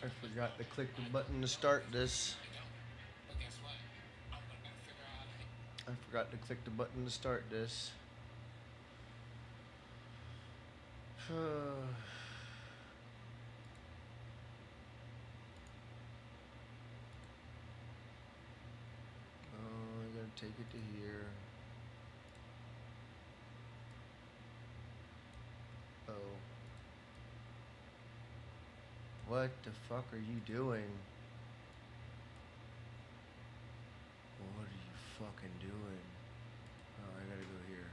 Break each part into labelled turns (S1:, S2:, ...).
S1: I forgot to click the button to start this. I forgot to click the button to start this. Oh, I gotta take it to here. Oh. What the fuck are you doing? What are you fucking doing? Oh, I gotta go here.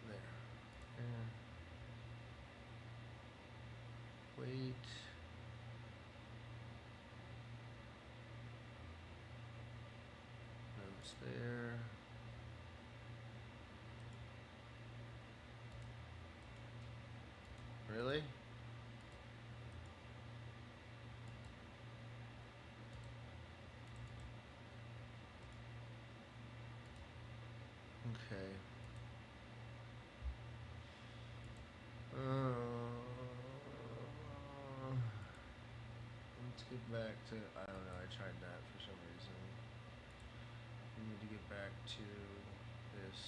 S1: There. There. Wait. No, it's there. Really? Okay. Let's get back to. I don't know. I tried that for some reason. We need to get back to this.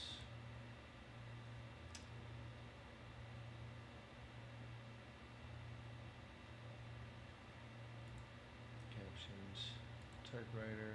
S1: Captions. Typewriter.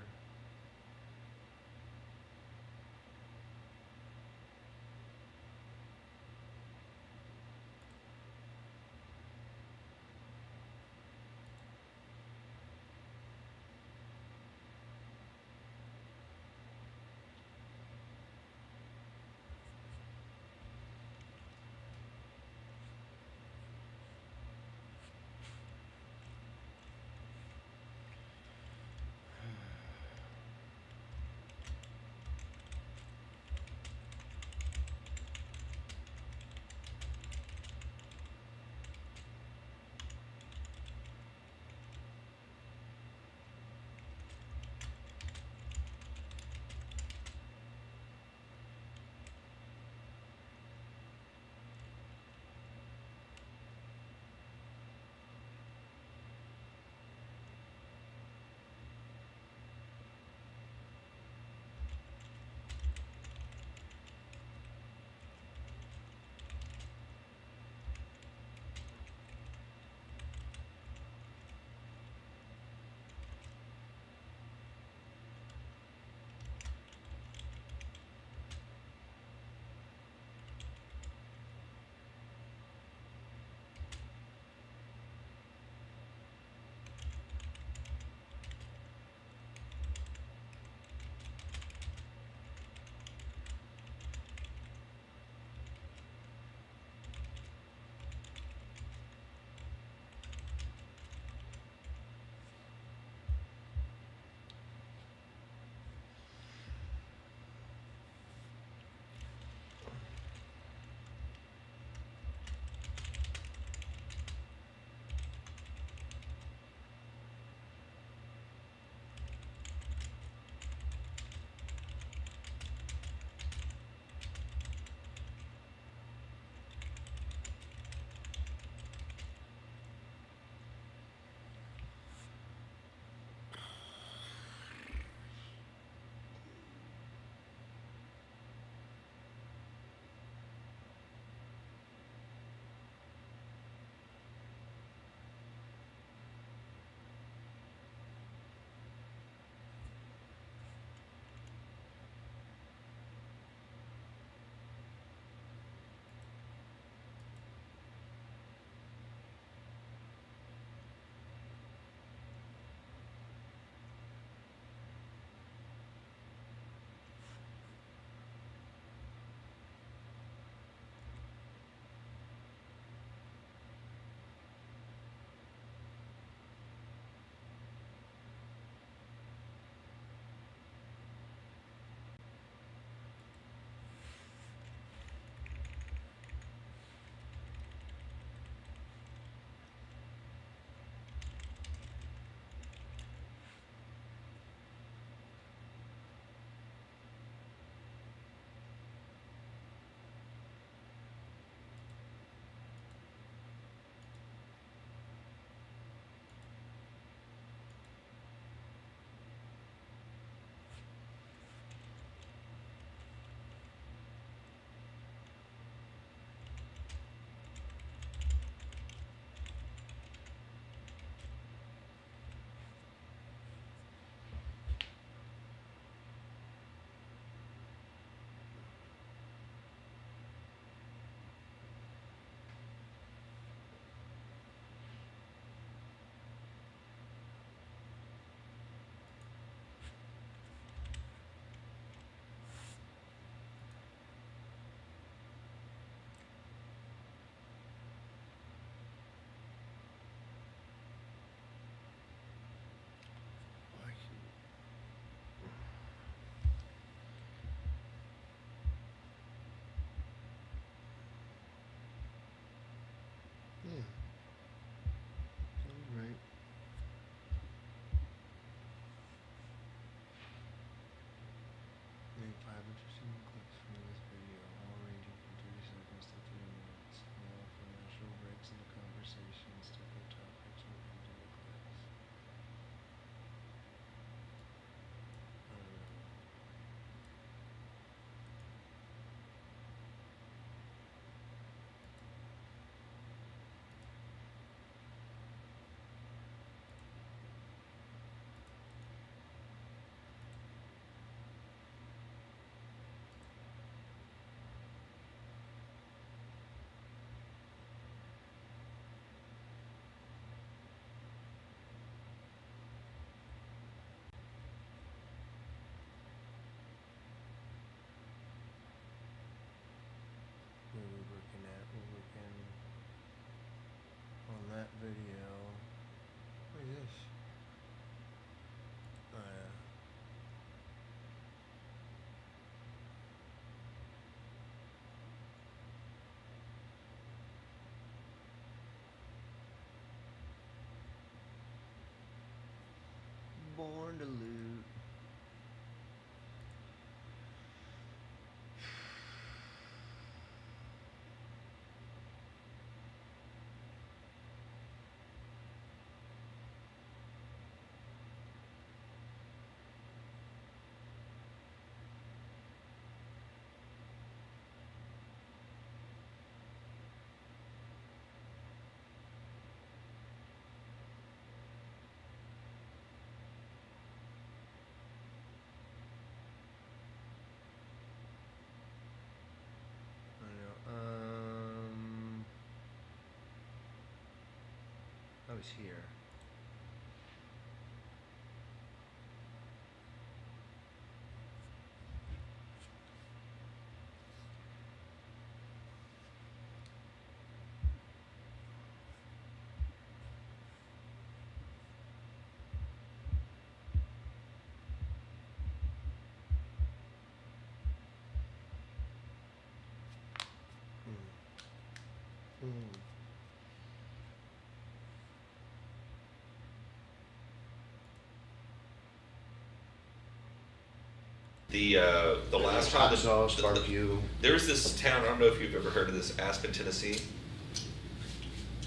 S1: video. What is this? Oh yeah. Born to loot. I was here.
S2: The last time
S1: sauce, barbecue.
S2: there was this town. I don't know if you've ever heard of this, Aspen, Tennessee.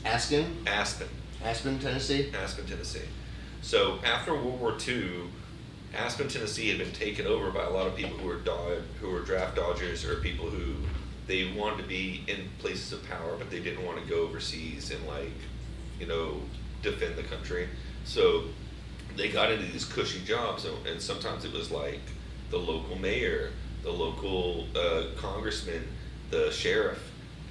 S1: Aspen,
S2: Aspen,
S1: Tennessee.
S2: Aspen, Tennessee. So after World War II, Aspen, Tennessee had been taken over by a lot of people who were draft dodgers, or people who they wanted to be in places of power, but they didn't want to go overseas and defend the country. So they got into these cushy jobs, and sometimes it was like the local mayor, the local congressman, the sheriff,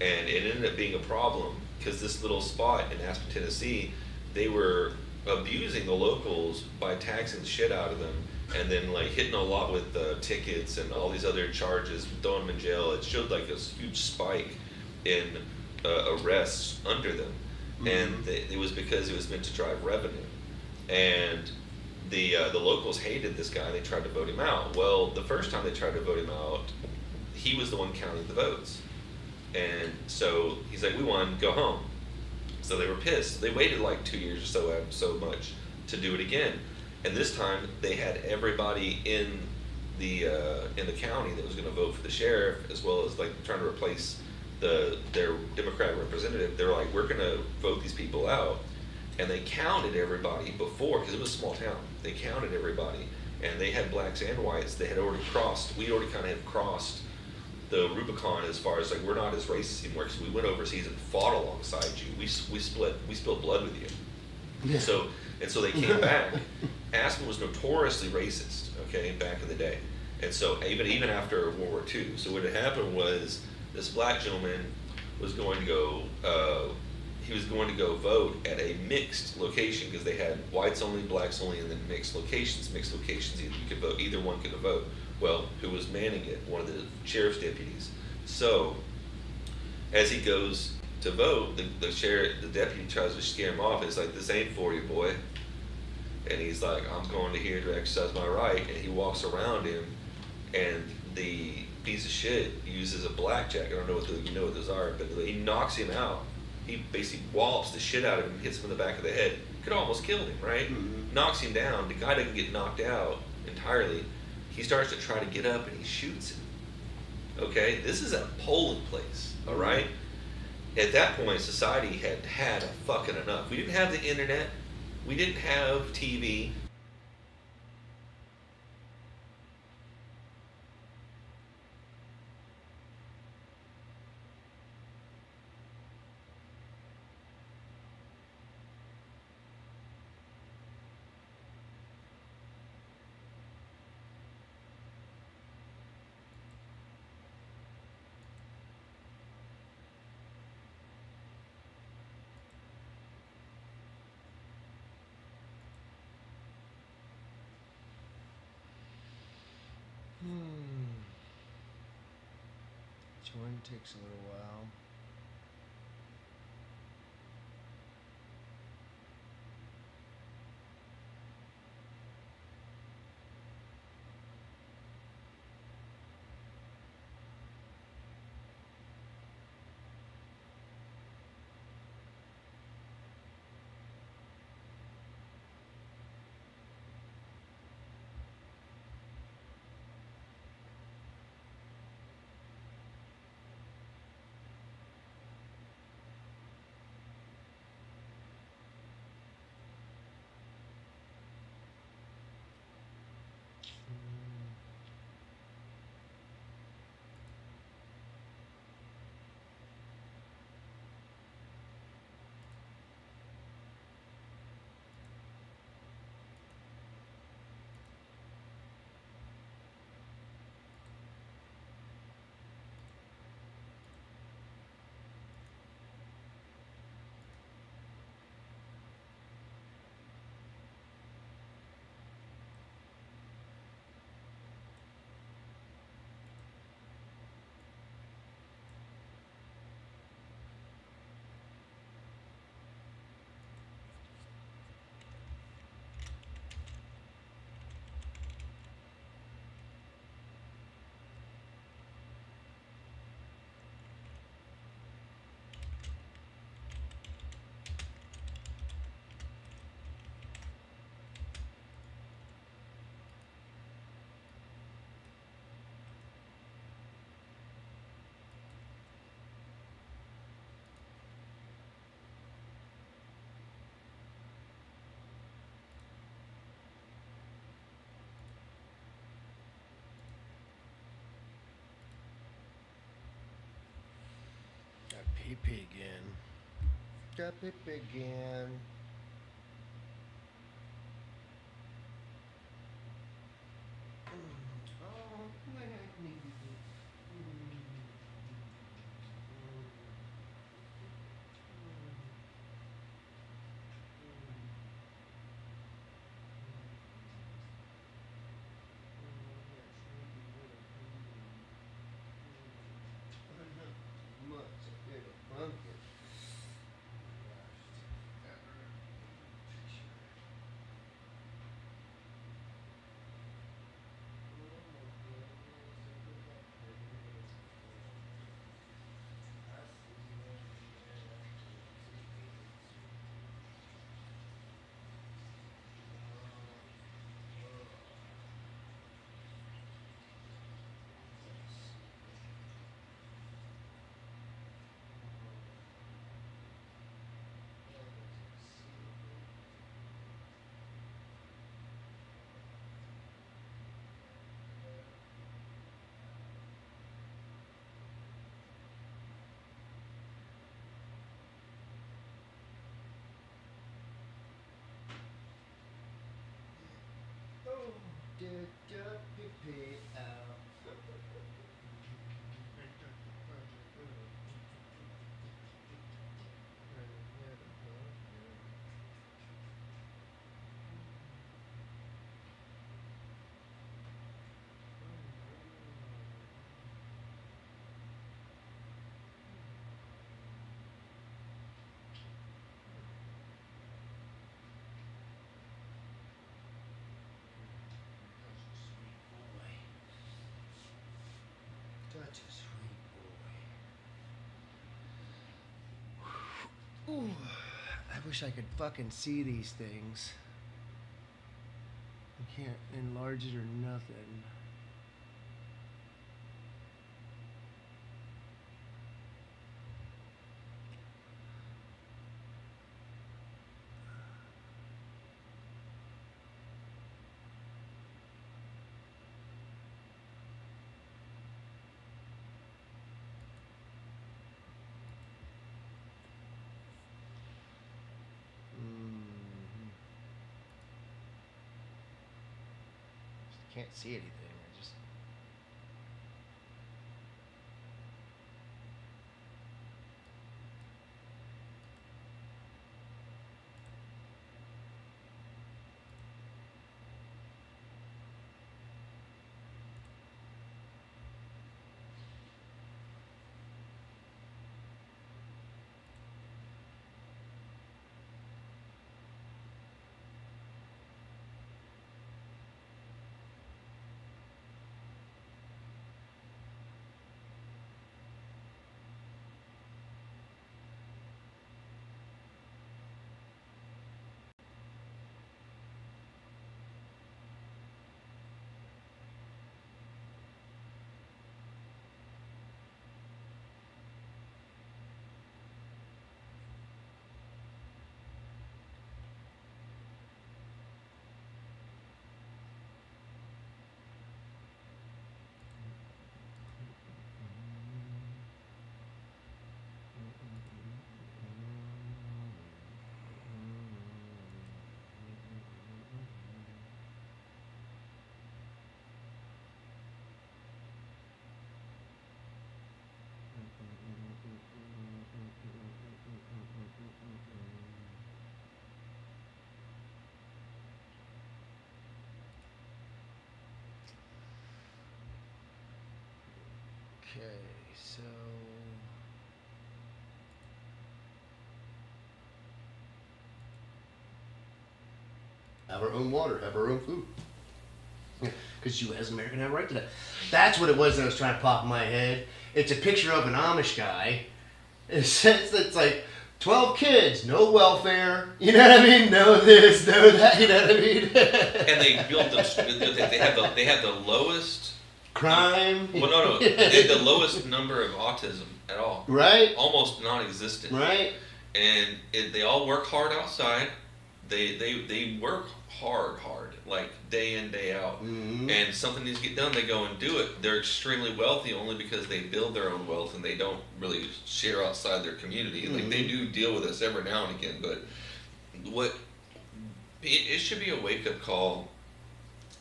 S2: and it ended up being a problem because this little spot in Aspen, Tennessee, they were abusing the locals by taxing the shit out of them, and then like hitting a lot with tickets and all these other charges, throwing them in jail. It showed like this huge spike in arrests under them, and it was because it was meant to drive revenue, and the locals hated this guy. They tried to vote him out. Well, the first time they tried to vote him out, he was the one counting the votes, and so he's like, "We won, go home." So they were pissed. They waited like 2 years or so much to do it again, and this time they had everybody in the county that was going to vote for the sheriff, as well as like trying to replace their Democratic representative. They were like, "We're going to vote these people out." And they counted everybody before, because it was a small town. They counted everybody, and they had blacks and whites. They had already crossed. We already kind of had crossed the Rubicon as far as like we're not as racist anymore, because we went overseas and fought alongside you. We spilled blood with you.
S1: Yeah.
S2: So they came back. Aspen was notoriously racist, okay, back in the day, and so even after World War II. So what had happened was this black gentleman was going to go. He was going to go vote at a mixed location, because they had whites only, blacks only, and then mixed locations. Mixed locations, you could vote, either one could vote. Well, who was manning it? One of the sheriff's deputies. So as he goes to vote, the deputy tries to scare him off. It's like, "This ain't for you, boy." And he's like, "I'm going to here to exercise my right." And he walks around him, and the piece of shit uses a blackjack. I don't know what those are, but he knocks him out. He basically wallops the shit out of him, hits him in the back of the head. Could almost kill him, right?
S1: Mm-hmm.
S2: Knocks him down. The guy doesn't get knocked out entirely. He starts to try to get up, and he shoots him. Okay? This is a polling place, all right? At that point, society had a fucking enough. We didn't have the internet. We didn't have TV.
S1: Join takes a little while. pee pee again. Got pee pee again. Such a sweet boy. Ooh, I wish I could fucking see these things. I can't enlarge it or nothing. Can't see anything. I just. Okay, so have our own water, have our own food. Because you as an American have a right to that. That's what it was that I was trying to pop in my head. It's a picture of an Amish guy. It says it's like 12 kids, no welfare. You know what I mean? No this, no that. You know what I mean?
S2: And they built them. They have the lowest
S1: crime.
S2: Well, no. They have the lowest number of autism at all.
S1: Right.
S2: Almost non-existent.
S1: Right.
S2: And they all work hard outside. they work hard, like day in, day out.
S1: Mm-hmm.
S2: And something needs to get done, they go and do it. They're extremely wealthy only because they build their own wealth and they don't really share outside their community. Like they do deal with us every now and again, but what it should be a wake up call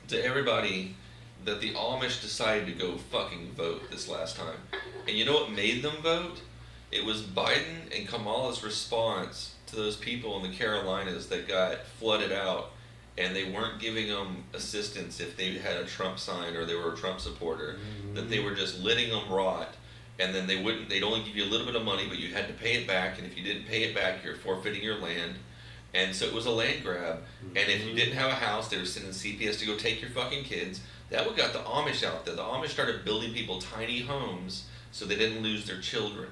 S2: to everybody that the Amish decided to go fucking vote this last time. And you know what made them vote? It was Biden and Kamala's response to those people in the Carolinas that got flooded out, and they weren't giving them assistance if they had a Trump sign or they were a Trump supporter. That they were just letting them rot, and then they'd only give you a little bit of money, but you had to pay it back, and if you didn't pay it back, you're forfeiting your land. And so it was a land grab, and if you didn't have a house, they were sending CPS to go take your fucking kids. That what got the Amish out there. The Amish started building people tiny homes so they didn't lose their children.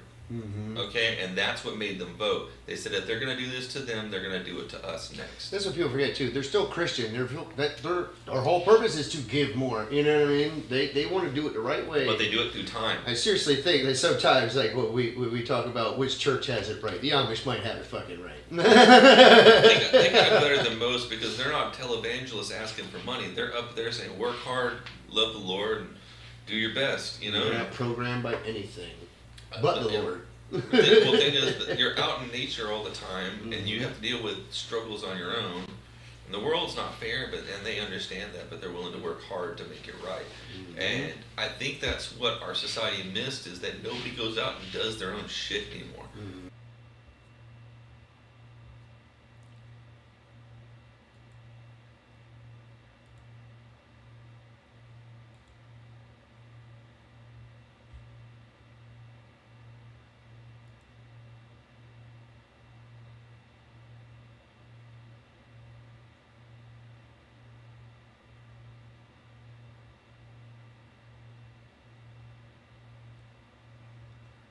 S2: Okay, and that's what made them vote. They said if they're going to do this to them, they're going to do it to us next.
S1: That's what people forget too. They're still Christian. Our whole purpose is to give more. You know what I mean? They want to do it the right way.
S2: But they do it through time.
S1: I seriously think that sometimes, like what we talk about, which church has it right. The Amish might have it fucking right.
S2: They got it better than most because they're not televangelists asking for money. They're up there saying, work hard, love the Lord, and do your best. You know,
S1: you're not programmed by anything but the Lord.
S2: The thing is that you're out in nature all the time, and you have to deal with struggles on your own. And the world's not fair, and they understand that, but they're willing to work hard to make it right. And I think that's what our society missed, is that nobody goes out and does their own shit anymore.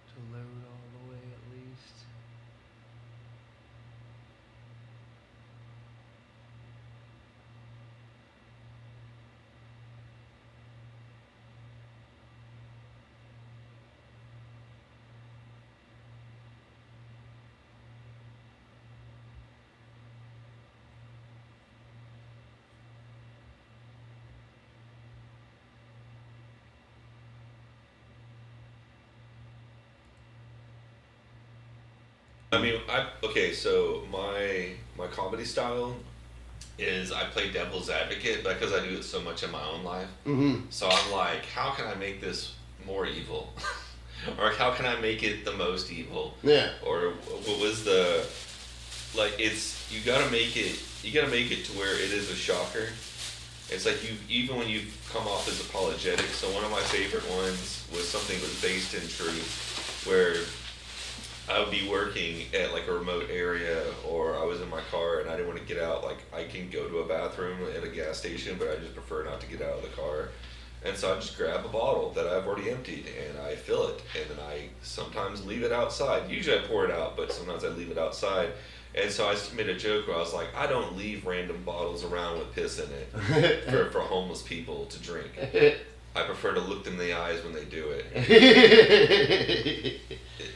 S1: To load all the way at least.
S2: I mean, so my comedy style is I play devil's advocate because I do it so much in my own life. So I'm like, how can I make this more evil? Or how can I make it the most evil?
S1: Yeah.
S2: Or what was the, like, it's, you gotta make it to where it is a shocker. It's like even when you come off as apologetic. So one of my favorite ones was something that was based in truth, where I would be working at like a remote area, or I was in my car and I didn't want to get out. Like I can go to a bathroom at a gas station, but I just prefer not to get out of the car. And so I just grab a bottle that I've already emptied and I fill it, and then I sometimes leave it outside. Usually I pour it out, but sometimes I leave it outside. And so I made a joke where I was like, I don't leave random bottles around with piss in it for homeless people to drink. I prefer to look them in the eyes when they do it.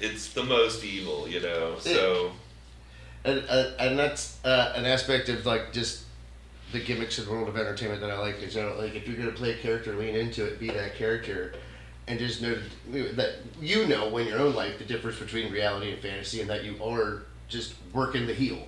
S2: It's the most evil, you know. So,
S1: and that's an aspect of like just the gimmicks of the world of entertainment that I like. Is, you know, like if you're gonna play a character, lean into it, be that character, and just know that you know in your own life the difference between reality and fantasy, and that you are just working the heel.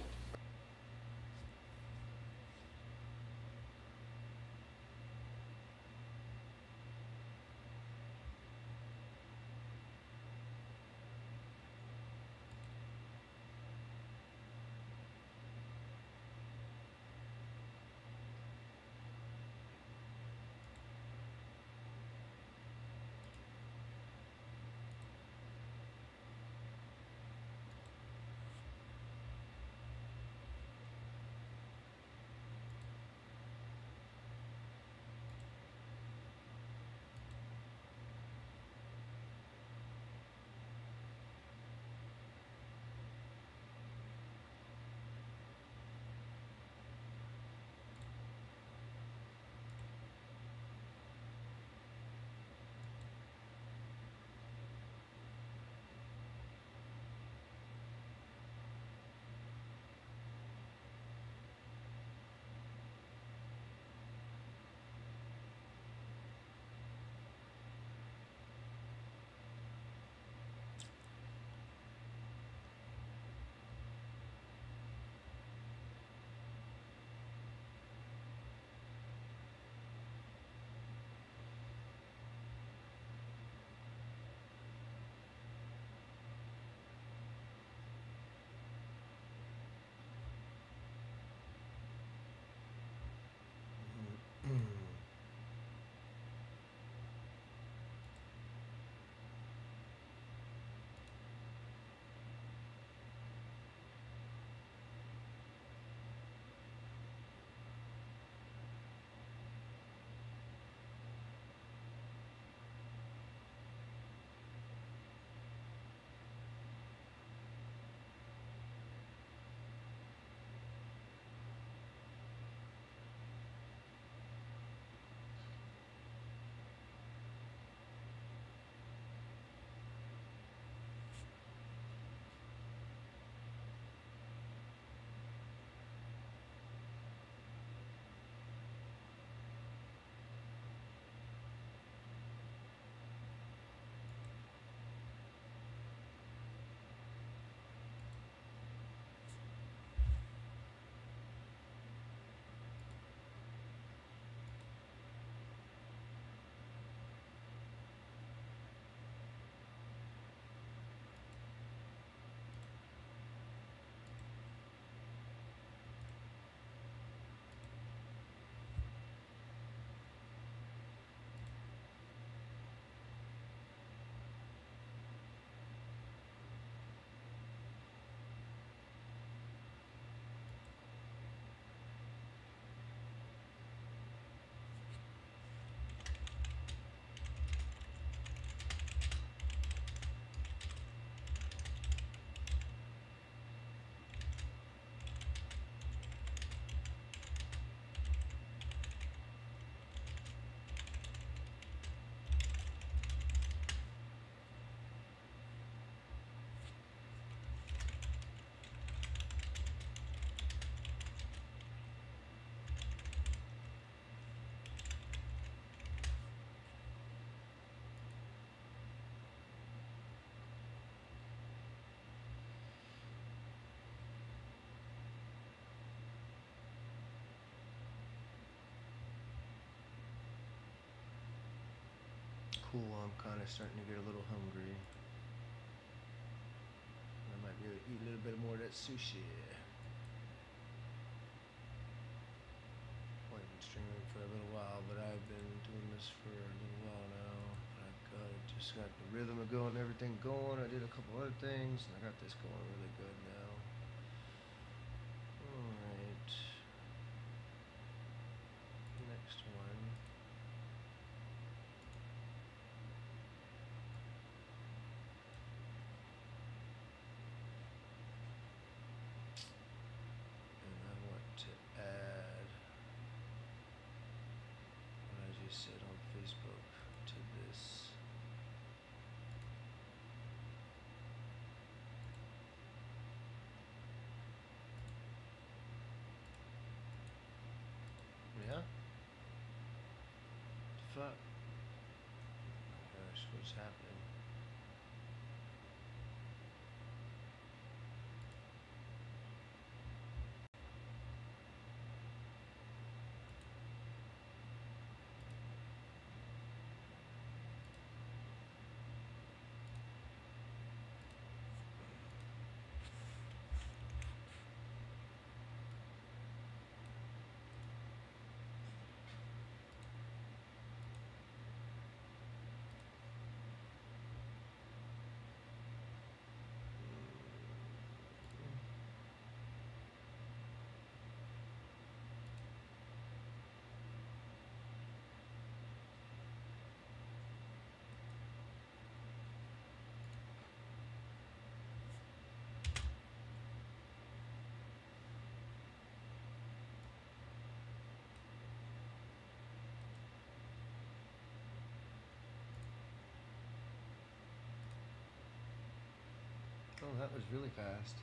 S1: pool, I'm kind of starting to get a little hungry. I might be able to eat a little bit more of that sushi. I've been streaming for a little while, but I've been doing this for a little while now. Just got the rhythm of going, everything going. I did a couple other things, and I got this going really good now. Alright. Next one. And I want to add what I just said on Facebook to this. Yeah? Fuck. Oh my gosh, what's happening? Oh, that was really fast.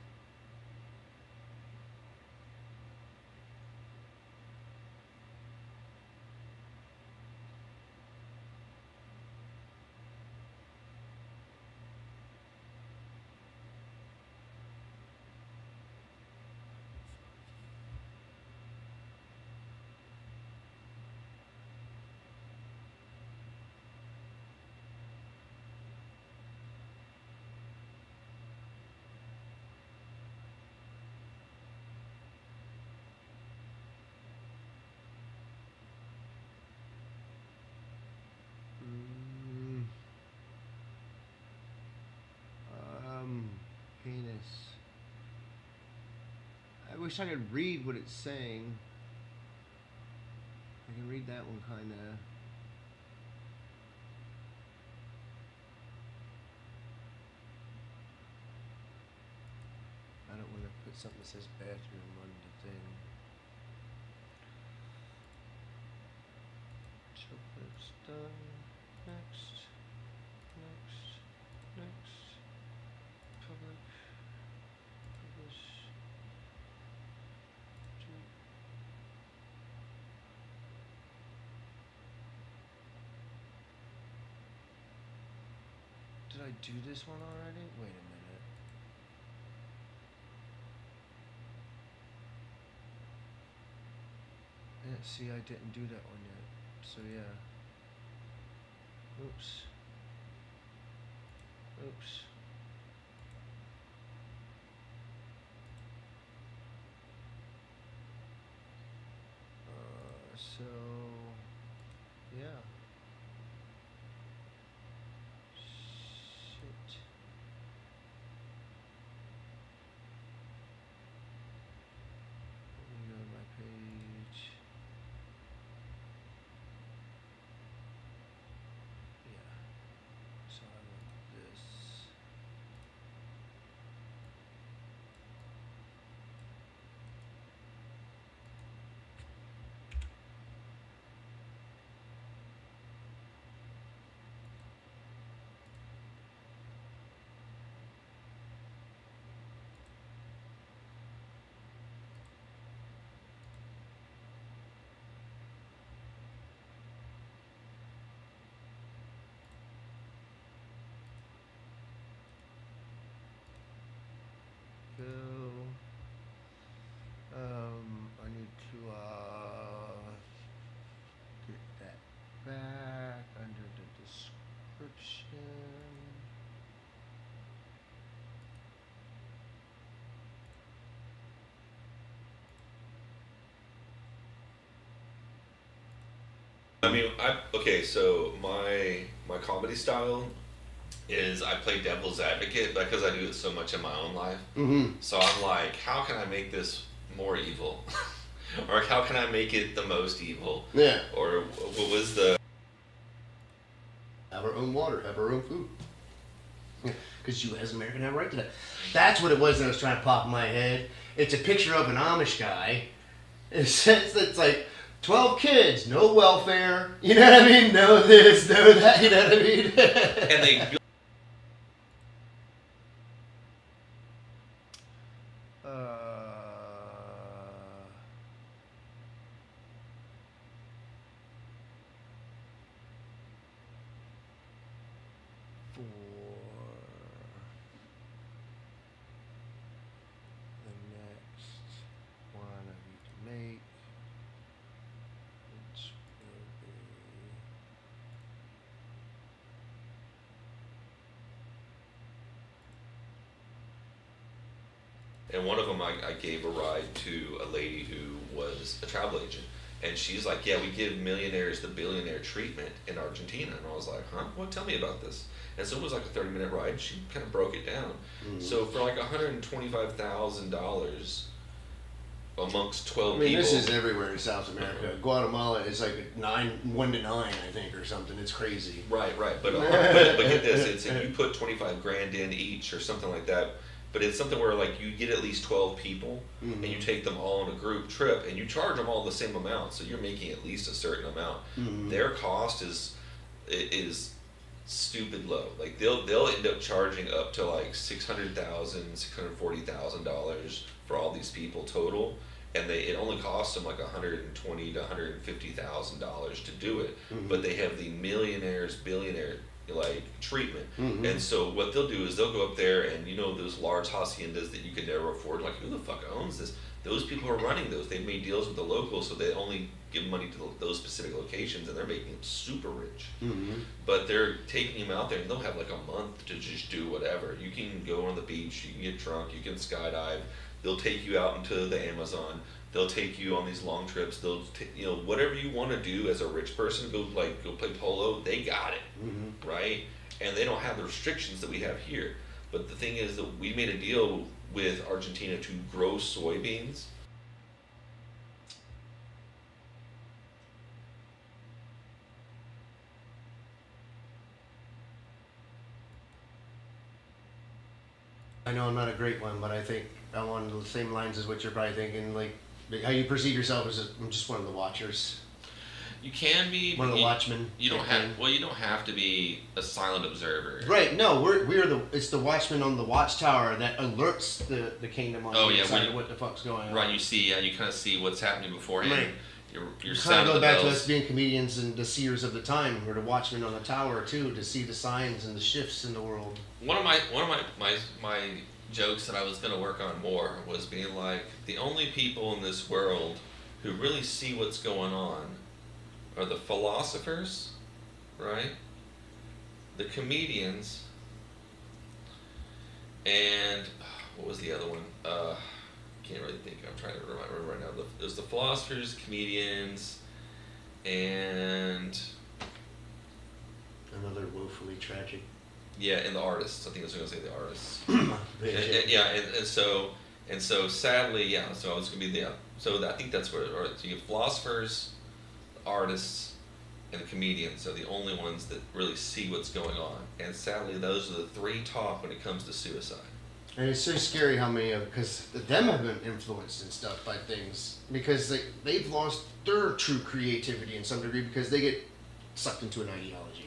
S1: Penis. I wish I could read what it's saying. I can read that one kinda. I don't want to put something that says bathroom on the thing. Chocolate's done. Next. Public. Publish. Did I do this one already? Wait a minute. Yeah, see, I didn't do that one yet. So yeah. Oops. So yeah. Shit. Let me go to my page. Yeah. So I want this. Go. I need to get that back under the description.
S2: I mean, so my comedy style is I play devil's advocate because I do it so much in my own life.
S1: Mm-hmm.
S2: So I'm like, how can I make this more evil? Or how can I make it the most evil?
S1: Yeah.
S2: Or what was the
S1: Have our own water, have our own food. Because you as an American have a right to that. That's what it was that I was trying to pop in my head. It's a picture of an Amish guy. It says it's like 12 kids, no welfare. You know what I mean? No this, no that. You know what I mean?
S2: and they
S1: For the next one I need to make, which will be
S2: And one of them, I gave a ride to a lady who was a travel agent. And she's like, yeah, we give millionaires the billionaire treatment in Argentina. And I was like, huh? Well, tell me about this. And so it was like a 30-minute ride. She kind of broke it down.
S1: Mm-hmm.
S2: So for like $125,000 amongst 12
S1: I mean,
S2: people.
S1: this is everywhere in South America. Guatemala is like 1 to 9, I think, or something. It's crazy.
S2: Right. But get this. It's if you put 25 grand in each or something like that. But it's something where like you get at least 12 people
S1: Mm-hmm.
S2: and you take them all on a group trip and you charge them all the same amount. So you're making at least a certain amount.
S1: Mm-hmm.
S2: Their cost is stupid low. Like they'll end up charging up to like $640,000 for all these people total, and it only costs them like $120,000 to $150,000 to do it.
S1: Mm-hmm.
S2: But they have the billionaire like treatment.
S1: Mm-hmm.
S2: And so what they'll do is they'll go up there and those large haciendas that you could never afford, like who the fuck owns this? Those people are running those. They've made deals with the locals, so they only give money to those specific locations, and they're making them super rich.
S1: Mm-hmm.
S2: But they're taking them out there, and they'll have like a month to just do whatever. You can go on the beach, you can get drunk, you can skydive. They'll take you out into the Amazon. They'll take you on these long trips. They'll whatever you want to do as a rich person, go play polo. They got it,
S1: Mm-hmm.
S2: right? And they don't have the restrictions that we have here. But the thing is that we made a deal with Argentina to grow soybeans.
S1: I know I'm not a great one, but I think I'm on the same lines as what you're probably thinking. Like how you perceive yourself as I'm just one of the watchers,
S2: You can be
S1: one of the watchmen.
S2: You don't
S1: type
S2: have.
S1: thing.
S2: Well, you don't have to be a silent observer.
S1: Right? No, it's the watchman on the watchtower that alerts the kingdom on
S2: Oh,
S1: the
S2: yeah,
S1: inside
S2: when
S1: of what the fuck's going on.
S2: Right, you kind of see what's happening beforehand.
S1: Right.
S2: You're
S1: Kind
S2: sounding
S1: of
S2: the
S1: go back to
S2: bells.
S1: us being comedians and the seers of the time, or the watchmen on the tower too, to see the signs and the shifts in the world.
S2: One of my jokes that I was going to work on more was being like, the only people in this world who really see what's going on are the philosophers, right? The comedians, and what was the other one? Can't really think. I'm trying to remember right now. There's the philosophers, comedians, and
S1: Another woefully tragic.
S2: and the artists. I think I was going to say the artists.
S1: Vision.
S2: And so sadly, so I was going to be so I think that's where so you have philosophers, artists, and the comedians are the only ones that really see what's going on. And sadly, those are the three top when it comes to suicide.
S1: And it's so scary how many because them have been influenced and stuff by things because they've lost their true creativity in some degree because they get sucked into an ideology.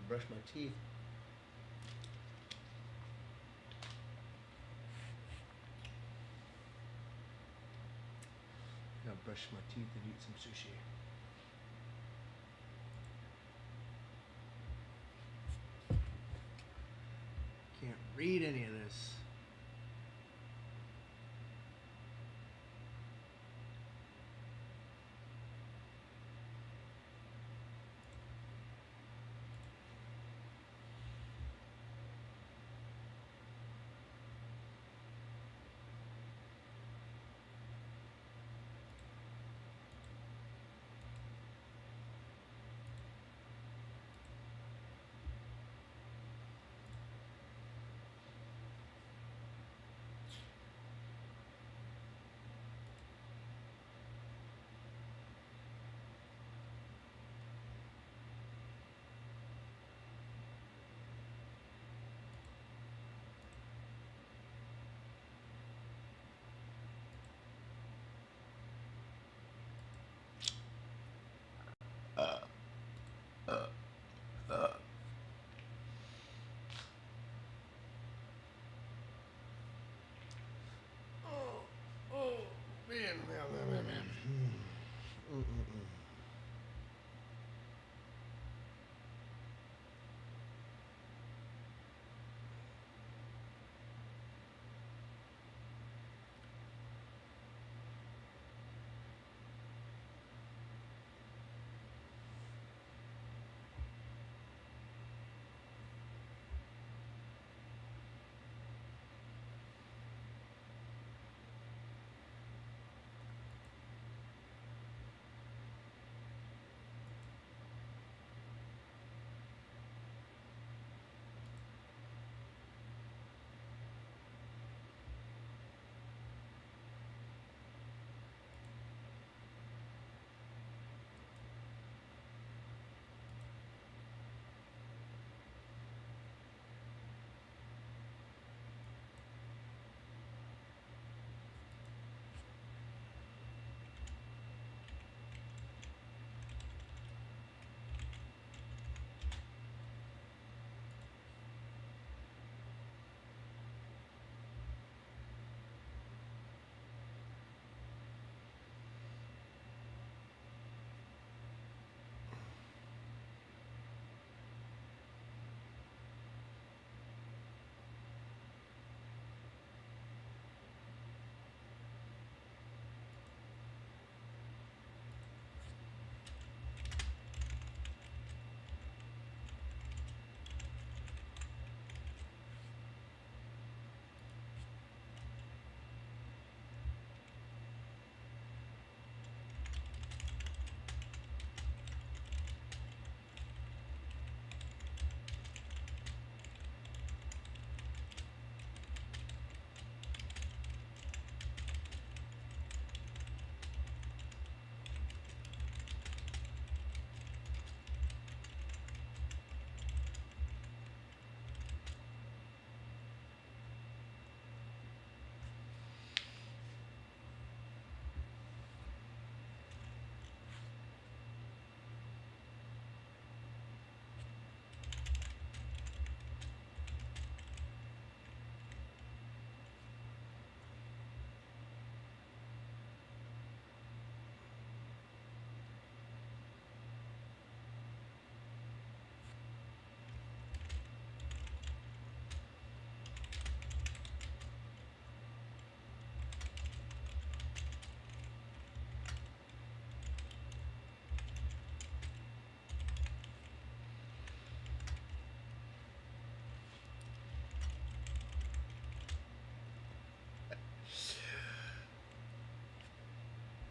S1: brush my teeth. I gotta brush my teeth and eat some sushi. Can't read any of this.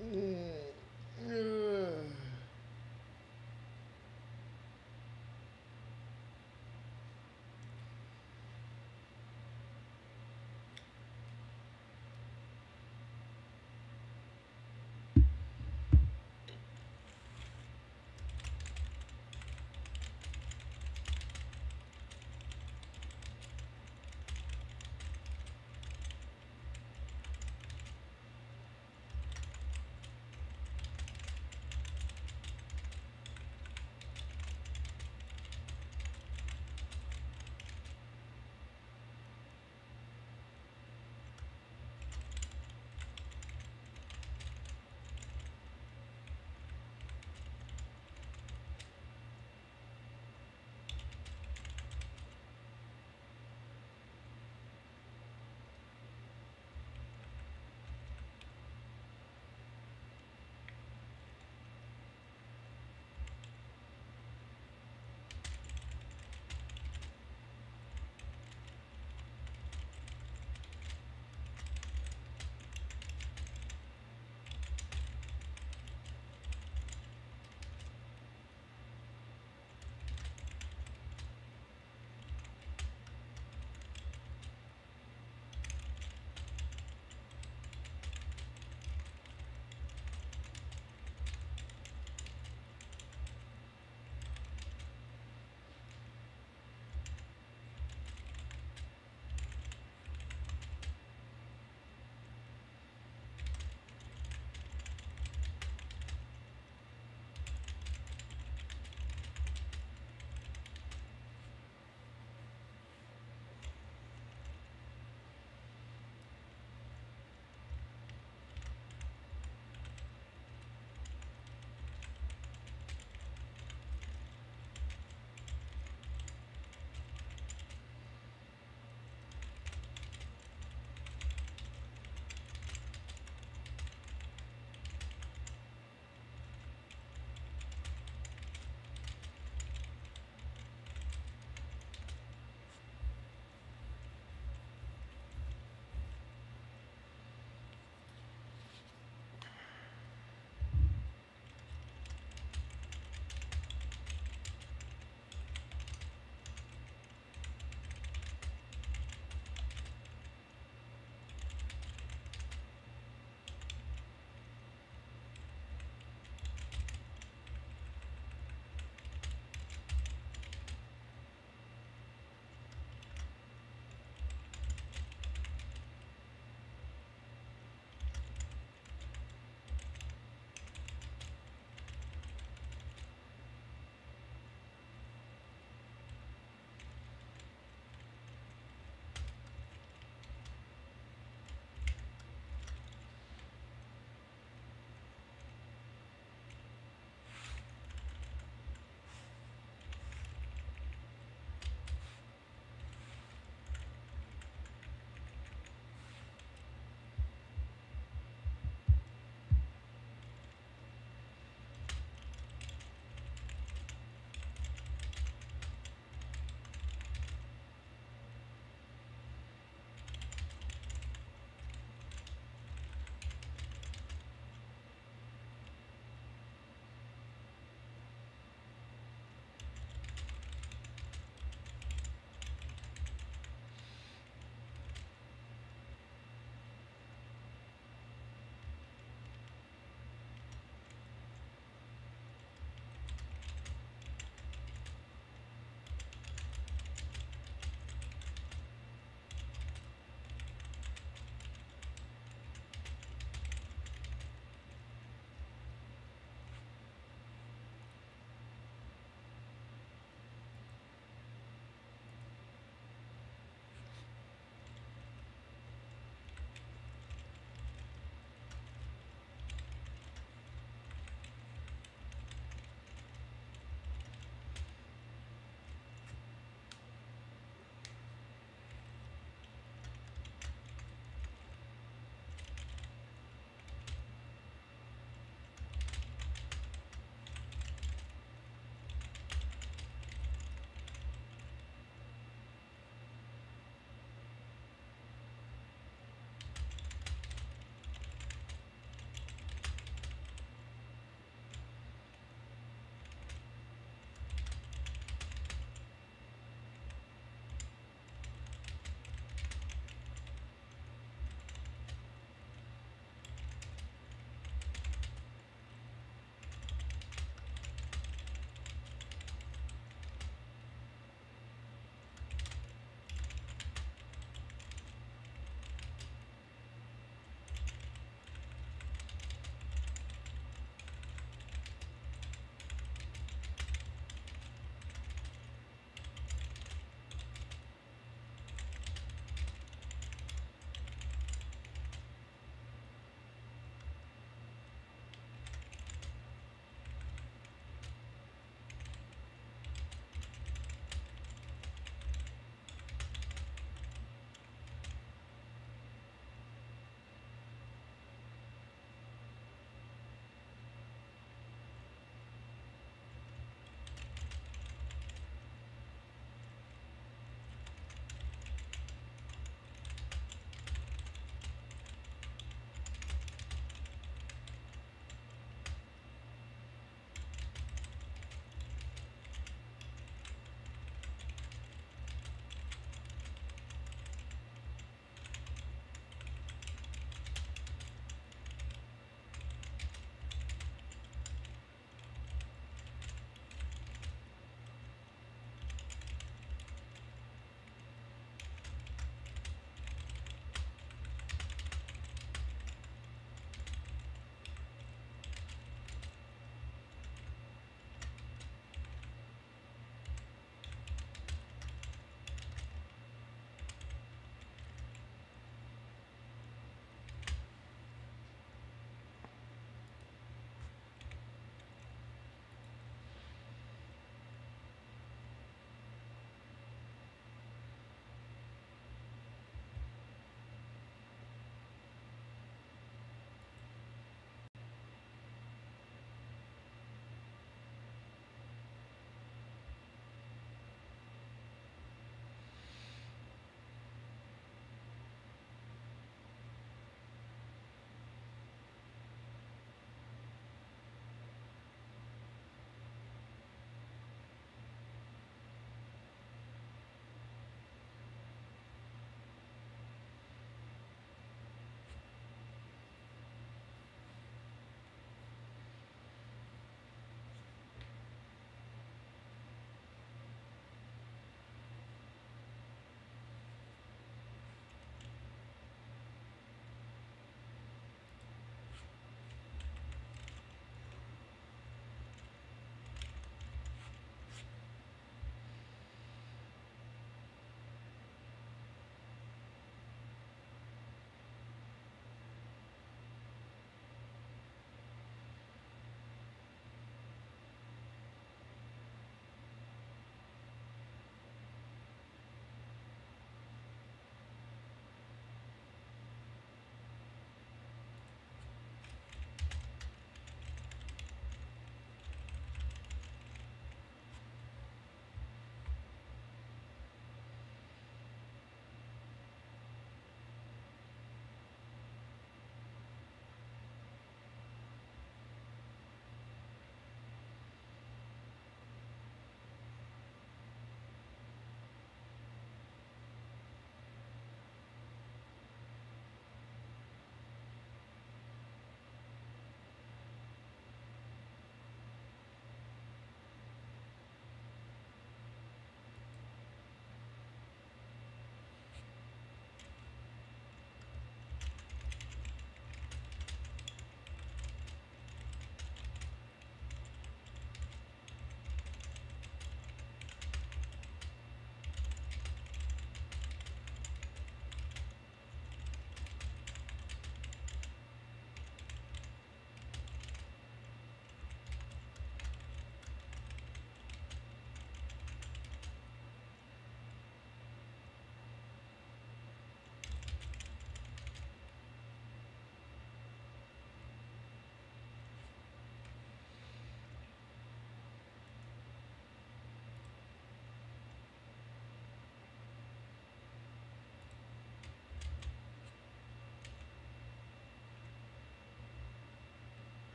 S1: Man.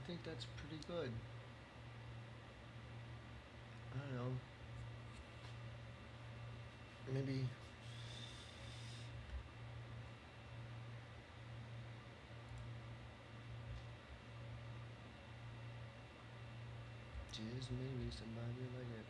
S1: think that's pretty good. I don't know. Maybe. Just maybe somebody like it.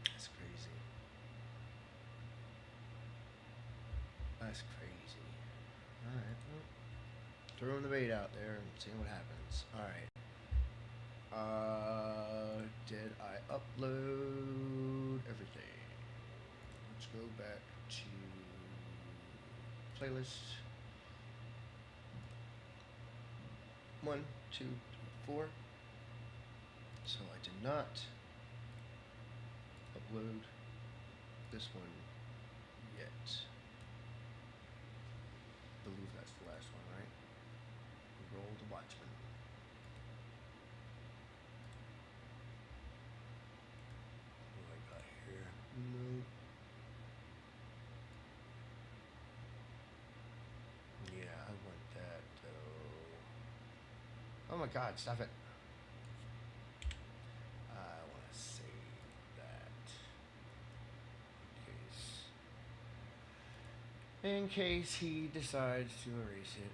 S1: That's crazy. That's crazy. Alright, well, throwing the bait out there and seeing what happens. Alright. Did I upload everything? Let's go back to playlist. 1, 2, 3, 4. So I did not upload this one yet. I believe that's the last one, right? Roll the Watchman. What do I got here? No. Yeah, I want that though. Oh my god, stop it. I want to save that. In case he decides to erase it.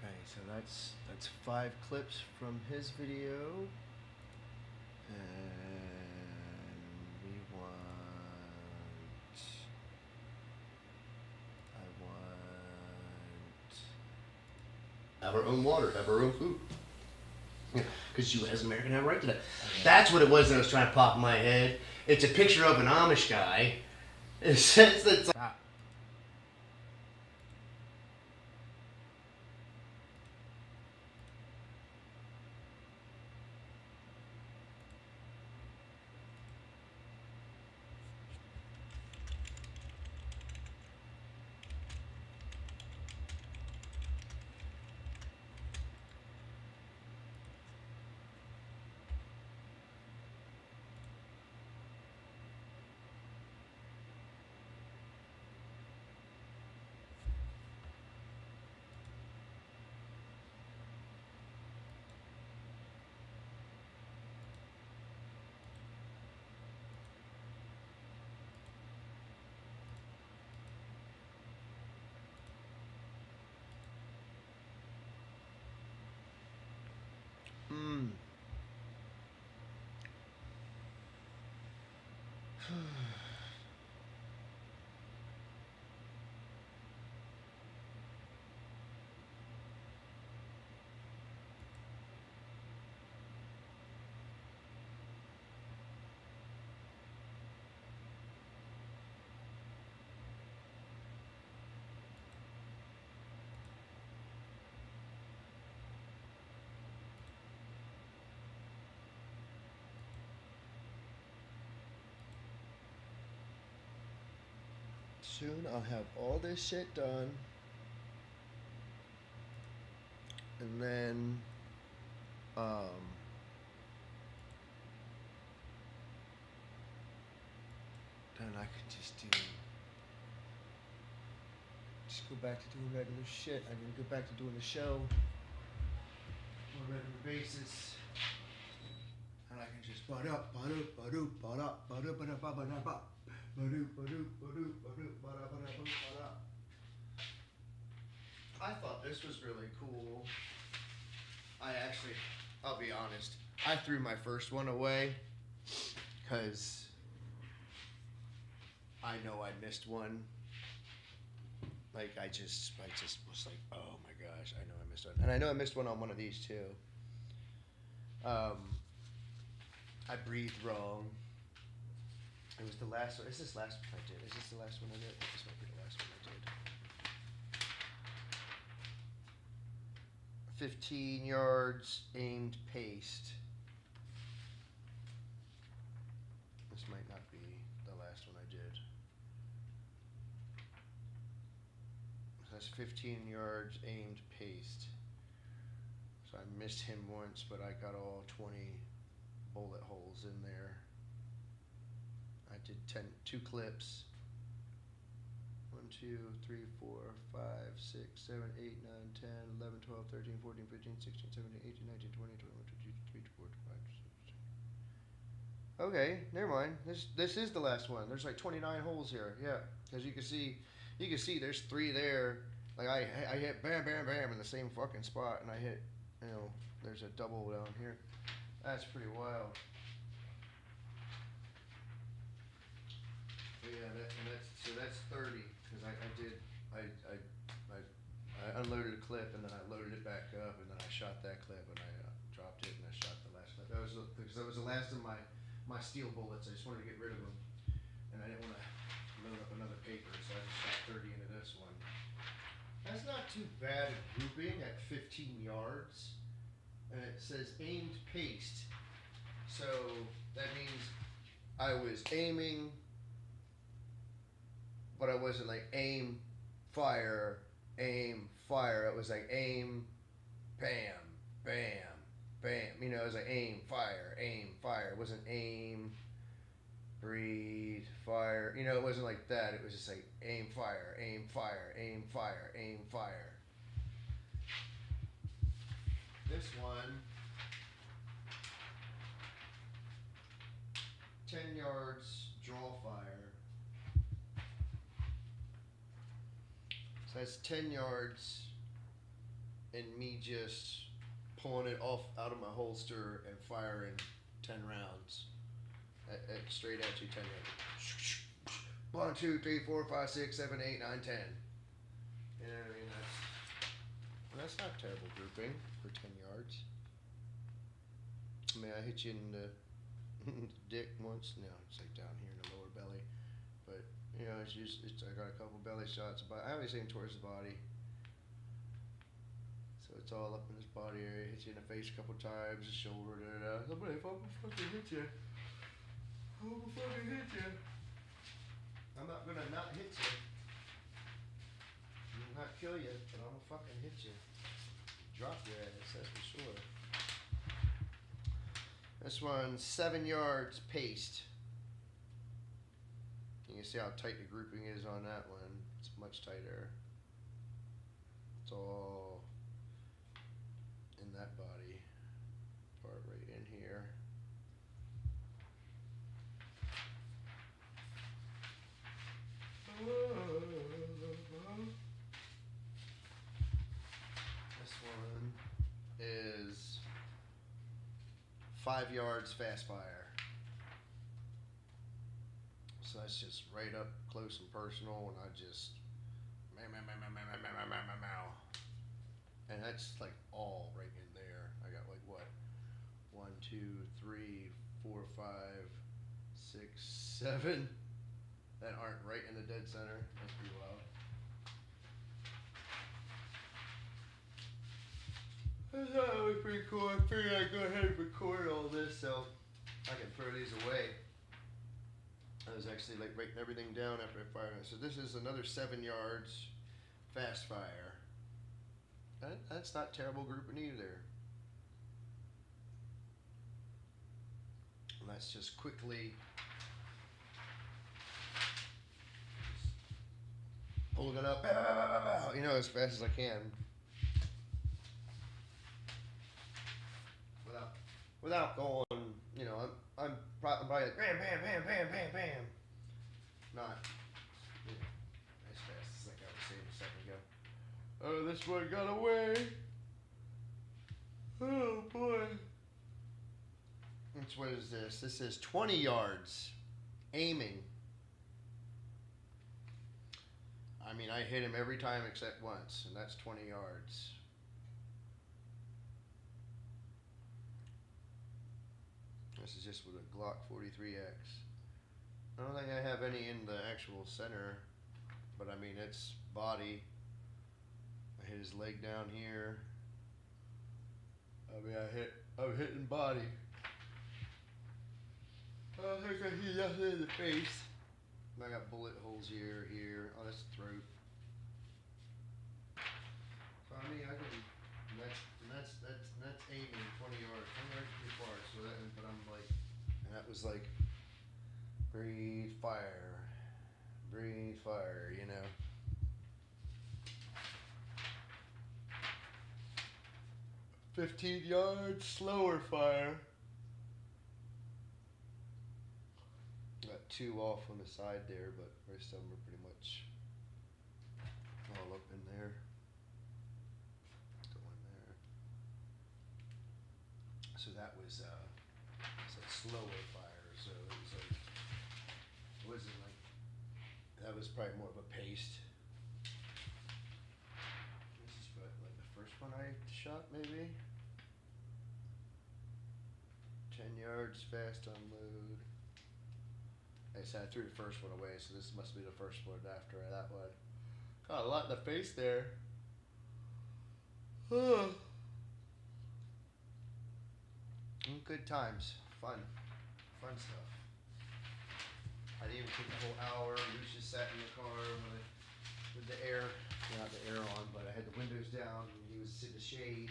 S1: Okay, so that's 5 clips from his video, and we want. I want. Have our own water, have our own food. Because you as an American have a right to that. Okay. That's what it was that I was trying to pop in my head. It's a picture of an Amish guy. It says that. Soon I'll have all this shit done. And then, then I could just go back to doing regular shit. I can go back to doing the show on a regular basis. And I can just I thought this was really cool. I'll be honest, I threw my first one away because I know I missed one. Like I just was like, oh my gosh, I know I missed one, and I know I missed one on one of these too. I breathed wrong. It was the last one. Is this last one I did? Is this the last one I did? This might be the last one I did. 15 yards aimed paste. This might not be the last one I did. That's 15 yards aimed paste. So I missed him once, but I got all 20 bullet holes in there. I did 2 clips. 1, 2, 3, 4, 5, 6, 7, 8, 9, 10, 11, 12, 13, 14, 15, 16, 17, 18, 19, 20, 21, 22, 23, 24, 25, 26. Okay, never mind. This is the last one. There's like 29 holes here. Yeah, because you can see there's 3 there. Like I hit bam, bam, bam in the same fucking spot, and I hit, there's a double down here. That's pretty wild. But yeah, that's 30 because I unloaded a clip and then I loaded it back up and then I shot that clip and I dropped it and I shot the last clip. That was because that was the last of my steel bullets. I just wanted to get rid of them and I didn't want to load up another paper, so I just shot 30 into this one. That's not too bad at grouping at 15 yards, and it says aimed paste, so that means I was aiming. But I wasn't like aim, fire. It was like aim, bam, bam, bam. It was like aim, fire. It wasn't aim, breathe, fire. It wasn't like that. It was just like aim, fire, aim, fire, aim, fire, aim, fire. This one, 10 yards, draw fire. So that's 10 yards and me just pulling it off out of my holster and firing 10 rounds straight at you, 10 yards. 1, 2, 3, 4, 5, 6, 7, 8, 9, 10. You know what I mean? That's not terrible grouping for 10 yards. I mean, I hit you in the dick once. No, it's like down here in the lower belly. But I got a couple belly shots, but I always aim towards the body. So it's all up in this body area. Hit you in the face a couple times, the shoulder, Somebody fucking hit you. I'm gonna fucking hit you. I'm not gonna not hit you. I'm gonna not kill you, but I'm gonna fucking hit you. Drop your ass, that's for sure. This one's 7 yards paste. You can see how tight the grouping is on that one. It's much tighter. It's all in that body part right in here. This one is 5 yards fast fire. So that's just right up close and personal, and I just meow meow meow meow meow meow meow meow meow meow. And that's like all right in there. I got like what? 1, 2, 3, 4, 5, 6, 7 that aren't right in the dead center. That's pretty wild. I thought it was pretty cool. I figured I'd go ahead and record all this so I can throw these away. I was actually like writing everything down after I fired it. So this is another 7 yards fast fire. That's not terrible grouping either. Let's just quickly pull it up, as fast as I can, without going. I'm probably like bam, bam, bam, bam, bam, bam. Not as fast as like I was saying a second ago. Oh, this one got away. Oh boy. What is this? This is 20 yards. Aiming. I mean, I hit him every time except once, and that's 20 yards. This is just with a Glock 43X. I don't think I have any in the actual center, but I mean, it's body. I hit his leg down here. I mean, I'm hitting body. I don't think I hit nothing in the face. I got bullet holes here. Oh, that's the throat. So I mean, I can. That's aiming 20 yards. 20 yards too far. So but I'm like, and that was like, breathe fire, 15 yards slower fire. Got 2 off on the side there, but the rest of them are pretty much all up in there. Go in there. So that was slower fire. So it wasn't like, that was probably more of a paced. This is probably like the first one I shot, maybe. 10 yards fast unload. Like I said, I threw the first one away, so this must be the first one after that one. Got a lot in the face there. Good times. Fun stuff. I didn't even take the whole hour. Lucius sat in the car with the air, not the air on, but I had the windows down and he was sitting in the shade.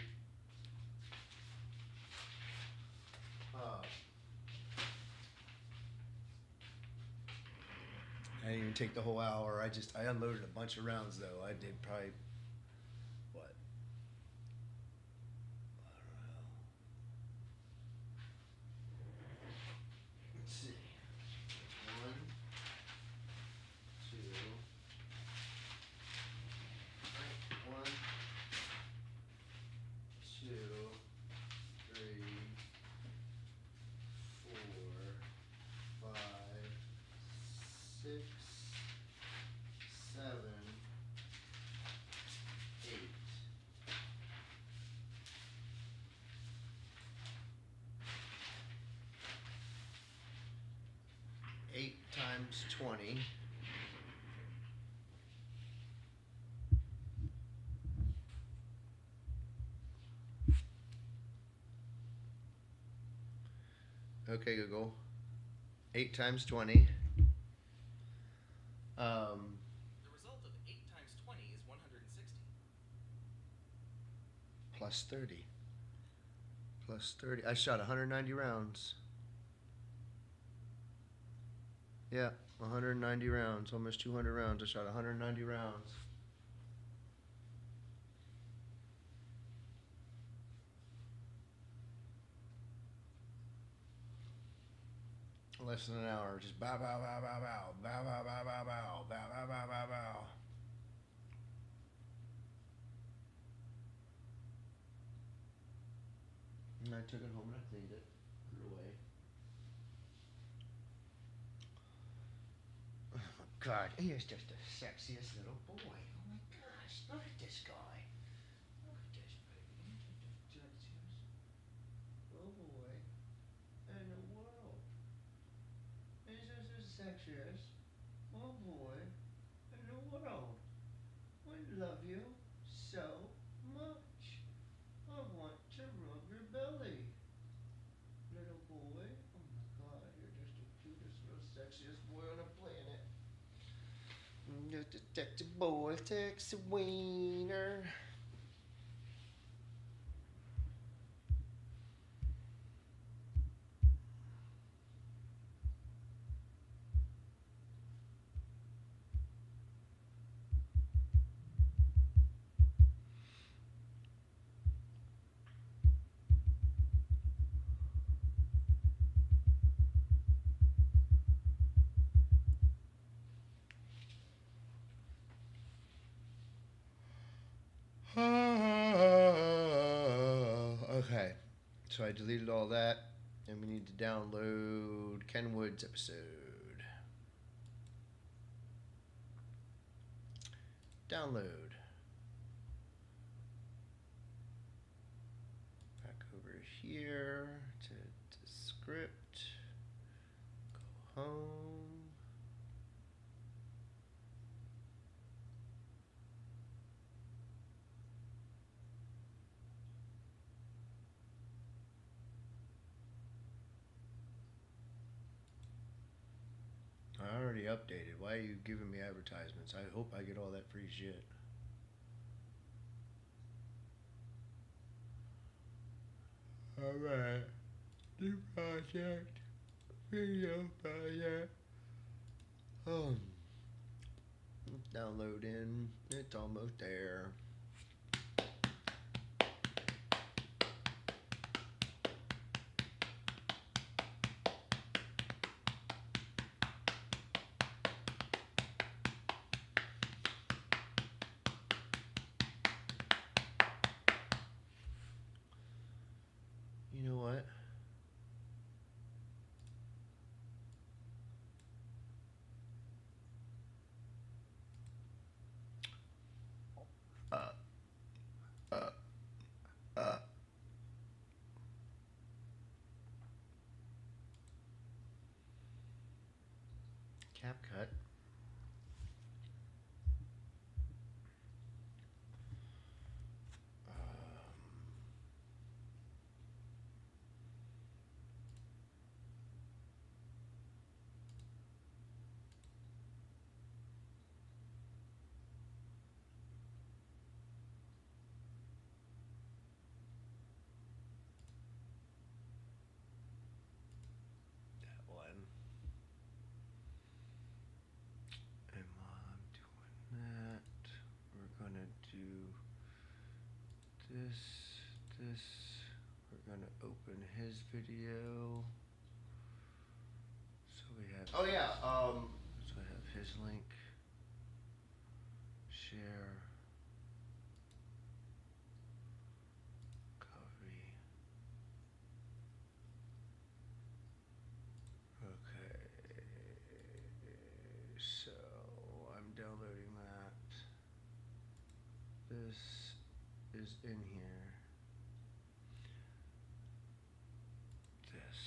S1: I didn't even take the whole hour. I unloaded a bunch of rounds though. I did probably, what? I don't know. Let's see. 1, 2. 1, 2, 3, 4, 5, 6, 7, 8. 8 times 20. Okay, Google. 8 times 20.
S3: The result of 8 times 20 is 160.
S1: Plus 30. Plus 30. I shot 190 rounds. Yeah, 190 rounds. Almost 200 rounds. I shot 190 rounds. Less than an hour. Just bow, bow, bow, bow, bow. Bow, bow, bow, bow, bow. Bow, bow, bow, bow, bow. And I took it home and I cleaned it. Put it away. God, he is just the sexiest little boy. Oh my gosh, look at this guy. Look at this baby. He's just the sexiest little boy in the world. He's just the sexiest little boy in the world. We love you so much. I want to rub your belly. Little boy. Oh my god, you're just the cutest, little sexiest boy on the planet. Just a sexy boy, sexy wiener. Okay, so I deleted all that, and we need to download Kenwood's episode. Download. Back over here to script. Go home. I already updated. Why are you giving me advertisements? I hope I get all that free shit. Alright. New project. Video project. Downloading. It's almost there. You know what? CapCut. That one. And while I'm doing that, we're gonna do this. We're gonna open his video. So we have. Oh yeah. So I have his link. Share. Copy. Okay. So I'm downloading that. This is in here. This.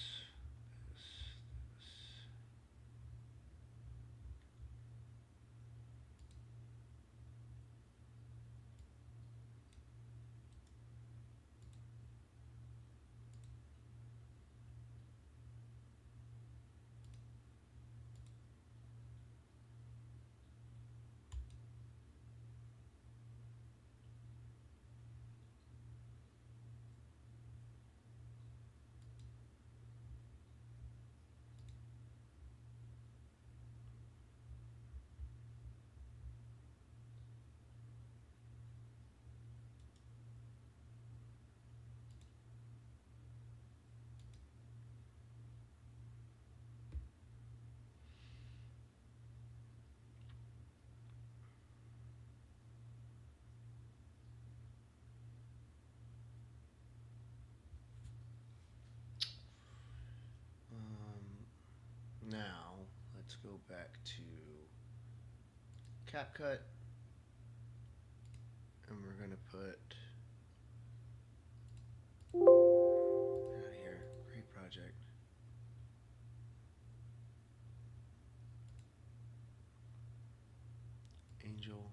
S1: Now let's go back to CapCut. And we're gonna put out here, create project. Angel.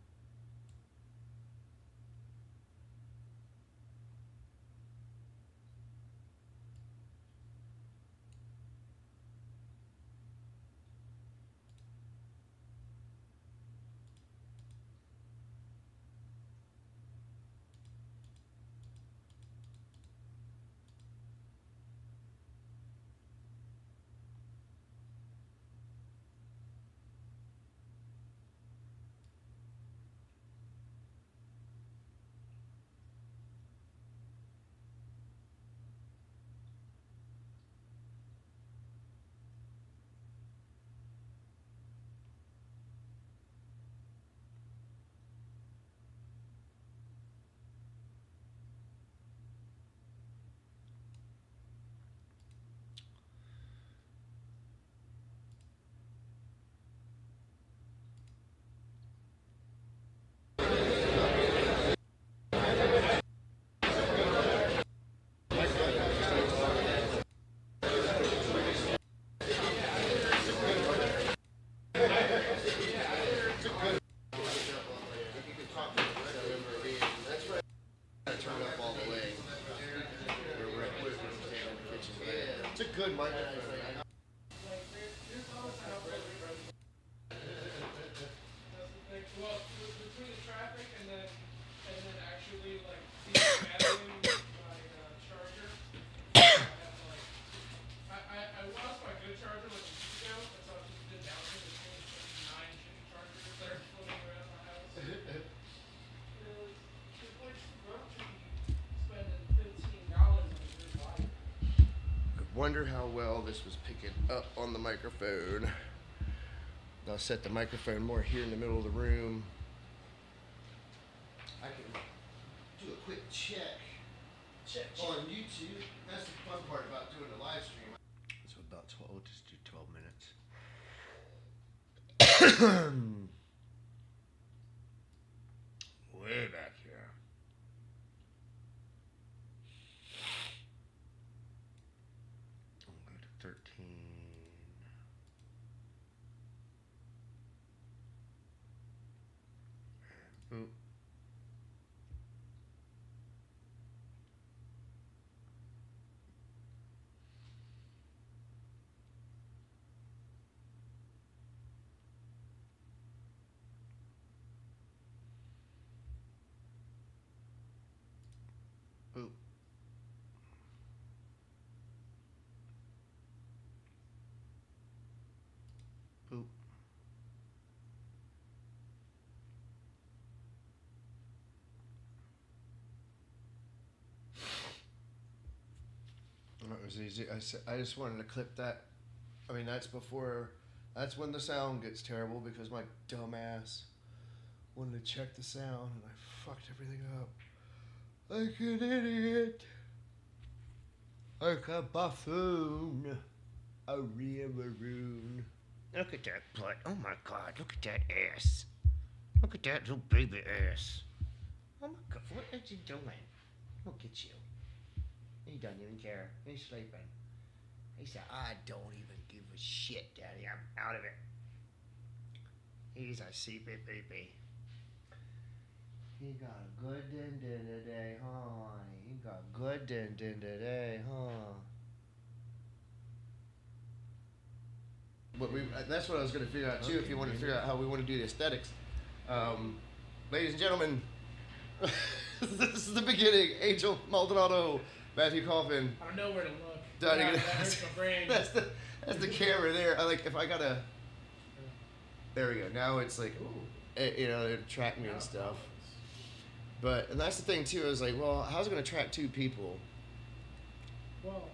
S1: Turn up all the way. It's a good microphone.
S4: Well, between the traffic and then actually like gathering my charger, I have like I lost my good charger like a week ago, and so I've just been bouncing between like 9 shitty chargers that are floating around my house. It's like grocery spending $15 on a good wire.
S1: I wonder how well this was picking up on the microphone. I'll set the microphone more here in the middle of the room. I can do a quick check on YouTube. That's the fun part about doing the live stream. So about 12, we'll just do 12 minutes. Way back here. I'm going to 13. Boop. Boop. Boop. That was easy. I just wanted to clip that. I mean, that's before. That's when the sound gets terrible because my dumbass wanted to check the sound and I fucked everything up. Like an idiot. Like a buffoon. A real maroon.
S5: Look at that butt. Oh my god, look at that ass. Look at that little baby ass. Oh my god, what are you doing? Look at you. He doesn't even care. He's sleeping. He said, I don't even give a shit, Daddy. I'm out of it. He's a sleepy baby. He got a good din today, honey. He got a good din today, huh?
S1: But that's what I was going to figure out too. If you want to figure out how we want to do the aesthetics, ladies and gentlemen, this is the beginning. Angel Maldonado, Matthew Coffin.
S4: I don't know where to look.
S1: Donnie,
S4: That hurts my brain.
S1: that's the camera there. I like if I gotta. There we go. Now it's like, it'll track me and stuff. And that's the thing too. I was like, well, how's it gonna track two people?
S4: Well,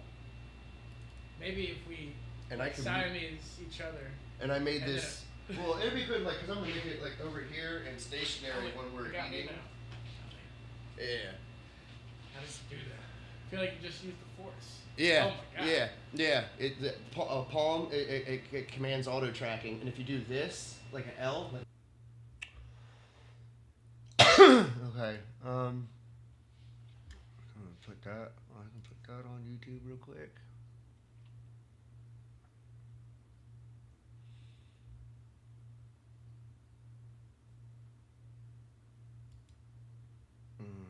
S4: maybe if we
S1: And I could
S4: Siamese each other.
S1: And I made
S4: And
S1: this. Well, it'd be good, like, cause I'm gonna make it like over here and stationary when we're
S4: You got me
S1: eating.
S4: now.
S1: Yeah.
S4: How does it do that? I feel like you just use the force.
S1: Yeah.
S4: Oh my God.
S1: Yeah. Palm. It commands auto tracking, and if you do this like an L, like, Okay. I'm gonna put that. I can put that on YouTube real quick. Mhm.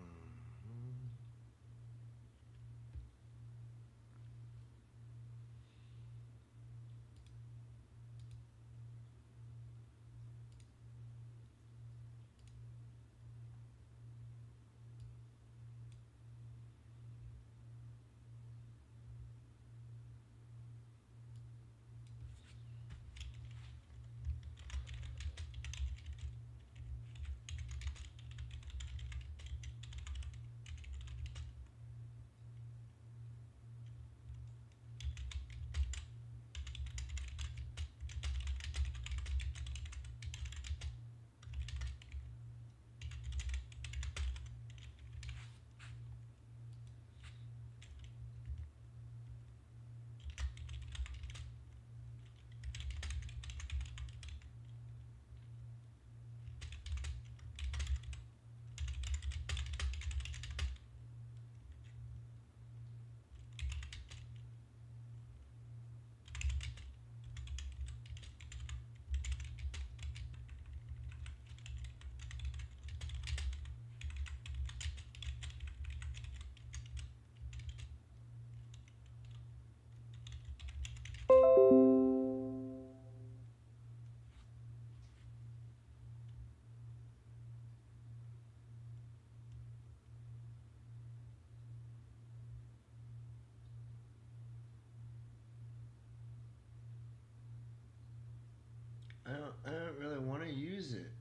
S1: I don't really want to use it.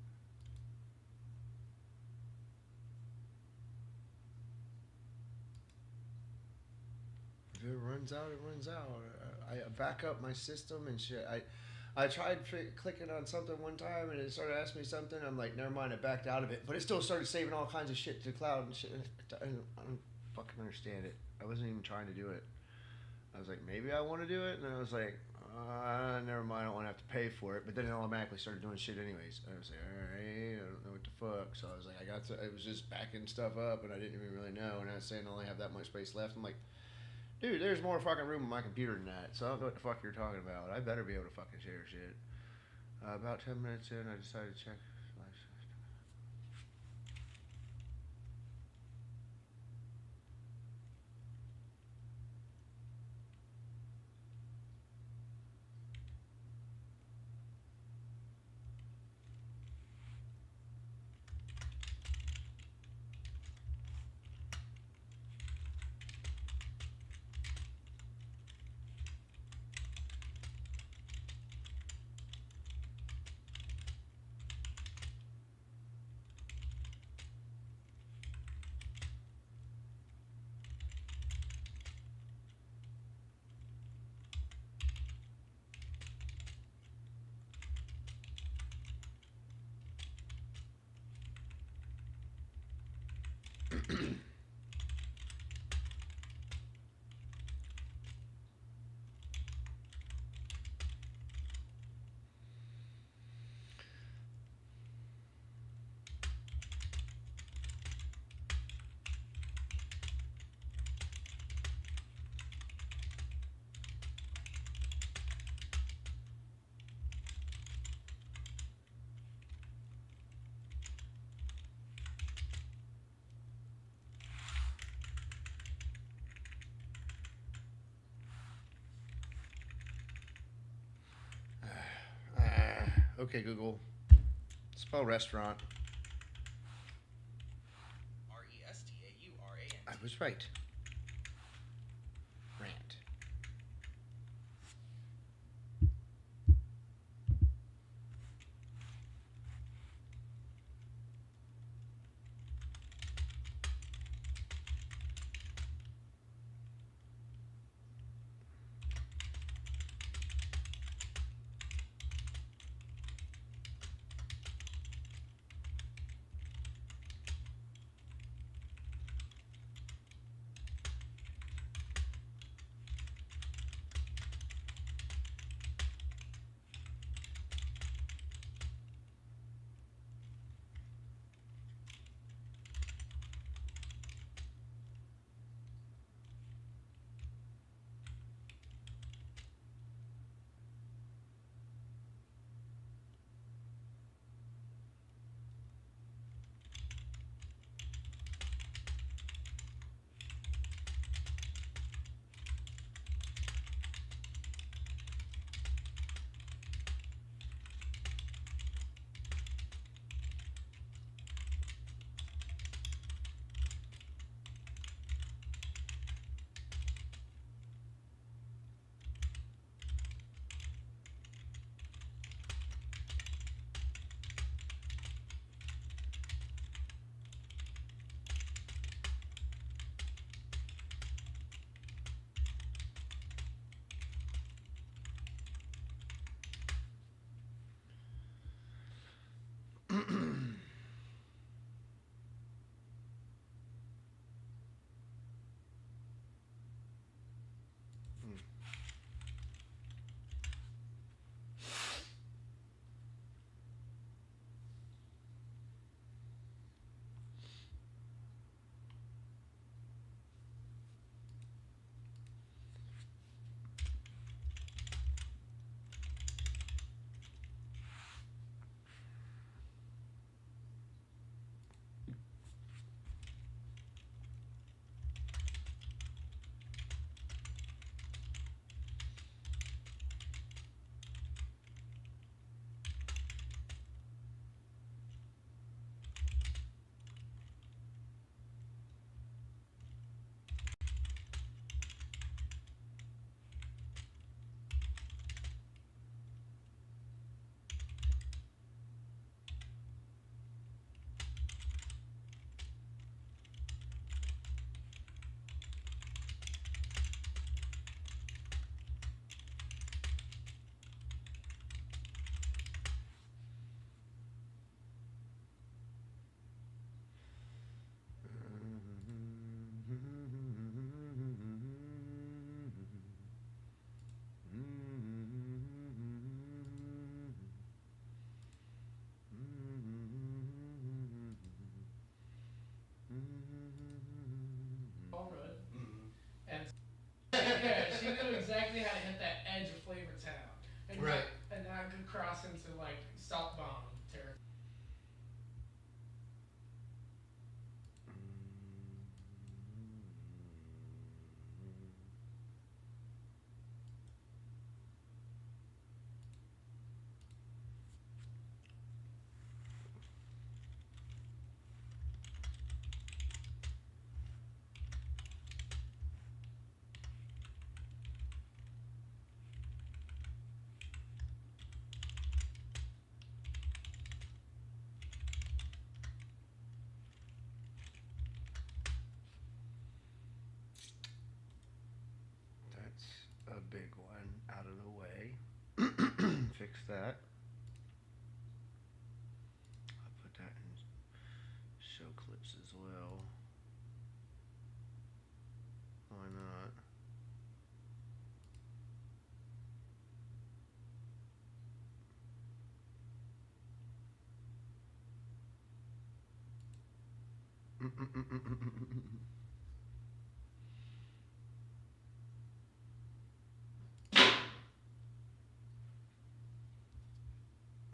S1: If it runs out, it runs out. I back up my system and shit. I tried clicking on something one time and it started asking me something. I'm like, never mind. I backed out of it, but it still started saving all kinds of shit to the cloud and shit. I don't fucking understand it. I wasn't even trying to do it. I was like, maybe I want to do it, and I was like, never mind. I don't want to have to pay for it. But then it automatically started doing shit anyways. I was like, all right, I don't know what the fuck. So I was like, it was just backing stuff up, and I didn't even really know. And I was saying I only have that much space left. I'm like, dude, there's more fucking room on my computer than that. So I don't know what the fuck you're talking about. I better be able to fucking share shit. About 10 minutes in, I decided to check. Okay, Google. Spell restaurant.
S3: Restaurant.
S1: I was right. Rant.
S4: exactly how to hit that edge of Flavor Town, and
S1: Right.
S4: and not could cross into like Salt Bomb territory.
S1: That's a big one out of the way. Fix that. I'll put that in show clips as well. Why not?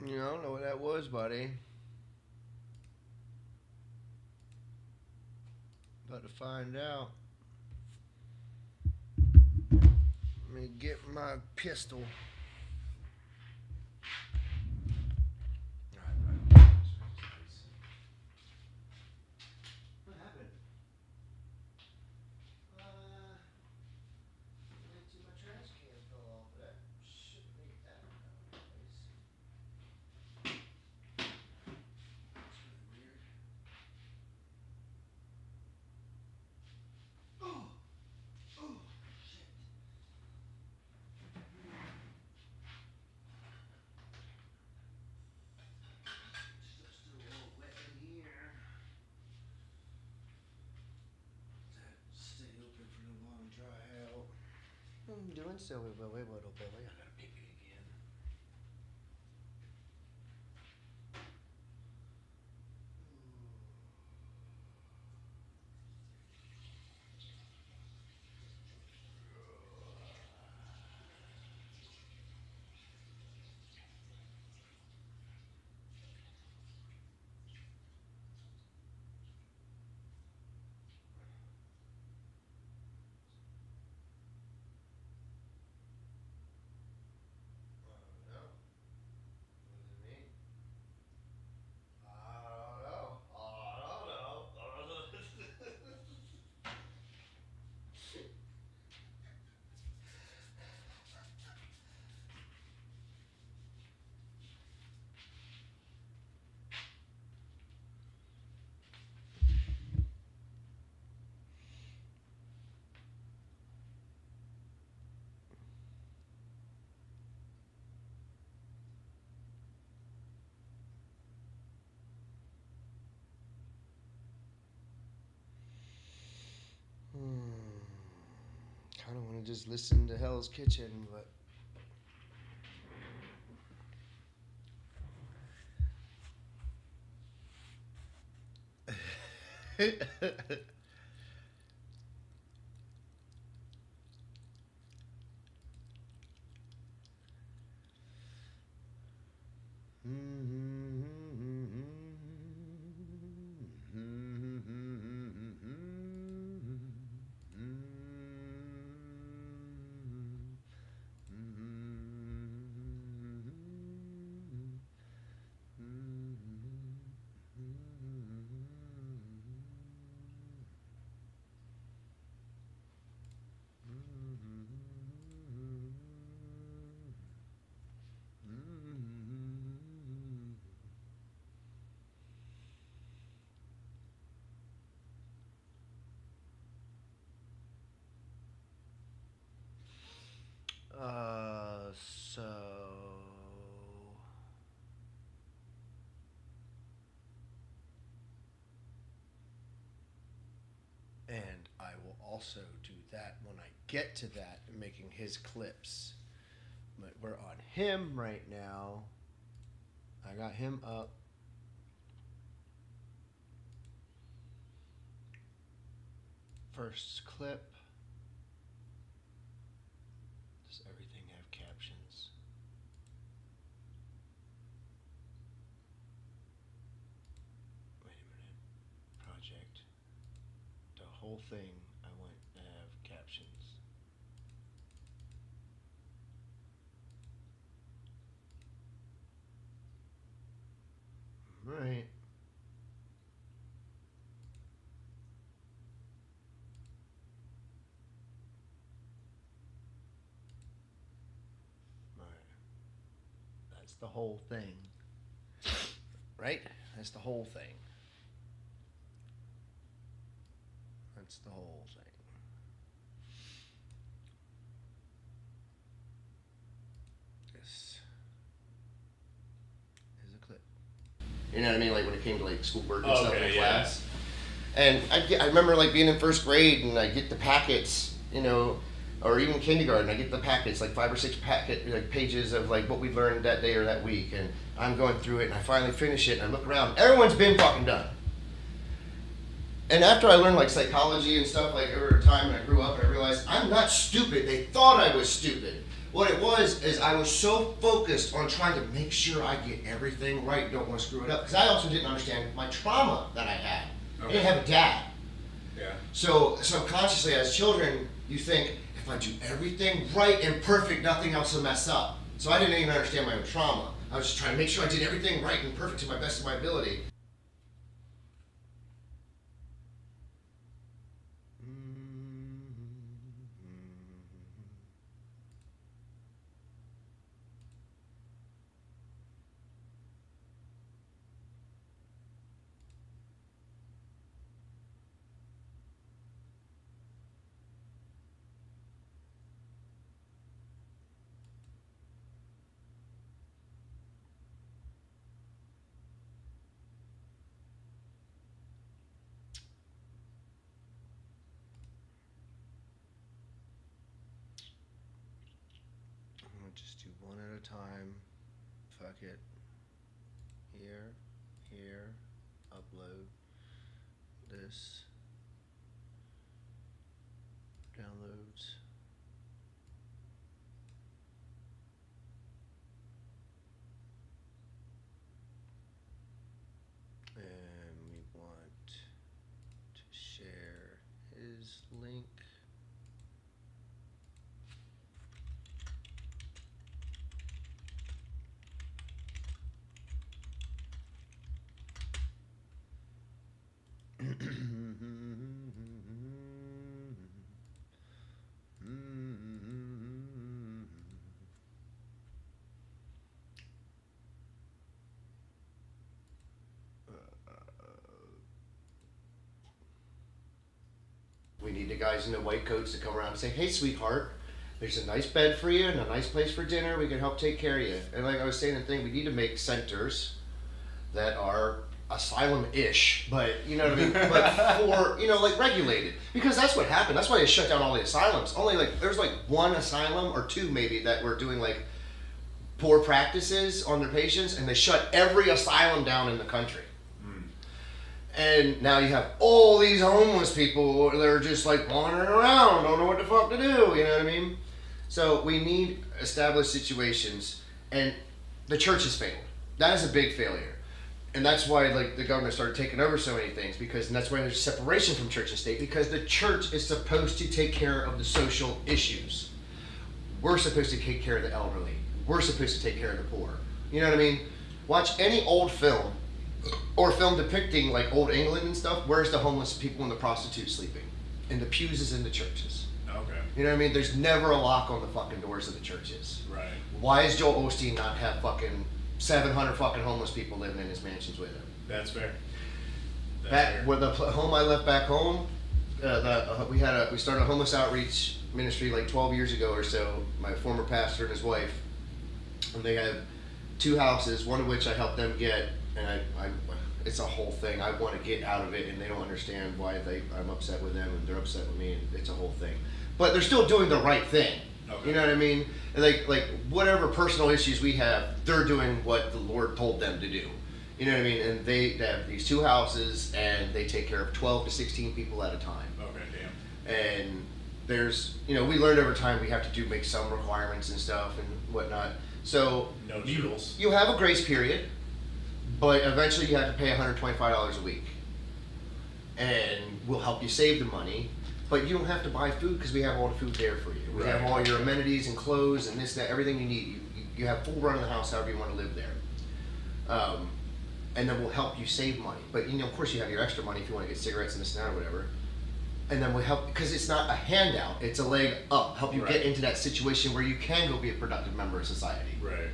S1: You don't know what that was, buddy. About to find out. Let me get my pistol. What happened? Wait till my trash can fell off, but that should make that out of place. That's really weird. Oh! Oh! Shit. Stuff's still a little wet in here. That stay open for no long dry out. I'm doing so well, little Billy. I gotta pick it again. Kind of want to just listen to Hell's Kitchen, but so and I will also do that when I get to that, making his clips. But we're on him right now. I got him up. First clip. whole thing, I want to have captions. Right. Right. That's the whole thing. Right? That's the whole thing. That's the whole thing. This is a clip. You know what I mean? Like when it came to like schoolwork and stuff in class. And I remember like being in first grade and I get the packets, you know, or even kindergarten, I get the packets, like 5 or 6 like pages of like what we learned that day or that week, and I'm going through it and I finally finish it and I look around, everyone's been fucking done. And after I learned like psychology and stuff like over time and I grew up and I realized I'm not stupid. They thought I was stupid. What it was is I was so focused on trying to make sure I get everything right, don't want to screw it up. Because I also didn't understand my trauma that I had. I didn't have a dad.
S6: Yeah.
S1: So subconsciously as children, you think, if I do everything right and perfect, nothing else will mess up. So I didn't even understand my own trauma. I was just trying to make sure I did everything right and perfect to my best of my ability. Just do one at a time. Fuck it. Here, upload this, downloads. And we want to share his link. We need the guys in the white coats to come around and say, hey, sweetheart, there's a nice bed for you and a nice place for dinner. We can help take care of you. And like I was saying, the thing, we need to make centers that are asylum-ish, but you know what I mean? But for, you know, like regulated. Because that's what happened. That's why they shut down all the asylums. Only like, there's like 1 asylum or 2 maybe that were doing like poor practices on their patients, and they shut every asylum down in the country. And now you have all these homeless people that are just like wandering around, don't know what the fuck to do, you know what I mean? So we need established situations, and the church has failed. That is a big failure. And that's why like the government started taking over so many things, because and that's why there's separation from church and state, because the church is supposed to take care of the social issues. We're supposed to take care of the elderly. We're supposed to take care of the poor. You know what I mean? Watch any old film or film depicting like old England and stuff. Where's the homeless people and the prostitutes sleeping? In the pews is in the churches.
S6: Okay.
S1: You know what I mean? There's never a lock on the fucking doors of the churches.
S6: Right.
S1: Why does Joel Osteen not have fucking 700 fucking homeless people living in his mansions with him?
S6: That's fair. That's
S1: Back
S6: fair.
S1: where the home I left back home, we started a homeless outreach ministry like 12 years ago or so. My former pastor and his wife, and they have 2 houses, one of which I helped them get, and I it's a whole thing. I want to get out of it, and they don't understand why I'm upset with them, and they're upset with me, and it's a whole thing. But they're still doing the right thing.
S6: Okay.
S1: You know what I mean? Like whatever personal issues we have, they're doing what the Lord told them to do. You know what I mean? And they have these 2 houses, and they take care of 12 to 16 people at a time.
S6: Okay, damn.
S1: And there's, you know, we learned over time we have to make some requirements and stuff and whatnot. So
S6: No needles.
S1: you have a grace period, but eventually you have to pay $125 a week. and we'll help you save the money. But you don't have to buy food because we have all the food there for you. We have
S6: Right.
S1: all your amenities and clothes and this, that, everything you need. You have full run of the house however you want to live there. And then we'll help you save money. But of course, you have your extra money if you want to get cigarettes and this and that or whatever. And then we'll help because it's not a handout; it's a leg up. Help you
S6: Right.
S1: get into that situation where you can go be a productive member of society.
S6: Right.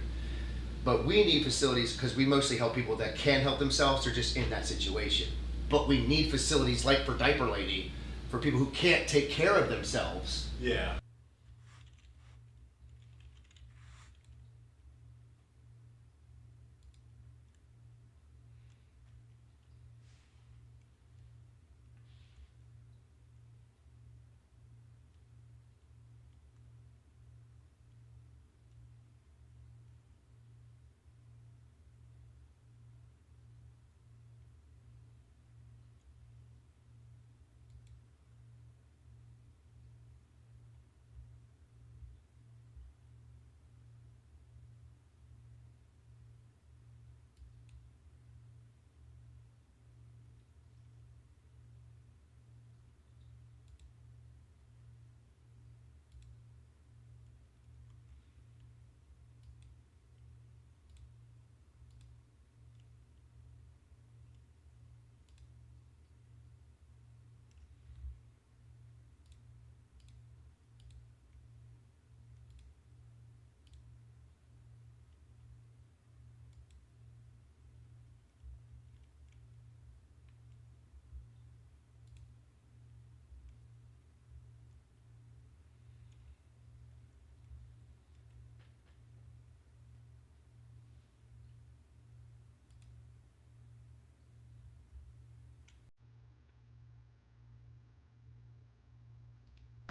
S1: But we need facilities because we mostly help people that can help themselves or just in that situation. But we need facilities like for Diaper Lady for people who can't take care of themselves.
S6: Yeah.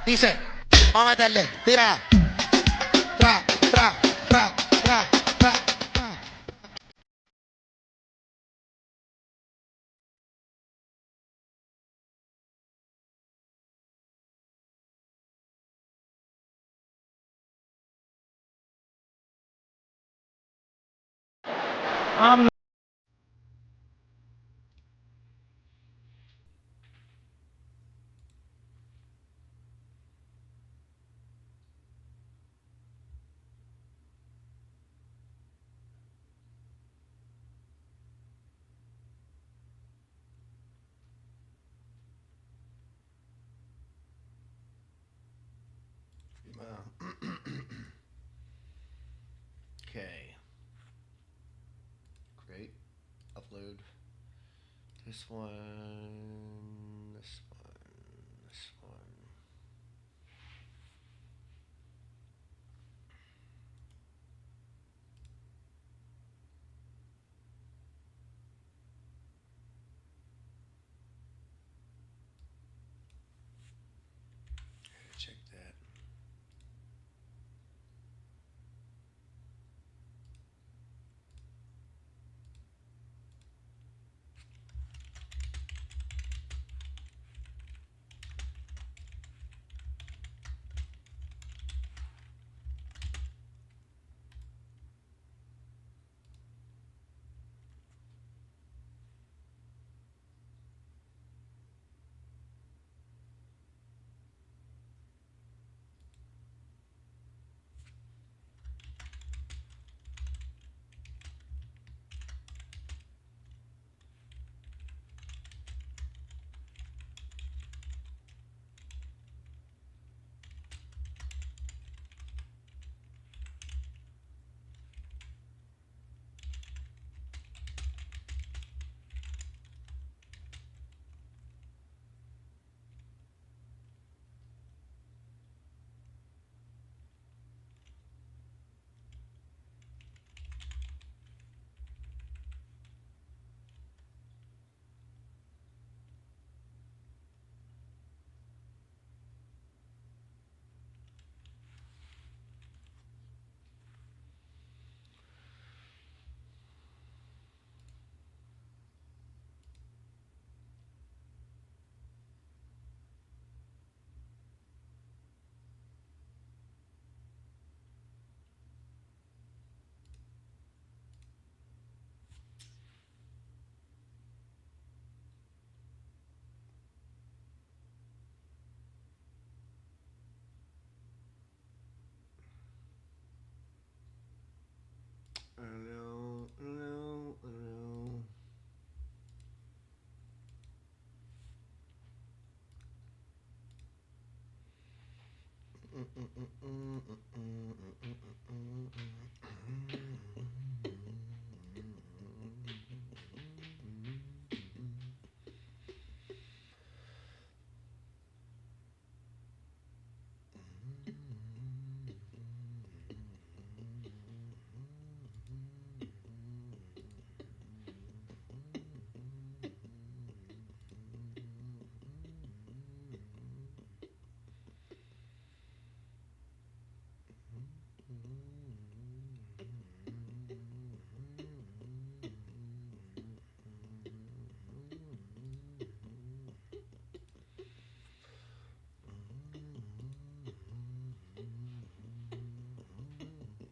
S5: Dice, vamos a meterle, tira, tra, tra, tra, tra, tra, tra.
S1: Okay. Great. Upload. This one. This one. This one. Check that.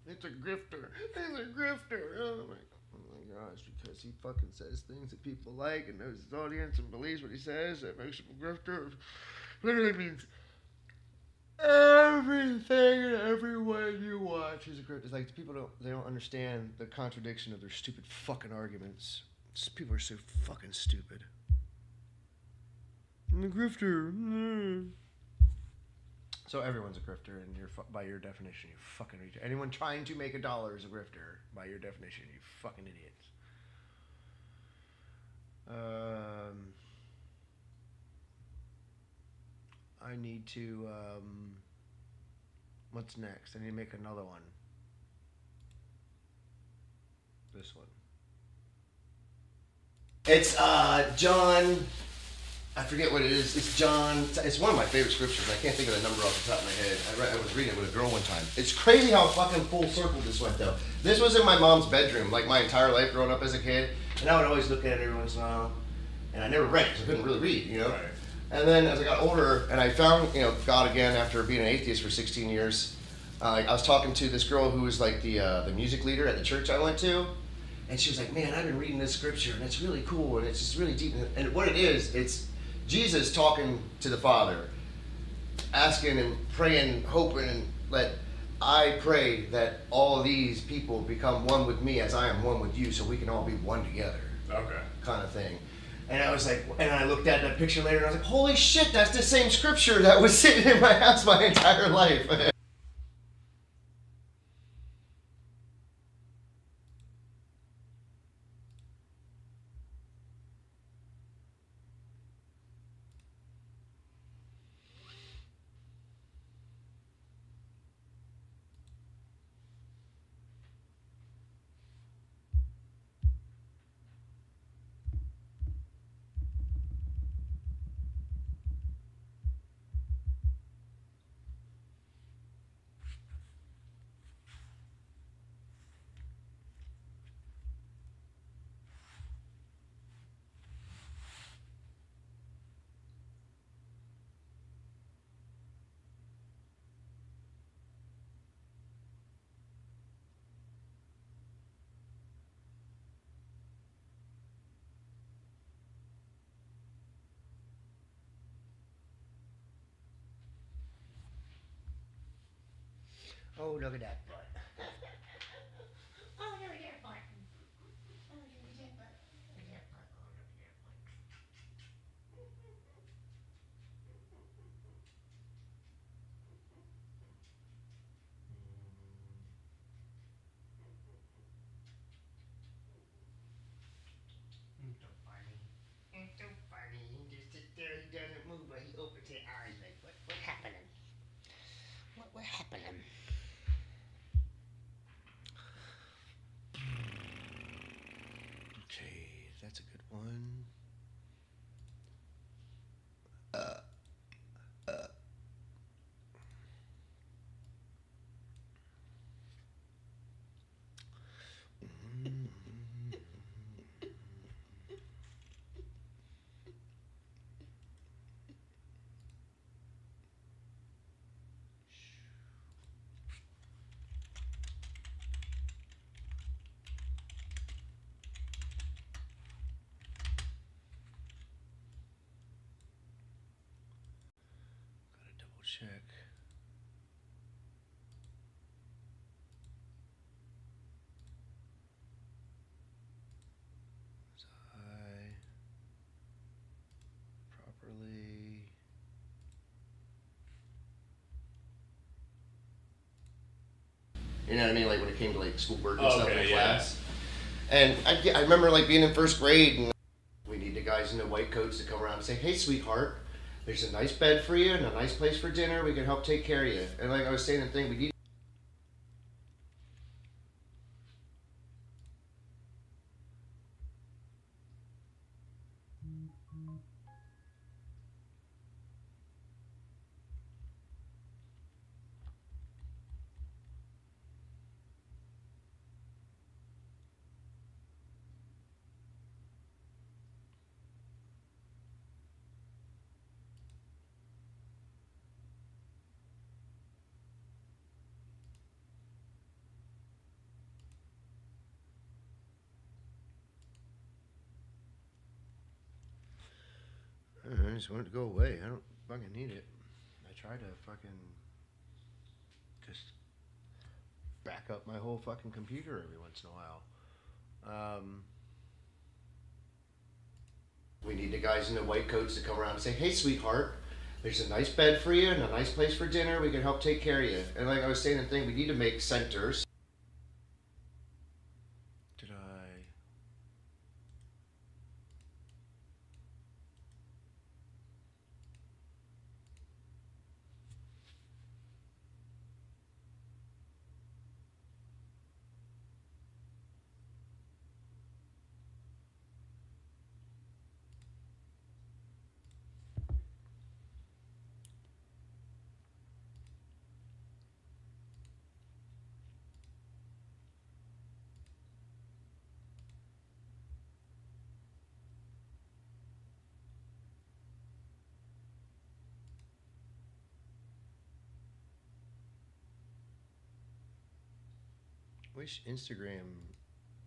S1: It's a grifter. He's a grifter. Oh my gosh, because he fucking says things that people like and knows his audience and believes what he says. That makes him a grifter. Literally means everything and everyone you watch is a grifter. It's like people don't understand the contradiction of their stupid fucking arguments. People are so fucking stupid. I'm a grifter. So everyone's a grifter, and by your definition, you fucking retard. Anyone trying to make $1 is a grifter, by your definition, you fucking idiots. I need to. What's next? I need to make another one. This one. It's John. I forget what it is. It's John. It's one of my favorite scriptures. I can't think of the number off the top of my head. I was reading it with a girl one time. It's crazy how fucking full circle this went, though. This was in my mom's bedroom, like my entire life growing up as a kid. And I would always look at it every once in a while. And I never read because I couldn't really read, you know?
S6: Right.
S1: And then as I got older, and I found, God again after being an atheist for 16 years, I was talking to this girl who was like the music leader at the church I went to. And she was like, man, I've been reading this scripture, and it's really cool, and it's just really deep. And what it is, it's Jesus talking to the Father, asking and praying, hoping, and I pray that all these people become one with me as I am one with you, so we can all be one together.
S6: Okay.
S1: Kind of thing. And I was like, and I looked at that picture later, and I was like, holy shit, that's the same scripture that was sitting in my house my entire life. Oh, look at that butt.
S5: Oh, look at that butt. Oh, look at that butt. Look at that butt. Oh, look at that butt. It's so funny. It's so funny. He just sits there, he doesn't move, but he opens his eyes like, what happening? What happening?
S1: Okay, that's a good one. Gotta double check. Was I properly? You know what I mean? Like when it came to like schoolwork and
S6: Oh,
S1: stuff
S6: okay,
S1: in
S6: yeah.
S1: class. And I remember like being in first grade and we need the guys in the white coats to come around and say, "Hey, sweetheart, there's a nice bed for you and a nice place for dinner. We can help take care of you." And like I was saying the thing, we need. I just want it to go away. I don't fucking need it. I try to fucking just back up my whole fucking computer every once in a while. We need the guys in the white coats to come around and say, "Hey, sweetheart, there's a nice bed for you and a nice place for dinner. We can help take care of you." And like I was saying the thing, we need to make centers. Did I? Wish Instagram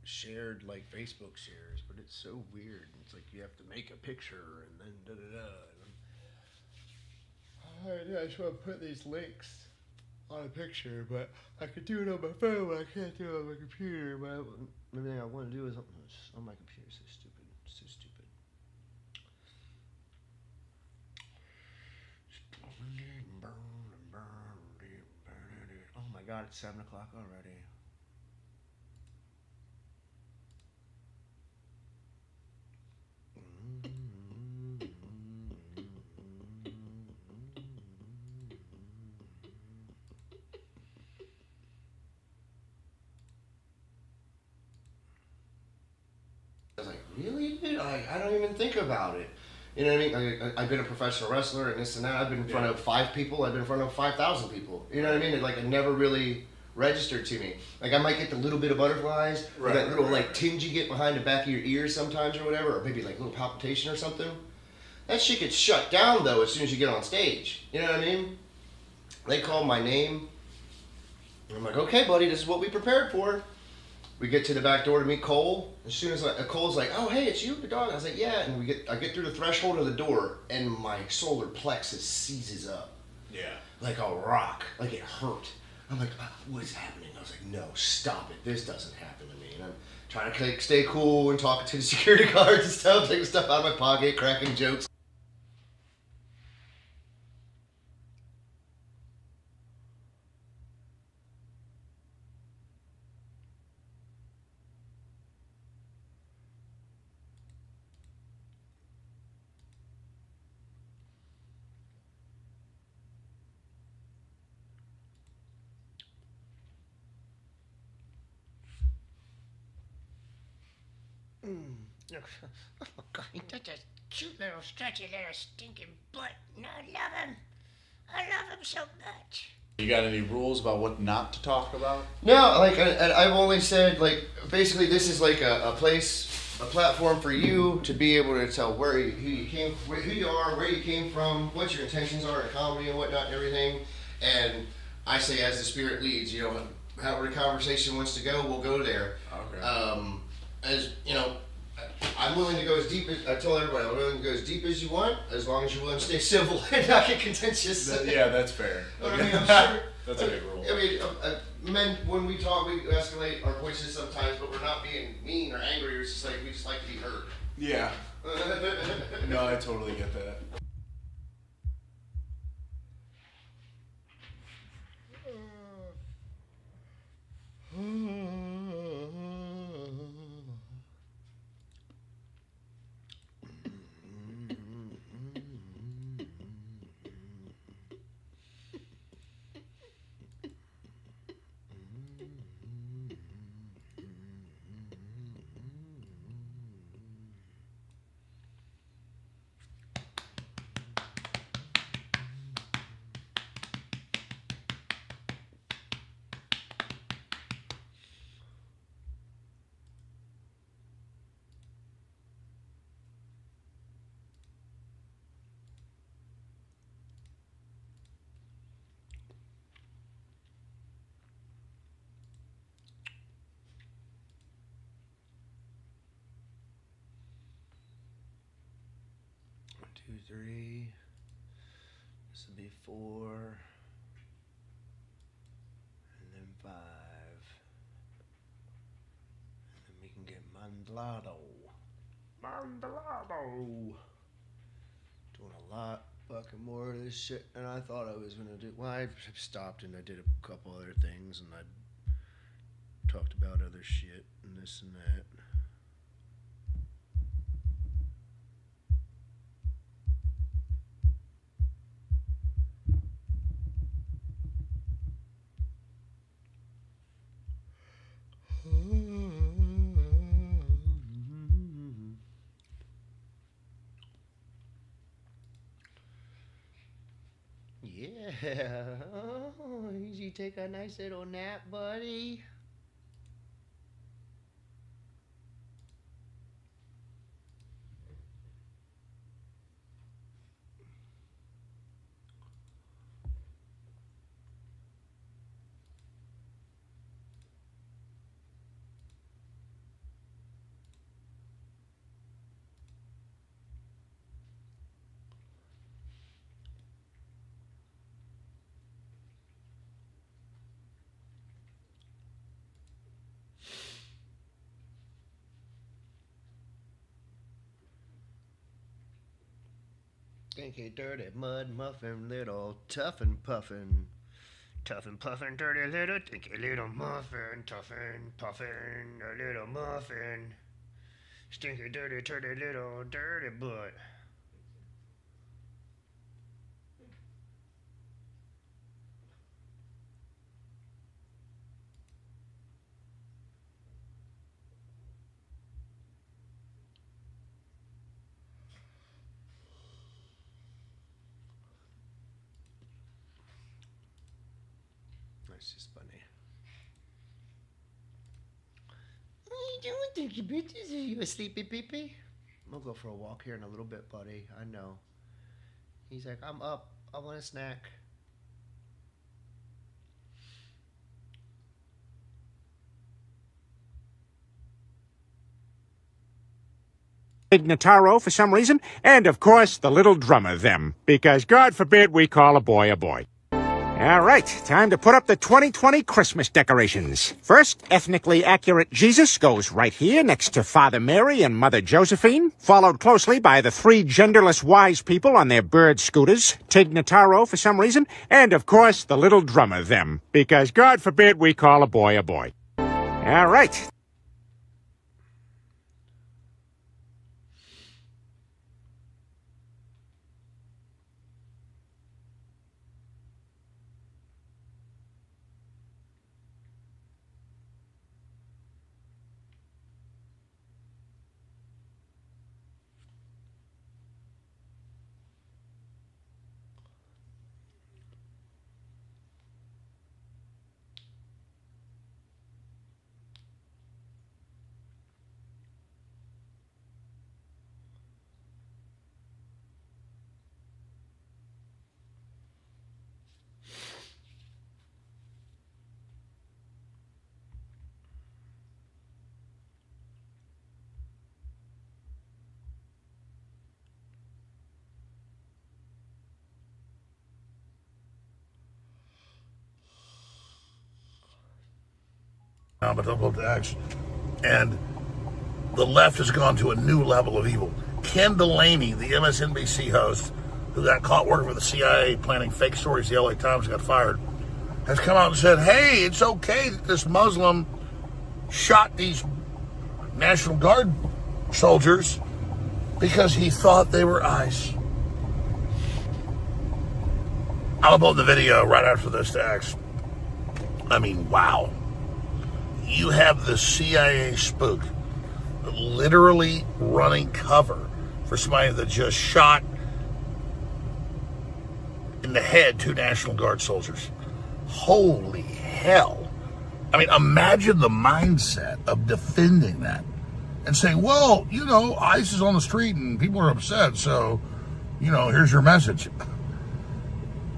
S1: shared like Facebook shares, but it's so weird. It's like you have to make a picture and then da da da. I just want to put these links on a picture, but I could do it on my phone, but I can't do it on my computer. But everything I want to do is on my computer. So stupid. So stupid. Oh my god, it's 7 o'clock already. I was like, really, dude? I don't even think about it. You know what I mean? I've been a professional wrestler and this and that. I've been in front of 5 people. I've been in front of 5,000 people. You know what I mean? It never really registered to me. Like I might get the little bit of butterflies, or that little like tinge you get behind the back of your ears sometimes or whatever, or maybe like a little palpitation or something. That shit gets shut down though as soon as you get on stage. You know what I mean? They call my name. And I'm like, "Okay, buddy, this is what we prepared for." We get to the back door to meet Cole. As soon as Cole's like, "Oh, hey, it's you, the dog." I was like, "Yeah." And I get through the threshold of the door, and my solar plexus seizes up.
S6: Yeah.
S1: Like a rock. Like it hurt. I'm like, "What is happening?" I was like, "No, stop it. This doesn't happen to me." And I'm trying to stay cool and talking to the security guards and stuff, taking stuff out of my pocket, cracking jokes.
S5: Oh, God, he's such a cute little stretchy little stinking butt. And I love him. I love him so much.
S6: You got any rules about what not to talk about?
S1: No, like I've only said like basically this is like a platform for you to be able to tell who you are, where you came from, what your intentions are in comedy and whatnot, and everything. And I say as the spirit leads, however the conversation wants to go, we'll go there.
S6: Okay.
S1: As you know, I'm willing to go as deep as I tell everybody. I'm willing to go as deep as you want, as long as you're willing to stay civil and not get contentious.
S6: Yeah, that's fair.
S1: I mean, I'm sure.
S6: That's a good rule.
S1: I mean, men, when we talk, we escalate our voices sometimes, but we're not being mean or angry. It's just like we just like to be heard.
S6: Yeah. No, I totally get that.
S1: 2, 3. This will be 4. And then 5. And then we can get Mandlado. Mandlado. Doing a lot fucking more of this shit than I thought I was gonna do. Well, I stopped and I did a couple other things and I talked about other shit and this and that. Yeah. Oh, did you take a nice little nap, buddy? Stinky, dirty mud muffin, little tough and puffin'. Tough and puffin', dirty little stinky little muffin. Tough and puffin', a little muffin. Stinky, dirty little dirty butt. That's just funny. What are you doing, Dinky bitches? Are you a sleepy peepee? We'll go for a walk here in a little bit, buddy. I know. He's like, I'm up. I want a snack.
S7: Ignataro for some reason, and of course the little drummer them, because God forbid we call a boy a boy. All right, time to put up the 2020 Christmas decorations. First, ethnically accurate Jesus goes right here next to Father Mary and Mother Josephine, followed closely by the 3 genderless wise people on their bird scooters, Tignataro for some reason, and of course the little drummer them, because God forbid we call a boy a boy. All right.
S8: But they'll go to X. And the left has gone to a new level of evil. Ken Delaney, the MSNBC host, who got caught working for the CIA planning fake stories, the LA Times got fired, has come out and said, hey, it's okay that this Muslim shot these National Guard soldiers because he thought they were ICE. I'll upload the video right after this to X. I mean, wow. You have the CIA spook literally running cover for somebody that just shot in the head 2 National Guard soldiers. Holy hell. I mean, imagine the mindset of defending that and saying, well, you know, ICE is on the street and people are upset, so, you know, here's your message.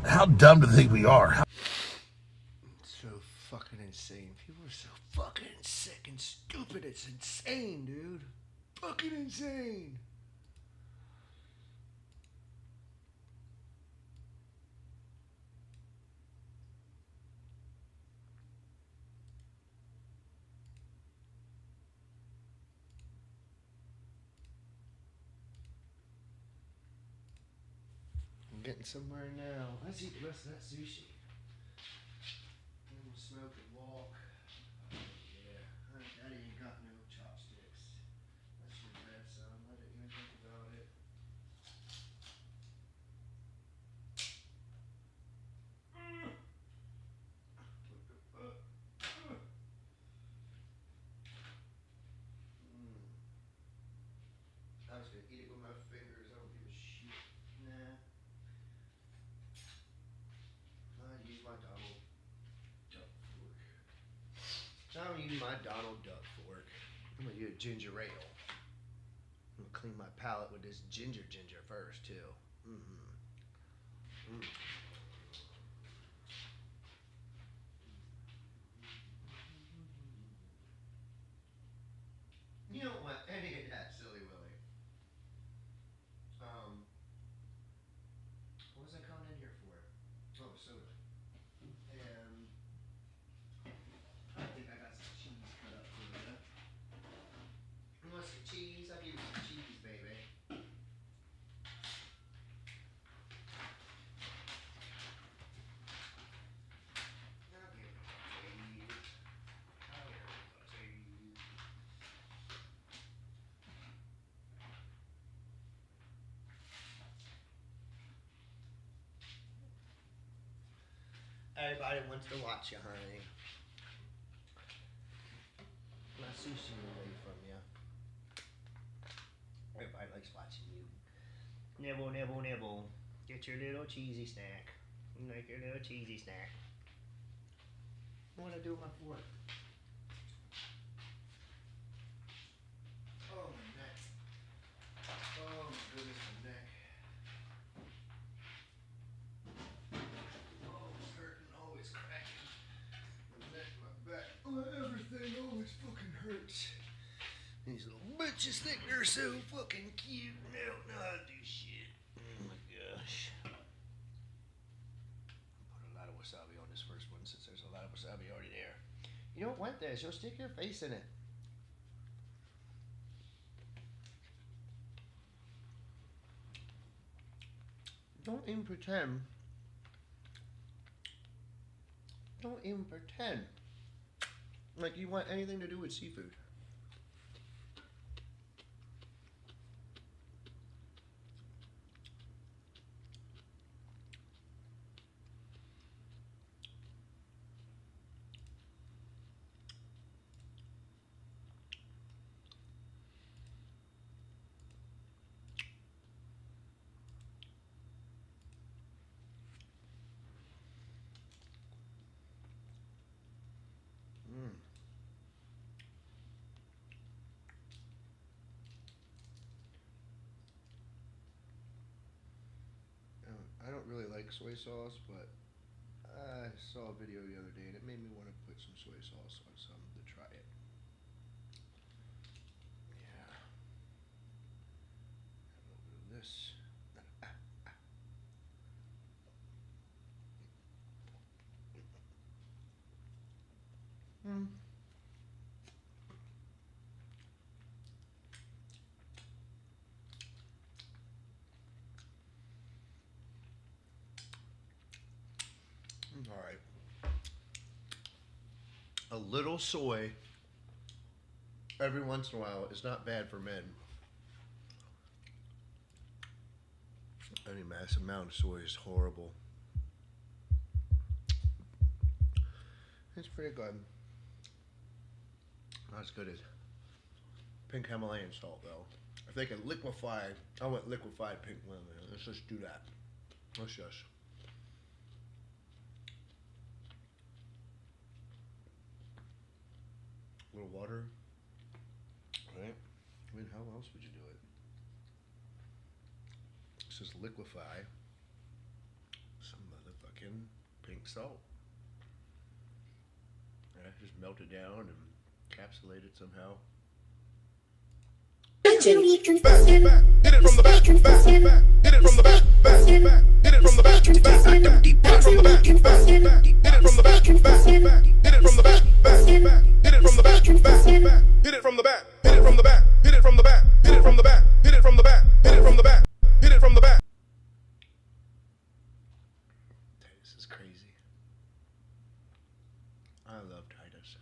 S8: How dumb do you think we are?
S1: So fucking insane. People are so fucking sick and stupid. It's insane, dude. Fucking insane. I'm getting somewhere now. Let's eat the rest of that sushi. Then we'll smoke and walk. Oh, yeah. Honey, Daddy ain't got no chopsticks. That's your bad, son. I didn't even think about it. I was gonna eat it with my fingers. I don't give a shit. Nah. I use my Donald Duck fork. I'm gonna use my Donald Duck fork. I'm gonna use a ginger ale. I'm gonna clean my palate with this ginger first too. Mm-hmm. Mm. You don't want any of that, silly Willy. What was I coming in here for? Oh, soda. And I think I got some cheese cut up for you. You want some cheese? I'll give you some cheese, baby. I'll give you some cheese. I'll give you some cheese. Everybody wants to watch you, honey. My sushi away from you. Everybody likes watching you. Nibble, nibble, nibble. Get your little cheesy snack. You like your little cheesy snack. What do I do with my fork? Oh, my neck. Oh, my goodness, my neck. Always hurting, always cracking. My neck, my back, everything always fucking hurts. These little bitches think they're so fucking cute and they don't know how to do shit. Oh my gosh. Put a lot of wasabi on this first one since there's a lot of wasabi already there. You don't want this, you'll stick your face in it. Don't even pretend. Don't even pretend like you want anything to do with seafood. I don't really like soy sauce, but I saw a video the other day and it made me want to put some soy sauce on some to try it. Yeah. A little bit of this. All right. A little soy every once in a while is not bad for men. Any massive amount of soy is horrible. It's pretty good. Not as good as pink Himalayan salt, though. If they can liquefy, I want liquefied pink Himalayan. Let's just do that. Let's just. A little water, right? I mean, how else would you do it? Let's just liquefy some motherfucking pink salt. Yeah, just melt it down and encapsulate it somehow.
S9: Hit it from the back, hit it from the back, hit it from the back, hit it from the back, hit it from the back, hit it from the back, hit it from the back, hit it from the back, hit it from the back, hit it from the back, hit it from the back, hit it from the back, hit it from the back, hit it from the back, hit it from the back, hit it from the back, hit it from the back, hit it from the back, hit it from the back.
S1: I love Titus.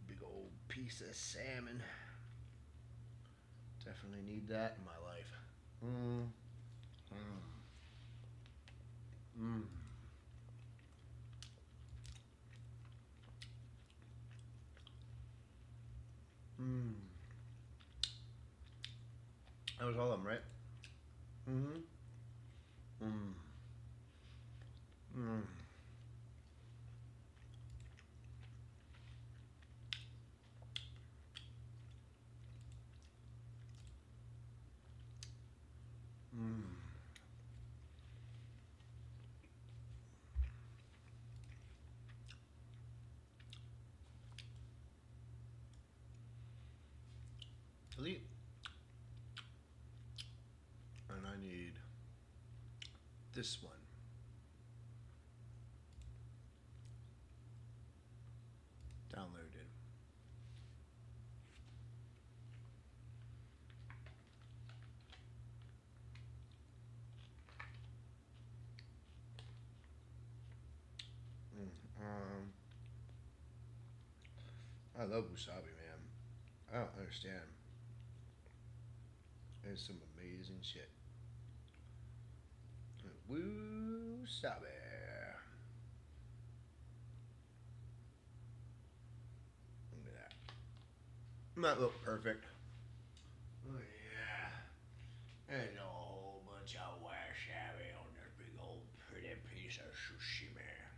S1: Big old piece of salmon. Definitely need that in my life. That was all of them, right? Elite. And I need this one. Downloaded. I love wasabi, man. I don't understand. It's some amazing shit. Wasabi. Look at that. That look perfect. Oh yeah. There's a whole bunch of wasabi on this big old pretty piece of sushi, man.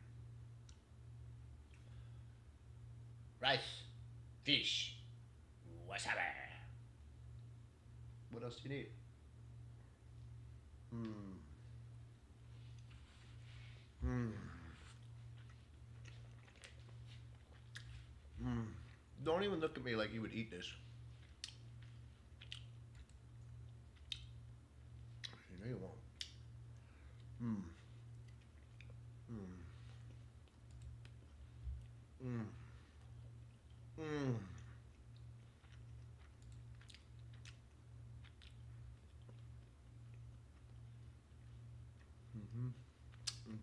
S1: Rice, fish, wasabi. What else do you need? Don't even look at me like you would eat this. You know you won't.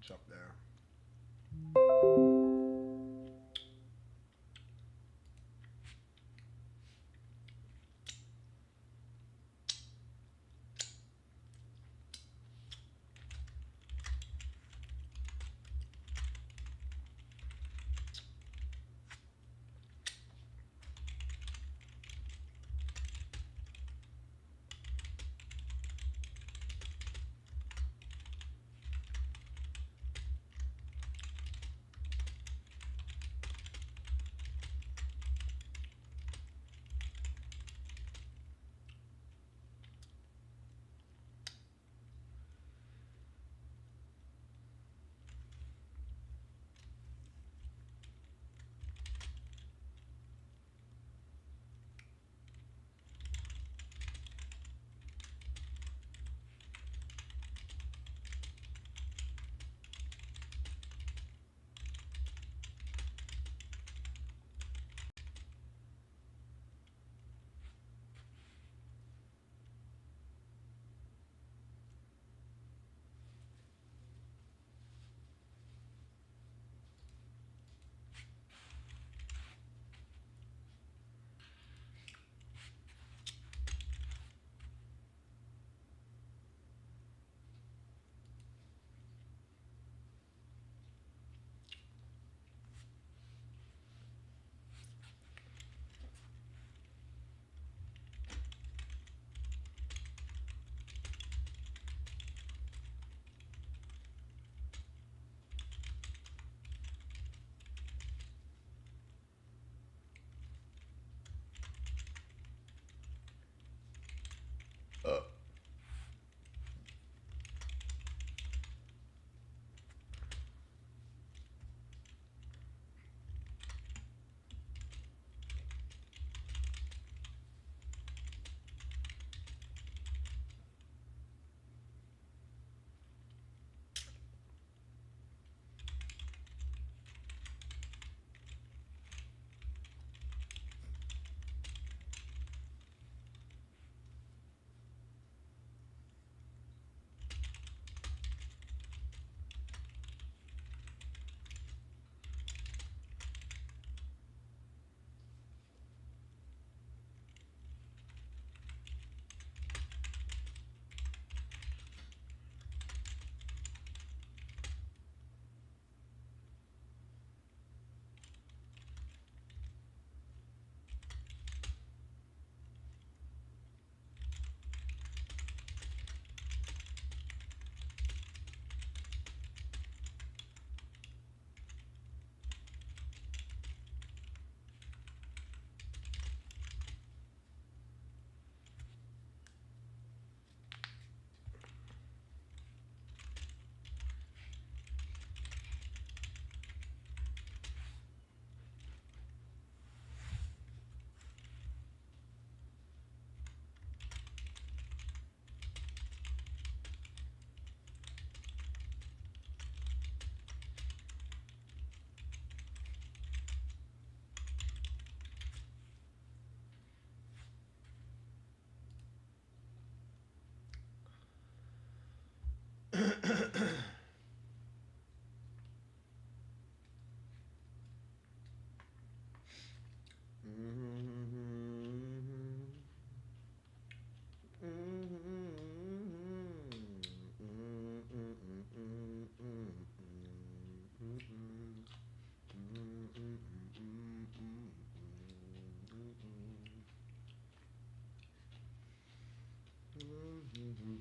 S1: It's up there.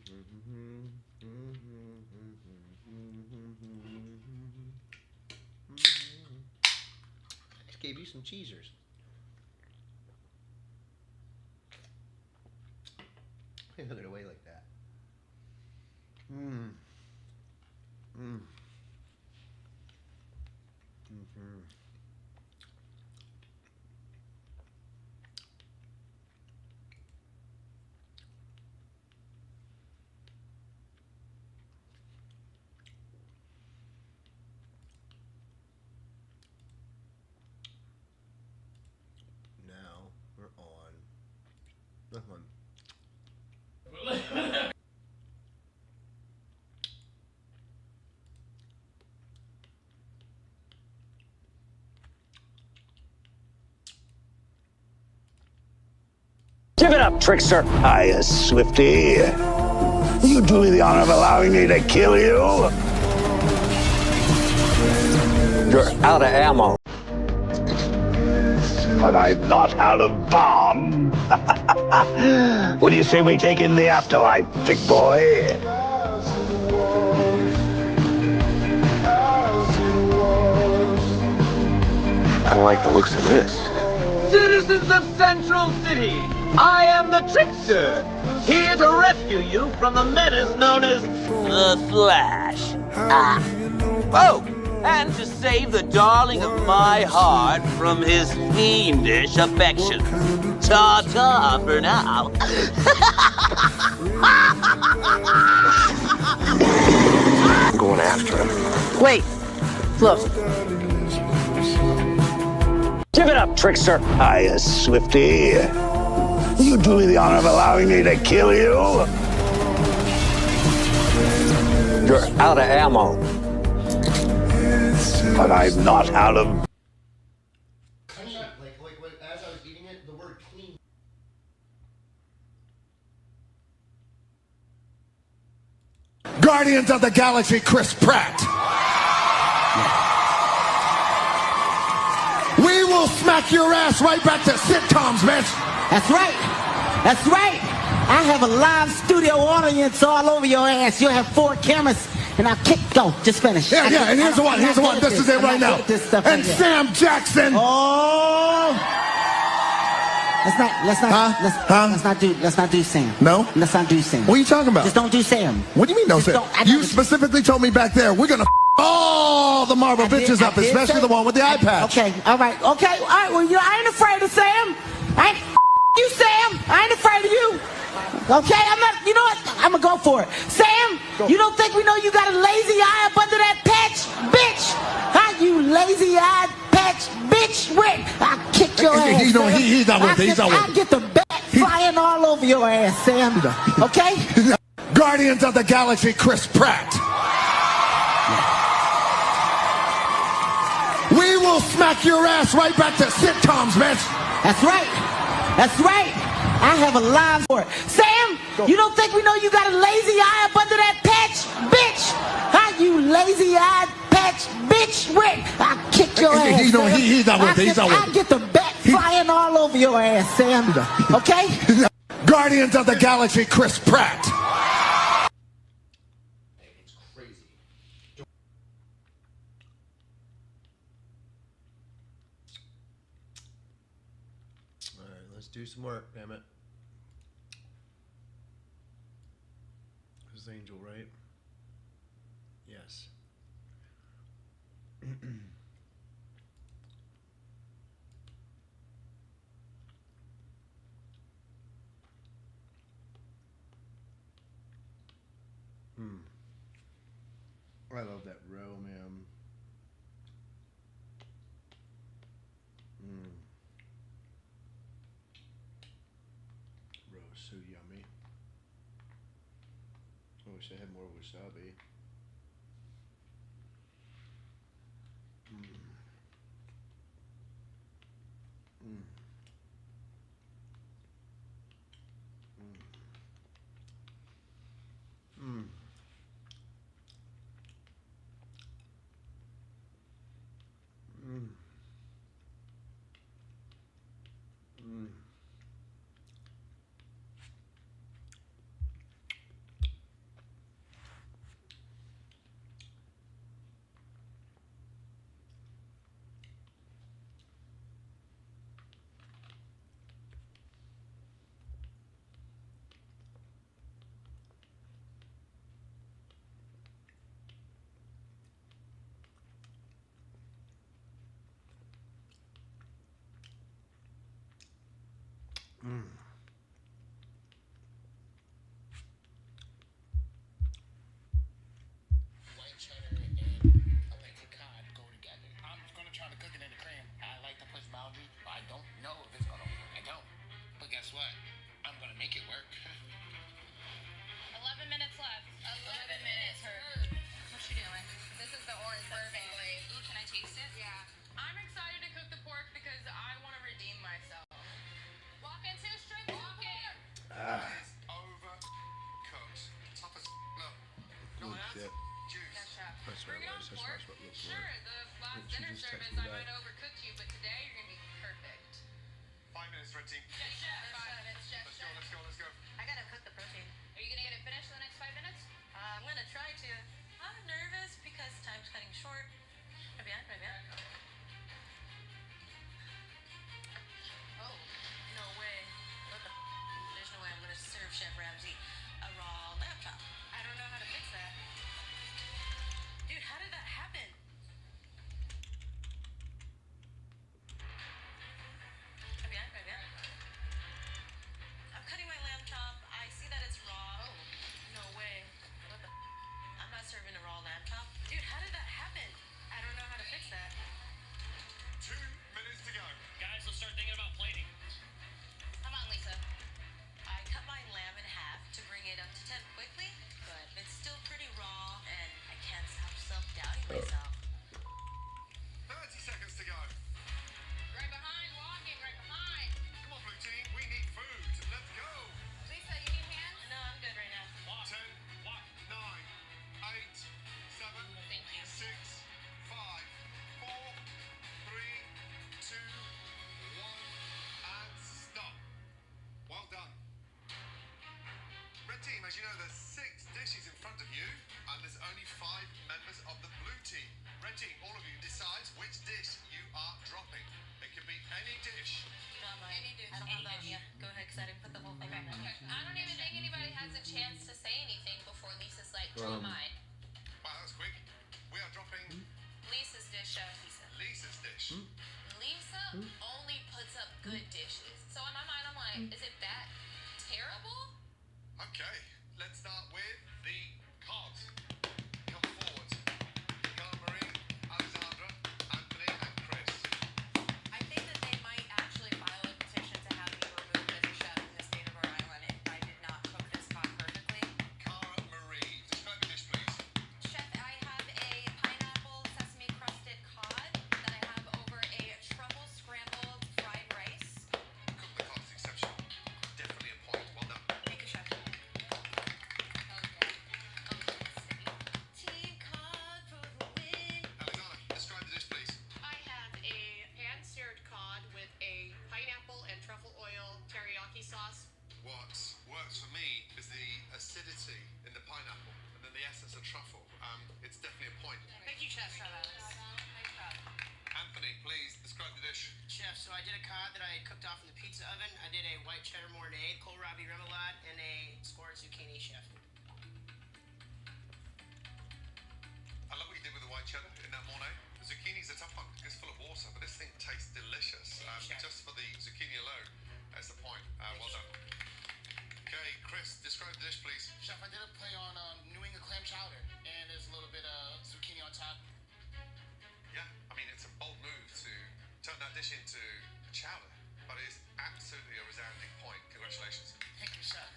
S1: I just gave you some cheesers. Look it away like that. Mmm. Mmm. Mm-hmm. Now we're on.
S10: Give it up, trickster.
S8: Hiya, Swifty. Will you do me the honor of allowing me to kill you?
S10: You're out of ammo.
S8: But I'm not out of bomb. What do you say we take in the afterlife, big boy?
S10: I don't like the looks of this.
S11: Citizens of Central City, I am the Trickster, here to rescue you from the menace known as the Flash. Oh, and to save the darling of my heart from his fiendish affection. Ta-ta for now.
S10: I'm going after him.
S11: Wait, look.
S10: Give it up, trickster.
S8: Hiya, Swifty. Will you do me the honor of allowing me to kill you?
S10: You're out of ammo.
S8: But I'm not out of...
S1: Like as I was eating it, the word clean.
S8: Guardians of the Galaxy, Chris Pratt. We will smack your ass right back to sitcoms, bitch.
S12: That's right. That's right. I have a live studio audience all over your ass. You'll have 4 cameras, and I'll kick. Go. Just finish.
S8: Yeah, and here's the one. Here's the one. This is it right now. And Sam Jackson.
S12: Oh. Let's not do Sam.
S8: No?
S12: Let's not do Sam.
S8: What are you talking about?
S12: Just don't do Sam.
S8: What do you mean no Sam? You specifically told me back there, we're going to all the Marvel bitches up, especially the one with the eye patch.
S12: Okay, all right. Well, I ain't afraid of Sam. I ain't you, Sam. I ain't afraid of you. Okay, I'm not. You know what? I'm gonna go for it. Sam, you don't think we know you got a lazy eye up under that patch, bitch? Huh? You lazy-eyed patch, bitch? Wait, I'll kick your ass.
S8: He's not with it. He's not with it.
S12: I'll get the bat flying all over your ass, Sam. Okay?
S8: Guardians of the Galaxy, Chris Pratt. We will smack your ass right back to sitcoms, bitch.
S12: That's right. That's right. I have a live for it. Sam, you don't think we know you got a lazy eye up under that patch, bitch? Huh? You lazy-eyed patch, bitch? Wait, I'll kick your ass.
S8: He's not with it. He's not with it.
S12: I'll get the bat flying all over your ass, Sam. Okay?
S8: Guardians of the Galaxy, Chris Pratt.
S1: It's crazy. All right, let's do some work, damn it. This is Angel, right? Yes. I love that row, man. Row is so yummy. I wish I had more wasabi.
S13: White cheddar and electric cod go together. I'm gonna try to cook it in the cream. I like to push boundaries, but I don't know if it's gonna work. I don't. But guess what? I'm gonna make it work.
S14: 11 minutes left. 11 minutes. Heard. What you doing? This is the orange bourbon glaze. Ooh, can I taste it? Yeah. I'm excited to cook the pork because I want to redeem myself. Walk into straight walk in.
S15: It's overcooked. Tough as look.
S6: Good shit.
S15: Juice.
S14: Yes, chef.
S6: That's
S14: Bring
S6: right,
S14: it on
S6: Liz. That's
S14: pork.
S6: what it looks
S14: Sure,
S6: like.
S14: the last
S6: She
S14: dinner
S6: just
S14: service
S6: texted me
S14: I might
S6: back.
S14: overcook you, but today you're gonna be perfect.
S15: 5 minutes, red team.
S14: Yes, chef. 5 minutes, yes,
S15: Let's go, let's go, let's go.
S14: I gotta cook the protein. Are you gonna get it finished in the next 5 minutes? I'm gonna try to. I'm nervous because time's cutting short. Right bien, right bien. Oh, no way. What the There's no way I'm gonna serve Chef Ramsay a raw lamb chop. I don't know how to fix that. Dude, how did that happen? Right bien, right bien. I'm cutting my lamb chop. I see that it's raw. Oh, no way. What the I'm not serving a raw lamb chop. Dude, how did that happen? I don't know how to fix that.
S15: 2 minutes to go.
S11: Guys, let's start thinking about plating.
S14: Come on, Lisa. I cut my lamb in half to bring it up to temp quickly, but it's still pretty raw, and I can't stop self-doubting myself.
S15: 30 seconds to go.
S14: Right behind, walking, right behind.
S15: Come on, blue team. We need food. Let's go.
S14: Lisa, you need hands? No, I'm good right now.
S15: 10, 9, 8, 7,
S14: Thank you.
S15: 6, 5, 4, 3, 2, 1, and stop. Well done. Red team, as you know, there's 6 dishes in front of you, and there's only 5 members of the blue team. Red team, all of you decide which dish you are dropping. It can be any dish.
S14: Not mine. I don't have that. Yeah, go ahead, because I didn't put the whole thing in there. I don't even think anybody has a chance to say anything before Lisa's like, draw mine.
S15: Wow, that was quick. We are dropping
S14: Lisa's dish, Lisa.
S15: Lisa's dish.
S14: Lisa only puts up good dishes. So in my mind, I'm like, is it that terrible?
S15: Okay, let's start with the cards. Come forward. Carla Marie, Alexandra, Anthony, and Chris.
S14: I think that they might actually file a petition to have me removed as a chef in the state of Rhode Island if I did not cook this cod perfectly.
S15: Cara Marie, describe the dish, please.
S14: Chef, I have a pineapple sesame crusted cod that I have over a truffle scrambled fried rice.
S15: Cook the cards exceptional. Definitely a point. Well done.
S14: Thank you, chef. Team cod for the win.
S15: Alexandra, describe the dish, please.
S16: I have a pan-seared cod with a pineapple and truffle oil teriyaki sauce.
S15: What works for me is the acidity in the pineapple and then the essence of truffle. It's definitely a point.
S16: Thank you, Chef.
S15: Anthony, please describe the dish.
S13: Chef, so I did a cod that I cooked off in the pizza oven. I did a white cheddar mornay, kohlrabi remoulade, and a scored zucchini, chef.
S15: I love what you did with the white cheddar in that mornay. The zucchini's a tough one. It's full of water, but this thing tastes delicious. Just for the zucchini alone, that's the point. Well done. Okay, Chris, describe the dish, please.
S13: Chef, I did a play on New England clam chowder, and there's a little bit of zucchini on top.
S15: Yeah, I mean, it's a bold move to turn that dish into a chowder, but it's absolutely a resounding point. Congratulations.
S13: Thank you, chef.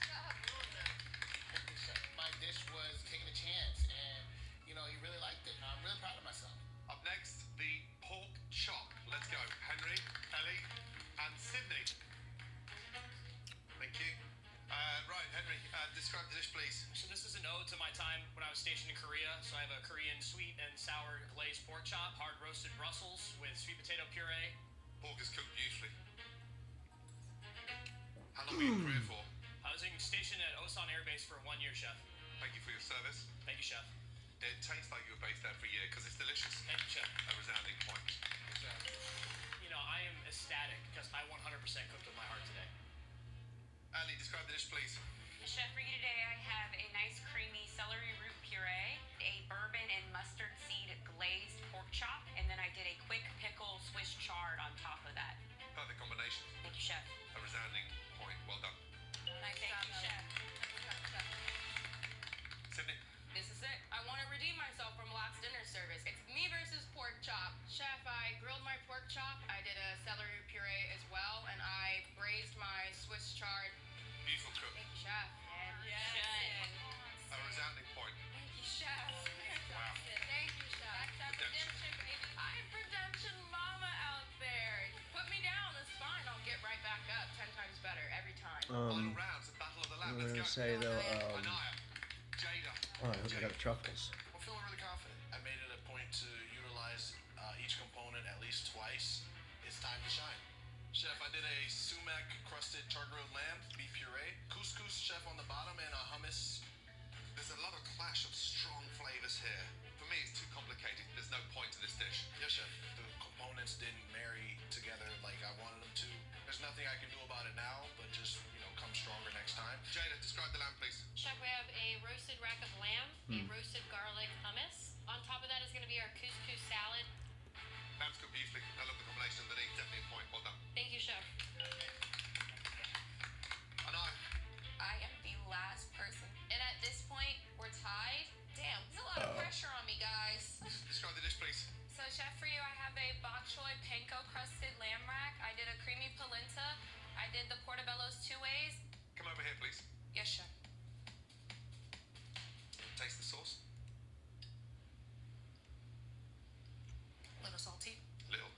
S13: Thank you, chef. My dish was taking a chance, and, you know, he really liked it. I'm really proud of myself.
S15: Up next, the pork chop. Let's go. Henry, Ellie, and Sydney. Thank you. Right, Henry, describe the dish, please.
S11: So this is an ode to my time when I was stationed in Korea. So I have a Korean sweet and sour glazed pork chop, hard roasted Brussels with sweet potato puree.
S15: Pork is cooked beautifully. How long were you in Korea for?
S11: I was stationed at Osan Air Base for 1 year, chef.
S15: Thank you for your service.
S11: Thank you, chef.
S15: It tastes like you were based there for a year because it's delicious.
S11: Thank you, chef.
S15: A resounding point.
S11: You know, I am ecstatic because I 100% cooked with my heart today.
S15: Ali, describe the dish, please.
S14: Chef, for you today, I have a nice creamy celery root puree, a bourbon and mustard seed glazed pork chop, and then I did a quick pickle Swiss chard on top of that.
S15: Perfect combination.
S14: Thank you, chef.
S15: A resounding point.
S6: say though,
S15: Jada.
S6: oh, I got truffles.
S15: I'm feeling really confident. I made it a point to utilize each component at least twice. It's time to shine. Chef, I did a sumac crusted char-grilled lamb, beef puree, couscous, chef, on the bottom, and a hummus.
S17: There's a lot of clash of strong flavors here. For me, it's too complicated. There's no point to this dish.
S15: Yes, chef. The components didn't marry together like I wanted them to. There's nothing I can do about it now, but just, come stronger next time.
S17: Jada, describe the lamb, please.
S16: Chef, we have a roasted rack of lamb, a roasted garlic hummus. On top of that is going to be our couscous salad.
S17: Lamb's cooked beautifully. I love the combination underneath. Definitely a point. Well done.
S16: Thank you, chef.
S17: And
S14: I am the last person. And at this point, we're tied. Damn, there's a lot of pressure on me, guys.
S17: describe the dish, please.
S14: So, chef, for you, I have a bok choy panko crusted lamb rack. I did a creamy polenta. I did the portobello's 2 ways.
S17: Come over here, please.
S14: Yes, chef.
S17: Taste the sauce.
S14: Little salty.
S17: Little.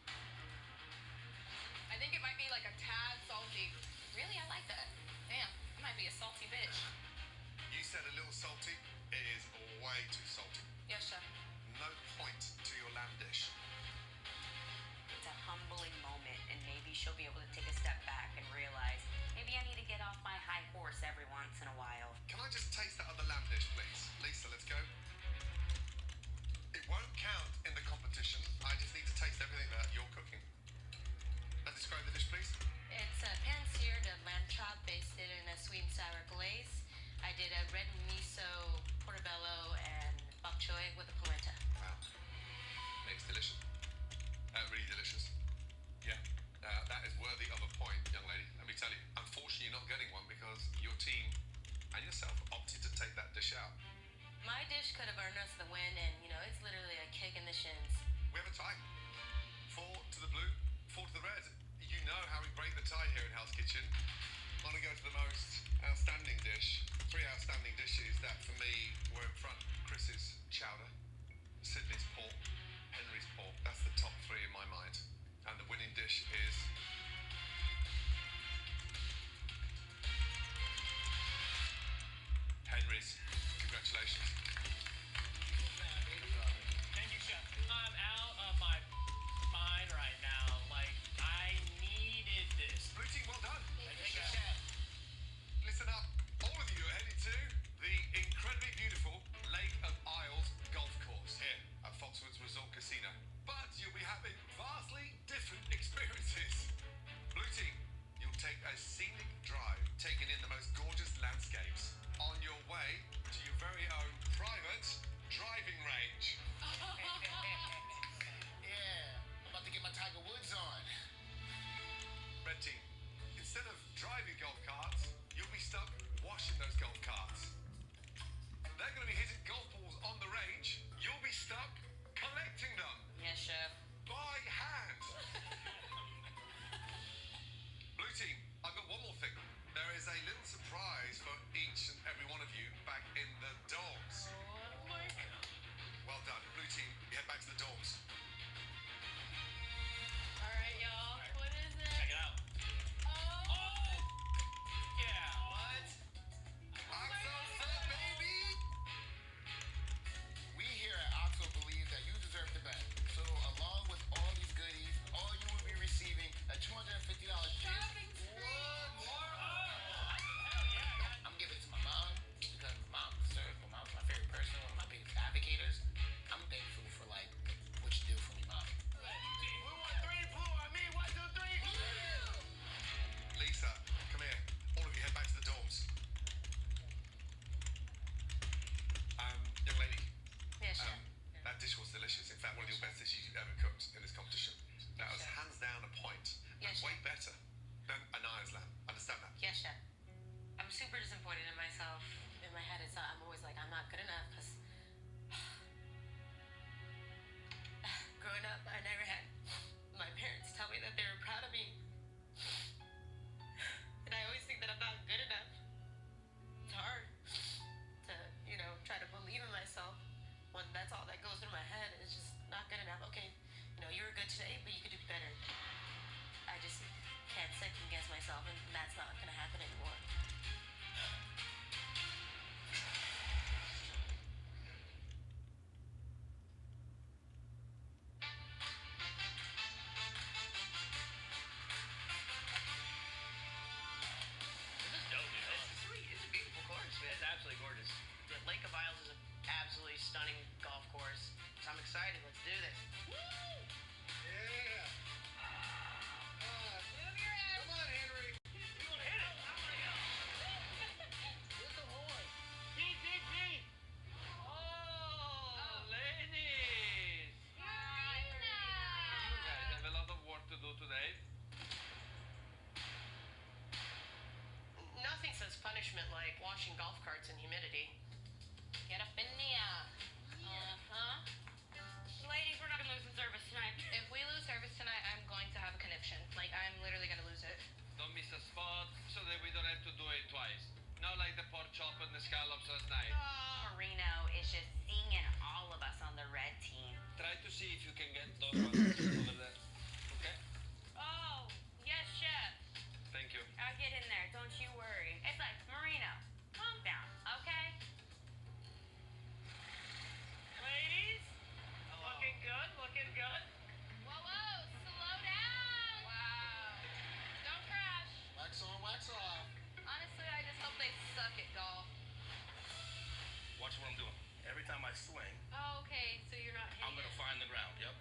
S13: every time I swing,
S16: Oh, okay. So you're not
S13: I'm
S16: hitting
S13: gonna
S16: it.
S13: find the ground. Yep.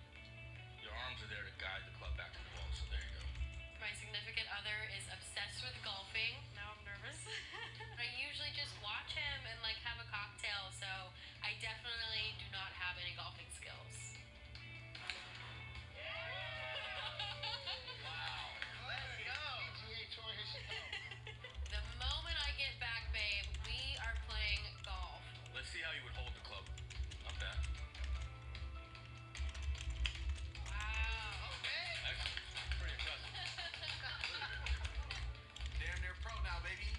S13: Your arms are there to guide the club back to the ball. So there you go.
S16: My significant other is obsessed with golfing. Now I'm nervous. I usually just watch him and like have a cocktail, so I definitely do not have any golfing skills. The moment I get back, babe, we are playing golf.
S13: Let's see how you would hold the club. Not bad.
S16: Wow.
S13: Excellent. Pretty impressive.
S17: Damn near pro now, baby.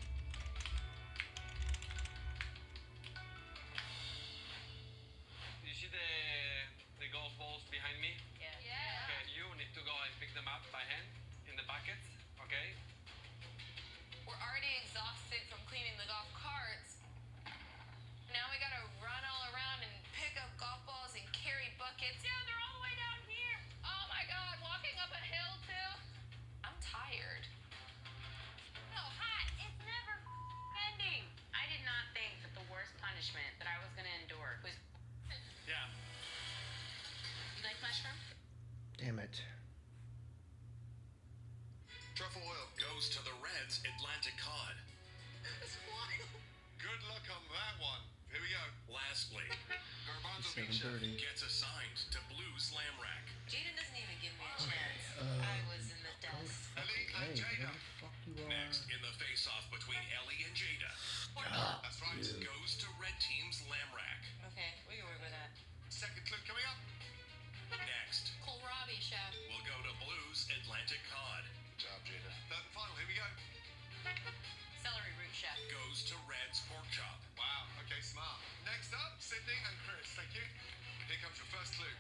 S18: You see the golf balls behind me?
S16: Yeah.
S18: Okay, you need to go and pick them up by hand in the buckets, okay?
S16: We're already exhausted from cleaning the golf carts. Now we gotta run all around and pick up golf balls and carry buckets. Yeah, they're all the way down here. Oh my god, walking up a hill too? I'm tired. So hot, it's never ending.
S19: I did not think that the worst punishment that I was going to endure was.
S13: Yeah.
S19: You like mushroom?
S5: Damn it.
S17: Truffle oil
S15: Goes to the Reds Atlantic cod.
S17: It's wild. Good luck on that one. Here we go.
S15: Lastly,
S17: Garbanzo bean chef.
S5: 7:30.
S15: gets assigned to Blues Lamb Rack.
S14: Jaden doesn't even give me a chance. I was in the dust.
S17: Ellie and
S5: Hey,
S17: Jada.
S5: where the fuck you are?
S15: Next, in the face-off between Ellie and Jada,
S17: That's right.
S15: goes to Red Team's Lamb Rack.
S14: Okay, we can work with that.
S17: Second clip coming up.
S15: Next,
S16: Kohlrabi, chef.
S15: we'll go to Blues Atlantic cod.
S17: Good job, Jada. Third and final. Here we go.
S16: Celery root, chef.
S15: Goes to Red's pork chop.
S17: Wow. Okay, smart. Next up, Sydney and Chris. Thank you. Here comes your first clue.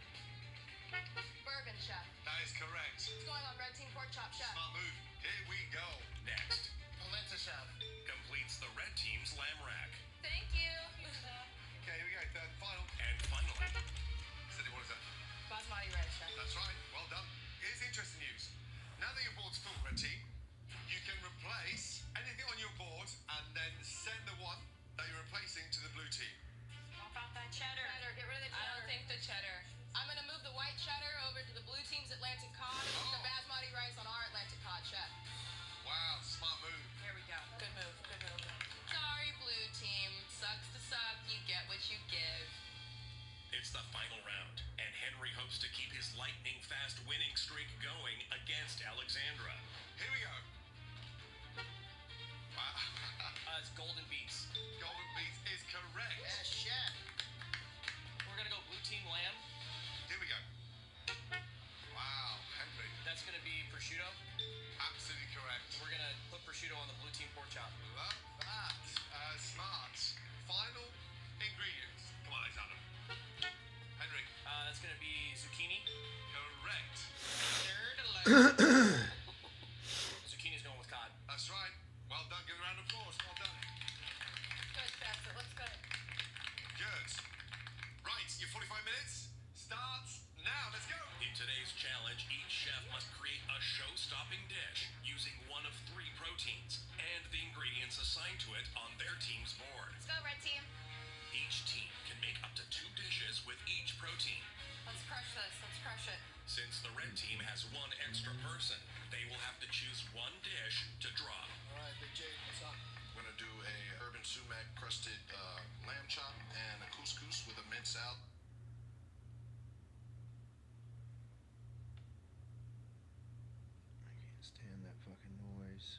S16: Bourbon, chef.
S17: That is correct.
S16: It's going on red team pork chop, chef.
S17: Smart move. Here we go.
S15: Next,
S13: Polenta chef.
S15: completes the Red Team's Lamb Rack.
S16: Thank you.
S17: Okay, here we go. Third and final.
S15: And finally,
S17: Sydney, what is that?
S16: Basmati rice, chef.
S17: That's right. Well done. Here's interesting news. Now that your board's full, Red Team, you can replace anything on your board and then send the one that you're replacing to the blue team.
S16: How about that cheddar? Get rid of the cheddar. I don't think the cheddar. I'm gonna move the white cheddar over to the blue team's Atlantic cod and the basmati rice on our Atlantic cod, chef.
S17: Wow, smart move.
S16: Here we go. Good move. Good move. Sorry, blue team. Sucks to suck. You get what you give.
S15: it's the final round, and Henry hopes to keep his lightning-fast winning streak going against Alexandra.
S17: Here we go. Wow.
S13: It's golden beets.
S17: Golden beets is correct.
S13: Yeah, chef. We're gonna go blue team lamb.
S17: Here we go. Wow, Henry.
S13: That's gonna be prosciutto.
S17: Absolutely correct.
S13: We're gonna put prosciutto on the blue team pork chop.
S17: Love that. Smart. Final ingredients. Come on, Alexander. Henry.
S13: That's gonna be zucchini.
S17: Correct.
S13: Zucchini's going with cod.
S17: That's right. Well done. Give a round of applause. Well done.
S16: Good, chef. It looks good.
S17: Good. Right, your 45 minutes starts now. Let's go.
S15: In today's challenge, each chef must create a show-stopping dish using one of 3 proteins and the ingredients assigned to it on their team's board.
S16: Let's go, red team.
S15: Each team can make up to 2 dishes with each protein.
S16: Let's crush this. Let's crush it.
S15: Since the red team has 1 extra person, they will have to choose 1 dish to drop.
S17: All right, Big J, what's up?
S15: We're gonna do a urban sumac crusted lamb chop and a couscous with a mint salad.
S5: I can't stand that fucking noise.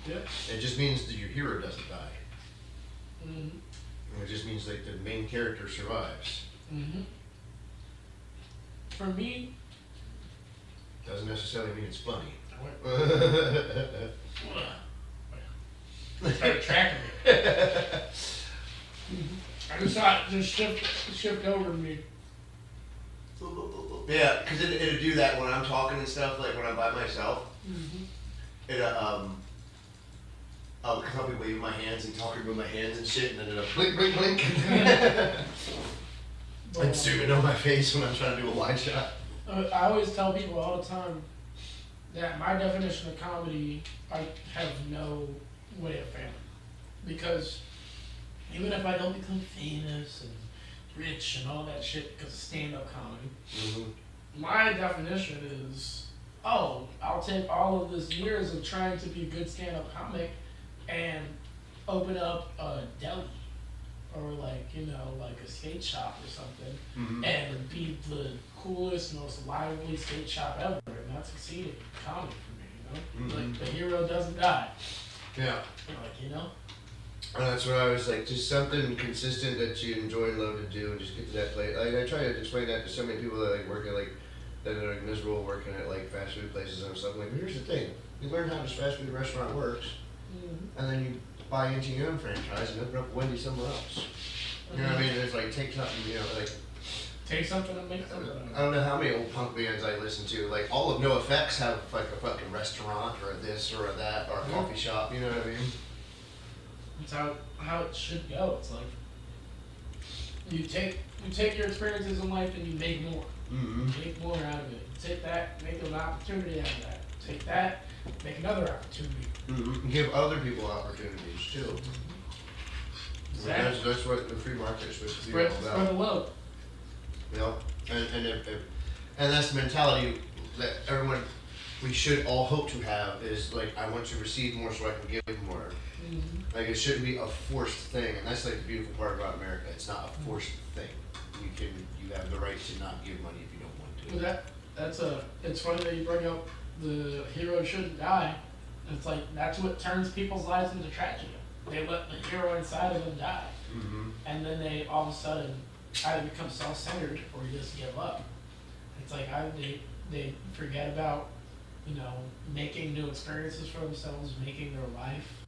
S4: Yep.
S1: It just means that your hero doesn't die.
S4: Mm-hmm.
S1: It just means like the main character survives.
S4: Mm-hmm. For me,
S1: Doesn't necessarily mean it's funny.
S4: started tracking me. I just saw it just shift over to me.
S1: Yeah, because it'll do that when I'm talking and stuff, like when I'm by myself.
S4: Mm-hmm.
S1: I'll be waving my hands and talking with my hands and shit, and then it'll blink, blink, blink. I'm zooming on my face when I'm trying to do a wide shot.
S4: I always tell people all the time that my definition of comedy, I have no way of failing. Because even if I don't become famous and rich and all that shit because of stand-up comedy, my definition is, oh, I'll take all of this years of trying to be a good stand-up comic and open up a deli or like, you know, like a skate shop or something and be the coolest, most lively skate shop ever, and that's succeeding comedy for me, you know? Like, the hero doesn't die.
S1: Yeah.
S4: Like, you know?
S1: And that's what I was like, just something consistent that you enjoy and love to do, and just get to that place. Like, I try to explain that to so many people that like work at like that are like miserable working at like fast food places and stuff. Like, but here's the thing: you learn how this fast food restaurant works, and then you buy into your own franchise and open up a Wendy's somewhere else. You know what I mean? It's like take something, you know, like
S4: take something and make something.
S1: I don't know how many old punk bands I listen to. Like all of NoFX have like a fucking restaurant or a this or a that or a coffee shop. You know what I mean?
S4: It's how it should go. It's like you take your experiences in life and you make more. Make more out of it. Take that, make an opportunity out of that. Take that, make another opportunity.
S1: Give other people opportunities too.
S4: Exactly.
S1: I mean, that's what the free market is supposed to be
S4: Spread,
S1: all about.
S4: spread the love.
S1: You know, and that's the mentality that everyone, we should all hope to have is like, I want to receive more so I can give more. Like it shouldn't be a forced thing, and that's like the beautiful part about America. It's not a forced thing. You have the right to not give money if you don't want to.
S4: Well, it's funny that you bring up the hero shouldn't die. It's like that's what turns people's lives into tragedy. They let the hero inside of them die, and then they all of a sudden either become self-centered or just give up. It's like they forget about, you know, making new experiences for themselves, making their life.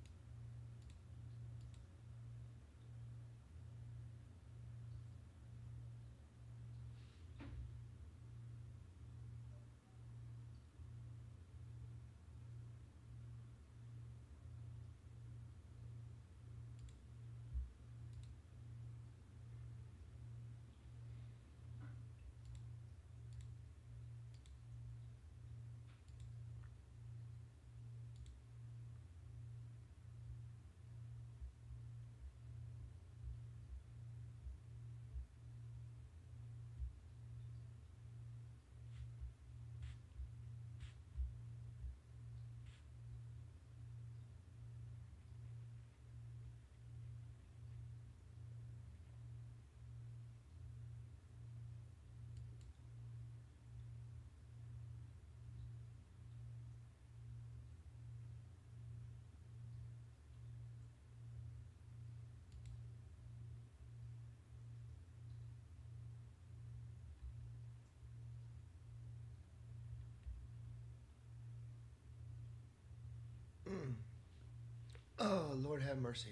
S1: Oh, Lord have mercy.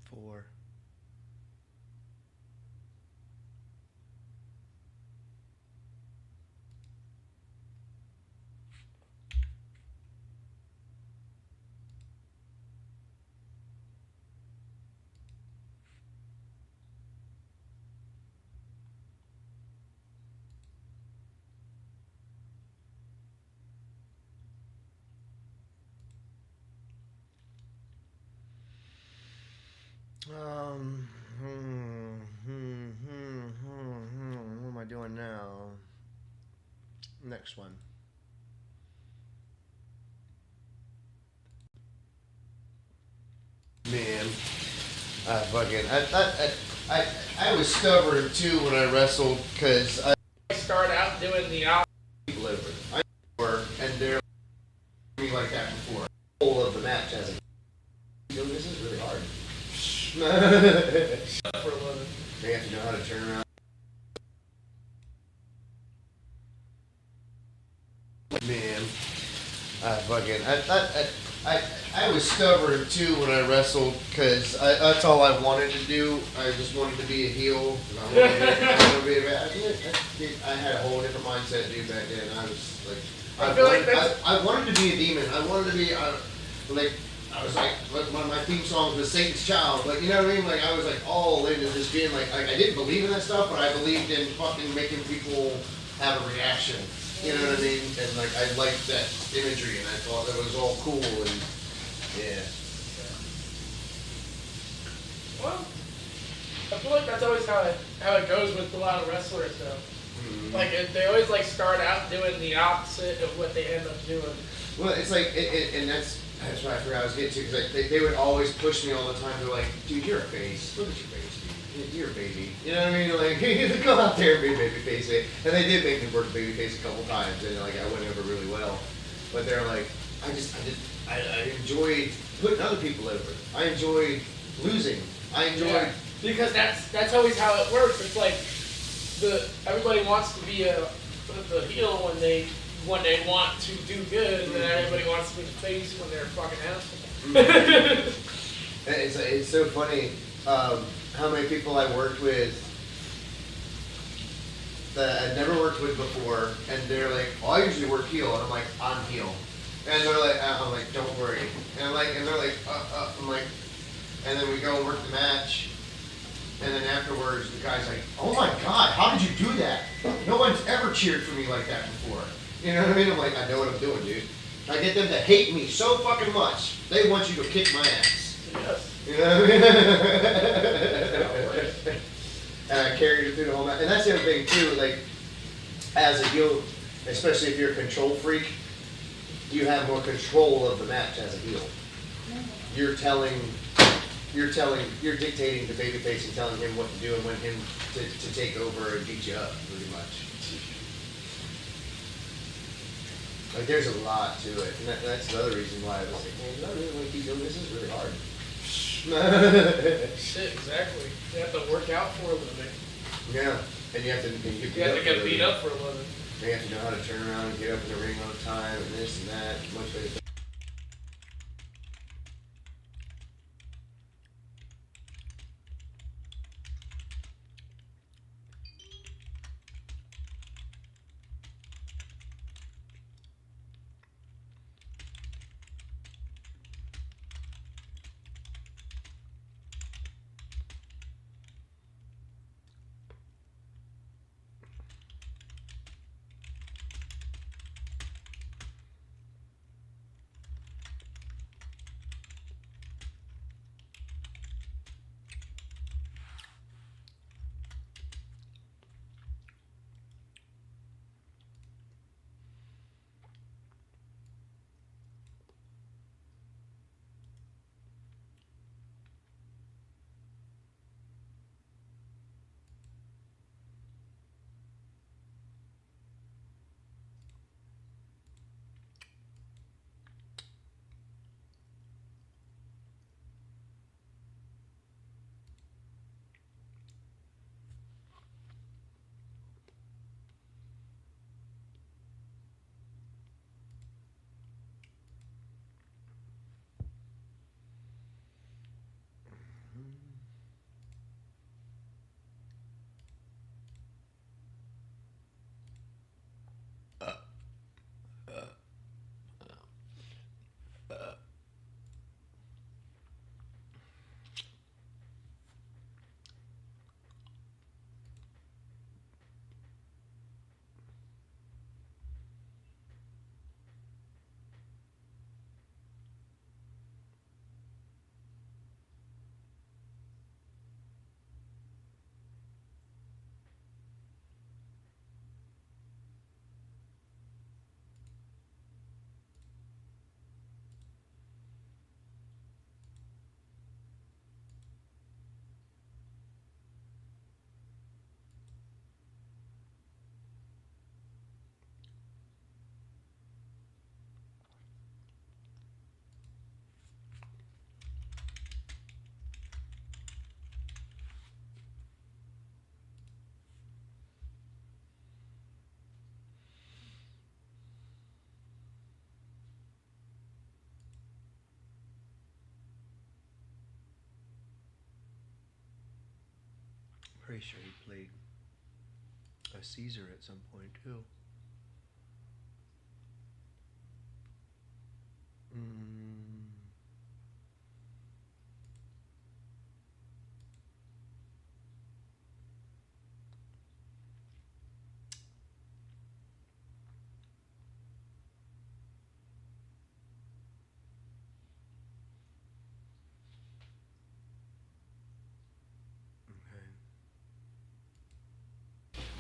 S1: 4. What am I doing now? Next one. Man, I was stubborn too when I wrestled because I
S4: start out doing the opposite.
S1: People over. I were and they're me like that before. Whole of the match as a this is really hard. For a living. They have to know how to turn around. Man, I was stubborn too when I wrestled because that's all I wanted to do. I just wanted to be a heel. I wanted to be a bad. I had a whole different mindset, dude, back then. I was like,
S4: I feel like that's-
S1: I wanted to be a demon. I wanted to be, like, I was like one of my theme songs was Satan's Child. Like, you know what I mean? Like, I was like all into just being like, I didn't believe in that stuff, but I believed in fucking making people have a reaction. You know what I mean? And like, I liked that imagery, and I thought that was all cool, and yeah.
S4: Well, I feel like that's always how it goes with a lot of wrestlers, though.
S1: Mm-hmm.
S4: Like they always like start out doing the opposite of what they end up doing.
S1: Well, it's like, and that's what I forgot I was getting to, because like, they would always push me all the time. They're like, dude, you're a face. Look at your face, dude. You're a baby. You know what I mean? Like, go out there and be a baby face. And they did make me work baby face a couple times, and like, I went over really well. But they're like, I enjoyed putting other people over. I enjoyed losing. I enjoyed.
S4: Yeah, because that's always how it works. It's like everybody wants to be the heel when they want to do good, and then everybody wants to be the face when they're fucking assholes.
S1: It's so funny how many people I worked with that I'd never worked with before, and they're like, "Oh, I usually work heel," and I'm like, "I'm heel," and they're like, "I'm like, don't worry," and they're like, I'm like, and then we go and work the match. And then afterwards, the guy's like, "Oh my God, how did you do that? No one's ever cheered for me like that before." You know what I mean? I'm like, I know what I'm doing, dude. I get them to hate me so fucking much. They want you to kick my ass.
S4: Yes.
S1: You know what I mean? And I carried it through the whole match. And that's the other thing too, like, as a heel, especially if you're a control freak, you have more control of the match as a heel. You're dictating to babyface and telling him what to do and when him to take over and beat you up, pretty much. Like, there's a lot to it, and that's another reason why I was like, man, do I really want to keep doing this? This is really hard.
S4: Shit, exactly. You have to work out for a living.
S1: Yeah, and you have to
S4: get beat up for a living.
S1: You have to know how to turn around and get up in the ring all the time, and this and that. Much better. Pretty sure he played a Caesar at some point too.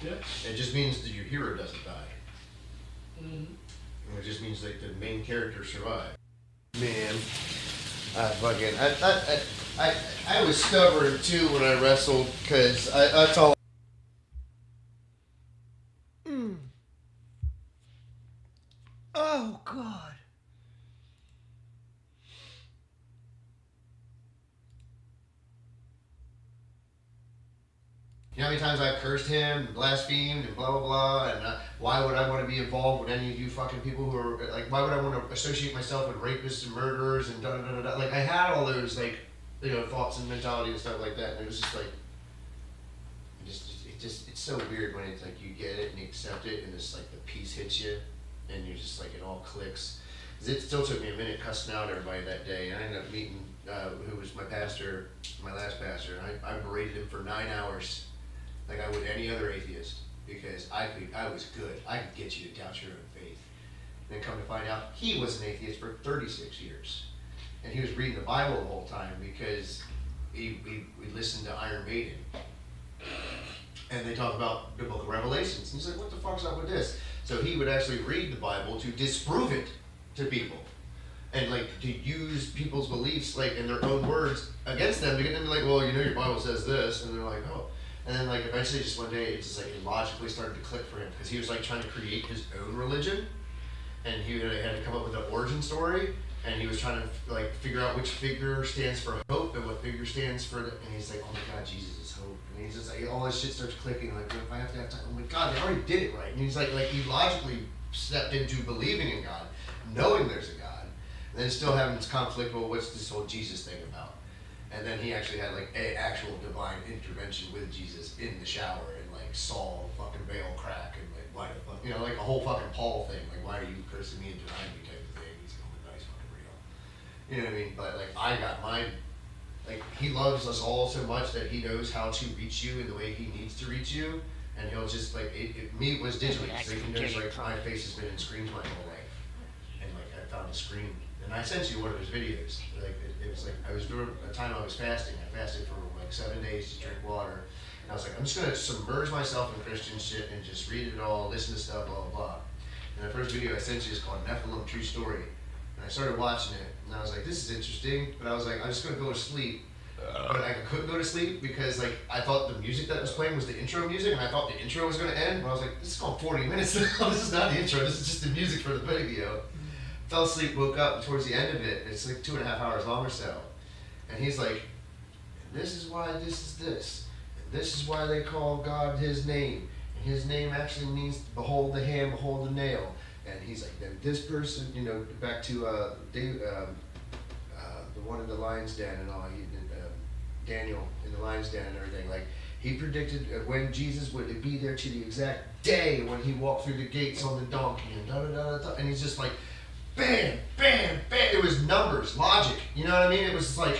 S4: Yeah.
S1: It just means that your hero doesn't die.
S4: Mm-hmm.
S1: It just means like the main character survived. Man, I was stubborn too when I wrestled because that's all. Oh God. You know how many times I've cursed him, and blasphemed, and blah blah blah, and why would I want to be involved with any of you fucking people who are like? Why would I want to associate myself with rapists and murderers and da da da da? Like I had all those like, you know, thoughts and mentality and stuff like that, and it was just like, it's so weird when it's like you get it and you accept it, and it's like the peace hits you, and you're just like it all clicks. 'Cause it still took me a minute cussing out everybody that day, and I ended up meeting who was my pastor, my last pastor, and I berated him for 9 hours. Like I would any other atheist, because I was good. I could get you to doubt your own faith. And then come to find out, he was an atheist for 36 years. And he was reading the Bible the whole time because we listened to Iron Maiden. And they talk about the book of Revelations. And he's like, what the fuck's up with this? So he would actually read the Bible to disprove it to people. And like to use people's beliefs like in their own words against them to get them to be like, well, you know your Bible says this. And they're like, oh. And then like eventually just one day it just like it logically started to click for him because he was like trying to create his own religion, and he had to come up with an origin story, and he was trying to like figure out which figure stands for hope and what figure stands for and he's like, oh my God, Jesus is hope. And he's just like all this shit starts clicking like, if I have to have time, oh my God, they already did it right. And he's like he logically stepped into believing in God, knowing there's a God, and then still having this conflict, well, what's this whole Jesus thing about? And then he actually had like a actual divine intervention with Jesus in the shower and like saw fucking veil crack and like why the fuck, you know, like a whole fucking Paul thing, like why are you cursing me and denying me type of thing. He's like, oh my God, he's fucking real. You know what I mean? But like I got mine, like he loves us all so much that he knows how to reach you in the way he needs to reach you, and he'll just like me it was digitally, so he knows like my face has been in screens my whole life, and like I found a screen. And I sent you one of his videos. Like it was like I was doing a time I was fasting. I fasted for like 7 days to drink water. And I was like, I'm just gonna submerge myself in Christian shit and just read it all, listen to stuff, blah blah blah. And the first video I sent you is called Nephilim True Story. And I started watching it, and I was like, this is interesting. But I was like, I'm just gonna go to sleep. But I couldn't go to sleep because like I thought the music that was playing was the intro music, and I thought the intro was gonna end. But I was like, this is going 40 minutes now. This is not the intro. This is just the music for the video. Fell asleep, woke up towards the end of it. It's like 2.5 hours long or so. And he's like, this is why this is this. And this is why they call God his name. And his name actually means behold the hand, behold the nail. And he's like, then this person, you know, back to David, the one in the lion's den and all, Daniel in the lion's den and everything. Like, he predicted when Jesus would be there to the exact day when he walked through the gates on the donkey and da da da da. And he's just like, bam, bam, bam. It was numbers, logic. You know what I mean? It was like,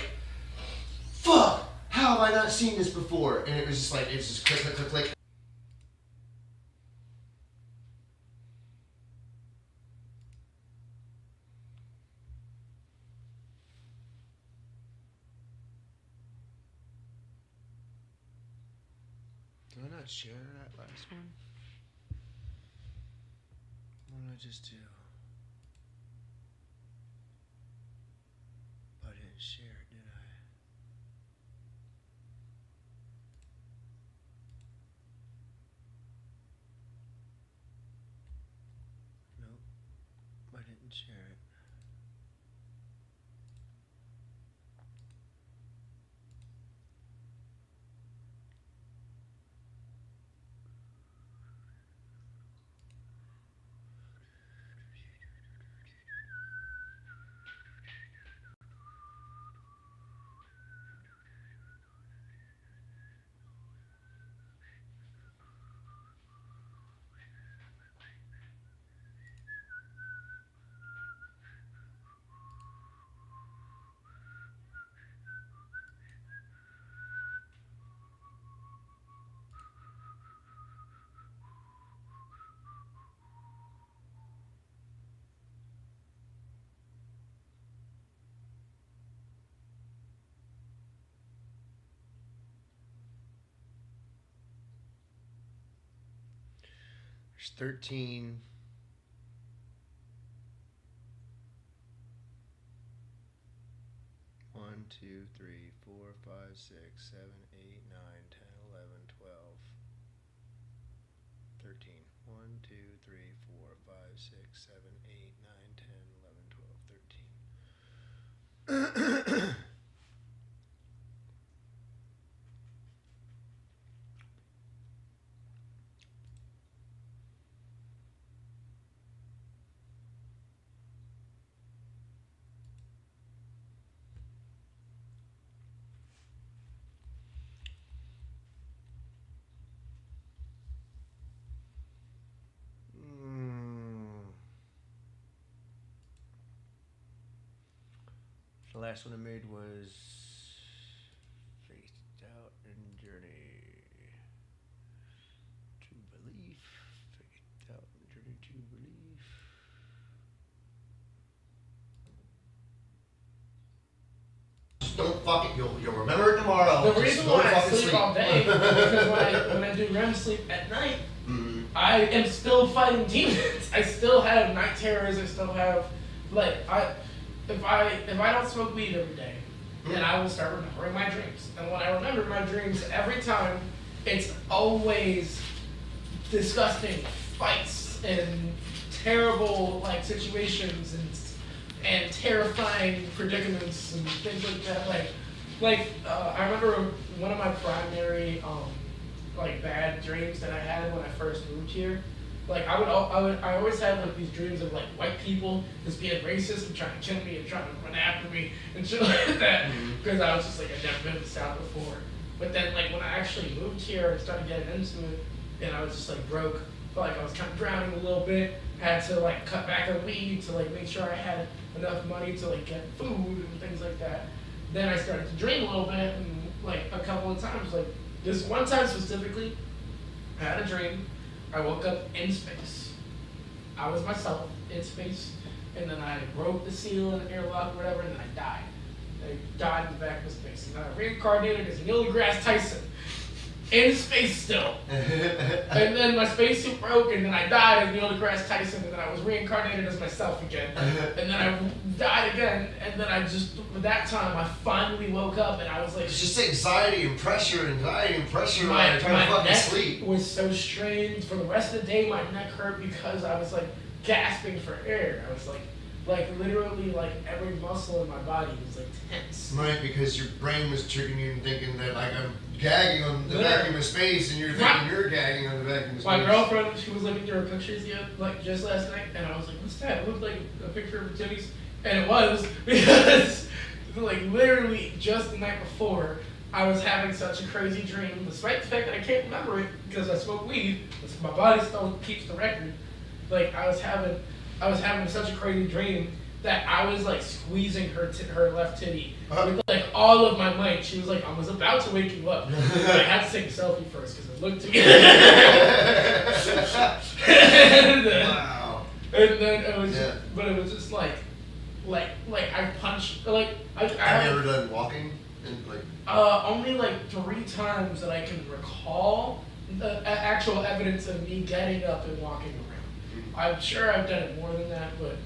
S1: fuck, how have I not seen this before? And it was just like, it's just click, click, click, click. Did I not share that last one? What did I just do? I didn't share it, did I? Nope, I didn't share it. There's 13. One, 2, 3, 4, 5, 6, 7, 8, 9, 10, 11, 12, 13. 1, 2, 3, 4, 5, 6, 7, 8, 9, 10, 11, 12, 13. The last one I made was Faith, Doubt, and Journey to Belief. Faith, Doubt, and Journey to Belief. Just don't fuck it. You'll remember it tomorrow.
S4: The
S1: Just
S4: reason
S1: go to
S4: why I
S1: fucking
S4: sleep all day is because when I do REM sleep at night, I am still fighting demons. I still have night terrors. I still have, like, if I don't smoke weed every day, then I will start remembering my dreams. And when I remember my dreams, every time, it's always disgusting fights and terrible like situations and terrifying predicaments and things like that. I remember one of my primary like bad dreams that I had when I first moved here. Like I always had like these dreams of like white people just being racist and trying to kill me and trying to run after me and shit like that. Because I was just like I'd never been to the South before. But then like when I actually moved here and started getting into it, and I was just like broke, felt like I was kind of drowning a little bit. Had to like cut back on weed to like make sure I had enough money to like get food and things like that. Then I started to dream a little bit, and like a couple of times, like this one time specifically, I had a dream. I woke up in space. I was myself in space, and then I broke the seal and the airlock or whatever, and then I died. I died in the back of space, and then I reincarnated as Neil deGrasse Tyson in space still. And then my spacesuit broke, and then I died as Neil deGrasse Tyson, and then I was reincarnated as myself again. And then I died again, and then that time I finally woke up, and I was like...
S1: It's just anxiety and pressure while you're trying to fucking
S4: neck
S1: sleep.
S4: Was so strained. For the rest of the day, my neck hurt because I was like gasping for air. I was like literally like every muscle in my body was like tense.
S1: Right, because your brain was tricking you and thinking that like I'm gagging on the vacuum of space, and you're thinking you're gagging on the vacuum of space.
S4: My girlfriend, she was looking through her pictures just last night, and I was like, "What's that?" It looked like a picture of her titties, and it was because like literally just the night before, I was having such a crazy dream, despite the fact that I can't remember it because I smoke weed. My body still keeps the record. Like I was having such a crazy dream that I was like squeezing her left titty with like all of my might. She was like, I was about to wake you up. I had to take a selfie first because it looked to me. Wow. And then it was, but it was just like I punched Have you
S1: ever done walking?
S4: Only like 3 times that I can recall the actual evidence of me getting up and walking around. I'm sure I've done it more than that, but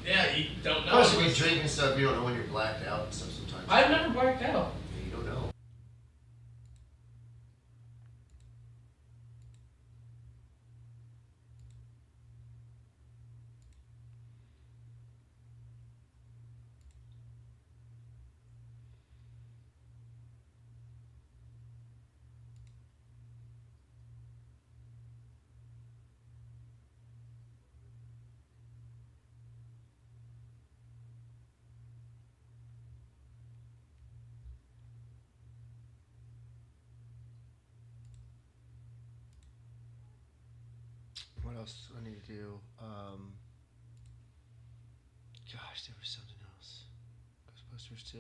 S4: yeah, you don't know.
S1: Especially when you drink and stuff, you don't know when you're blacked out and stuff sometimes.
S4: I've never blacked out.
S1: Yeah, you don't know. What else do I need to do? Gosh, there was something else. Ghostbusters 2.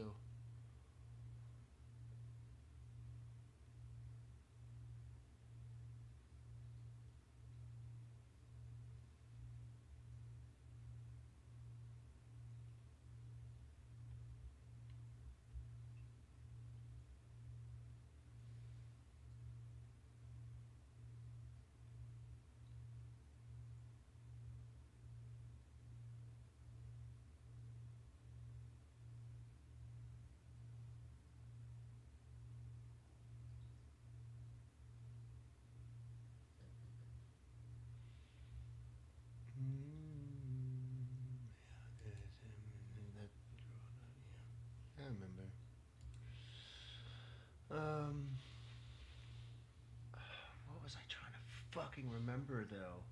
S1: fucking remember though.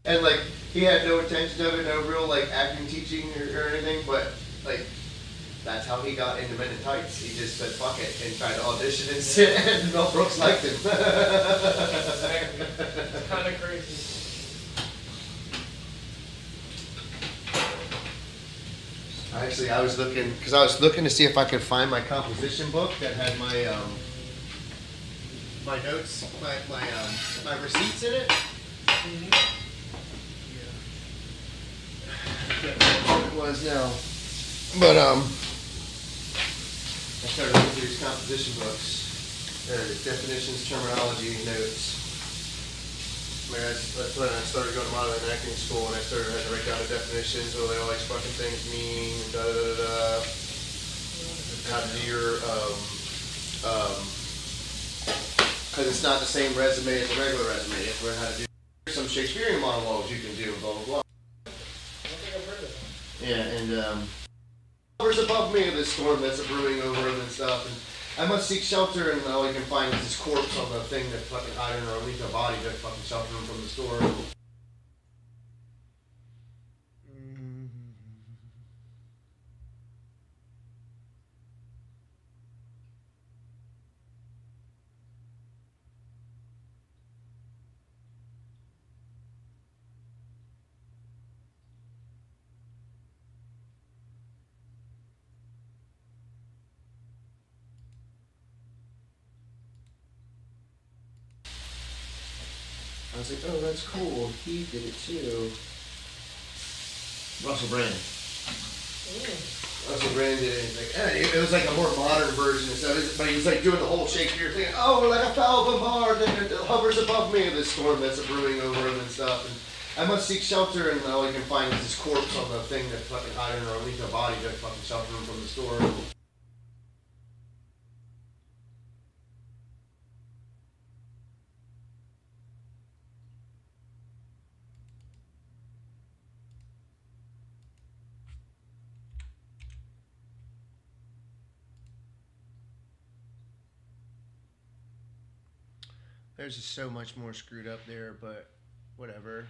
S1: And like he had no intention of it, no real like acting teaching or anything, but like that's how he got into Men in Tights. He just said fuck it and tried to audition and sit, and Mel Brooks liked him.
S4: Exactly. It's kind of crazy.
S1: Actually, I was looking to see if I could find my composition book that had my my notes, my receipts in it.
S4: Mm-hmm.
S1: I can't remember what it was now, but I started looking through these composition books. There's definitions, terminology, notes. I mean, that's when I started going to modeling and acting school, and I started having to write down the definitions, what all these fucking things mean, da da da da. How to do your, because it's not the same resume as a regular resume. You have to learn how to do some Shakespearean monologues you can do, blah blah blah.
S4: I don't think I've heard of that.
S1: Yeah, and hovers above me this storm that's brewing over them and stuff. And I must seek shelter, and all you can find is this corpse on the thing that fucking hiding underneath a body to fucking shelter him from the storm. I was like, oh, that's cool. He did it too. Russell Brand. Russell Brand did it. Like, it was like a more modern version. So but he was like doing the whole Shakespeare thing. Oh, like a foul bombard that hovers above me, this storm that's brewing over him and stuff. And I must seek shelter, and all you can find is this corpse on the thing that fucking hiding underneath a body to fucking shelter him from the storm. There's just so much more screwed up there, but whatever.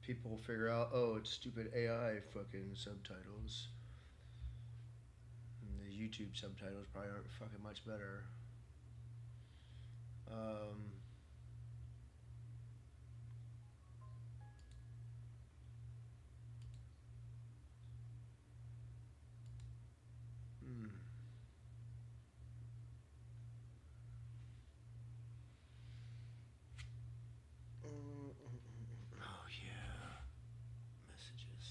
S1: People will figure out, oh, it's stupid AI fucking subtitles. And the YouTube subtitles probably aren't fucking much better. Oh yeah, messages.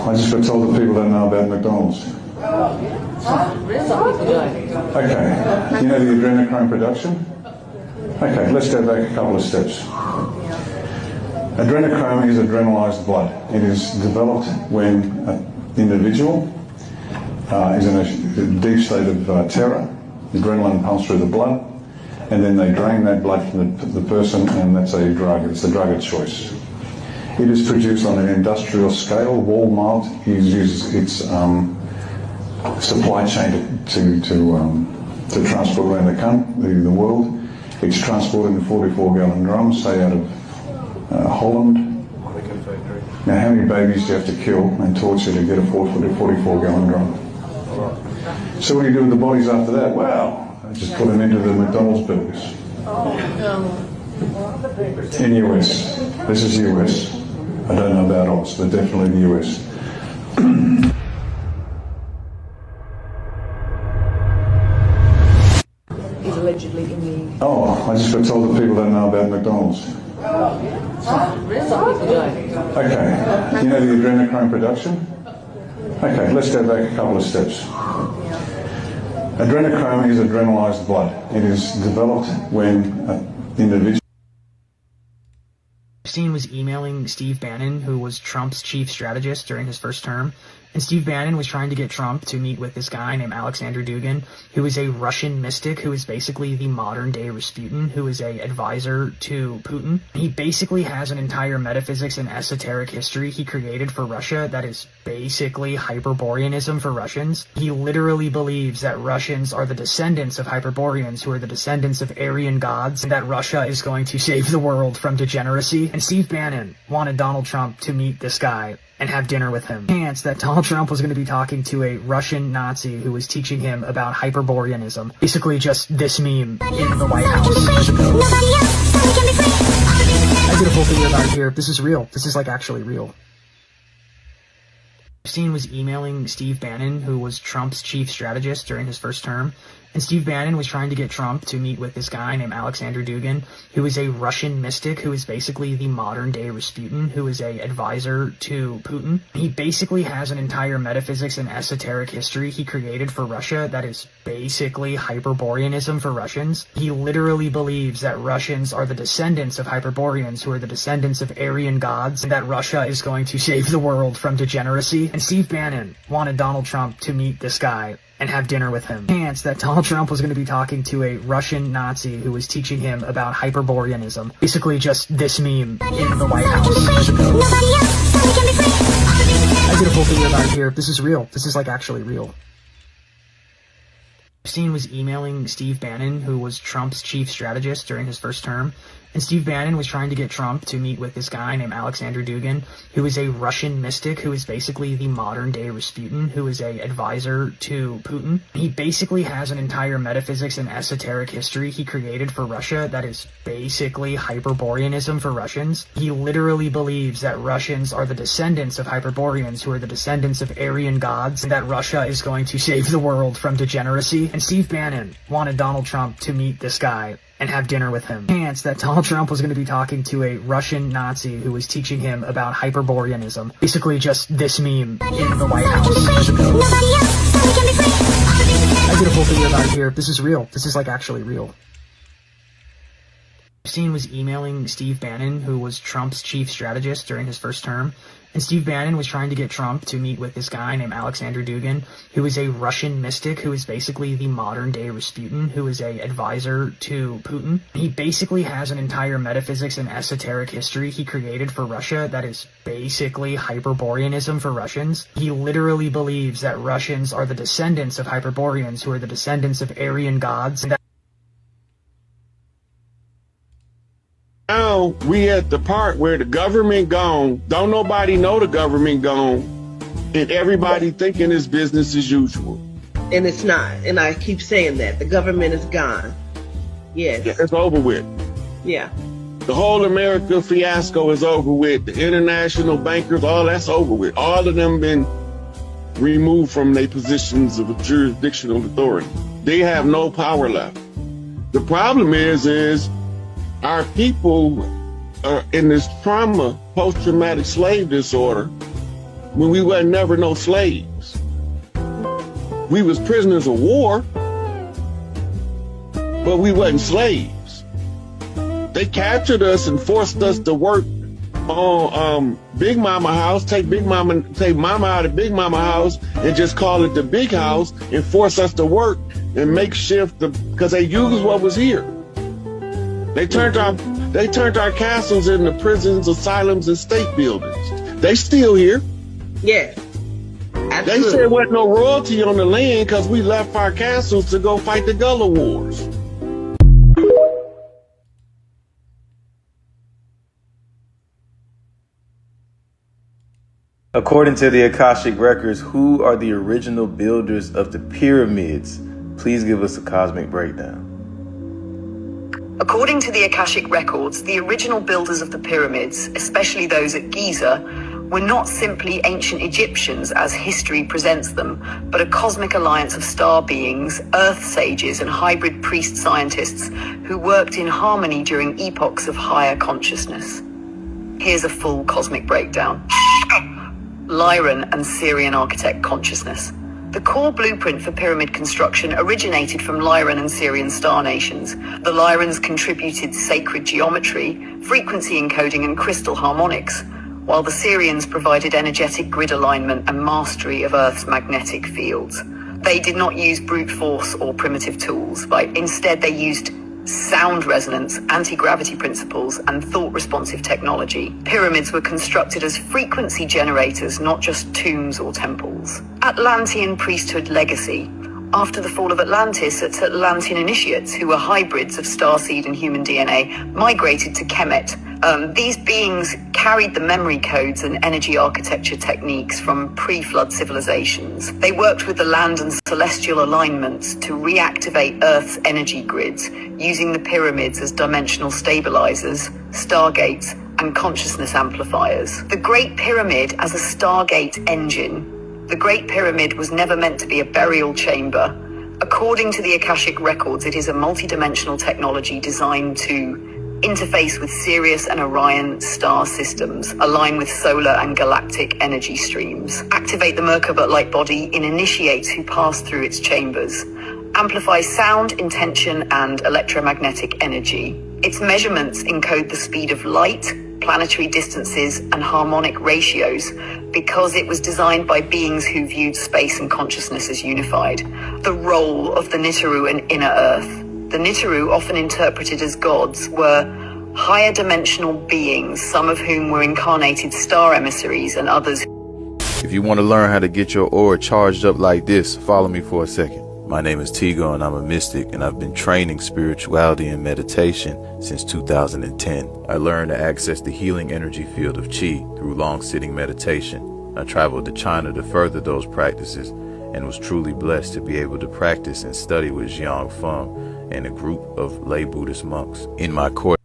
S20: I just got told that people don't know about McDonald's. Okay, you know the adrenochrome production? Okay, let's go back a couple of steps. Adrenochrome is adrenalized blood. It is developed when an individual is in a deep state of terror. Adrenaline pumps through the blood, and then they drain that blood from the person, and that's a drug. It's the drug of choice. It is produced on an industrial scale. Walmart uses its supply chain to transport around the world. It's transported in 44-gallon drums, say out of Holland. Now, how many babies do you have to kill and torture to get a 44-gallon drum? So what do you do with the bodies after that? Well, I just put them into the McDonald's burgers. In US. This is US. I don't know about Oz, but definitely the US.
S12: He's allegedly in the...
S20: Oh, I just got told that people don't know about McDonald's. Okay, you know the adrenochrome production? Okay, let's go back a couple of steps. Adrenochrome is adrenalized blood. It is developed when an individual...
S21: Epstein was emailing Steve Bannon, who was Trump's chief strategist during his first term, and Steve Bannon was trying to get Trump to meet with this guy named Alexander Dugin, who is a Russian mystic who is basically the modern-day Rasputin, who is a advisor to Putin. He basically has an entire metaphysics and esoteric history he created for Russia that is basically Hyperboreanism for Russians. He literally believes that Russians are the descendants of Hyperboreans, who are the descendants of Aryan gods, and that Russia is going to save the world from degeneracy. And Steve Bannon wanted Donald Trump to meet this guy and have dinner with him. Chance that Donald Trump was going to be talking to a Russian Nazi who was teaching him about Hyperboreanism. Basically just this meme in the White House. I did a whole video about it here. This is real. This is like actually real. Epstein was emailing Steve Bannon, who was Trump's chief strategist during his first term, and Steve Bannon was trying to get Trump to meet with this guy named Alexander Dugin, who is a Russian mystic who is basically the modern-day Rasputin, who is a advisor to Putin. He basically has an entire metaphysics and esoteric history he created for Russia that is basically Hyperboreanism for Russians. He literally believes that Russians are the descendants of Hyperboreans, who are the descendants of Aryan gods, and that Russia is going to save the world from degeneracy. And Steve Bannon wanted Donald Trump to meet this guy and have dinner with him. Chance that Donald Trump was going to be talking to a Russian Nazi who was teaching him about Hyperboreanism. Basically just this meme in the White House. I did a whole video about it here. This is real. This is like actually real. Epstein was emailing Steve Bannon, who was Trump's chief strategist during his first term, and Steve Bannon was trying to get Trump to meet with this guy named Alexander Dugin, who is a Russian mystic who is basically the modern-day Rasputin, who is a advisor to Putin. He basically has an entire metaphysics and esoteric history he created for Russia that is basically Hyperboreanism for Russians. He literally believes that Russians are the descendants of Hyperboreans, who are the descendants of Aryan gods, and that Russia is going to save the world from degeneracy. And Steve Bannon wanted Donald Trump to meet this guy and have dinner with him. Chance that Donald Trump was going to be talking to a Russian Nazi who was teaching him about Hyperboreanism. Basically just this meme in the White House. I did a whole video about it here. This is real. This is like actually real. Epstein was emailing Steve Bannon, who was Trump's chief strategist during his first term, and Steve Bannon was trying to get Trump to meet with this guy named Alexander Dugin, who is a Russian mystic who is basically the modern-day Rasputin, who is a advisor to Putin. He basically has an entire metaphysics and esoteric history he created for Russia that is basically Hyperboreanism for Russians. He literally believes that Russians are the descendants of Hyperboreans, who are the descendants of Aryan gods, and that
S22: Now we at the part where the government gone, don't nobody know the government gone, and everybody thinking it's business as usual.
S23: And it's not. And I keep saying that. The government is gone. Yes.
S22: Yeah, it's over with.
S23: Yeah.
S22: The whole America fiasco is over with. The international bankers, all that's over with. All of them been removed from their positions of jurisdictional authority. They have no power left. The problem is our people are in this trauma, post-traumatic slave disorder, when we were never no slaves. We was prisoners of war, but we wasn't slaves. They captured us and forced us to work on Big Mama house, take Mama out of Big Mama house and just call it the big house and force us to work and make shift because they used what was here. They turned our castles into prisons, asylums, and state buildings. They still here.
S23: Yeah.
S22: They said there wasn't no royalty on the land because we left our castles to go fight the Gullah Wars.
S2: According to the Akashic Records, who are the original builders of the pyramids? Please give us a cosmic breakdown.
S3: According to the Akashic Records, the original builders of the pyramids, especially those at Giza, were not simply ancient Egyptians as history presents them, but a cosmic alliance of star beings, earth sages, and hybrid priest scientists who worked in harmony during epochs of higher consciousness. Here's a full cosmic breakdown. Lyran and Syrian architect consciousness. The core blueprint for pyramid construction originated from Lyran and Syrian star nations. The Lyrans contributed sacred geometry, frequency encoding, and crystal harmonics, while the Syrians provided energetic grid alignment and mastery of Earth's magnetic fields. They did not use brute force or primitive tools, but instead they used sound resonance, anti-gravity principles, and thought-responsive technology. Pyramids were constructed as frequency generators, not just tombs or temples. Atlantean priesthood legacy. After the fall of Atlantis, Atlantean initiates, who were hybrids of starseed and human DNA, migrated to Kemet. These beings carried the memory codes and energy architecture techniques from pre-flood civilizations. They worked with the land and celestial alignments to reactivate Earth's energy grids, using the pyramids as dimensional stabilizers, stargates, and consciousness amplifiers. The Great Pyramid as a stargate engine. The Great Pyramid was never meant to be a burial chamber. According to the Akashic Records, it is a multidimensional technology designed to interface with Sirius and Orion star systems, align with solar and galactic energy streams, activate the Merkaba light body in initiates who pass through its chambers, amplify sound, intention, and electromagnetic energy. Its measurements encode the speed of light, planetary distances, and harmonic ratios because it was designed by beings who viewed space and consciousness as unified. The role of the Nitaru and Inner Earth. The Nitaru, often interpreted as gods, were higher dimensional beings, some of whom were incarnated star emissaries and others.
S2: If you want to learn how to get your aura charged up like this, follow me for a second. My name is Tigo and I'm a mystic, and I've been training spirituality and meditation since 2010. I learned to access the healing energy field of Chi through long-sitting meditation. I traveled to China to further those practices and was truly blessed to be able to practice and study with Jiang Feng and a group of lay Buddhist monks. In my course.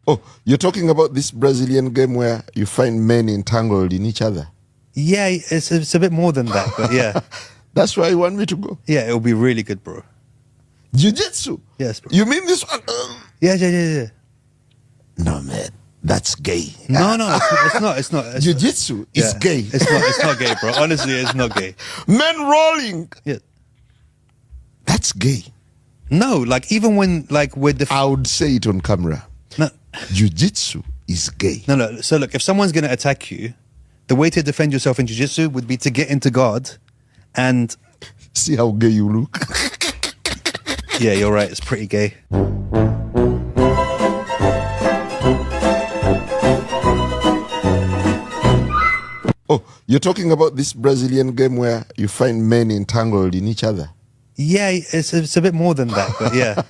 S7: Oh, you're talking about this Brazilian game where you find men entangled in each other?
S24: Yeah, it's a bit more than that, but yeah.
S7: That's where you want me to go?
S24: Yeah, it'll be really good, bro.
S7: Jiu-jitsu?
S24: Yes, bro.
S7: You mean this one?
S24: Yeah.
S7: No, man. That's gay.
S24: No, it's not.
S7: Jiu-jitsu is gay.
S24: It's not gay, bro. Honestly, it's not gay.
S7: Men rolling.
S24: Yeah.
S7: That's gay.
S24: No, like even when with the
S7: I would say it on camera.
S24: No.
S7: Jiu-jitsu is gay.
S24: No. So look, if someone's gonna attack you, the way to defend yourself in jiu-jitsu would be to get into guard and
S7: see how gay you look.
S24: Yeah, you're right. It's pretty gay.
S7: Oh, you're talking about this Brazilian game where you find men entangled in each other?
S24: Yeah, it's a bit more than that, but yeah.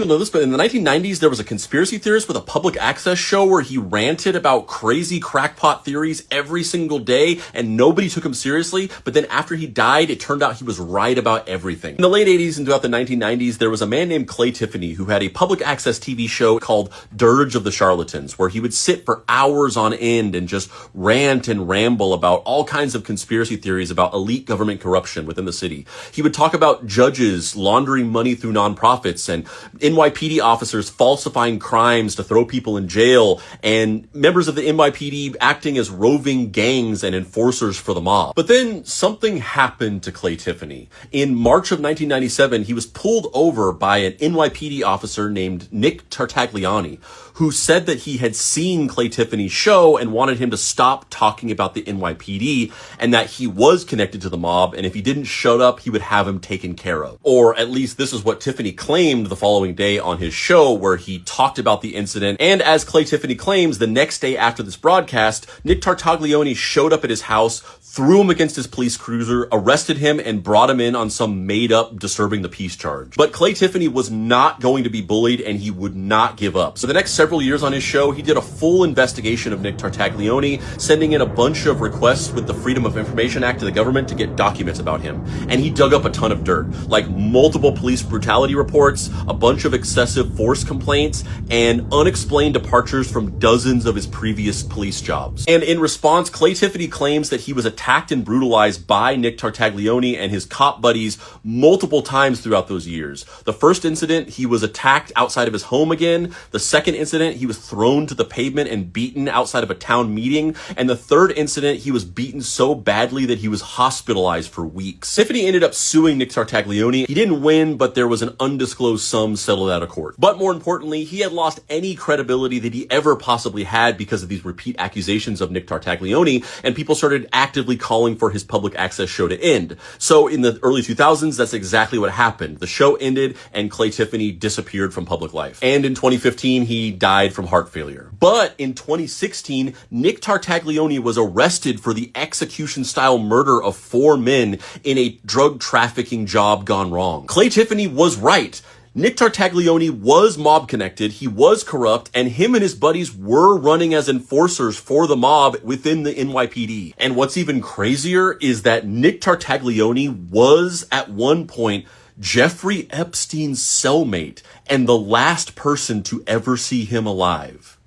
S8: even know this, but in the 1990s, there was a conspiracy theorist with a public access show where he ranted about crazy crackpot theories every single day, and nobody took him seriously. But then after he died, it turned out he was right about everything. In the late 80s and throughout the 1990s, there was a man named Clay Tiffany who had a public access TV show called Dirge of the Charlatans, where he would sit for hours on end and just rant and ramble about all kinds of conspiracy theories about elite government corruption within the city. He would talk about judges laundering money through nonprofits and NYPD officers falsifying crimes to throw people in jail, and members of the NYPD acting as roving gangs and enforcers for the mob. But then something happened to Clay Tiffany. In March of 1997, he was pulled over by an NYPD officer named Nick Tartagliani, who said that he had seen Clay Tiffany's show and wanted him to stop talking about the NYPD, and that he was connected to the mob, and if he didn't shut up, he would have him taken care of. Or at least this is what Tiffany claimed the following day on his show, where he talked about the incident. And as Clay Tiffany claims, the next day after this broadcast, Nick Tartagliani showed up at his house, threw him against his police cruiser, arrested him, and brought him in on some made-up disturbing the peace charge. But Clay Tiffany was not going to be bullied, and he would not give up. So the next several years on his show, he did a full investigation of Nick Tartagliani, sending in a bunch of requests with the Freedom of Information Act to the government to get documents about him. And he dug up a ton of dirt, like multiple police brutality reports, a bunch of excessive force complaints, and unexplained departures from dozens of his previous police jobs. And in response, Clay Tiffany claims that he was attacked and brutalized by Nick Tartagliani and his cop buddies multiple times throughout those years. The first incident, he was attacked outside of his home again. The second incident, he was thrown to the pavement and beaten outside of a town meeting. And the third incident, he was beaten so badly that he was hospitalized for weeks. Tiffany ended up suing Nick Tartagliani. He didn't win, but there was an undisclosed sum settled out of court. But more importantly, he had lost any credibility that he ever possibly had because of these repeat accusations of Nick Tartagliani, and people started actively calling for his public access show to end. So in the early 2000s, that's exactly what happened. The show ended and Clay Tiffany disappeared from public life. And in 2015, he died from heart failure. But in 2016, Nick Tartagliani was arrested for the execution-style murder of 4 men in a drug trafficking job gone wrong. Clay Tiffany was right. Nick Tartagliani was mob connected, he was corrupt, and him and his buddies were running as enforcers for the mob within the NYPD. And what's even crazier is that Nick Tartagliani was at one point Jeffrey Epstein's cellmate and the last person to ever see him alive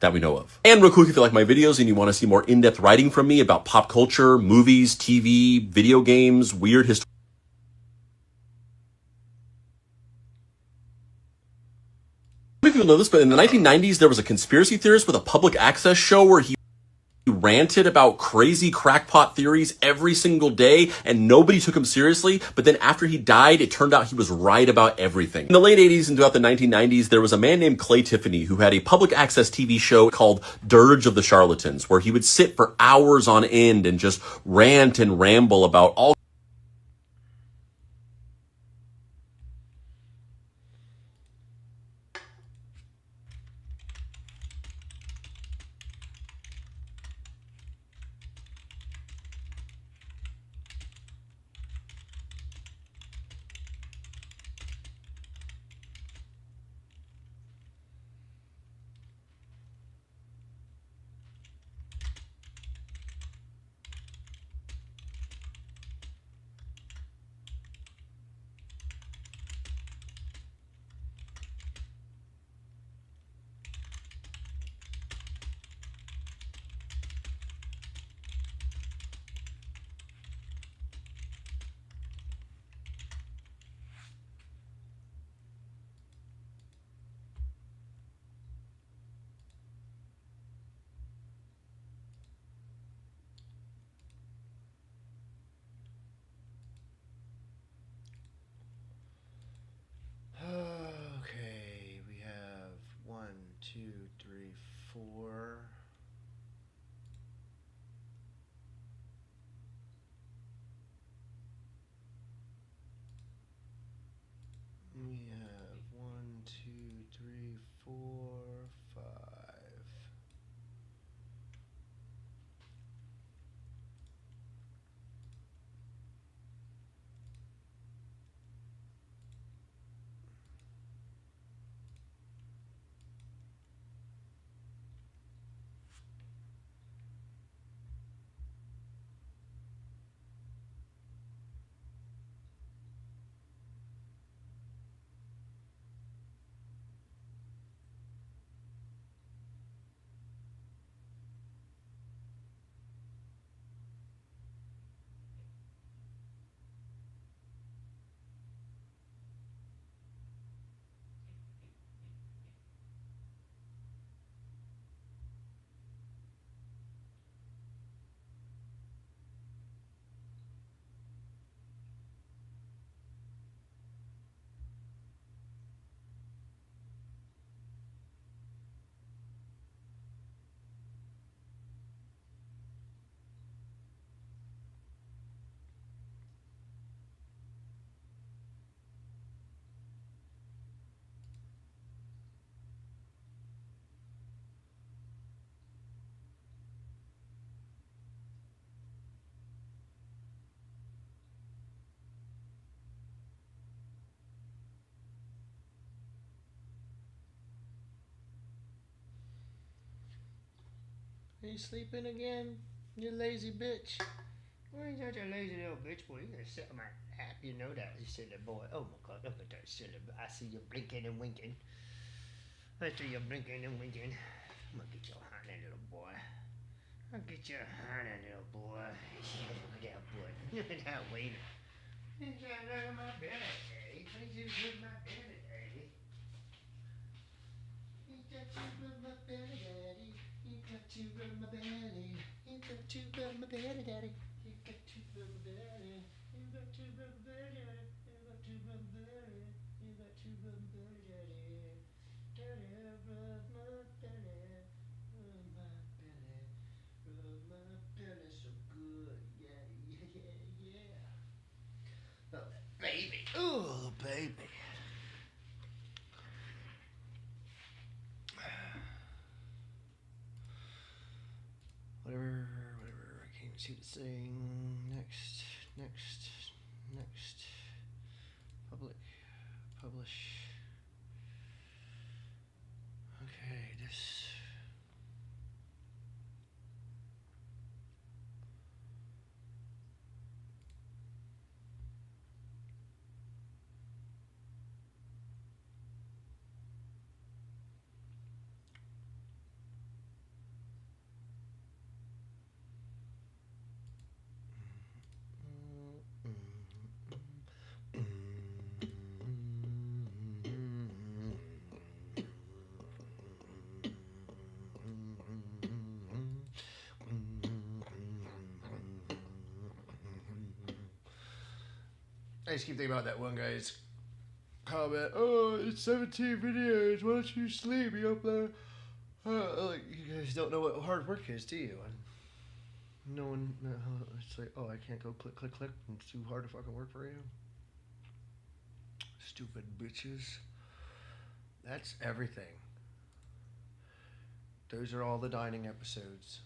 S8: that we know of. And real quick, if you like my videos and you want to see more in-depth writing from me about pop culture, movies, TV, video games, weird history, I don't know if you know this, but in the 1990s, there was a conspiracy theorist with a public access show where he ranted about crazy crackpot theories every single day, and nobody took him seriously. But then after he died, it turned out he was right about everything. In the late 80s and throughout the 1990s, there was a man named Clay Tiffany who had a public access TV show called Dirge of the Charlatans, where he would sit for hours on end and just rant and ramble about all
S5: Are you sleeping again? You lazy bitch. Why you such a lazy little bitch, boy? You gonna sit on my lap, you know that, you silly boy. Oh my god, look at that silly boy. I see you blinking and winking. I see you blinking and winking. I'm gonna get your honey, little boy. I'll get your honey, little boy. Yeah, look at that boy. Look at that waiter. Look at my belly, daddy. What you do with my belly, daddy? You got to rub my belly, daddy. You got to rub my belly. You got to rub my belly, daddy. You got to rub my belly. You got to rub my belly, daddy. You got to rub my belly. You got to rub my belly, daddy. Daddy, rub my belly. Rub my belly. Rub my belly so good. Yeah, yeah, yeah, yeah. Oh, baby. Oh, baby. Whatever, I can't even see what it's saying. Next. Publish. Okay, this. I just keep thinking about that one guy's comment. Oh, it's 17 videos. Why don't you sleep? You up there? Like, you guys don't know what hard work is, do you? And no one. It's like, oh, I can't go click. It's too hard to fucking work for you. Stupid bitches. That's everything. Those are all the dining episodes.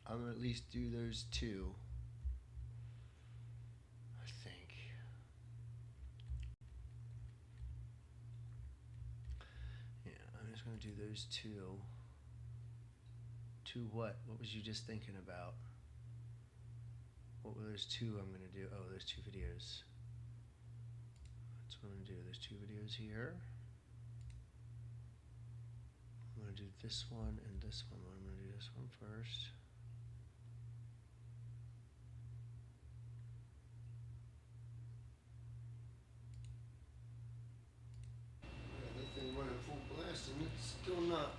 S5: I'm gonna at least do those two. I think. Yeah, I'm just gonna do those two. Two what? What was you just thinking about? What were those two I'm gonna do? Oh, there's two videos. That's what I'm gonna do. There's two videos here. I'm gonna do this one and this one. I'm gonna do this one first. That thing running full blast and it's still not.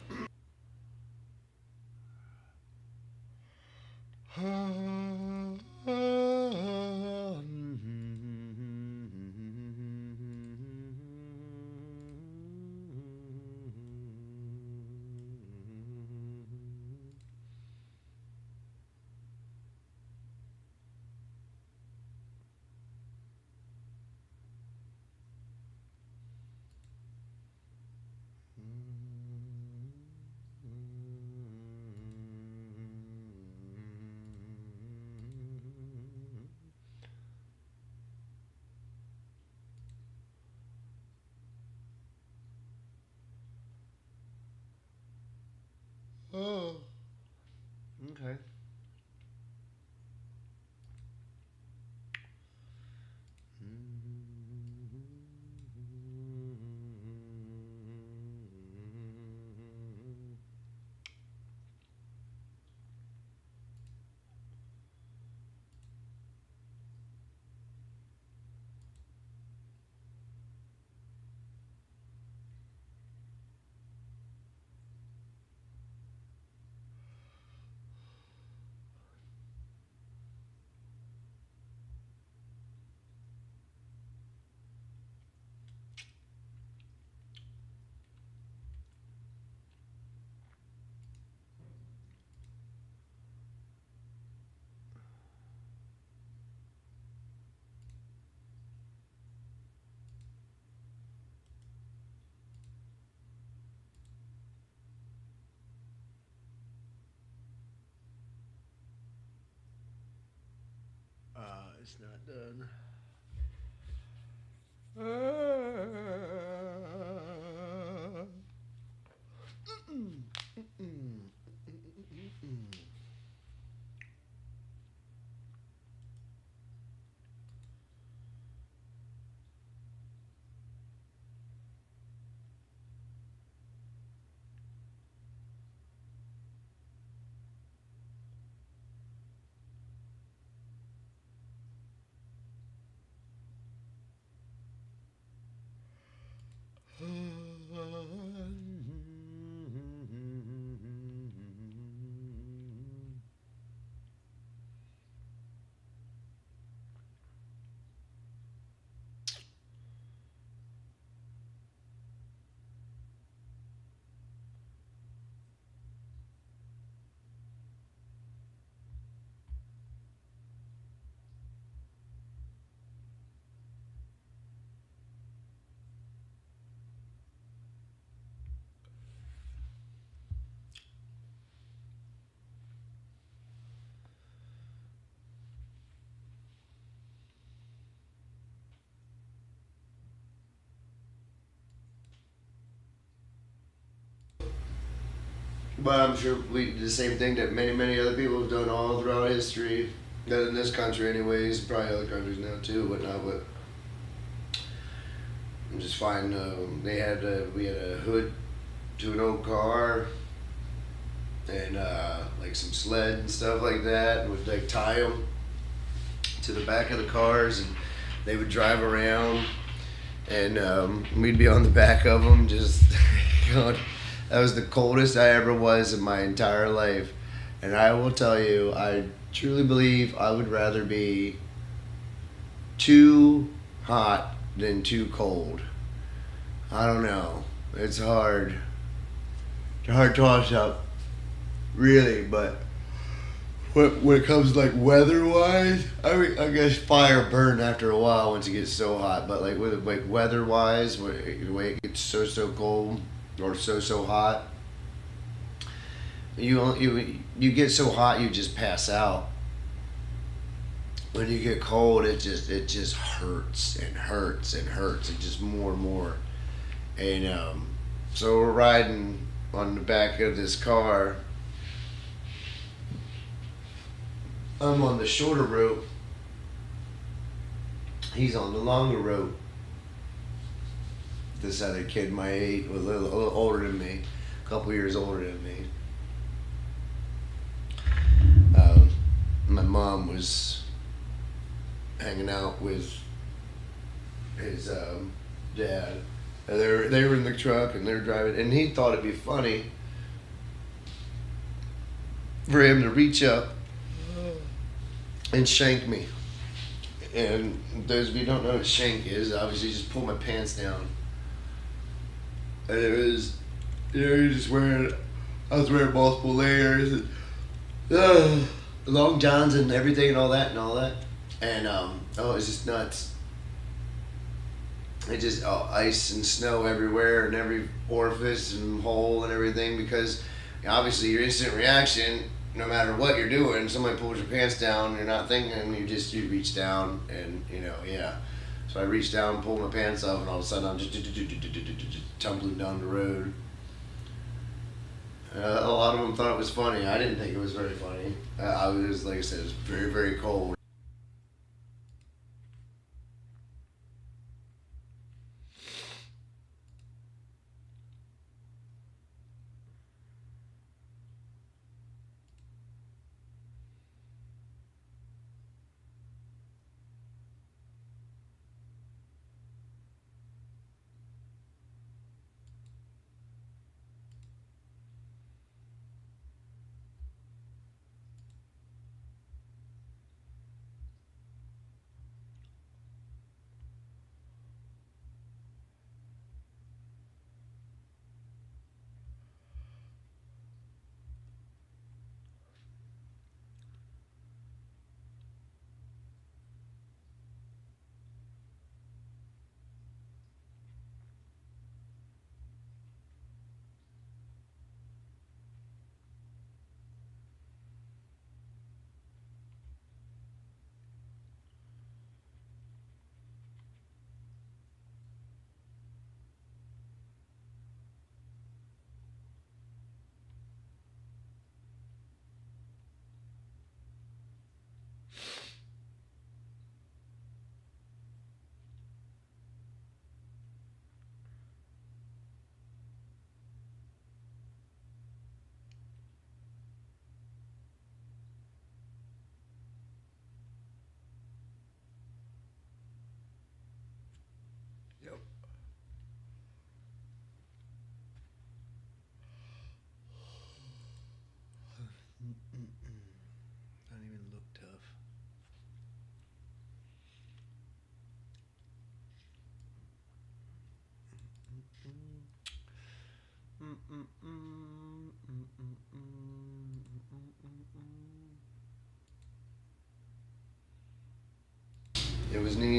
S5: Oh. Okay.
S1: it's not done. But I'm sure we did the same thing that many other people have done all throughout history. That in this country, anyways, probably other countries now too, whatnot. But I'm just fine. We had a hood to an old car, and like some sled and stuff like that, and would like tie them to the back of the cars, and they would drive around, and we'd be on the back of them, just going. That was the coldest I ever was in my entire life. And I will tell you, I truly believe I would rather be too hot than too cold. I don't know. It's hard. It's a hard toss up. Really, but when it comes to like weather-wise, I guess fire burn after a while once it gets so hot. But like with like weather-wise, the way it gets so cold or so hot, you get so hot you just pass out. When you get cold, it just hurts and hurts and hurts, and just more and more. And so we're riding on the back of this car. I'm on the shorter rope. He's on the longer rope. This other kid my age, a little older than me, a couple years older than me. My mom was hanging out with his dad. And they were in the truck and they were driving, and he thought it'd be funny for him to reach up and shank me. And those of you who don't know what shank is, obviously just pull my pants down. And it was, I was wearing multiple layers, and long johns and everything and all that. And it was just nuts. It just ice and snow everywhere and every orifice and hole and everything, because obviously your instant reaction, no matter what you're doing, somebody pulls your pants down, you're not thinking, you reach down and yeah. So I reached down, pulled my pants off, and all of a sudden I'm just tumbling down the road. A lot of them thought it was funny. I didn't think it was very funny. I was, like I said, it was very, very cold.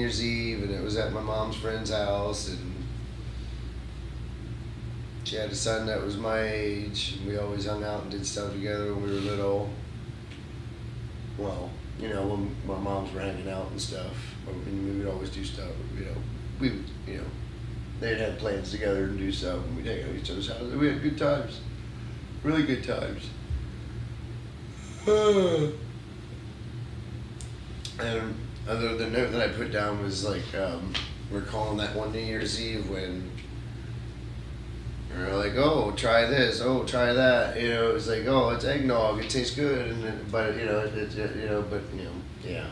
S1: Year's Eve, and it was at my mom's friend's house, and she had a son that was my age, and we always hung out and did stuff together when we were little. Well, you know, when my moms were hanging out and stuff, and we would always do stuff. You know, we would, you know, they'd have plans together and do stuff, and we'd hang out at each other's houses. We had good times, really good times. And the note that I put down was like, recalling that one New Year's Eve when we were like, oh, try this, oh, try that. You know, it was like, oh, it's eggnog, it tastes good, and but you know, yeah.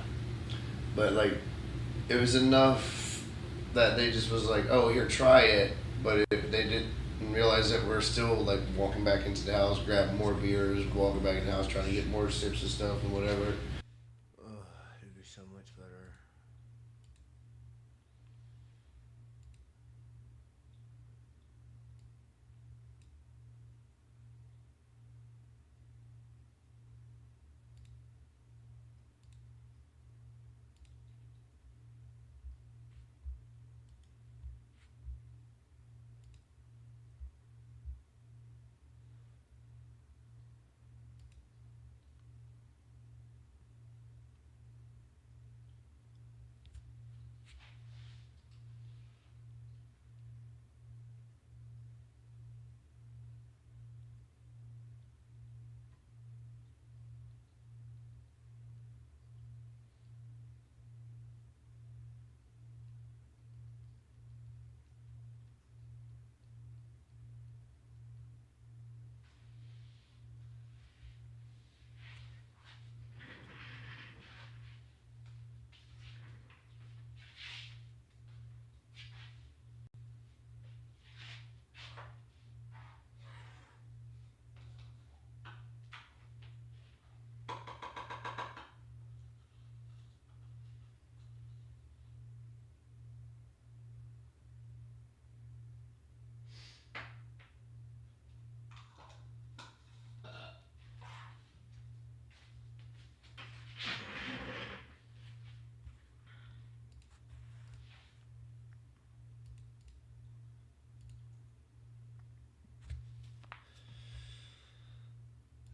S1: But like, it was enough that they just was like, oh, here, try it. But if they didn't realize that we're still like walking back into the house, grabbing more beers, walking back in the house, trying to get more sips and stuff and whatever. It'd be so much better.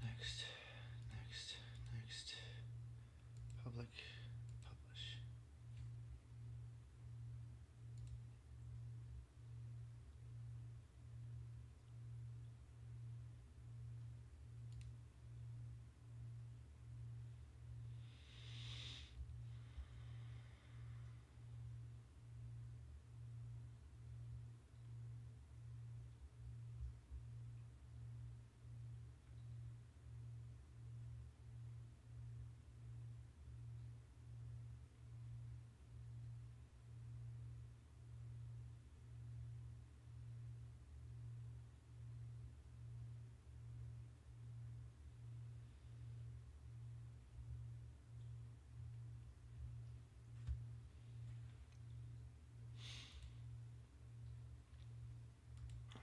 S1: Next. Publish.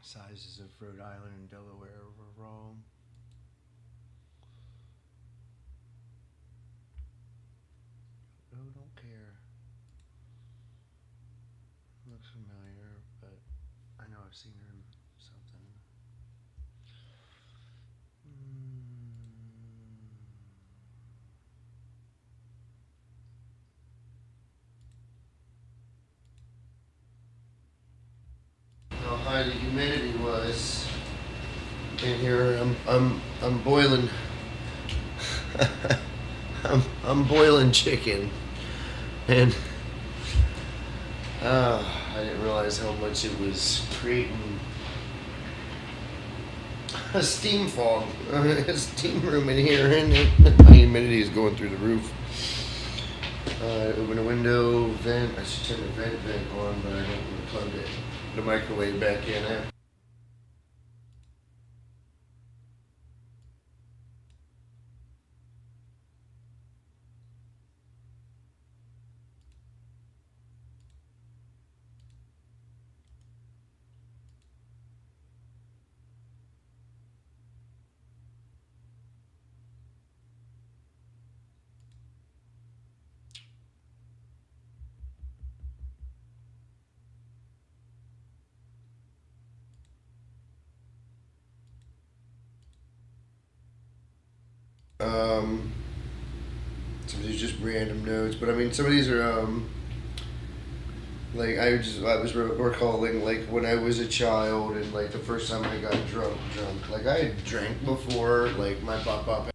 S1: Sizes of Rhode Island and Delaware were wrong. Oh, don't care. Looks familiar, but I know I've seen her in something. How high the humidity was in here. I'm boiling. I'm boiling chicken, and I didn't realize how much it was creating a steam fog, a steam room in here, and my humidity is going through the roof. Open a window, vent. I should turn the vent on, but I don't plug it. The microwave back in there. Um, some of these are just random notes, but I mean, some of these are like I was recalling like when I was a child and like the first time I got drunk. Like I had drank before, like my pop.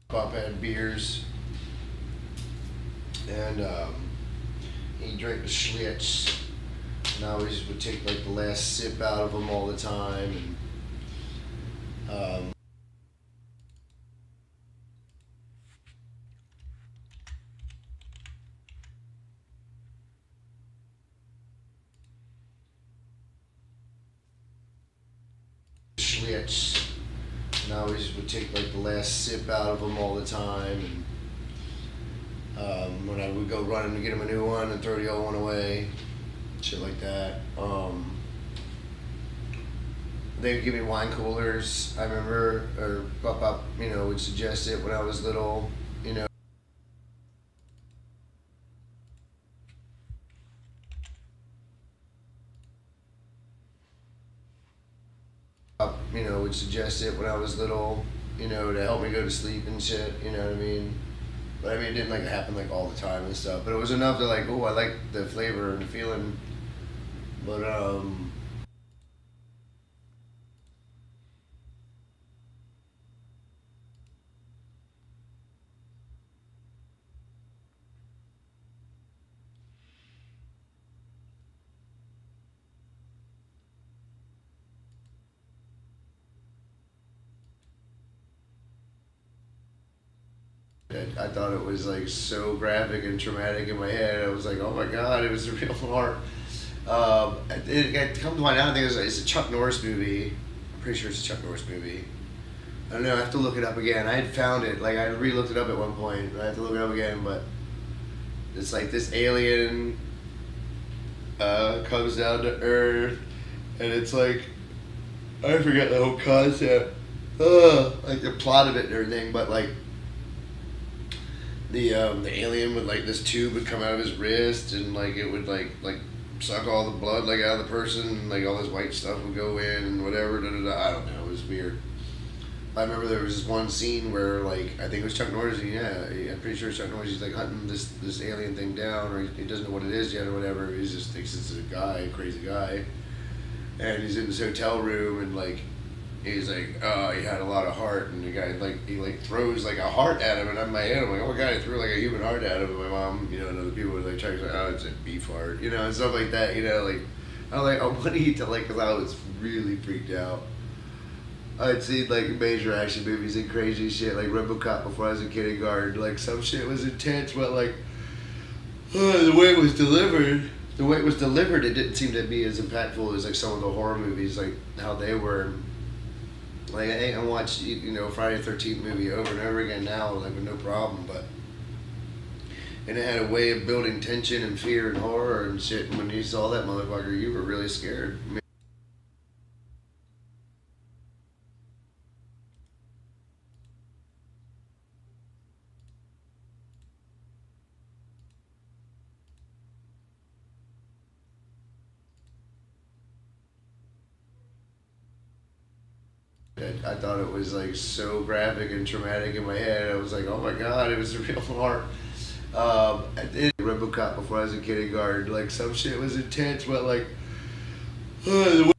S1: Pop had beers, and he drank the Schlitz, and I always would take like the last sip out of them all the time, and Schlitz, and I always would take like the last sip out of them all the time, and when I would go running to get him a new one and throw the old one away, shit like that. They would give me wine coolers. I remember, or Pop, would suggest it when I was little, would suggest it when I was little, to help me go to sleep and shit, you know what I mean? But I mean, it didn't like happen like all the time and stuff, but it was enough to like, oh, I like the flavor and the feeling. But I thought it was like so graphic and traumatic in my head. I was like, oh my god, it was a real art. It comes to mind now, I think it's a Chuck Norris movie. I'm pretty sure it's a Chuck Norris movie. I don't know, I have to look it up again. I had found it, like I re-looked it up at one point, but I have to look it up again, but it's like this alien comes down to Earth, and it's like, I forget the whole concept, like the plot of it and everything, but like, the alien would like this tube would come out of his wrist and like it would like suck all the blood like out of the person and like all this white stuff would go in and whatever. I don't know. It was weird. I remember there was this one scene where like I think it was Chuck Norris. I'm pretty sure Chuck Norris. He's like hunting this alien thing down, or he doesn't know what it is yet or whatever. He just thinks it's a crazy guy, and he's in this hotel room and like. He's like, oh, he had a lot of heart, and the guy he throws like a heart at him, and in my head I'm like, oh my god, he threw like a human heart at him, and my mom, and other people would like try to say, oh, it's a beef heart, and stuff like that, like, I'm like, I want to eat to like, cause I was really freaked out. I'd seen like major action movies and crazy shit, like RoboCop before I was in kindergarten, like some shit was intense, but like, the way it was delivered. It didn't seem to be as impactful as like some of the horror movies, like how they were. Like I watch, Friday the 13th movie over and over again now, like with no problem. But and it had a way of building tension and fear and horror and shit. And when you saw that motherfucker, you were really scared. I thought it was like so graphic and traumatic in my head. I was like, oh my god, it was a real art. I did RoboCop before I was in kindergarten. Like some shit was intense, but like the way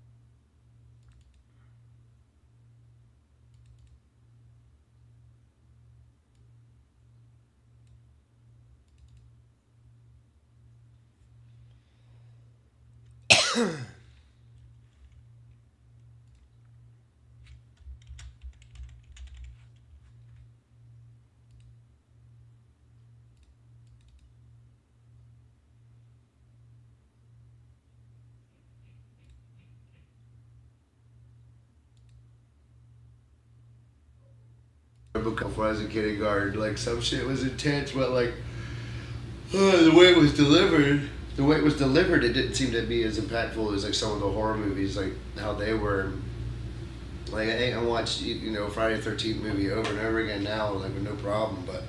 S1: RoboCop before I was in kindergarten. Like some shit was intense, but like The way it was delivered, it didn't seem to be as impactful as like some of the horror movies, like how they were. Like I watched, Friday the 13th movie over and over again now, like with no problem, but.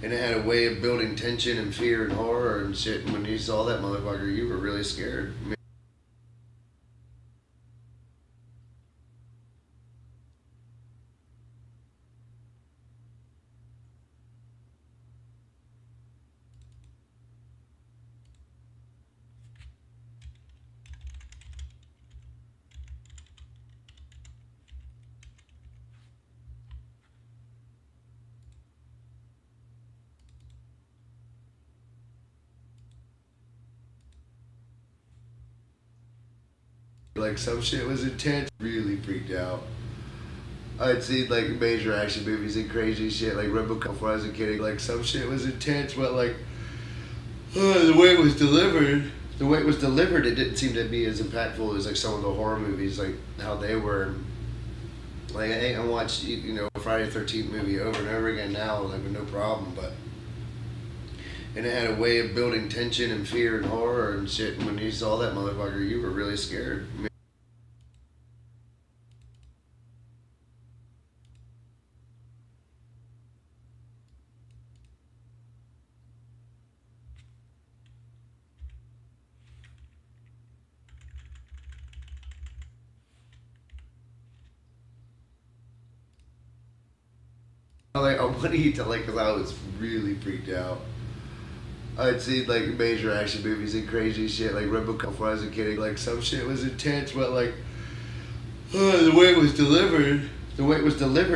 S1: And it had a way of building tension and fear and horror and shit. And when you saw that motherfucker, you were really scared. Like some shit was intense, really freaked out. I'd seen like major action movies and crazy shit, like RoboCop before I was a kid. Like some shit was intense, but like the way it was delivered, it didn't seem to be as impactful as like some of the horror movies, like how they were. Like I watched, Friday the 13th movie over and over again now, like with no problem, but. And it had a way of building tension and fear and horror and shit. And when you saw that motherfucker, you were really scared. I wanted to because I was really freaked out. I'd seen like major action movies and crazy shit, like RoboCop before I was a kid. Like some shit was intense, but like the way it was delivered,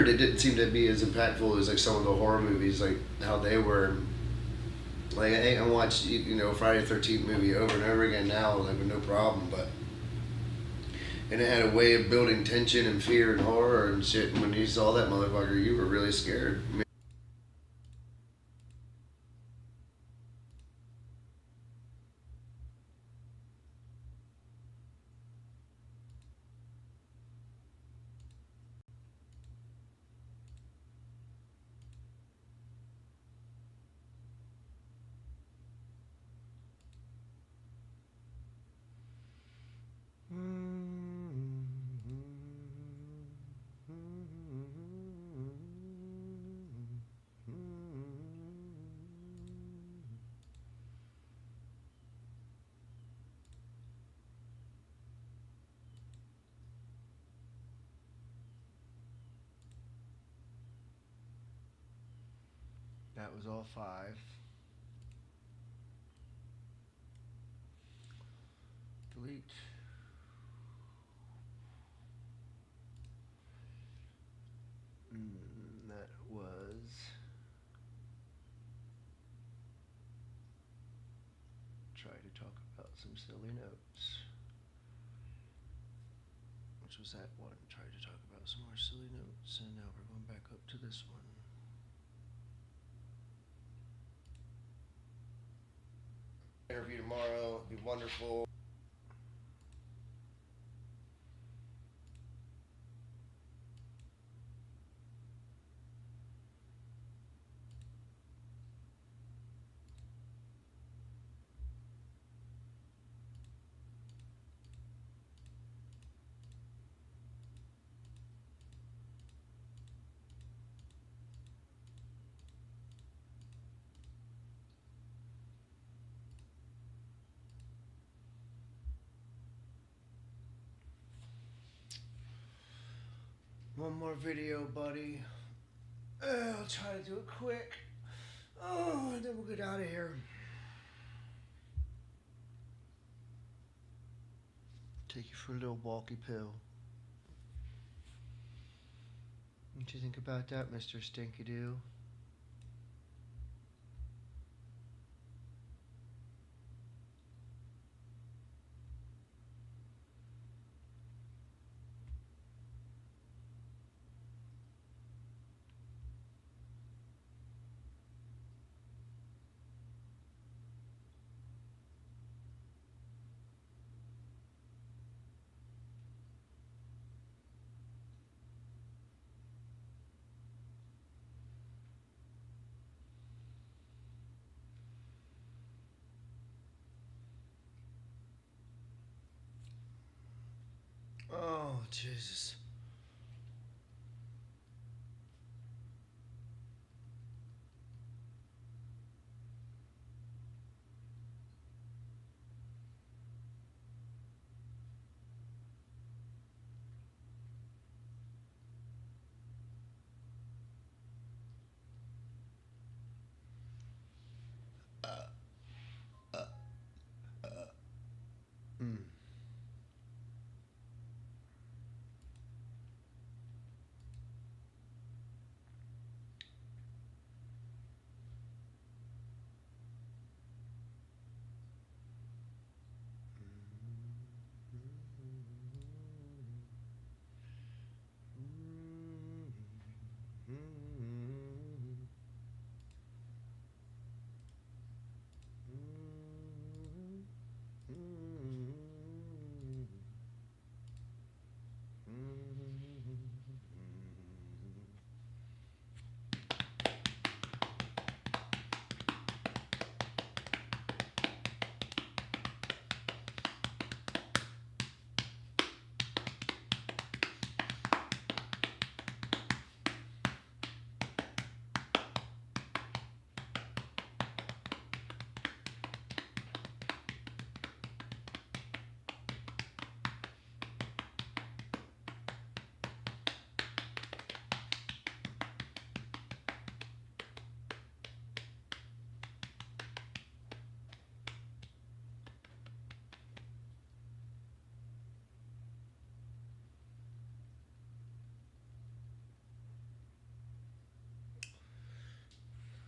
S1: it didn't seem to be as impactful as like some of the horror movies, like how they were. Like I watched, Friday the 13th movie over and over again now, like with no problem, but. And it had a way of building tension and fear and horror and shit. And when you saw that motherfucker, you were really scared. That was all 5. Delete. That was. Try to talk about some silly notes. Which was that one? Try to talk about some more silly notes. And now we're going back up to this one. Interview tomorrow. It'll be wonderful. One more video, buddy. I'll try to do it quick. Oh, and then we'll get out of here. Take you for a little walkie pill. What you think about that, Mr. Stinky Doo? Jesus.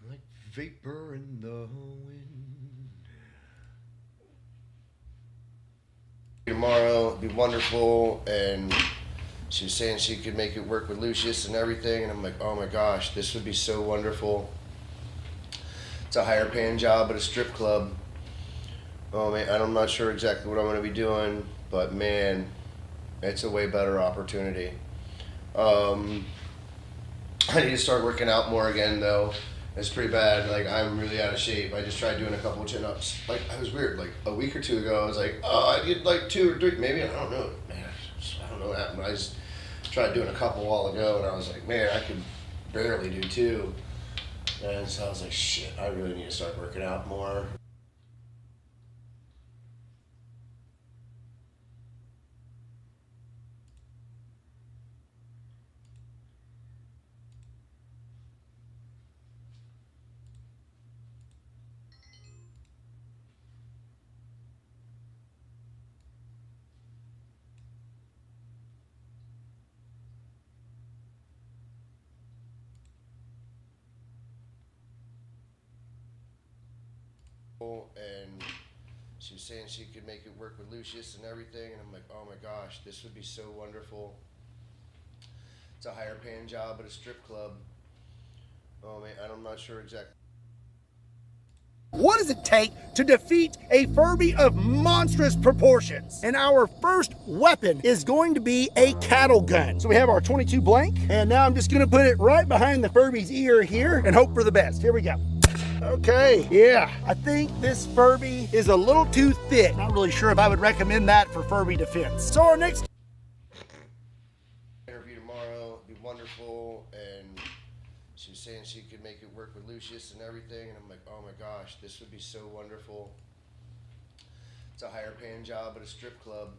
S1: Like vapor in the wind. Tomorrow it'd be wonderful, and she was saying she could make it work with Lucius and everything, and I'm like, oh my gosh, this would be so wonderful. It's a higher paying job at a strip club. Oh man, I'm not sure exactly what I'm going to be doing, but man, it's a way better opportunity. I need to start working out more again though. It's pretty bad. Like, I'm really out of shape. I just tried doing a couple of chin-ups. Like, I was weird. Like, a week or two ago, I was like, oh, I did like 2 or 3. Maybe, I don't know. Man, I don't know what happened. I just tried doing a couple a while ago, and I was like, man, I could barely do 2. And so I was like, shit, I really need to start working out more. And she was saying she could make it work with Lucius and everything, and I'm like, oh my gosh, this would be so wonderful. It's a higher paying job at a strip club. Oh man, I'm not sure exactly.
S6: What does it take to defeat a Furby of monstrous proportions? And our first weapon is going to be a cattle gun. So we have our 22 blank, and now I'm just gonna put it right behind the Furby's ear here and hope for the best. Here we go. Okay, yeah, I think this Furby is a little too thick. Not really sure if I would recommend that for Furby defense. So our next
S1: Interview tomorrow, it'd be wonderful, and she was saying she could make it work with Lucius and everything, and I'm like, oh my gosh, this would be so wonderful. It's a higher paying job at a strip club.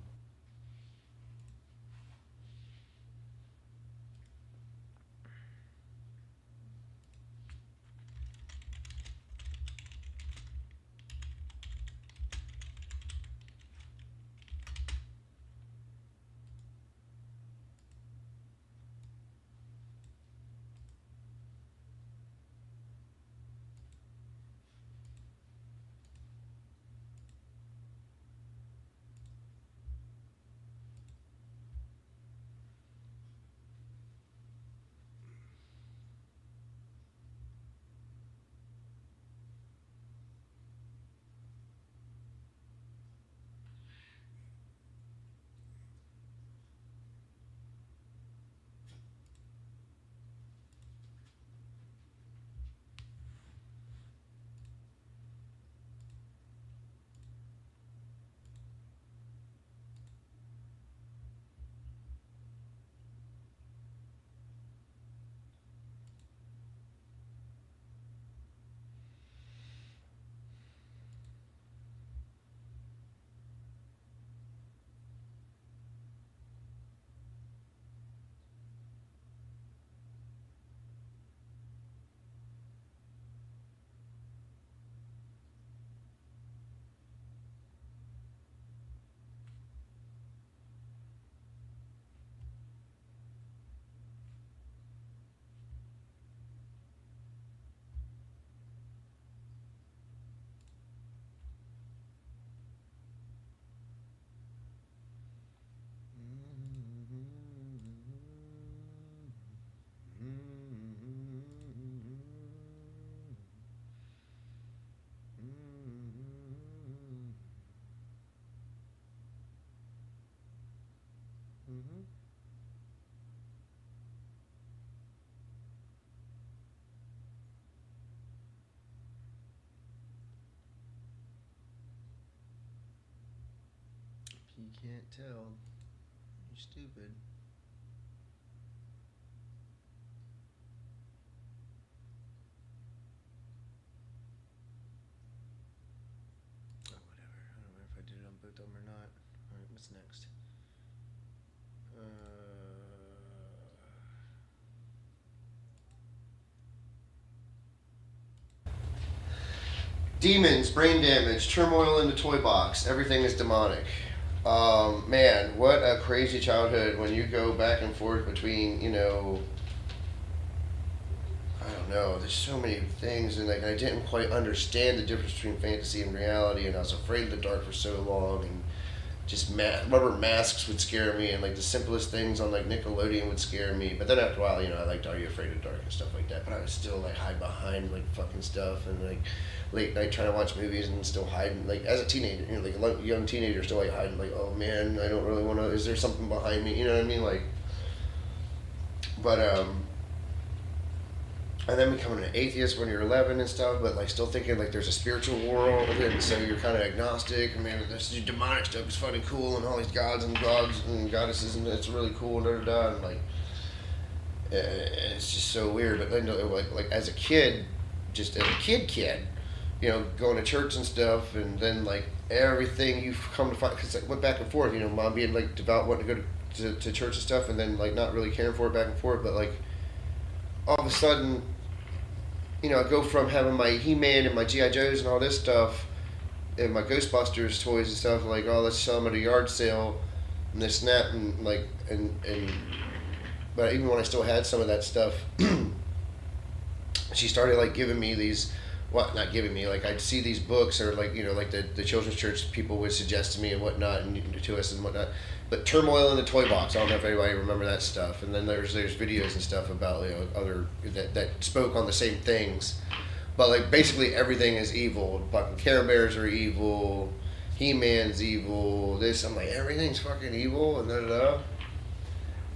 S1: Mm-hmm. You can't tell. You're stupid. Oh, whatever. I don't remember if I did it on both of them or not. Alright, what's next? Demons, brain damage, turmoil in the toy box. Everything is demonic. Man, what a crazy childhood when you go back and forth between, you know, I don't know, there's so many things, and like I didn't quite understand the difference between fantasy and reality, and I was afraid of the dark for so long, and just rubber masks would scare me, and like the simplest things on like Nickelodeon would scare me. But then after a while, you know, I liked Are You Afraid of the Dark and stuff like that. But I was still like hide behind like fucking stuff, and like late night trying to watch movies and still hiding. Like as a teenager, you know, like a young teenager, still like hiding. Like, oh man, I don't really want to. Is there something behind me? You know what I mean? Like, but and then becoming an atheist when you're 11 and stuff, but like still thinking like there's a spiritual world, and so you're kind of agnostic. I mean, this demonic stuff is fucking cool, and all these gods and goddesses, and it's really cool, and and like, it's just so weird. But then like as a kid, just as a kid, you know, going to church and stuff, and then like everything you've come to find, because I went back and forth, you know, mom being like devout, wanting to go to church and stuff, and then like not really caring for it back and forth, but like all of a sudden, you know, I go from having my He-Man and my G.I. Joes and all this stuff, and my Ghostbusters toys and stuff, like, oh, let's sell them at a yard sale, and this and that, and like, but even when I still had some of that stuff, she started like giving me these, well, not giving me, like I'd see these books, or like, you know, like the children's church people would suggest to me and whatnot, and to us and whatnot. But Turmoil in the Toy Box, I don't know if anybody remember that stuff. And then there's videos and stuff about, you know, other that spoke on the same things. But like basically everything is evil. Fucking Care Bears are evil. He-Man's evil. This, I'm like, everything's fucking evil, and da.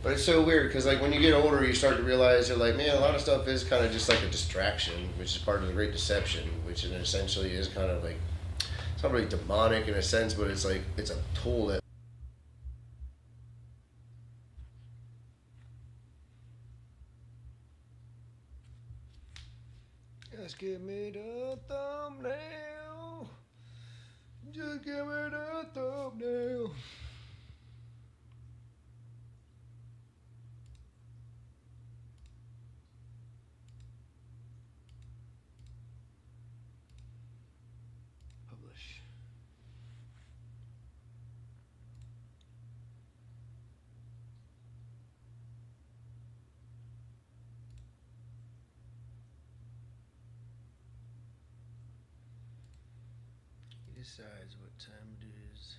S1: But it's so weird because like when you get older, you start to realize you're like, man, a lot of stuff is kind of just like a distraction, which is part of the Great Deception, which essentially is kind of like, it's not really demonic in a sense, but it's like it's a tool that. Just give me the thumbnail. Just give me the thumbnail. Publish. He decides what time it is.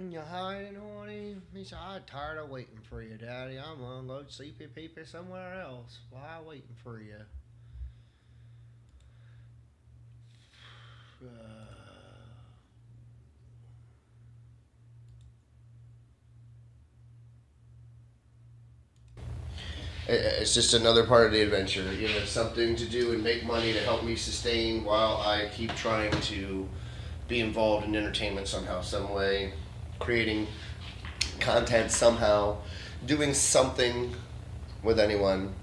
S1: You hiding, honey? He said, I'm tired of waiting for you, Daddy. I'm gonna go sleepy peepy somewhere else. Why waiting for you? It's just another part of the adventure. You know, something to do and make money to help me sustain while I keep trying to be involved in entertainment somehow, some way, creating content somehow, doing something with anyone,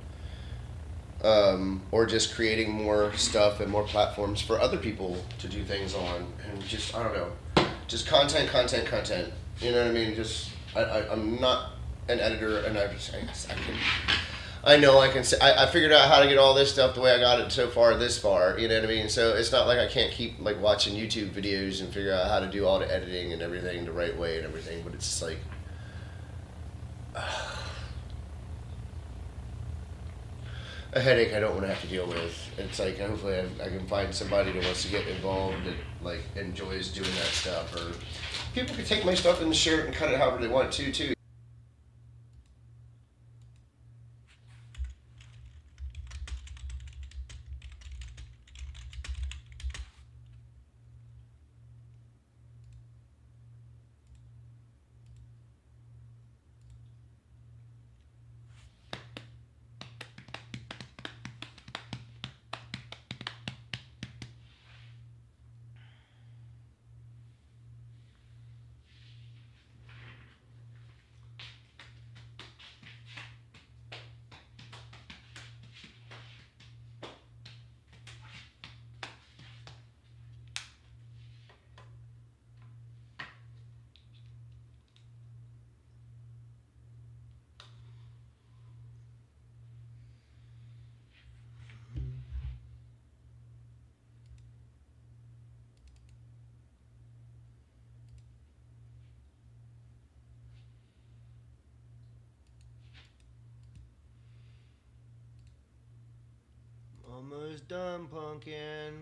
S1: or just creating more stuff and more platforms for other people to do things on. And just, I don't know, Just content. You know what I mean? Just I'm not an editor, and I know I can say I figured out how to get all this stuff the way I got it so far this far. You know what I mean? So it's not like I can't keep like watching YouTube videos and figure out how to do all the editing and everything the right way and everything. But it's just like. A headache I don't want to have to deal with. It's like hopefully I can find somebody that wants to get involved that like enjoys doing that stuff, or people can take my stuff and share it and cut it however they want to too. Almost done, pumpkin.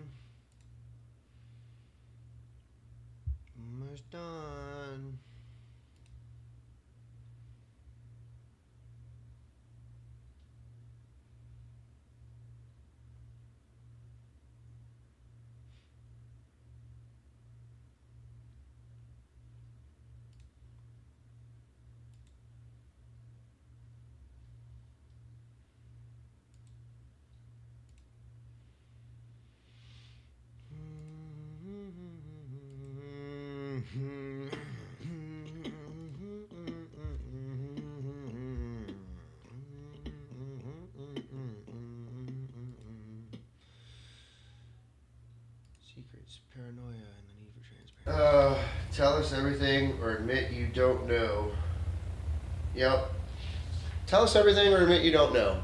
S1: Almost done. Secrets, paranoia, and the need for transparency. Tell us everything or admit you don't know. Yep. Tell us everything or admit you don't know.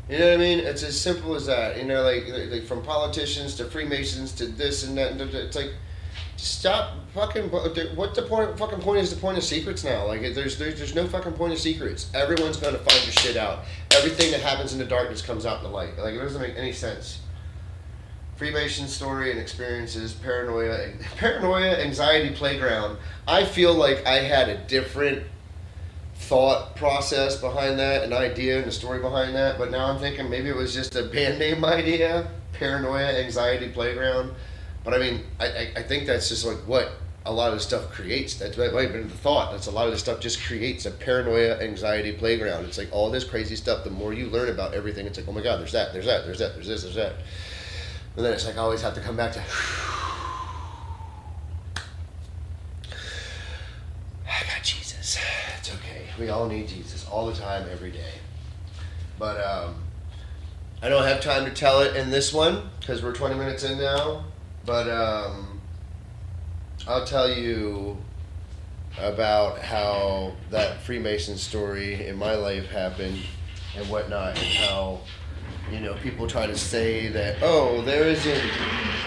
S1: You know what I mean? It's as simple as that. You know, like from politicians to Freemasons to this and that. It's like, stop fucking. What the point? Fucking point is the point of secrets now. Like, there's no fucking point of secrets. Everyone's gonna find your shit out. Everything that happens in the darkness comes out in the light. Like, it doesn't make any sense. Freemason story and experiences, paranoia, anxiety playground. I feel like I had a different thought process behind that, an idea and a story behind that, but now I'm thinking maybe it was just a band name idea, paranoia, anxiety playground. But I mean, I think that's just like what a lot of the stuff creates. That might have been the thought. That's a lot of the stuff just creates a paranoia, anxiety playground. It's like all this crazy stuff. The more you learn about everything, it's like, oh my God, there's that, there's that, there's that, there's this, there's that. And then it's like I always have to come back to, I got Jesus. It's okay. We all need Jesus all the time, every day. But I don't have time to tell it in this one because we're 20 minutes in now. But I'll tell you about how that Freemason story in my life happened and whatnot, and how, you know, people try to say that, oh, there isn't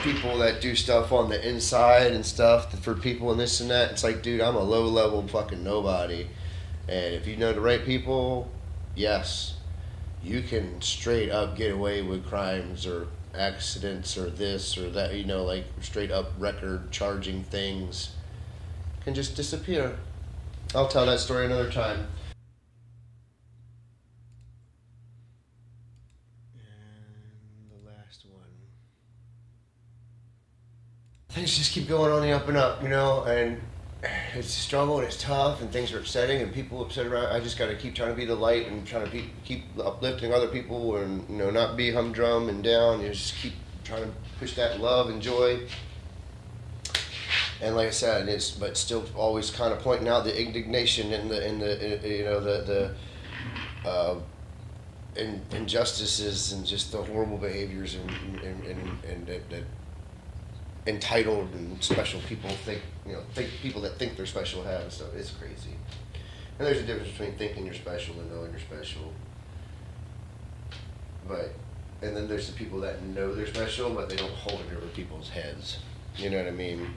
S1: people that do stuff on the inside and stuff for people and this and that. It's like, dude, I'm a low-level fucking nobody. And if you know the right people, yes, you can straight up get away with crimes or accidents or this or that, you know, like straight up record charging things can just disappear. I'll tell that story another time. Things just keep going on the up and up, you know, and it's a struggle and it's tough and things are upsetting and people are upset around. I just got to keep trying to be the light and trying to keep uplifting other people and, you know, not be humdrum and down. You just keep trying to push that love and joy. And like I said, but still always kind of pointing out the indignation and the you know, the injustices and just the horrible behaviors and that entitled and special people think, think people that think they're special have. So it's crazy. And there's a difference between thinking you're special and knowing you're special. And then there's the people that know they're special, but they don't hold it over people's heads. You know what I mean?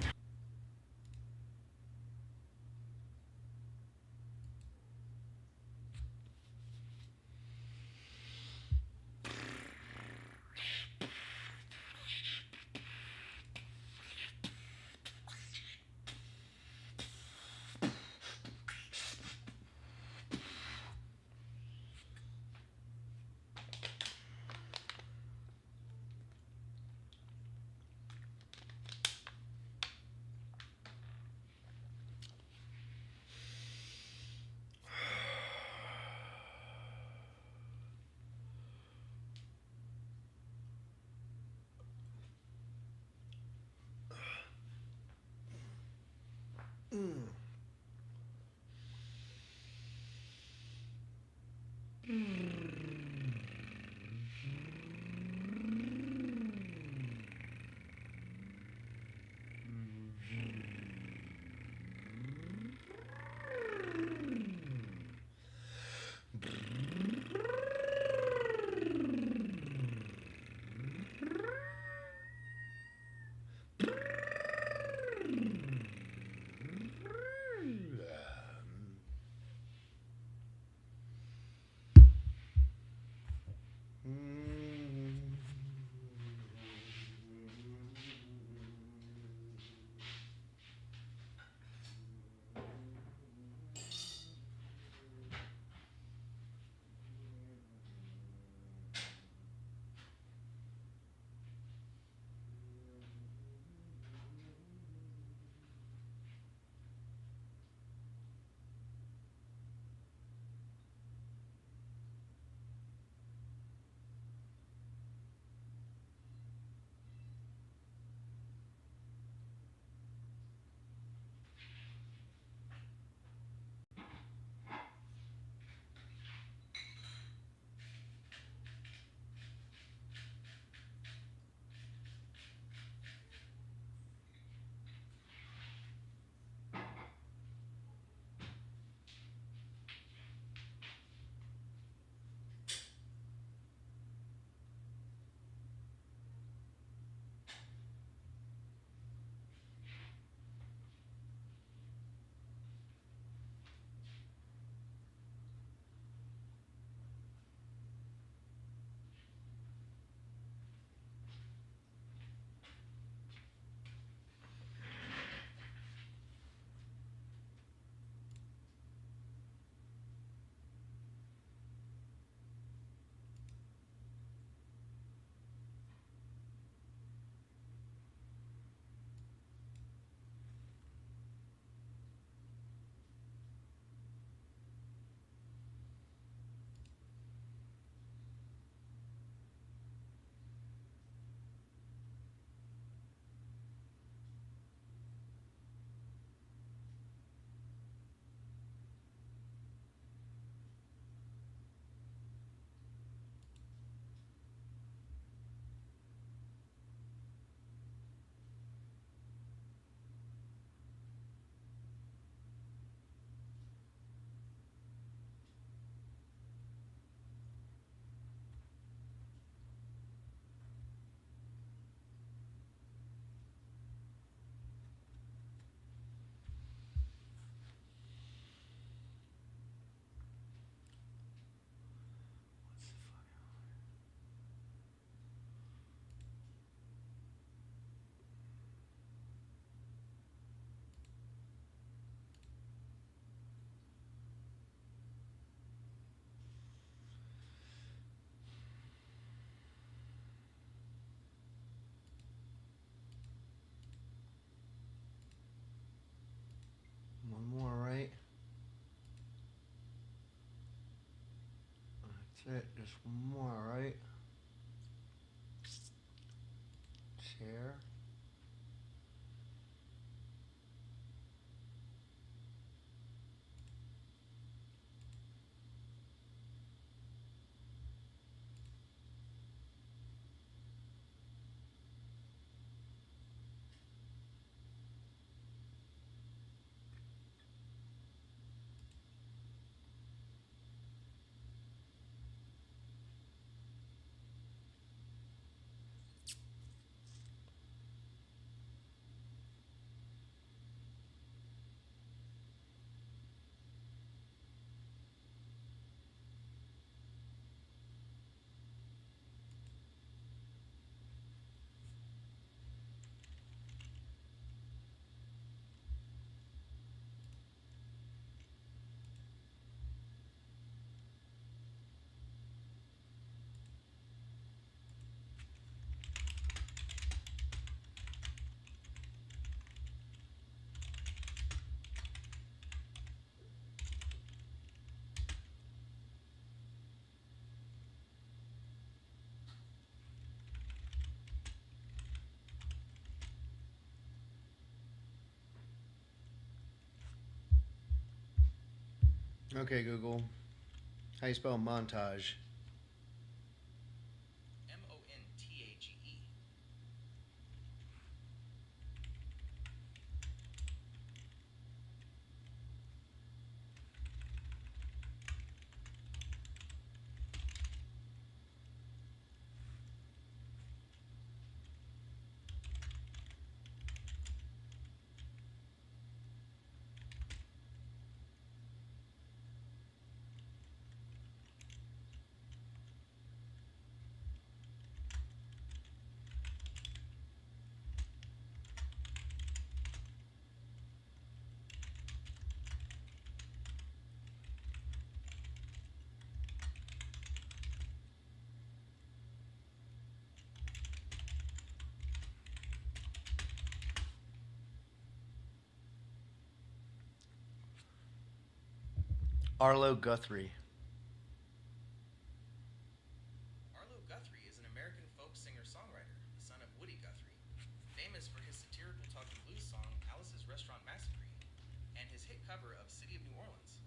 S1: One more, right? That's it. Just one more, right? Share. Okay, Google. How you spell montage?
S9: Montage.
S1: Arlo Guthrie.
S9: Arlo Guthrie is an American folk singer-songwriter, the son of Woody Guthrie, famous for his satirical talking blues song Alice's Restaurant Massacre, and his hit cover of City of New Orleans.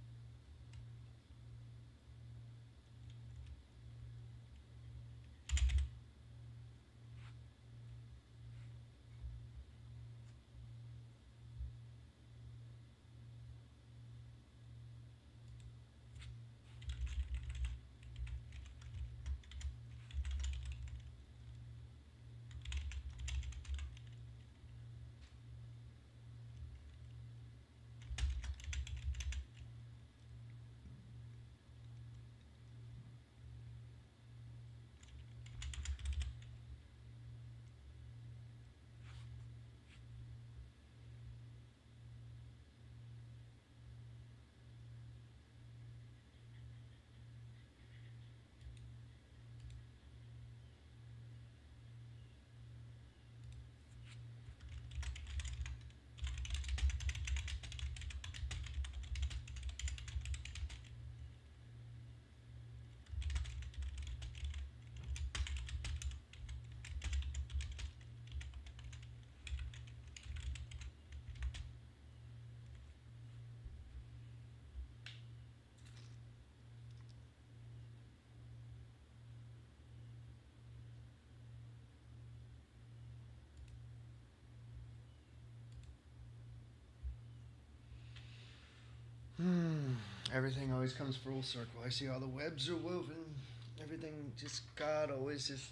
S1: Everything always comes full circle. I see all the webs are woven. Everything just, God always just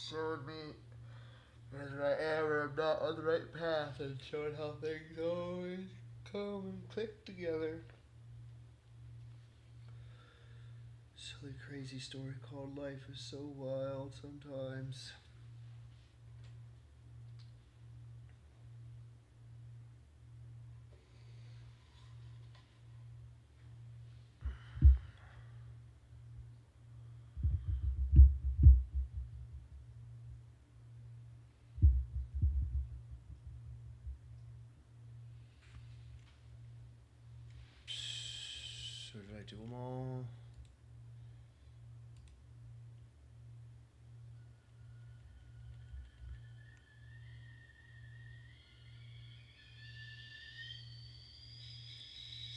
S1: showed me that I ever am not on the right path and showing how things always come and click together. Silly, crazy story called life is so wild sometimes. So did I do them all?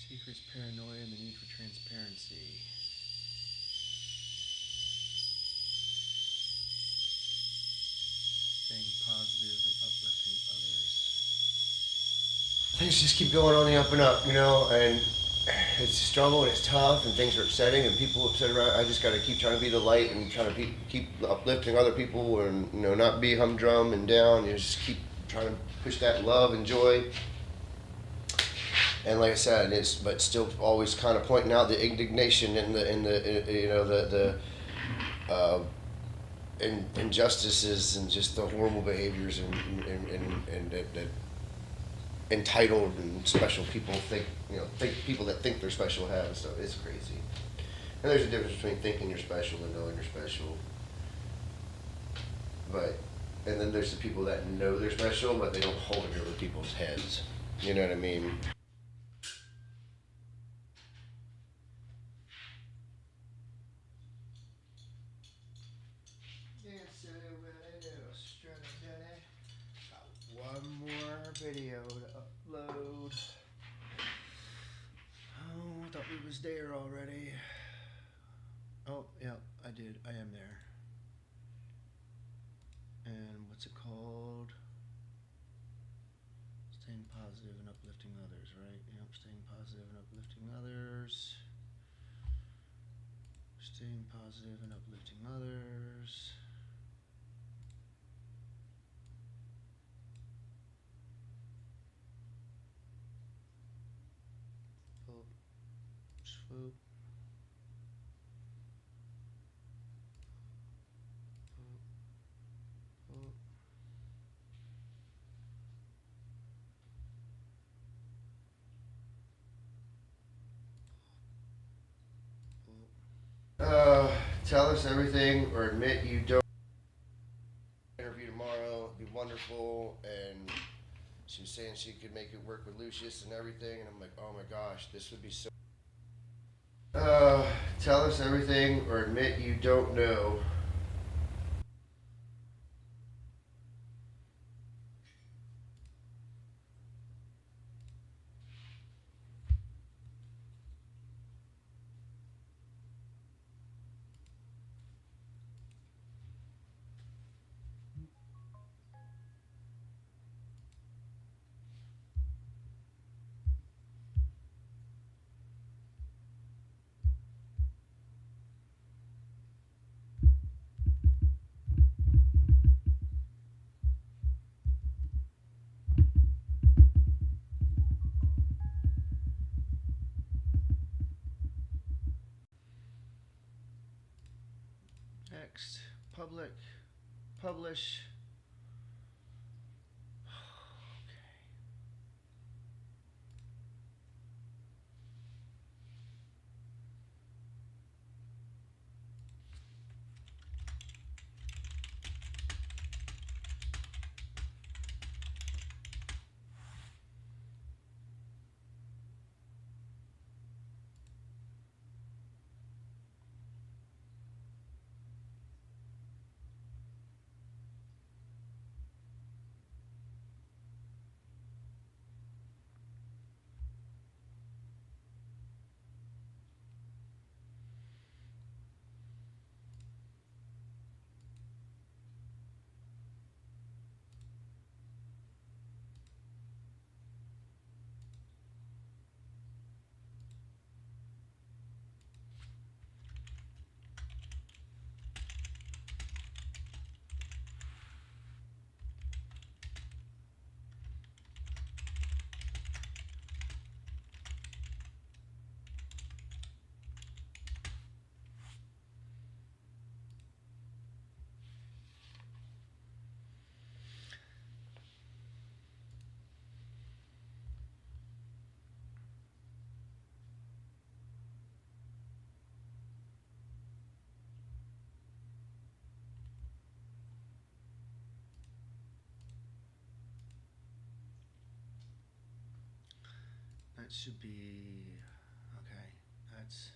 S1: Secrets, paranoia, and the need for transparency. Staying positive and uplifting others. Things just keep going on the up and up, you know, and it's a struggle and it's tough and things are upsetting and people upset around. I just got to keep trying to be the light and trying to keep uplifting other people and, you know, not be humdrum and down. You just keep trying to push that love and joy. And like I said, but still always kind of pointing out the indignation and the you know, the injustices and just the horrible behaviors and that entitled and special people think people that think they're special have and stuff. It's crazy. And there's a difference between thinking you're special and knowing you're special. And then there's the people that know they're special, but they don't hold it over people's heads. You know what I mean? One more video to upload. Oh, what thought we was there already. Oh, yeah, I did. I am there. And what's it called? Staying positive and uplifting others, right? Yep, staying positive and uplifting others. Staying positive and uplifting others. Boop. Swoop. Boop. Boop. Tell us everything or admit you don't. Interview tomorrow, it'd be wonderful. And she was saying she could make it work with Lucius and everything. And I'm like, oh my gosh, this would be so. Tell us everything or admit you don't know. Next, public, publish. That should be, okay, that's,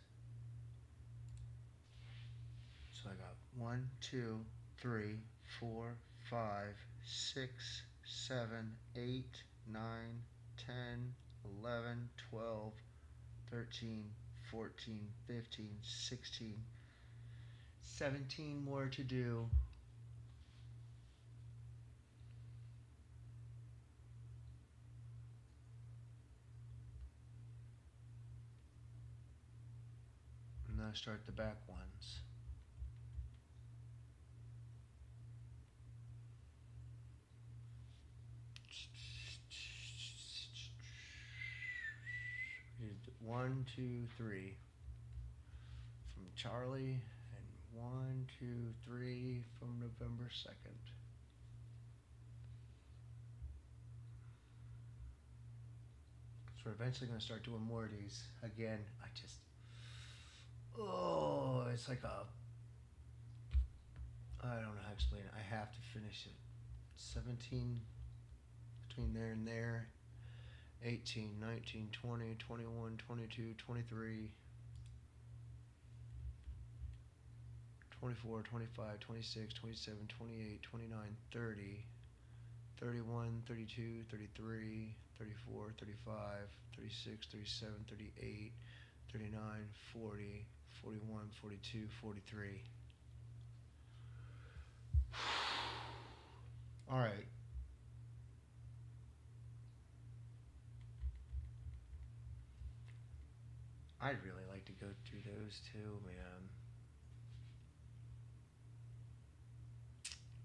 S1: so I got 1, 2, 3, 4, 5, 6, 7, 8, 9, 10, 11, 12, 13, 14, 15, 16, 17 more to do. And then I start the back ones. Did 1, 2, 3 from Charlie, and 1, 2, 3 from November 2nd. So we're eventually going to start doing more of these. Again, oh, it's like a, I don't know how to explain it. I have to finish it. 17, between there and there. 18, 19, 20, 21, 22, 23, 24, 25, 26, 27, 28, 29, 30, 31, 32, 33, 34, 35, 36, 37, 38, 39, 40, 41, 42, 43. All right. I'd really like to go through those too, man.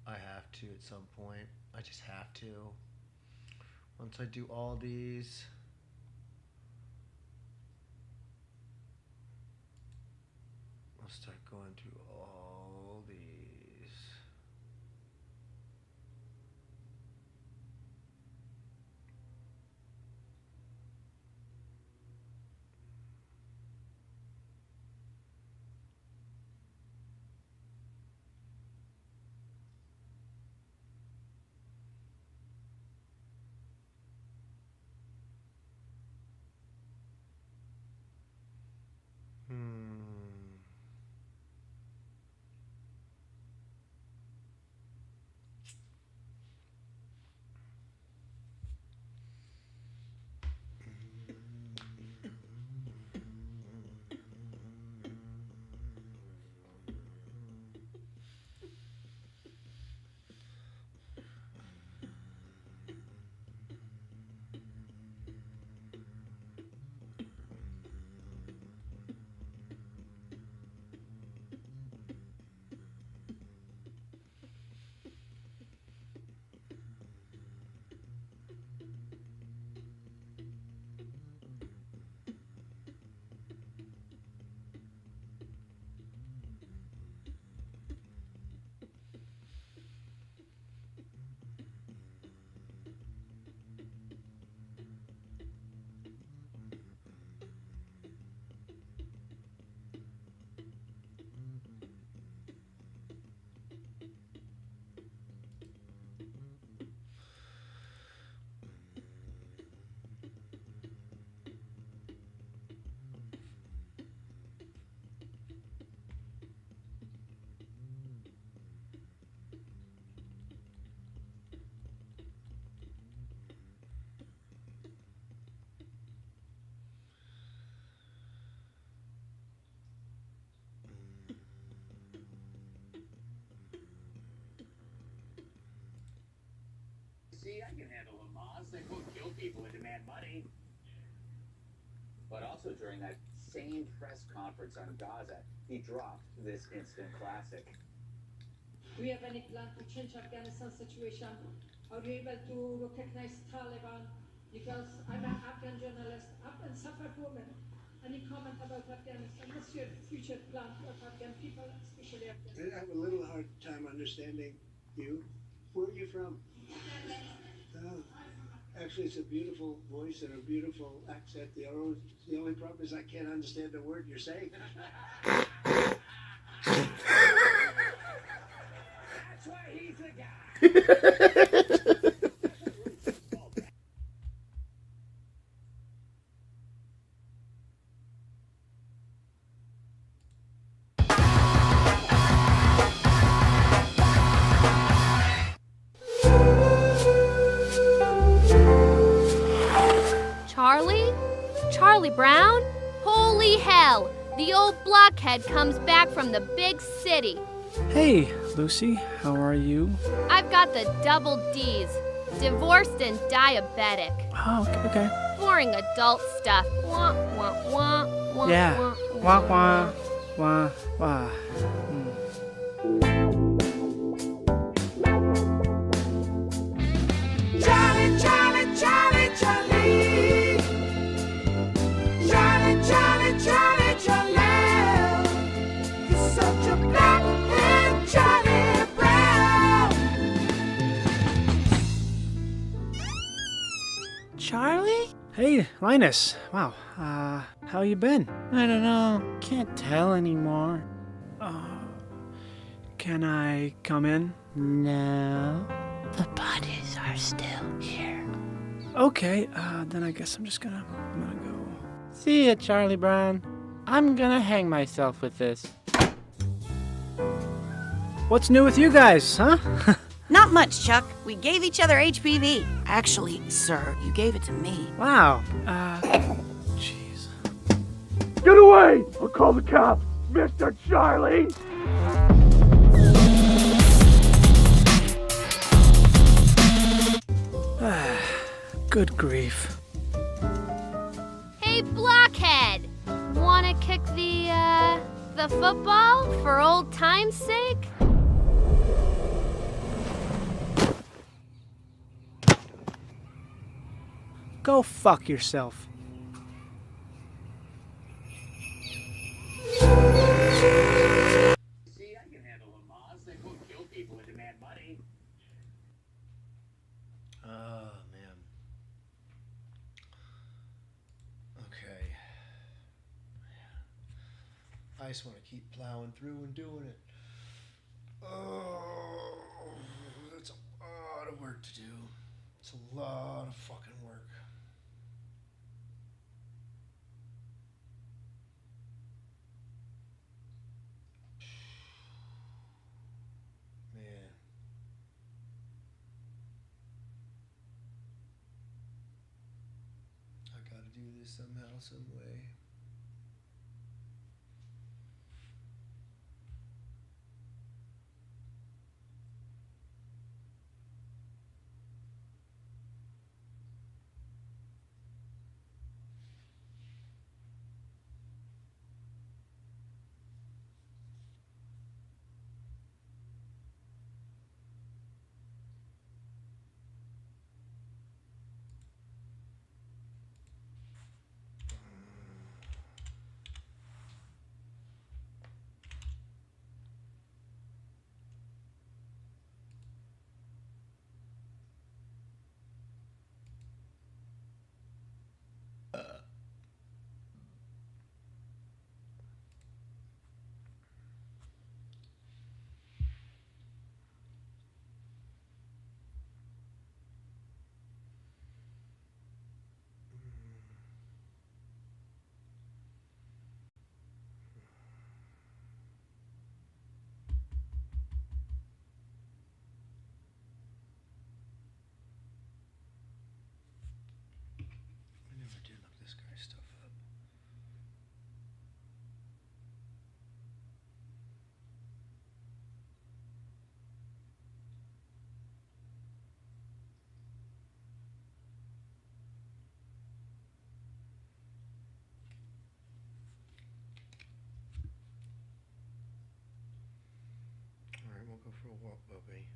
S1: I have to at some point. I just have to. Once I do all these. I'll start going through all these.
S10: See, I can handle Hamas. They both kill people and demand money. But also during that same press conference on Gaza, he dropped this instant classic.
S11: Do you have any plan to change Afghanistan situation? Are you able to recognize Taliban? Because I'm an Afghan journalist, Afghan suffered woman. Any comment about Afghanistan? What's your future plan for Afghan people, especially Afghan?
S18: I have a little hard time understanding you. Where are you from? Actually, it's a beautiful voice and a beautiful accent. The only problem is I can't understand a word you're saying.
S10: That's why he's the guy.
S19: Charlie Brown? Holy hell! The old blockhead comes back from the big city.
S25: Hey, Lucy, how are you?
S19: I've got the double D's. Divorced and diabetic.
S25: Oh, okay.
S19: Boring adult stuff. Wah, wah, wah, wah,
S25: Yeah.
S19: wah,
S25: Wah, wah, wah, wah.
S12: Charlie, Charlie, Charlie, Charlie. Charlie, Charlie, Charlie, Charlie. You're such a black-haired Charlie Brown.
S25: Charlie? Hey, Linus. Wow. How you been?
S26: I don't know. Can't tell anymore.
S25: Can I come in?
S26: No. The bodies are still here.
S25: Okay, then I guess I'm gonna go.
S26: See ya, Charlie Brown. I'm gonna hang myself with this.
S25: What's new with you guys, huh?
S27: Not much, Chuck. We gave each other HPV. Actually, sir, you gave it to me.
S25: Wow. Jeez.
S6: Get away! I'll call the cops, Mr. Charlie!
S25: Good grief.
S19: Hey, blockhead! Wanna kick the football for old time's sake?
S25: Go fuck yourself.
S10: See, I can handle a Maz. They both kill people and demand money.
S1: Oh, man. Okay. I just want to keep plowing through and doing it. Oh, that's a lot of work to do. It's a lot of fucking work. Man. I gotta do this somehow, some way. I never did look this guy's stuff up. Alright, we'll go for a walk, Bubby.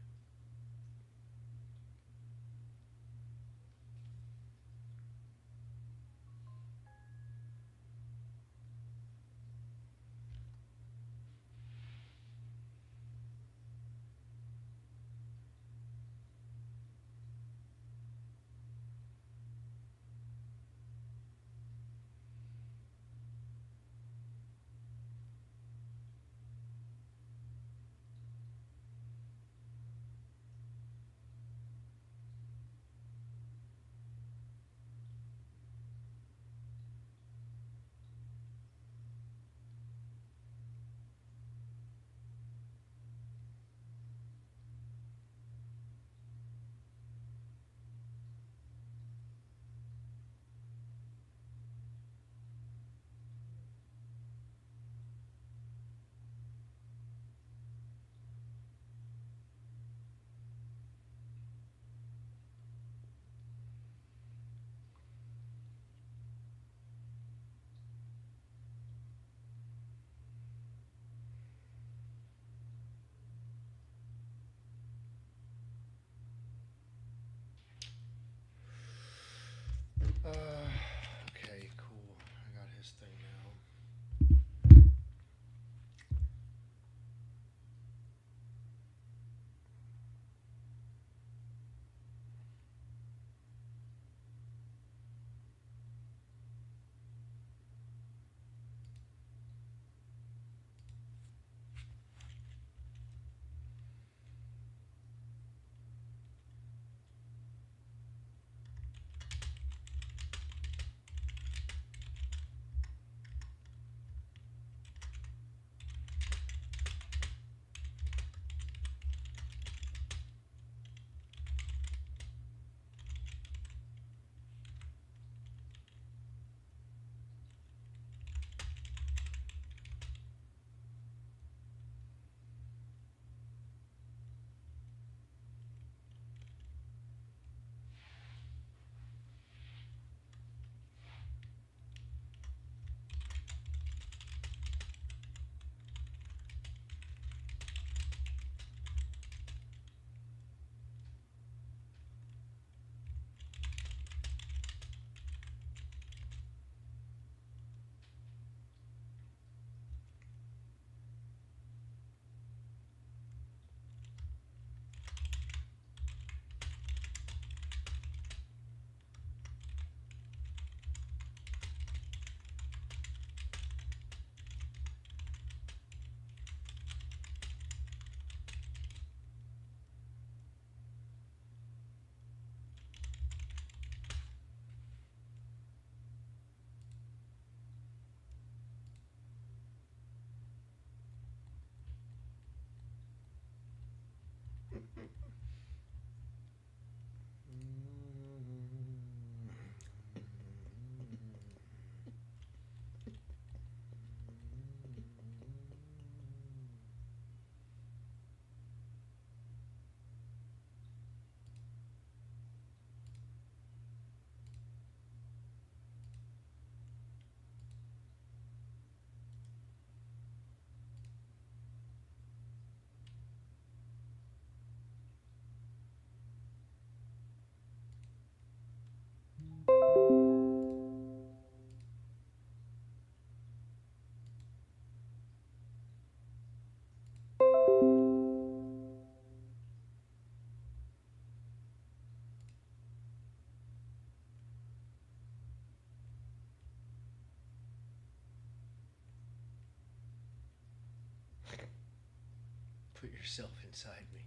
S1: Put yourself inside me.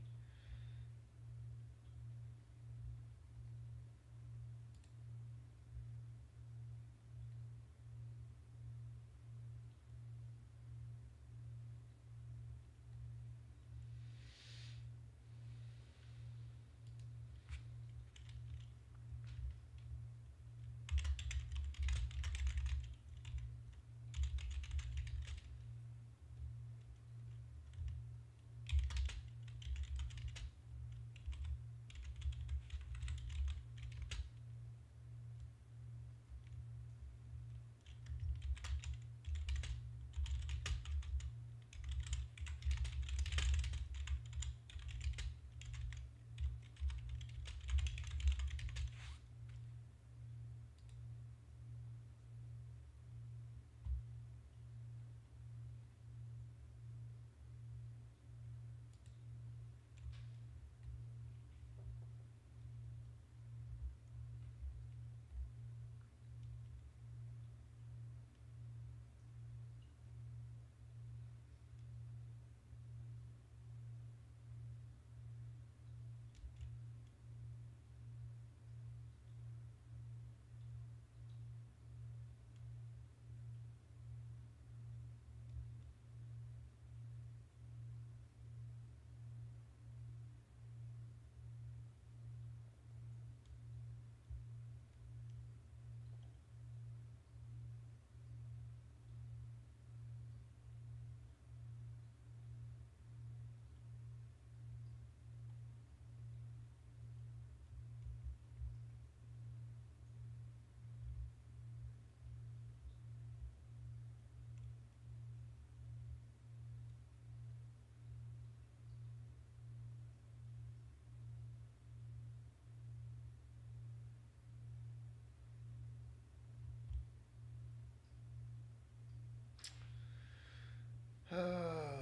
S1: Oh.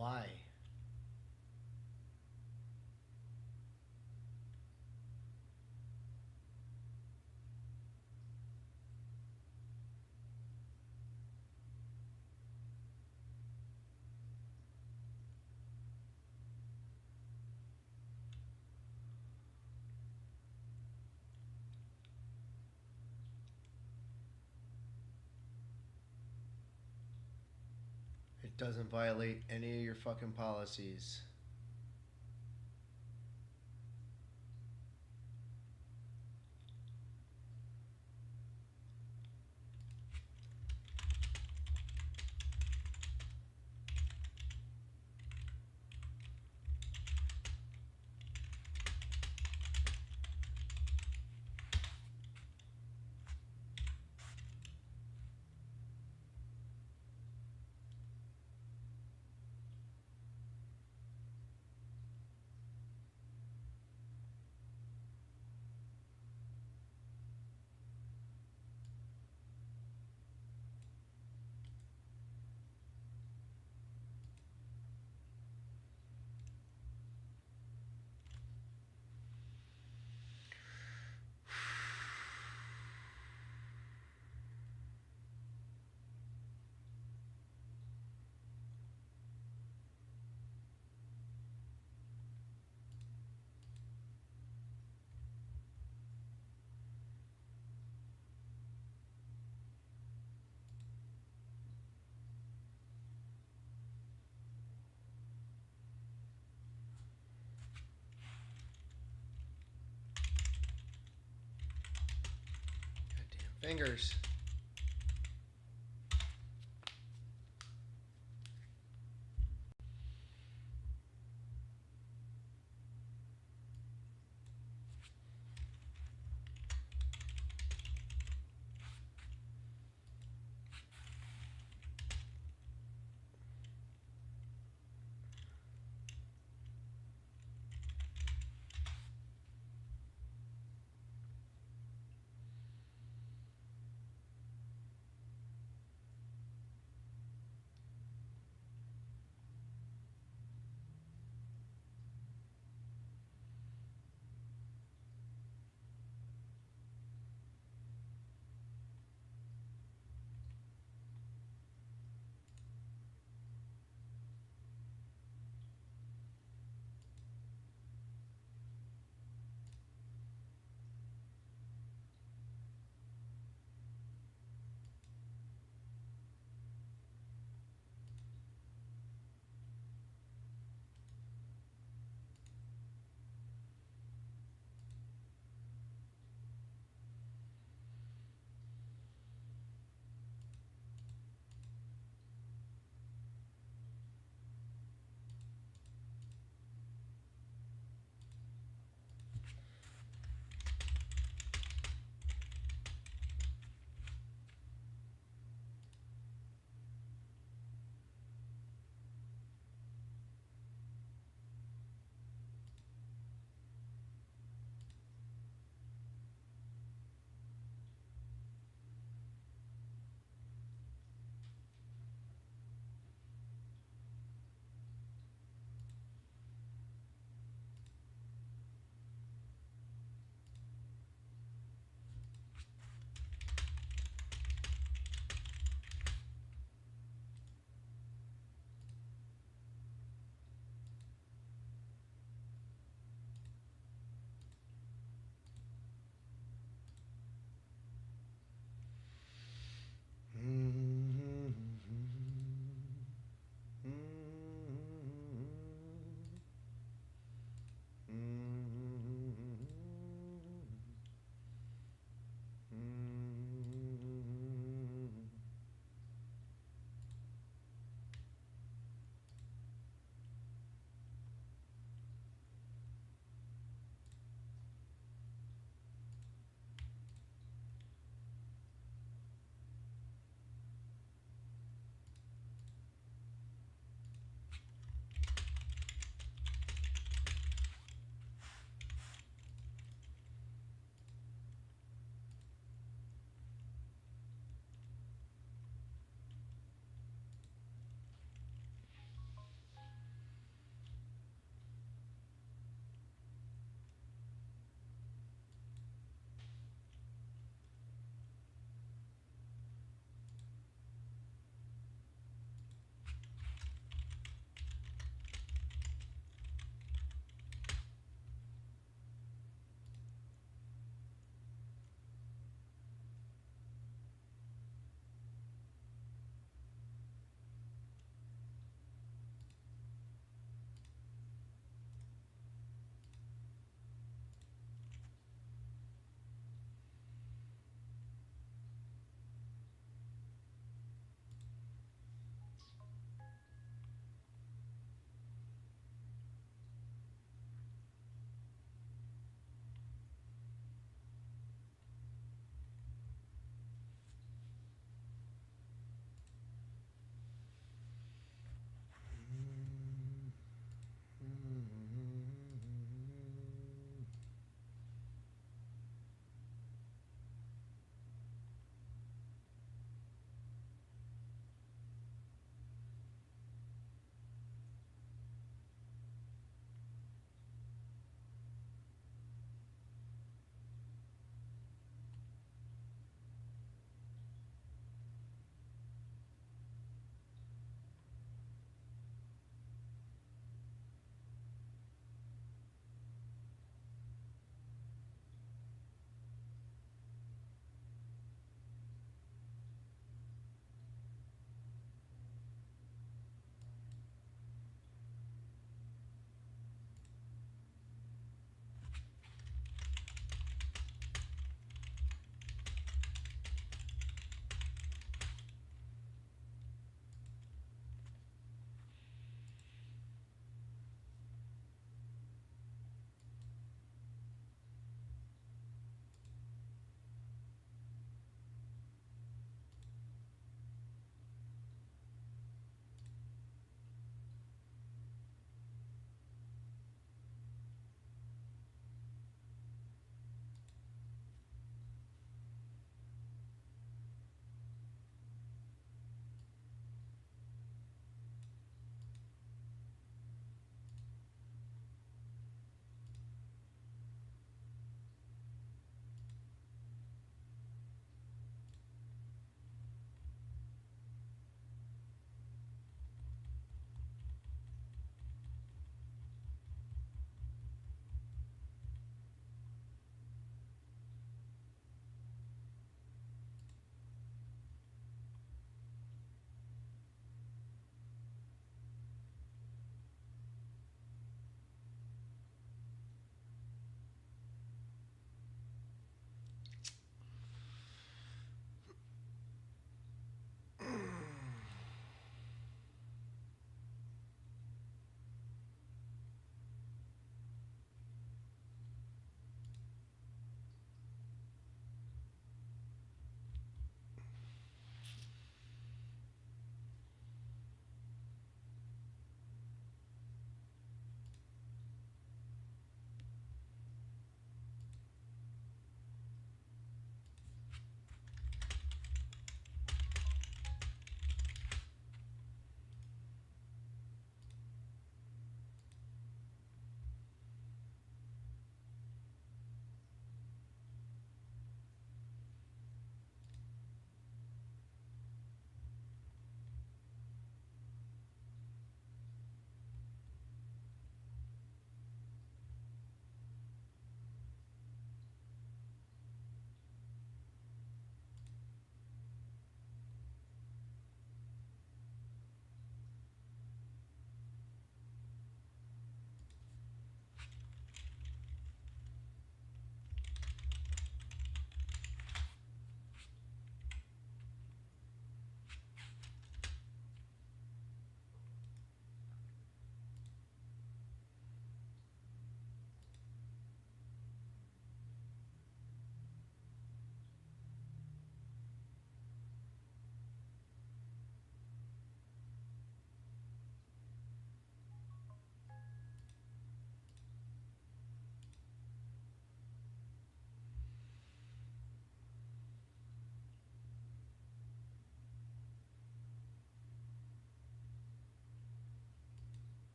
S1: Why? It doesn't violate any of your fucking policies. Fingers.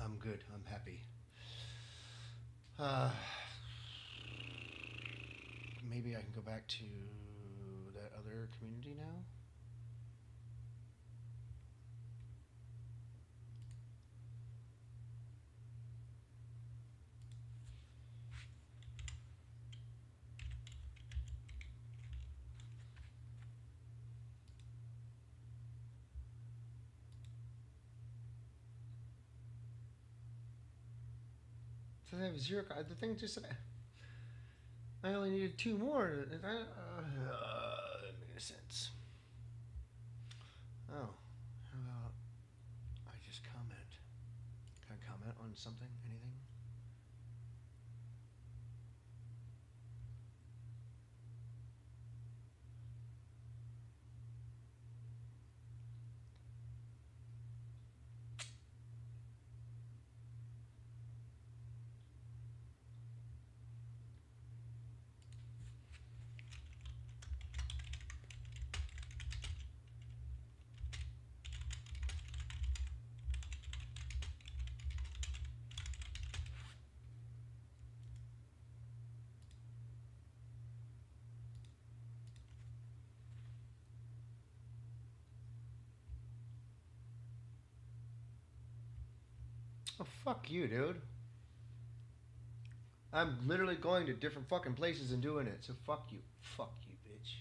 S1: I'm good. I'm happy. Maybe I can go back to that other community now. So I have zero. The thing just said I only needed 2 more. That makes sense. Oh, how about I just comment? Can I comment on something? Anything? Oh, fuck you, dude. I'm literally going to different fucking places and doing it, so fuck you. Fuck you, bitch.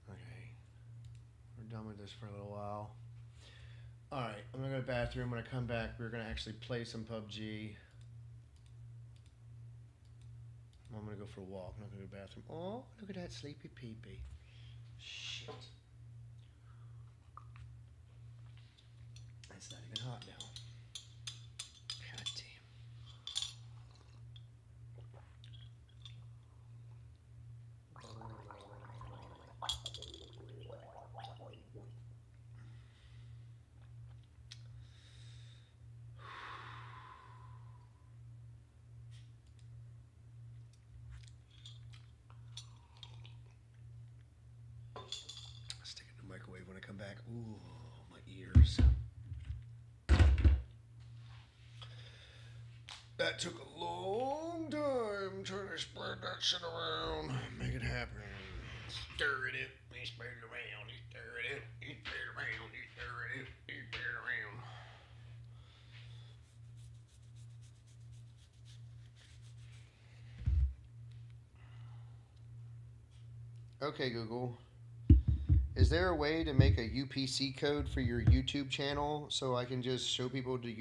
S1: Okay. We're done with this for a little while. Alright, I'm gonna go to the bathroom. When I come back, we're gonna actually play some PUBG. I'm gonna go for a walk. I'm not gonna go to the bathroom. Oh, look at that sleepy peepee. Shit. It's not even hot now. God damn. Stick it in the microwave when I come back. Ooh, my ears. That took a long time trying to spread that shit around. Make it happen. Stir it up. You spread it around. You stir it up. You spread it around. You stir it up. You spread it around. Okay, Google. Is there a way to make a UPC code for your YouTube channel so I can just show people the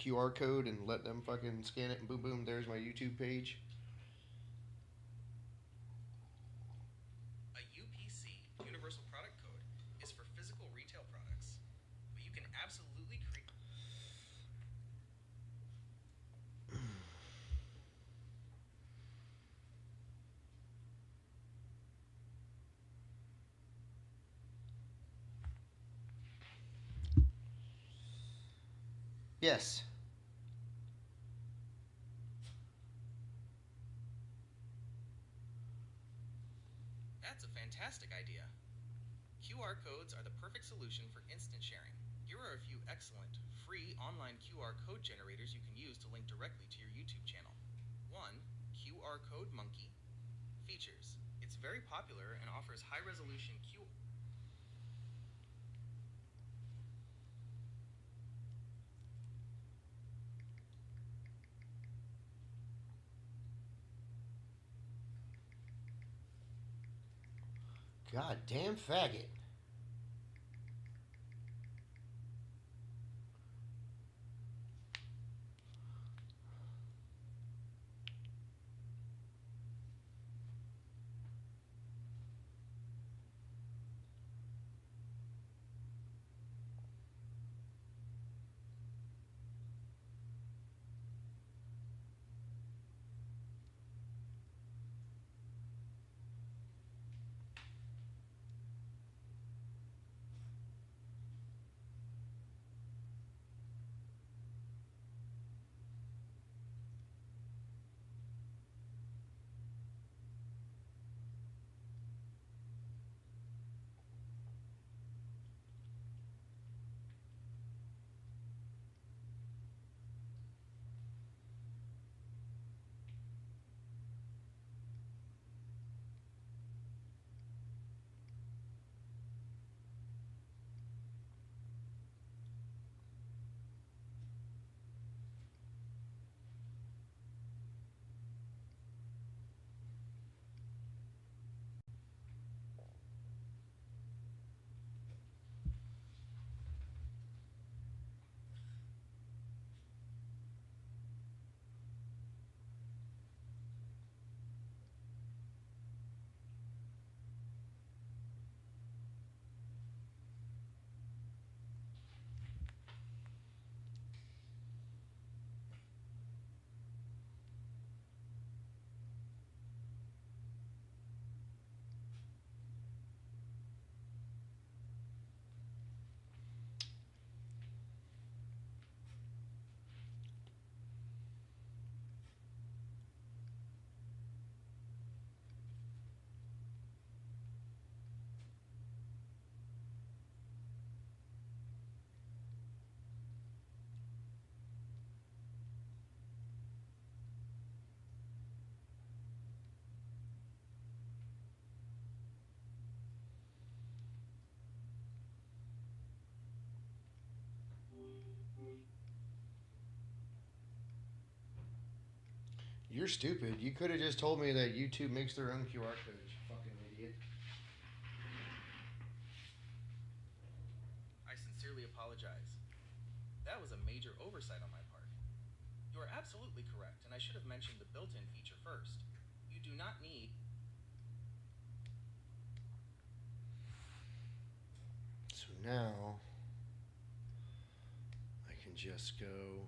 S1: QR code and let them fucking scan it and boom, boom, there's my YouTube page?
S9: A UPC, Universal Product Code, is for physical retail products, but you can absolutely create.
S1: Yes.
S9: That's a fantastic idea. QR codes are the perfect solution for instant sharing. Here are a few excellent, free online QR code generators you can use to link directly to your YouTube channel. 1. QR Code Monkey. Features. It's very popular and offers high-resolution QR.
S1: God damn faggot. You're stupid. You could have just told me that YouTube makes their own QR codes, you fucking idiot.
S9: I sincerely apologize. That was a major oversight on my part. You are absolutely correct, and I should have mentioned the built-in feature first. You do not need...
S1: So now I can just go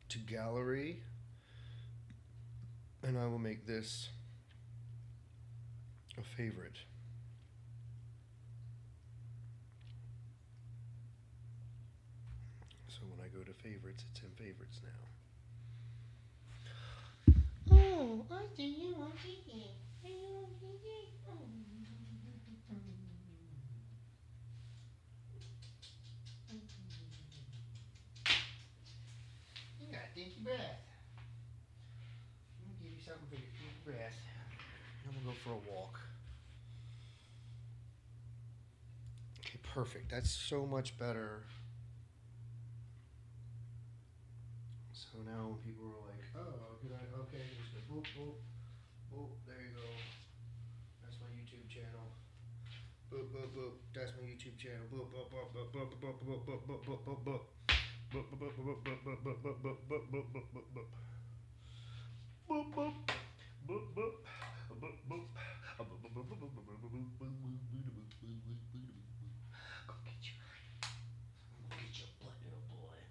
S1: to gallery, and I will make this a favorite. So when I go to favorites, it's in favorites now.
S5: Oh, I see you on TV.
S1: You got a dinky breath. I'm gonna give you something for your dinky breath. I'm gonna go for a walk. Okay, perfect. That's so much better. So now when people are like, oh, okay, just go boop, boop, boop, there you go. That's my YouTube channel. Boop, boop, boop, that's my YouTube channel. Boop, boop, boop, boop, boop, boop, boop, boop, boop, boop, boop, boop. Boop, boop, boop, boop, boop, boop, boop, boop, boop, boop, boop, boop, boop, boop. Boop, boop, boop, boop, boop, boop. Go get your butt, little boy.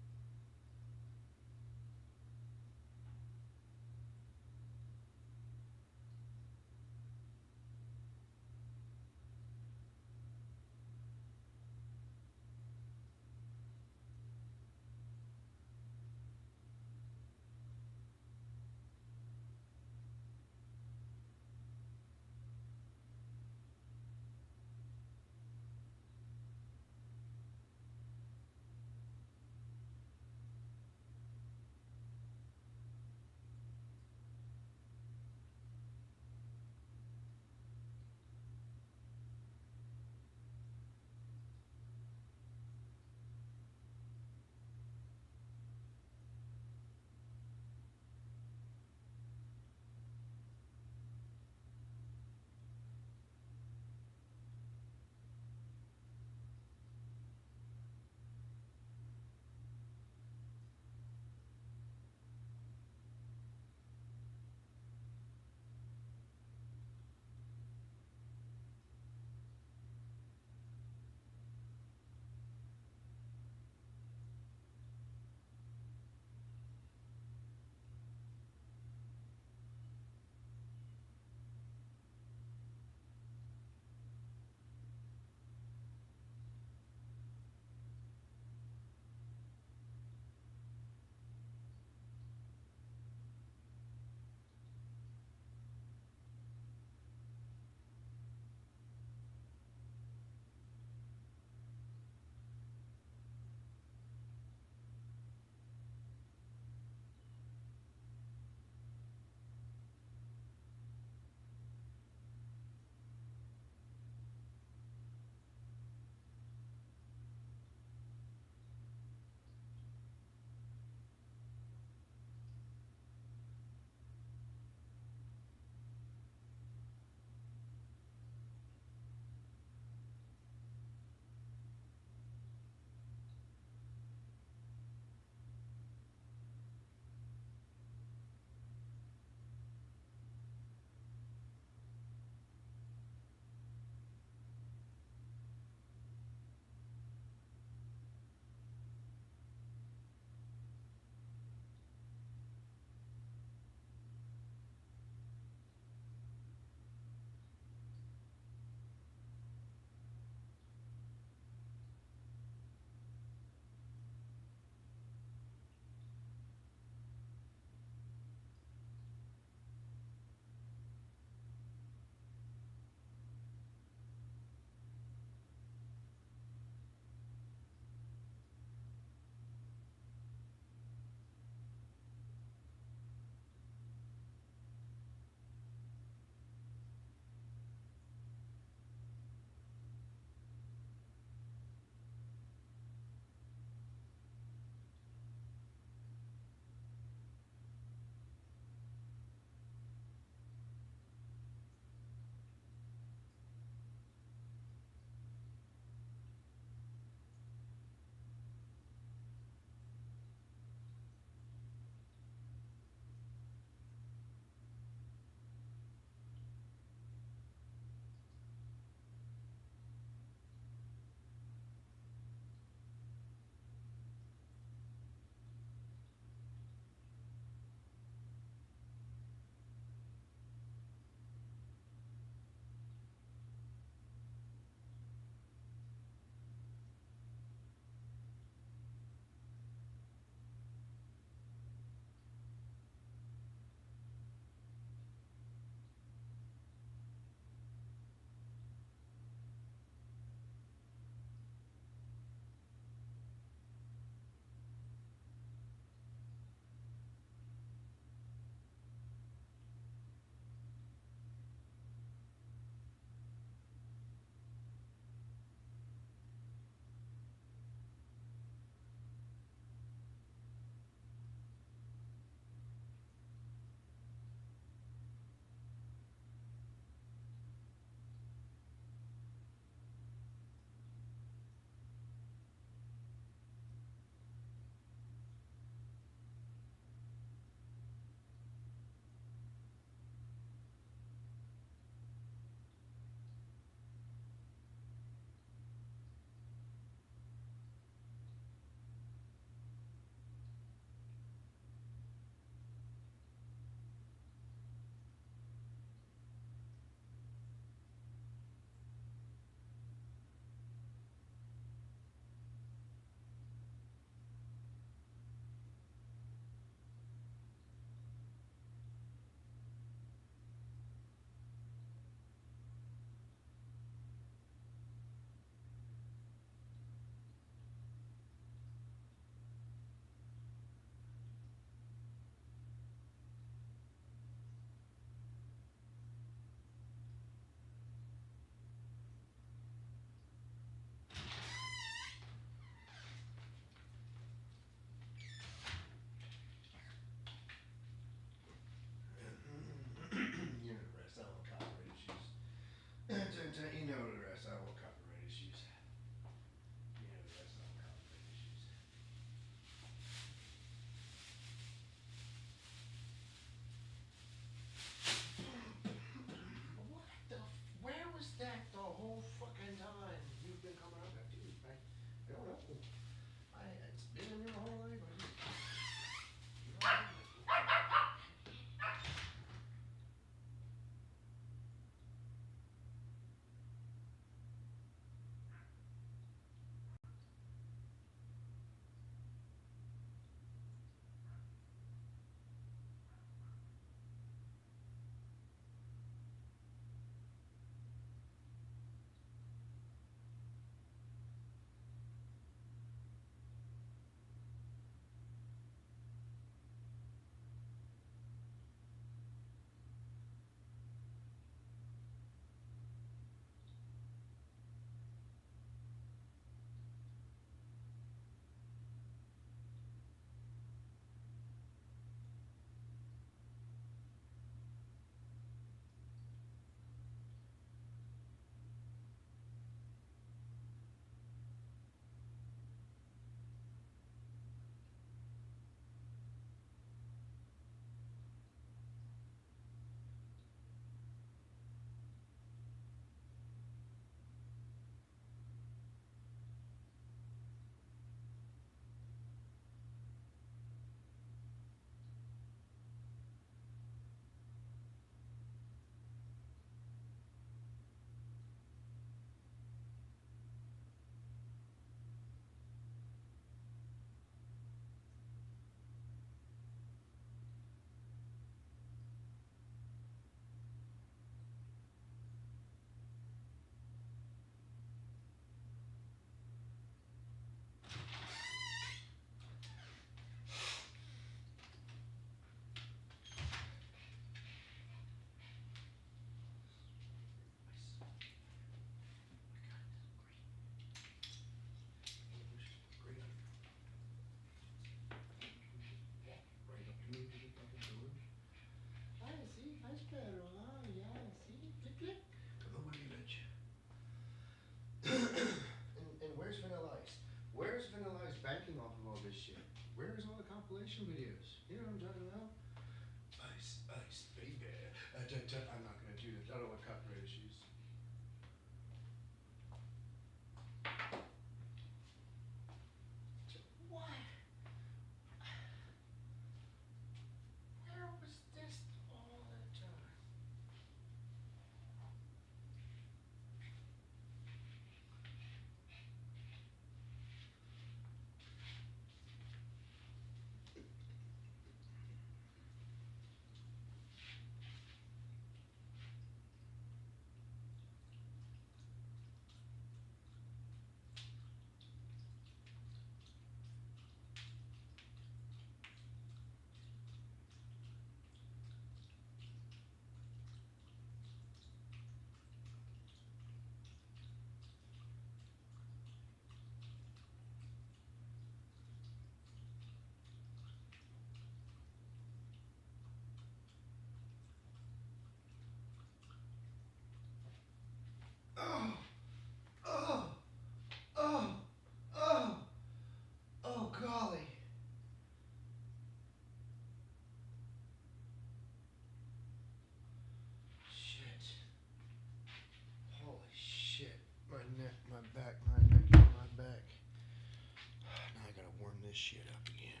S1: shit up again.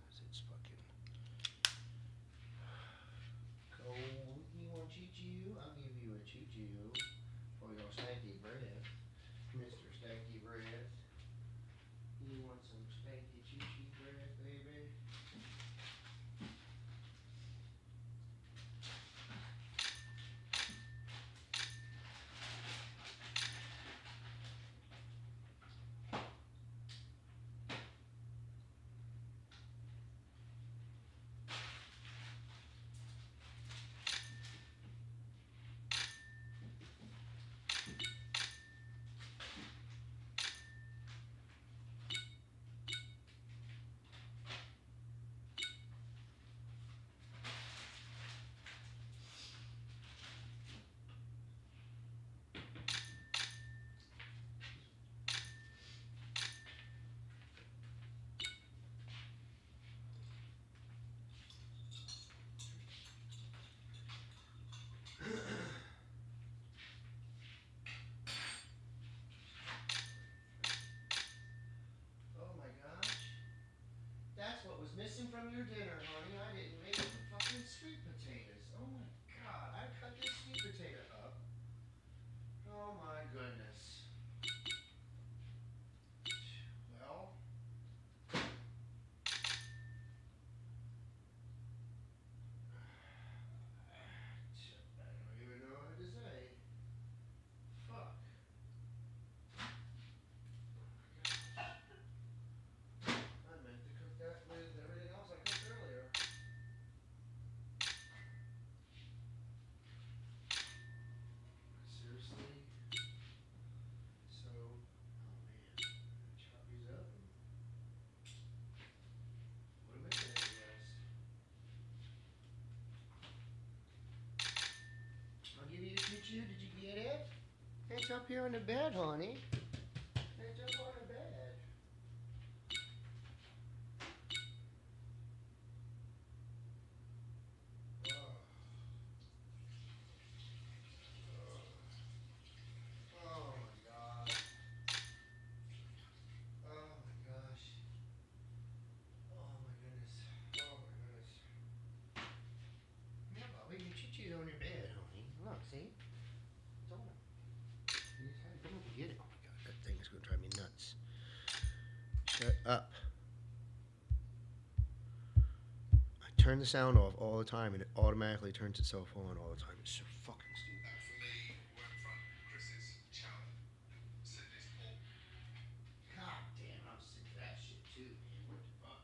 S1: Because it's fucking cold. You want choo-choo? I'll give you a choo-choo for your stanky breath. Mr. Stanky Breath. You want some stanky choo-choo breath, baby? Oh my gosh. That's what was missing from your dinner, honey. I didn't make the fucking sweet potatoes. Oh my god. I cut this sweet potato up. Oh my goodness. Well. I don't even know what to say. Fuck. I meant to cook that with everything else I cooked earlier. Seriously? So, oh man, chop these up and put them in there, I guess. I'll give you a choo-choo. Did you get it? It's up here in the bed, honey. It's up on the bed. Oh my god. Oh my gosh. Oh my goodness. Oh my goodness. Yeah, Bobby, your choo-choo's on your bed, honey. Look, see? It's on it. You just had to come up and get it. Oh my god, that thing is gonna drive me nuts. Shut up. I turn the sound off all the time and it automatically turns itself on all the time. It's so fucking stupid. God damn, I'm sick of that shit too, man. What the fuck?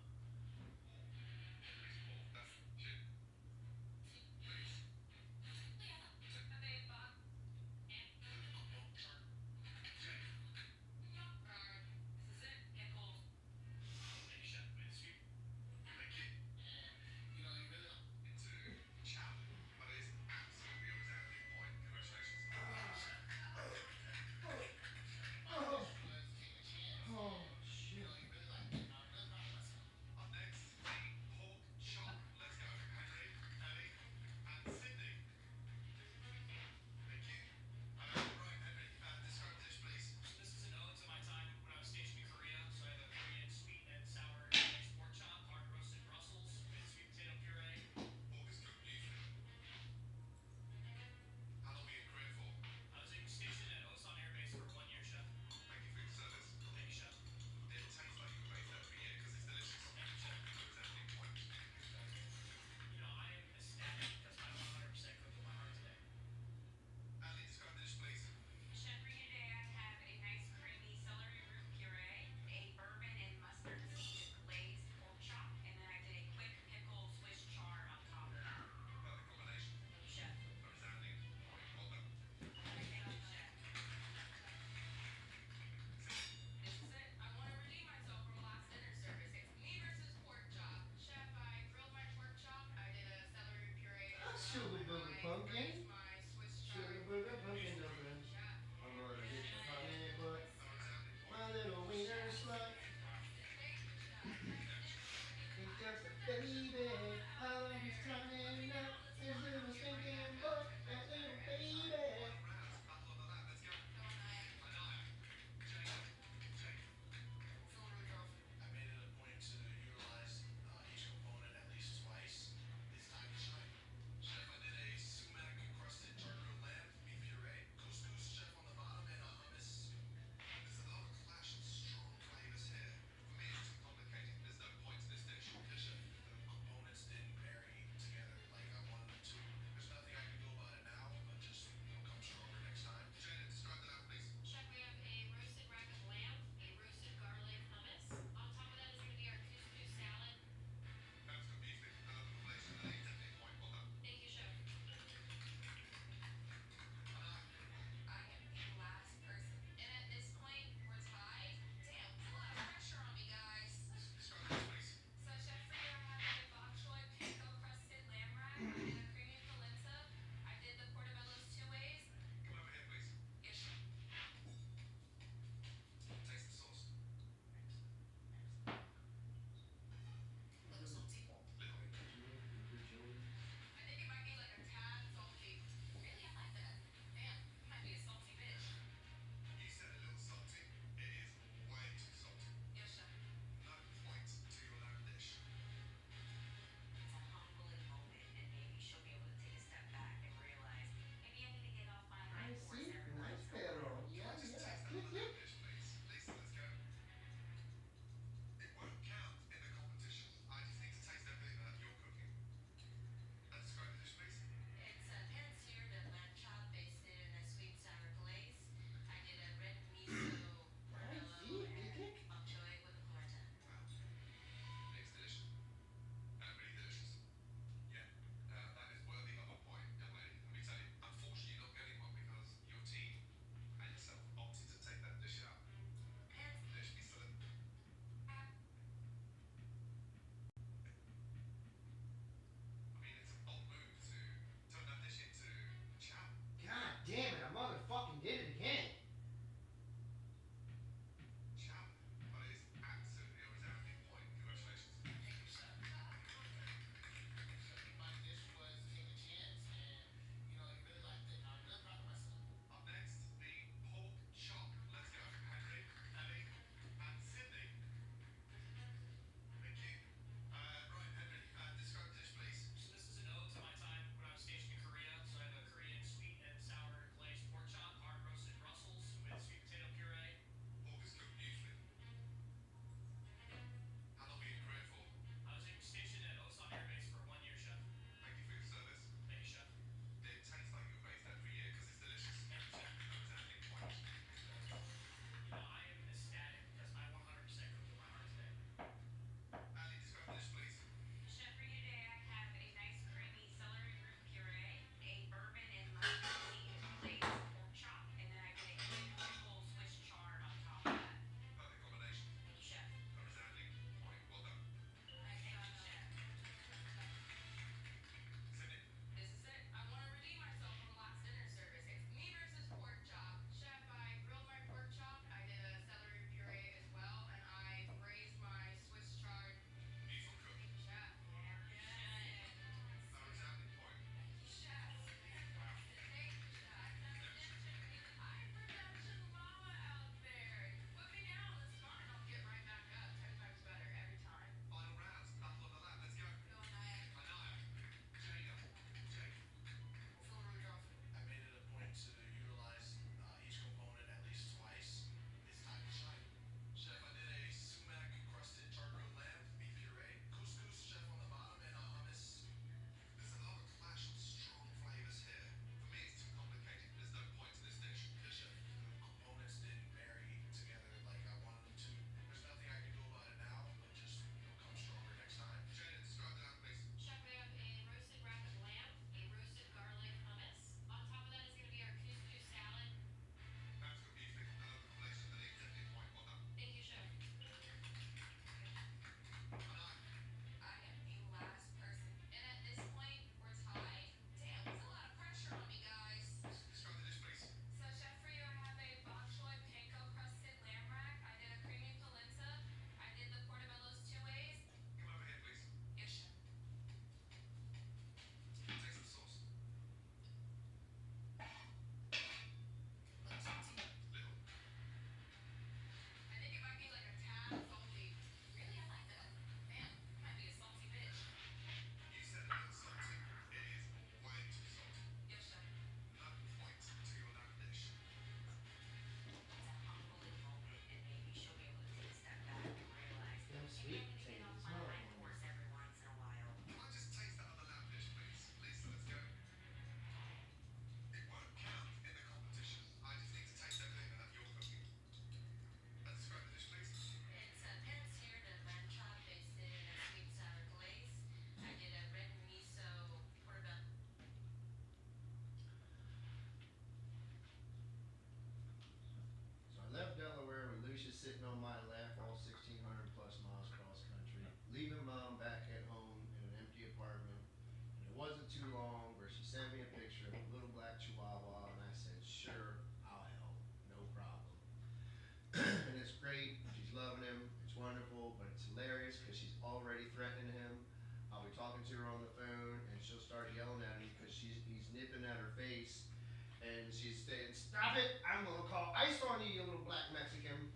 S1: stop it. I'm gonna call ICE on you, you little black Mexican.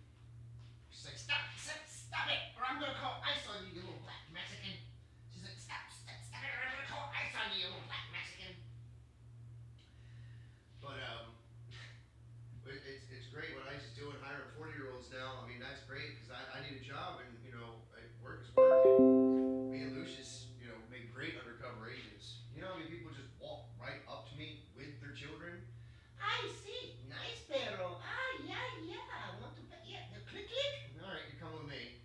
S1: She's like, stop it, or I'm gonna call ICE on you, you little black Mexican. She's like, stop it, or I'm gonna call ICE on you, you little black Mexican. But, it's great what ICE is doing, hiring 40-year-olds now. I mean, that's great, because I need a job, and, you know, work is work. And me and Lucius, you know, make great undercover agents. You know how many people just walk right up to me with their children? I see. Nice perro. Yeah. I want to pet. Yeah, click. All right, you come with me.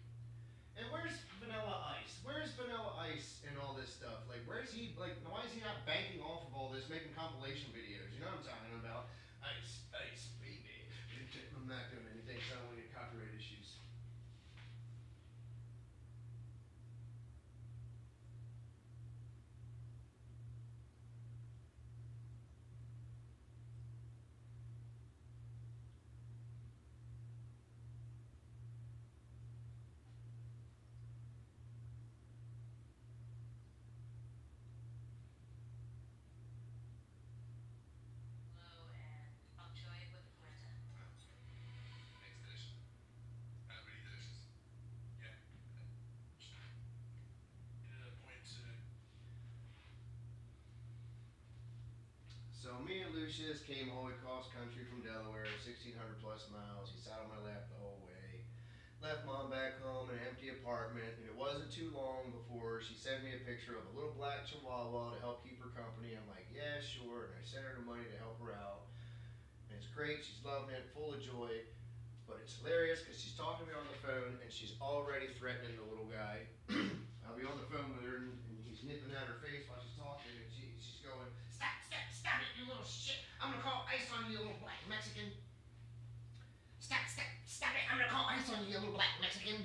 S1: And where's Vanilla Ice? Where's Vanilla Ice and all this stuff? Like, where's he, like, why is he not banking off of all this, making compilation videos? You know what I'm talking about? Ice, baby. I'm not doing anything, so I don't want to get copyright issues. So me and Lucius came all the way cross country from Delaware, 1,600 plus miles. He sat on my lap the whole way. Left Mom back home in an empty apartment, and it wasn't too long before she sent me a picture of a little black chihuahua to help keep her company. I'm like, yeah, sure, and I sent her the money to help her out. And it's great, she's loving it, full of joy. But it's hilarious because she's talking to me on the phone, and she's already threatening the little guy. I'll be on the phone with her, and he's nipping at her face while she's talking, and she's going, stop it, you little shit. I'm gonna call ICE on you, you little black Mexican. Stop it, I'm gonna call ICE on you, you little black Mexican.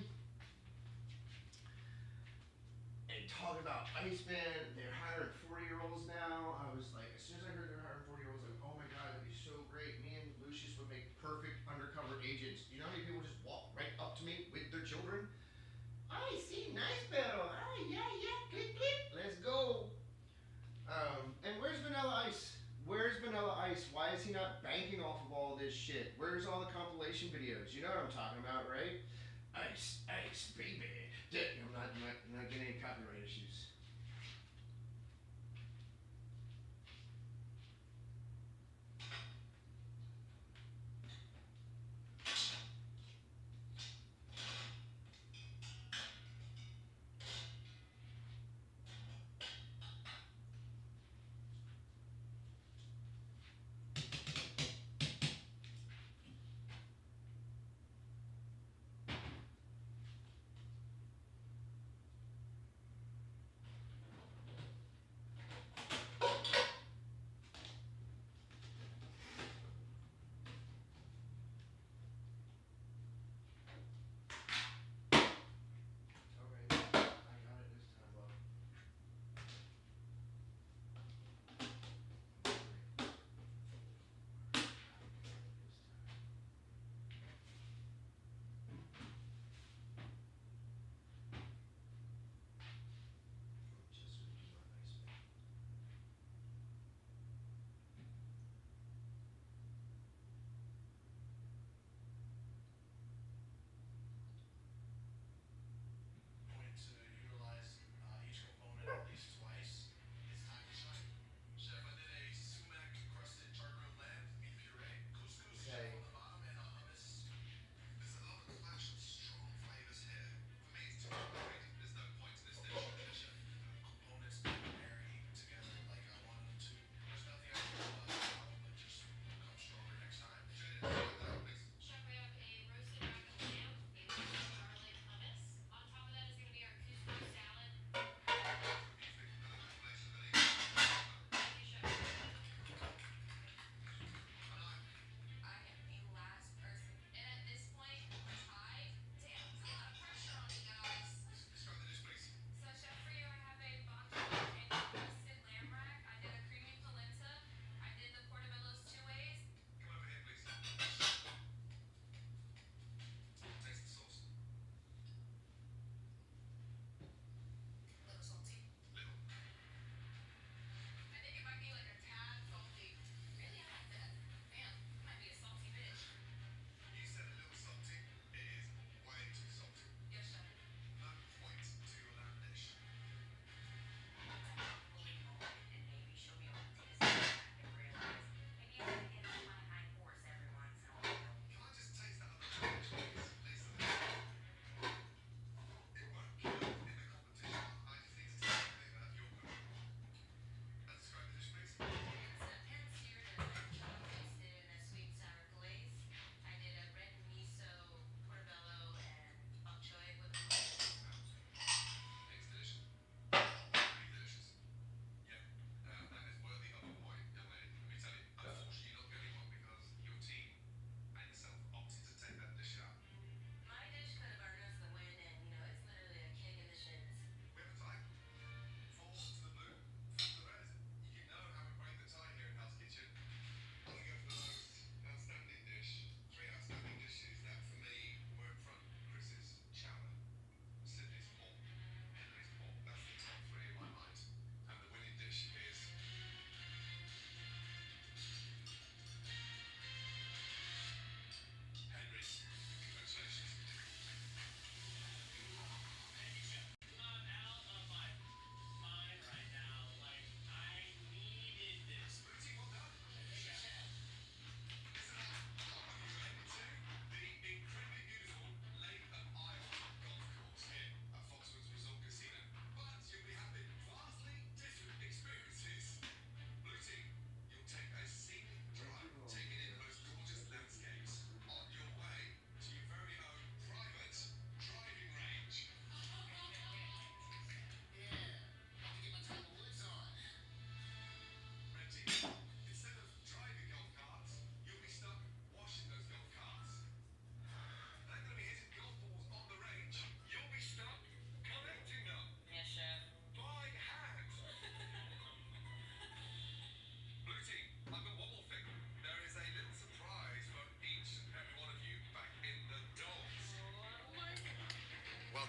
S1: And talking about ICE, man, they're hiring 40-year-olds now. I was like, as soon as I heard they're hiring 40-year-olds, like, oh my God, that'd be so great. Me and Lucius would make perfect undercover agents. You know how many people just walk right up to me with their children? I see, nice perro. Yeah, click. Let's go. And where's Vanilla Ice? Where's Vanilla Ice? Why is he not banking off of all this shit? Where's all the compilation videos? You know what I'm talking about, right? Ice, baby. I'm not getting any copyright issues.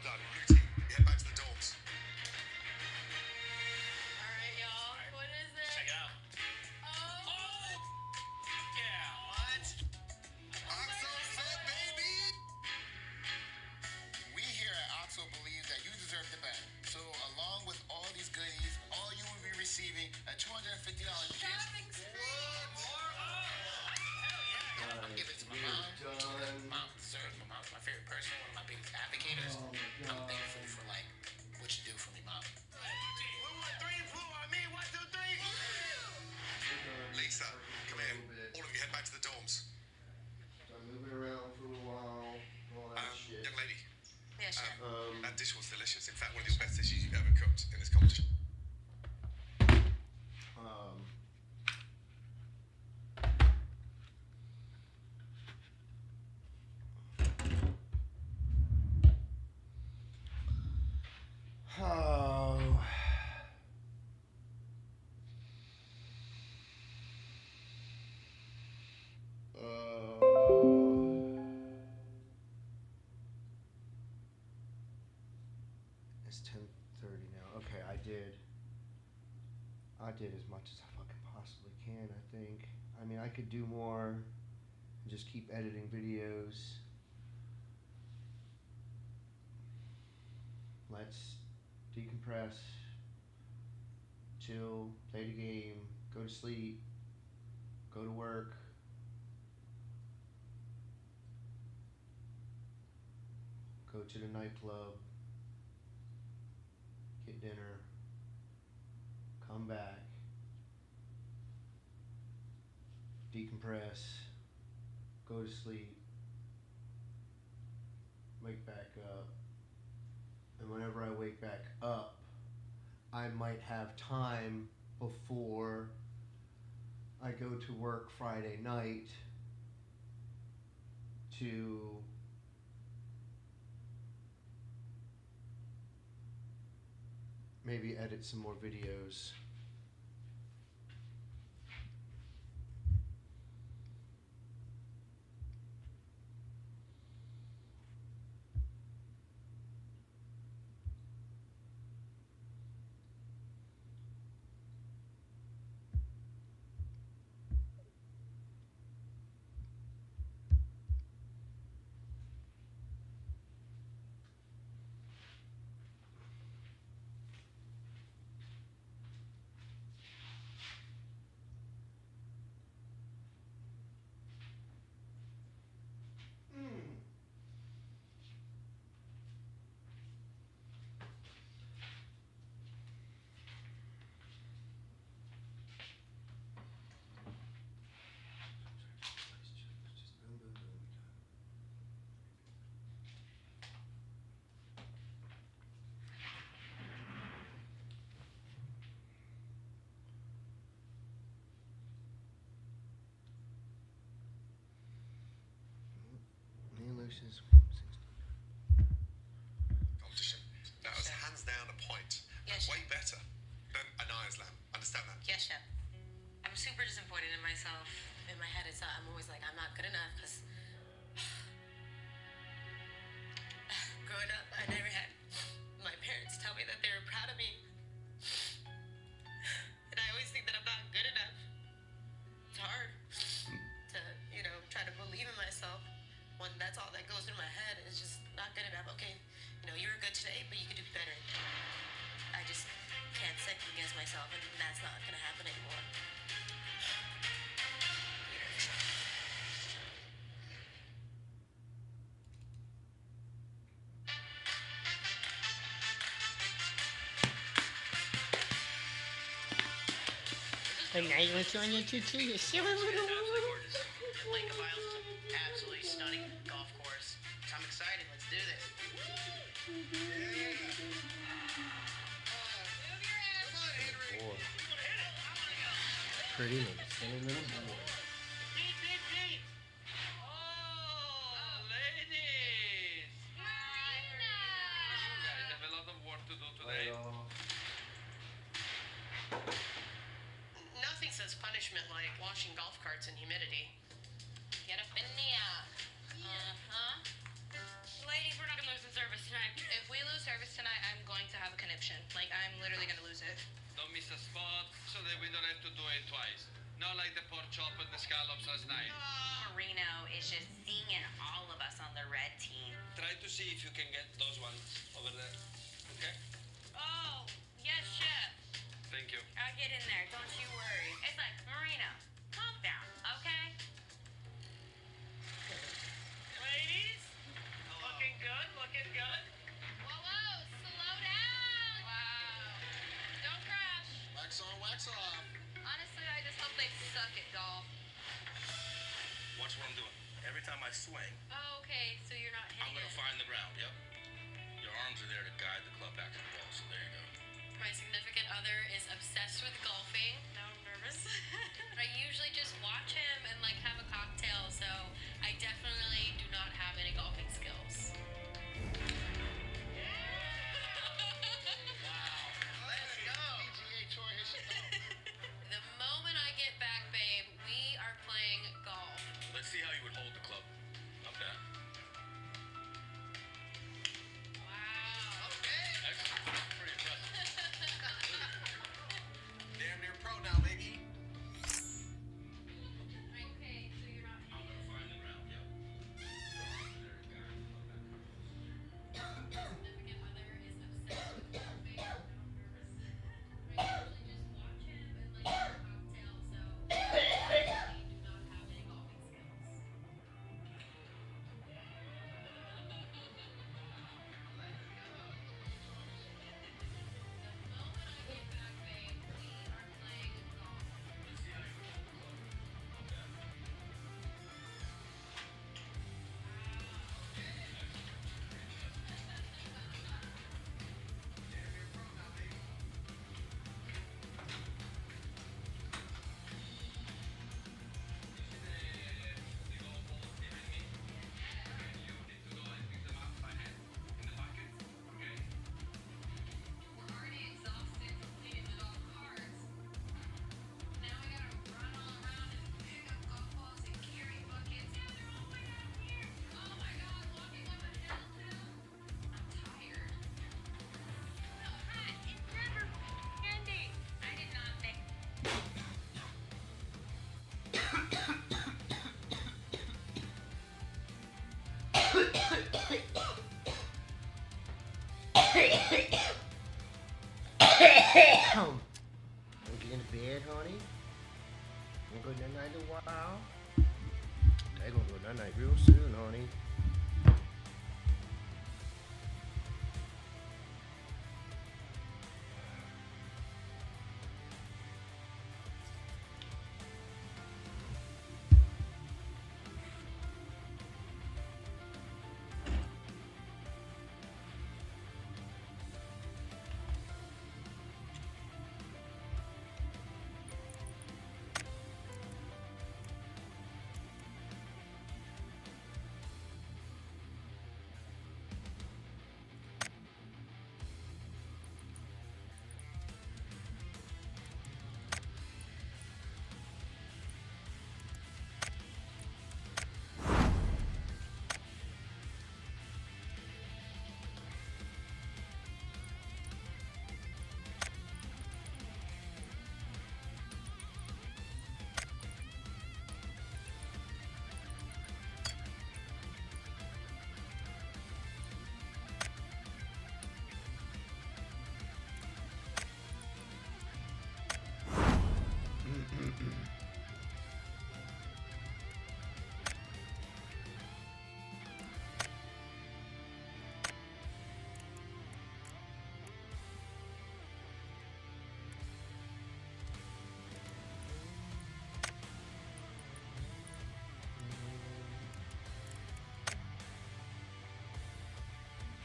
S4: done. Blue team, head back to the dorms.
S13: Alright, y'all. What is it?
S4: Check it out.
S13: Oh!
S4: Yeah, what? Oxo said, baby! We here at Oxo believe that you deserve the best. So, along with all these goodies, all you will be receiving a $250 gift.
S13: Shopping spree!
S4: I'm giving it to my mom. Mom deserves. My mom's my favorite person, one of my biggest advocates. I'm thankful for like what you do for me, mom. Lisa, come here. All of you head back to the dorms.
S1: So I'm moving around for a while. All that shit.
S4: Young lady.
S13: Yes, chef.
S4: That dish was delicious. In fact, one of the best dishes you've ever cooked in this competition.
S1: Oh. It's 10:30 now. Okay, I did as much as I fucking possibly can, I think. I mean, I could do more and just keep editing videos. Let's decompress, chill, play the game, go to sleep, go to work. Go to the nightclub, get dinner, come back, decompress, go to sleep, wake back up. And whenever I wake back up, I might have time before I go to work Friday night to maybe edit some more videos. Me and Lucius.
S4: Competition. That was hands down a point.
S13: Yes,
S4: Way better than Anaya's lamb. Understand that?
S13: Yes, chef. I'm super disappointed in myself. In my head, I'm always like, I'm not good enough because growing up, I never had my parents tell me that they were proud of me. And I always think that I'm not good enough. It's hard to, try to believe in myself when that's all that goes through my head. It's just not good enough. Okay, you were good today, but you could do better. I just can't second guess myself, and that's not going to happen anymore.
S26: And now you want to on your choo-choo?
S13: Lake of Islands is an absolutely stunning golf course. So I'm excited. Let's do this.
S1: Boy. Pretty little silly little boy.
S13: Nothing says punishment like washing golf carts in humidity. Get up in the Ladies, we're not gonna lose the service tonight. If we have a conniption. Like, I'm literally gonna lose it.
S14: Don't miss a spot so that we don't have to do it twice. Not like the pork chop and the scallops last night.
S13: Marino is just seeing all of us on the red team.
S14: Try to see if you can get those ones over there. Okay?
S13: Oh, yes, chef.
S14: Thank you.
S13: I'll get in there. Don't you worry. It's like, Marino, calm down, okay? Ladies, looking good, looking good.
S4: Whoa, whoa, slow down.
S13: Wow. Don't crash.
S4: Wax on, wax off.
S13: Honestly, I just hope they suck at golf.
S14: Watch what I'm doing. Every time I swing,
S13: Oh, okay, so you're not
S14: I'm
S13: hitting
S14: going to
S13: it.
S14: find the ground. Yep. Your arms are there to guide the club back to the ball, so there you go.
S13: My significant other is obsessed with golfing. Now I'm nervous. I usually just watch him and like have a cocktail, so I definitely do not have any golfing skills.
S4: Let's go. PGA Tour, here she comes.
S13: The moment I get back, babe, we are playing golf.
S14: Let's see how you would hold the club. Not bad.
S13: Wow.
S14: Excellent. Pretty impressive.
S4: Damn near pro now, baby.
S13: Okay, so you're not
S14: I'm going to find the ground. Yep.
S13: significant other is obsessed with golfing. Now I'm nervous. I usually just watch him and like have a cocktail, so I definitely do not have any golfing skills. We're already exhausted from cleaning the dog carts. Now I gotta run all around and pick up golf balls and carry buckets. Yeah, they're all the way down here. Oh my god, walking up a hill too. I'm tired. No, Kat, it's never candy. I did not think.
S5: Wanna get into bed, honey? Wanna go night night in a while? They gonna go night night real soon, honey.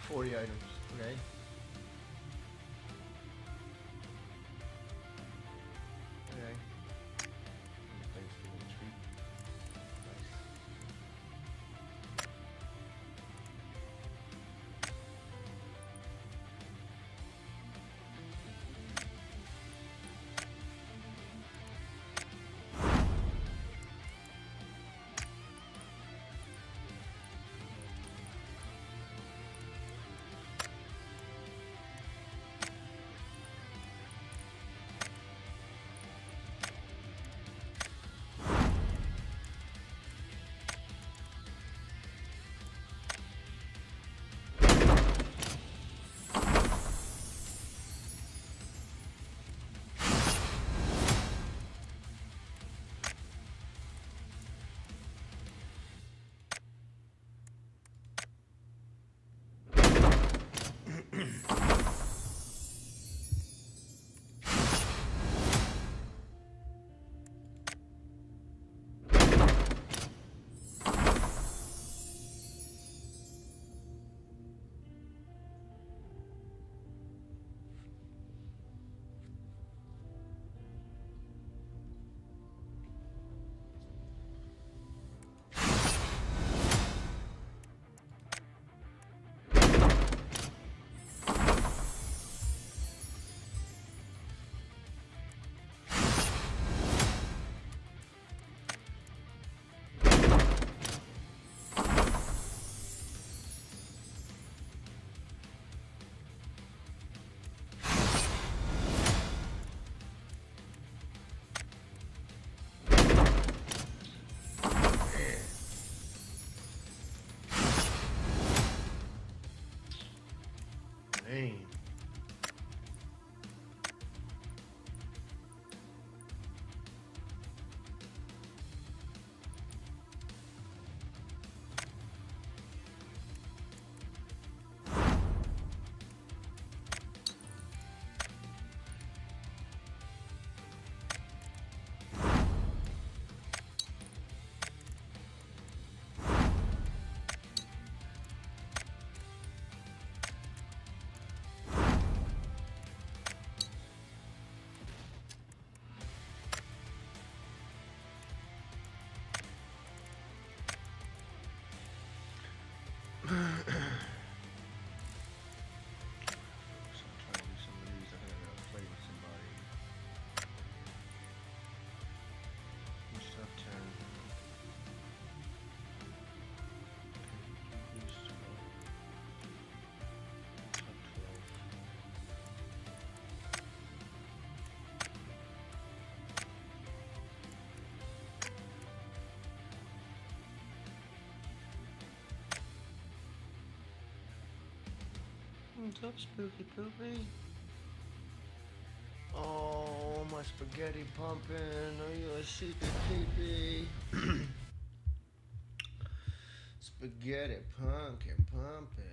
S5: $40 items, okay? Okay. Thanksgiving treat. Nice.
S1: pain.
S5: What's up, Spooky Poopy?
S1: Oh, my spaghetti pumping. Are you a secret peepee? Spaghetti pumpkin pumping.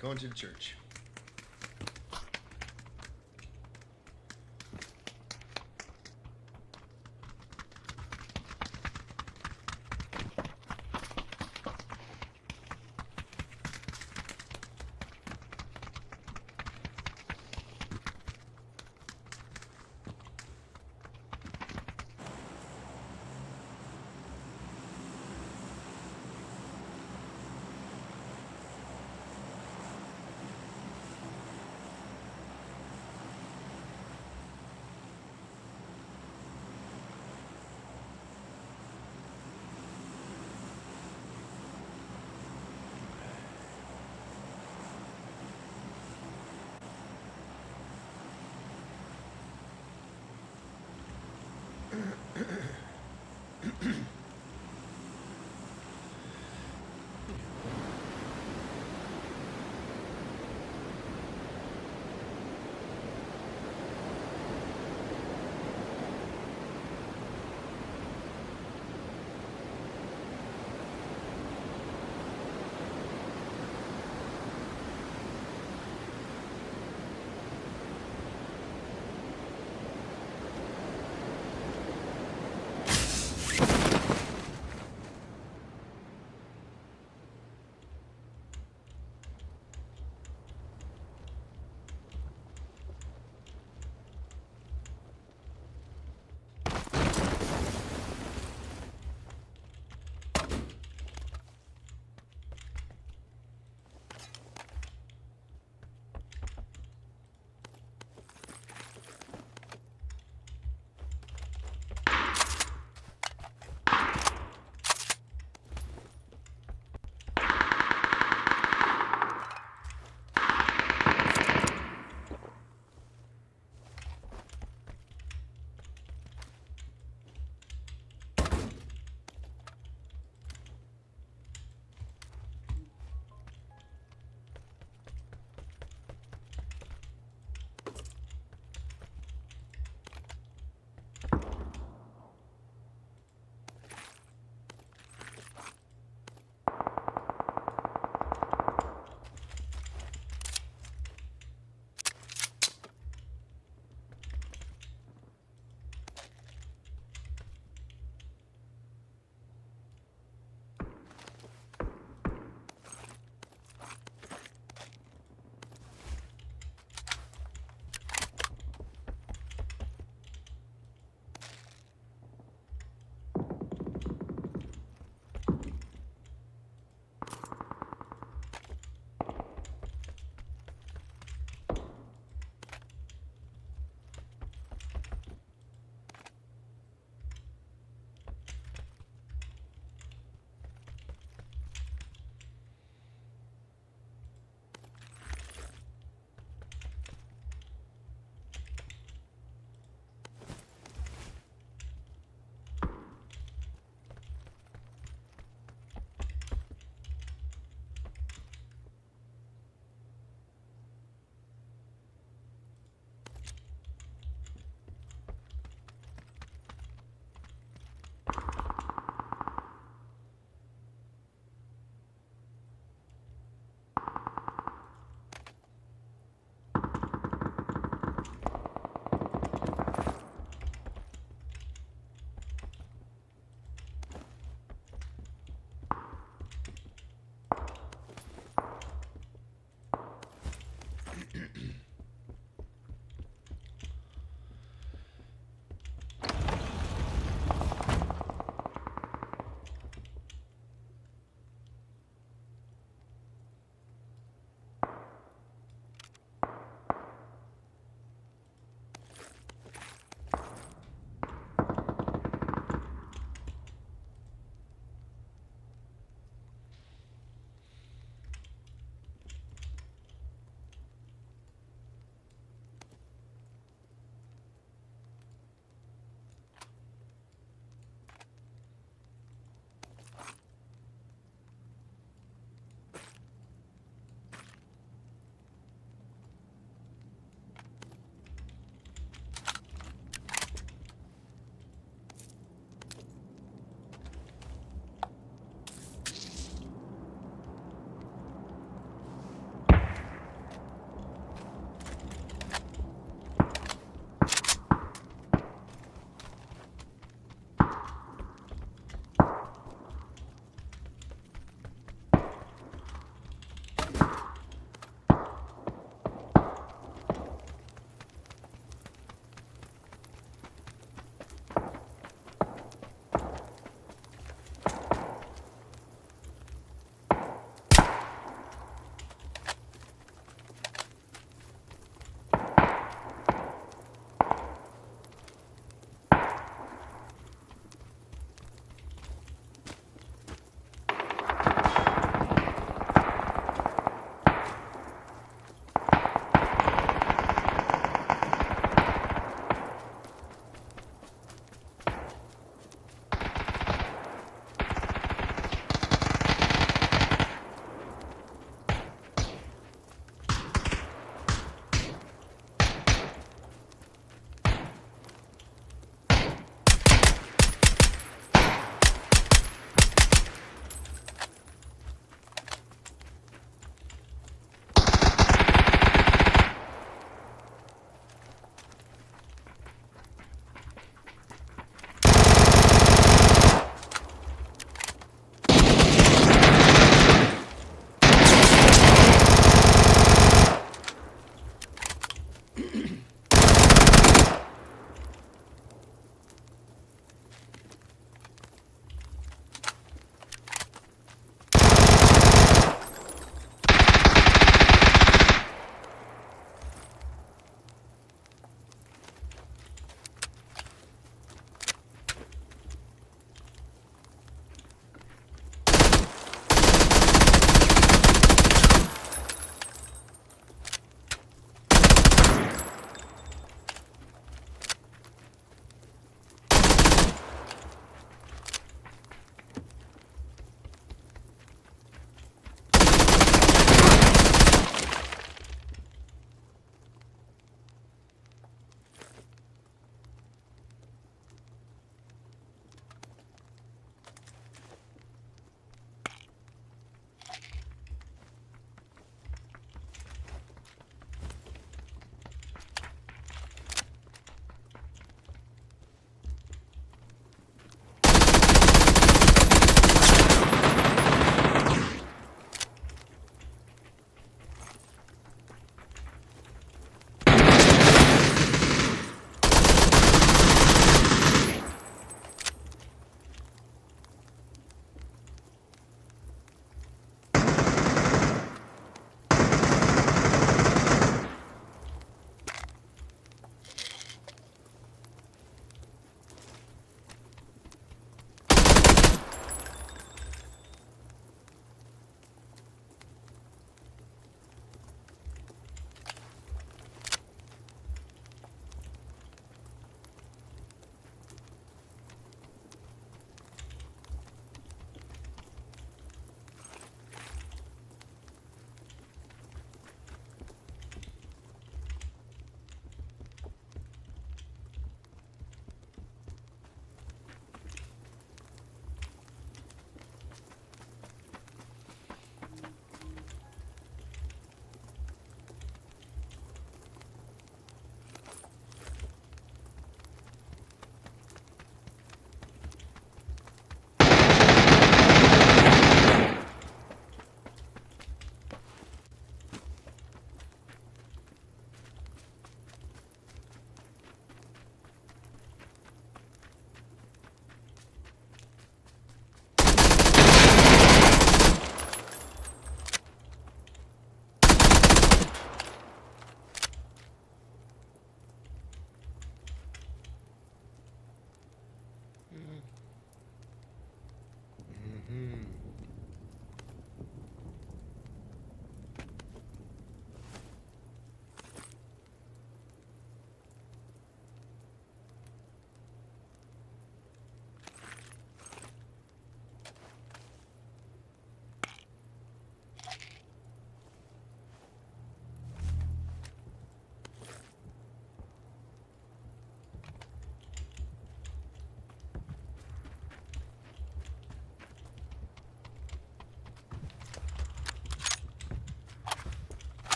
S1: Going to the church.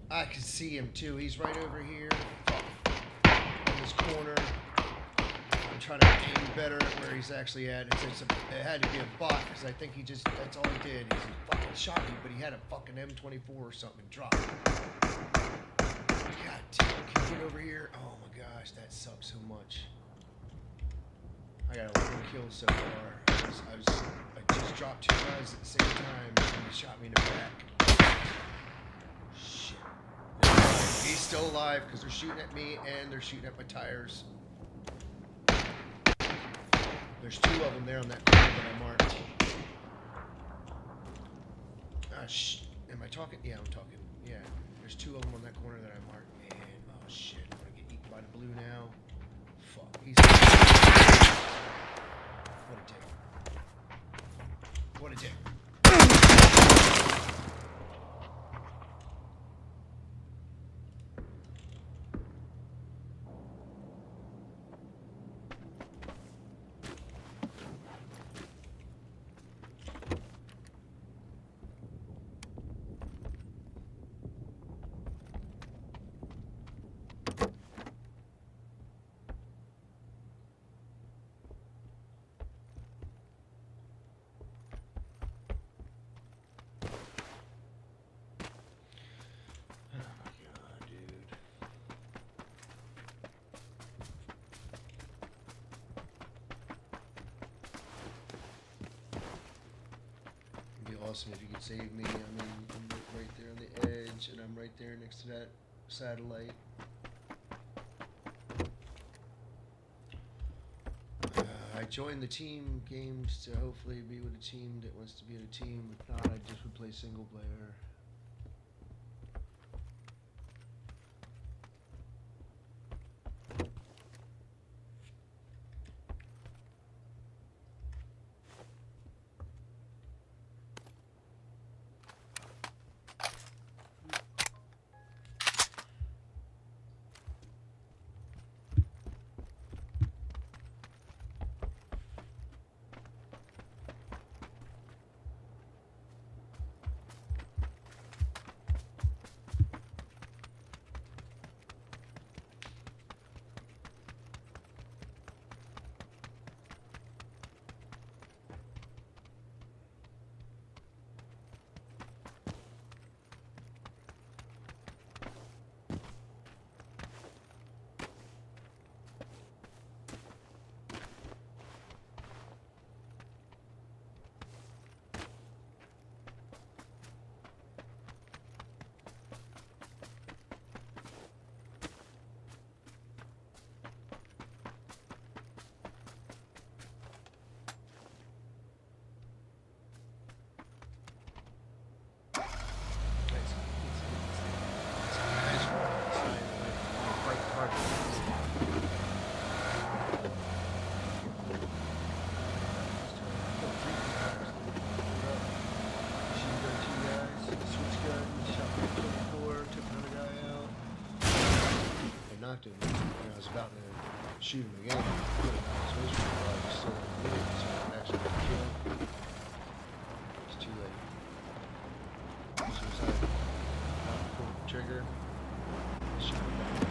S1: I can see him too. He's right over here. In this corner. I'm trying to aim better at where he's actually at. It had to be a bot because I think that's all he did. He fucking shot me, but he had a fucking M24 or something drop. God damn, can you get over here? Oh my gosh, that sucks so much. I got 11 kills so far. I just dropped 2 guys at the same time and he shot me in the back. Shit. He's still alive because they're shooting at me and they're shooting at my tires. There's 2 of them there on that corner that I marked. Am I talking? Yeah, I'm talking. Yeah. There's 2 of them on that corner that I marked. And, oh shit, I'm gonna get eaten by the blue now. Fuck. What a dick. What a dick. Awesome if you could save me. I mean, I'm right there on the edge, and I'm right there next to that satellite. I joined the team games to hopefully be with a team that wants to be in a team. If not, I just would play single player. Knocked him. I was about to shoot him again. I was still in the middle, so I actually got killed. It's too late. Suicide. Pull the trigger. Shoot him back.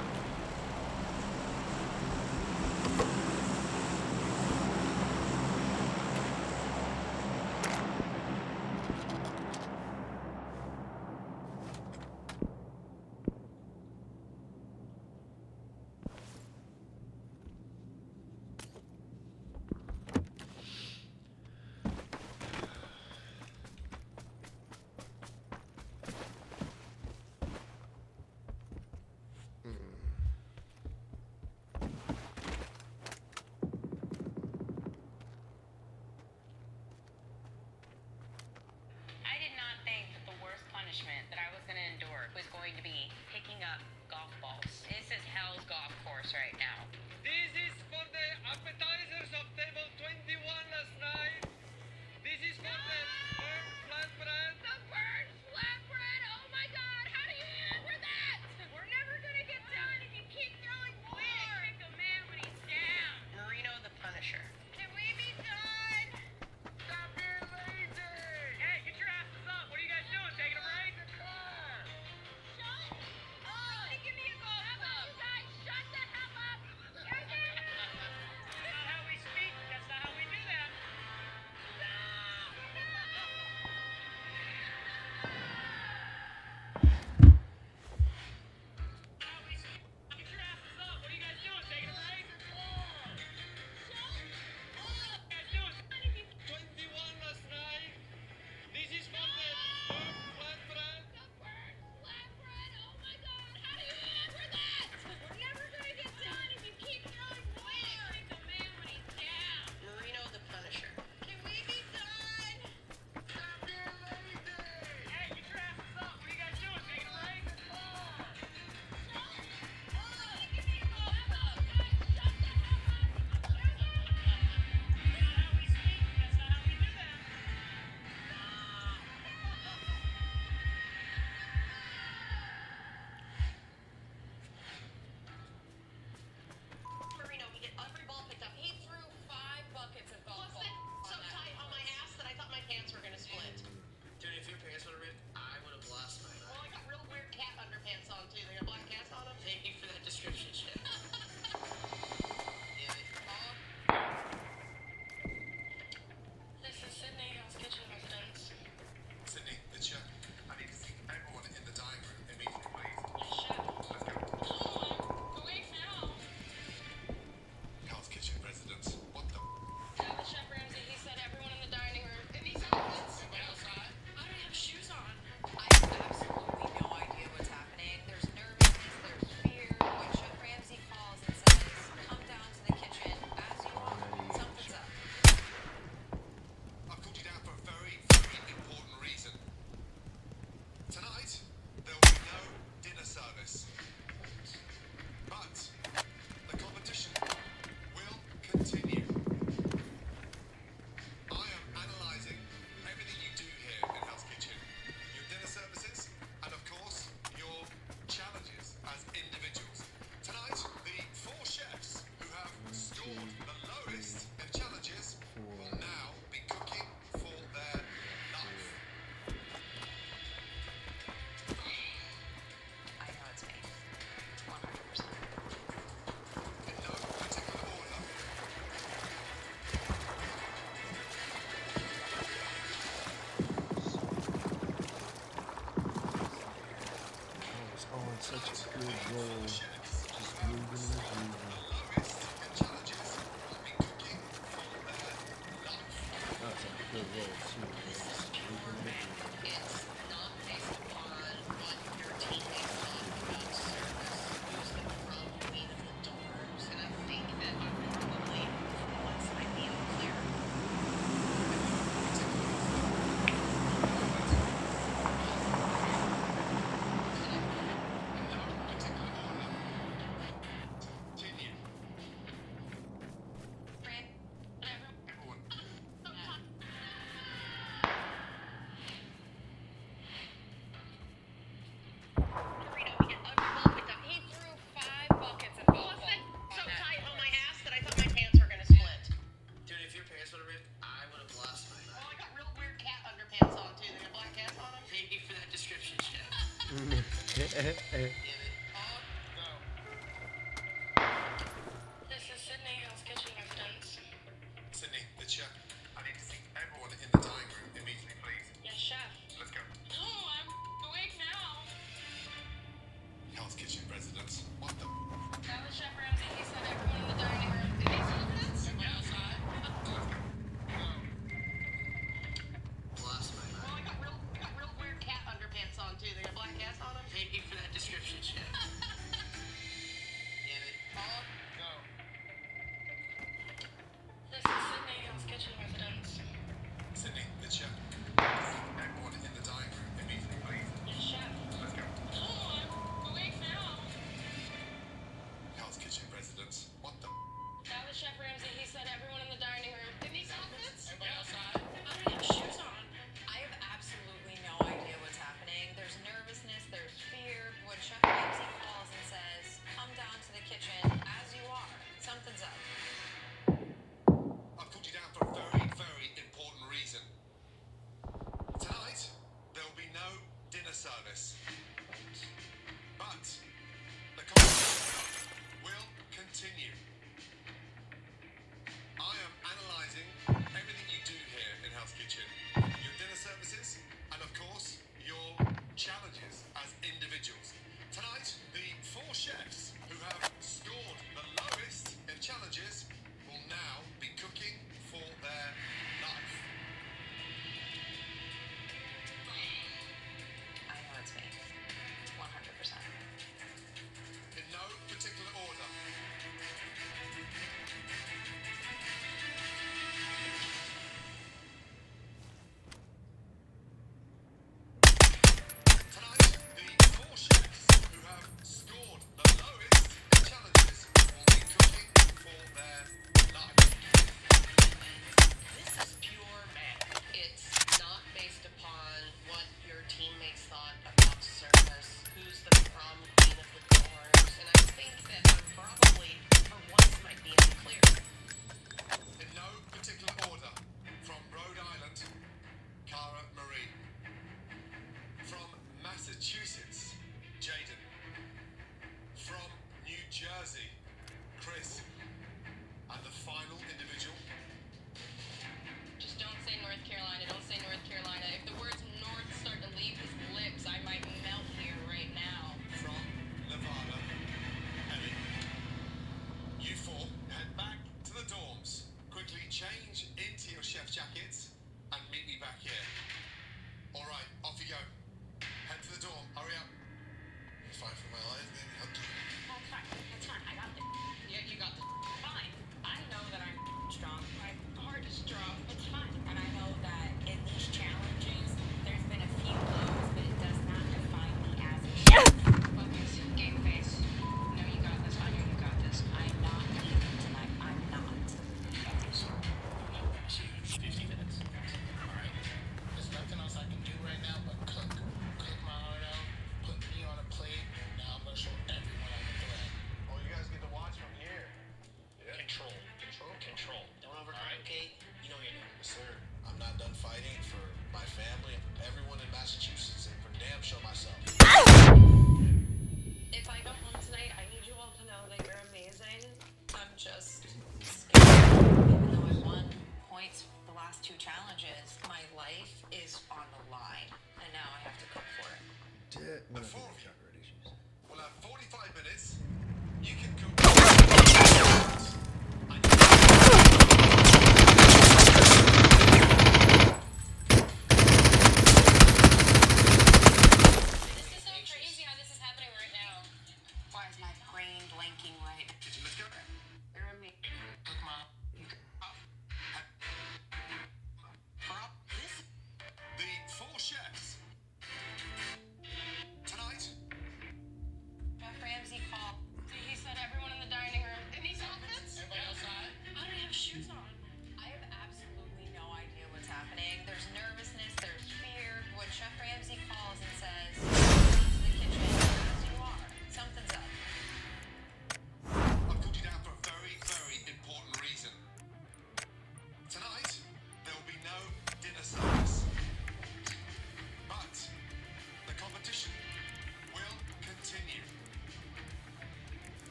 S13: that I was going to endure was going to be picking up golf balls. This is hell's golf course right now.
S14: This is for the appetizers of table 21 last night. This is for the burnt flatbread.
S13: The burnt flatbread? Oh my god, how do you remember that? We're never going to get done if you keep throwing more. Way to trick a man when he's down. Marino the Punisher. Can we be done?
S14: Stop being lazy! Hey, get your asses up. What are you guys doing? Taking a break? The car!
S1: Such a good roll. Just moving as usual. That's a good roll too, man. Just moving as usual.
S13: He threw 5 buckets and balls. So tight on my ass that I thought my pants were gonna split.
S9: Dude, if your pants would have ripped, I would have lost my mind.
S13: Oh, I got real weird cat underpants on too. They got black cats on them.
S9: Thank you for that description, Chef.
S13: This is Sydney, Hell's Kitchen Residence.
S15: Sydney, the chef. I need to see everyone in the dining room immediately, please.
S13: Yes, chef.
S15: Let's go.
S13: Oh, I'm awake now.
S15: Hell's Kitchen residence. What the?
S13: That was Chef Ramsay. He said everyone in the dining room. Did he say that? Everybody outside.
S9: Lost my mind.
S13: Oh, I got real weird cat underpants on too. They got black cats on them.
S9: Thank you for that description, Chef.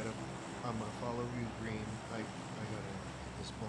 S1: gotta. I'm gonna follow you, green. I gotta hit this pole.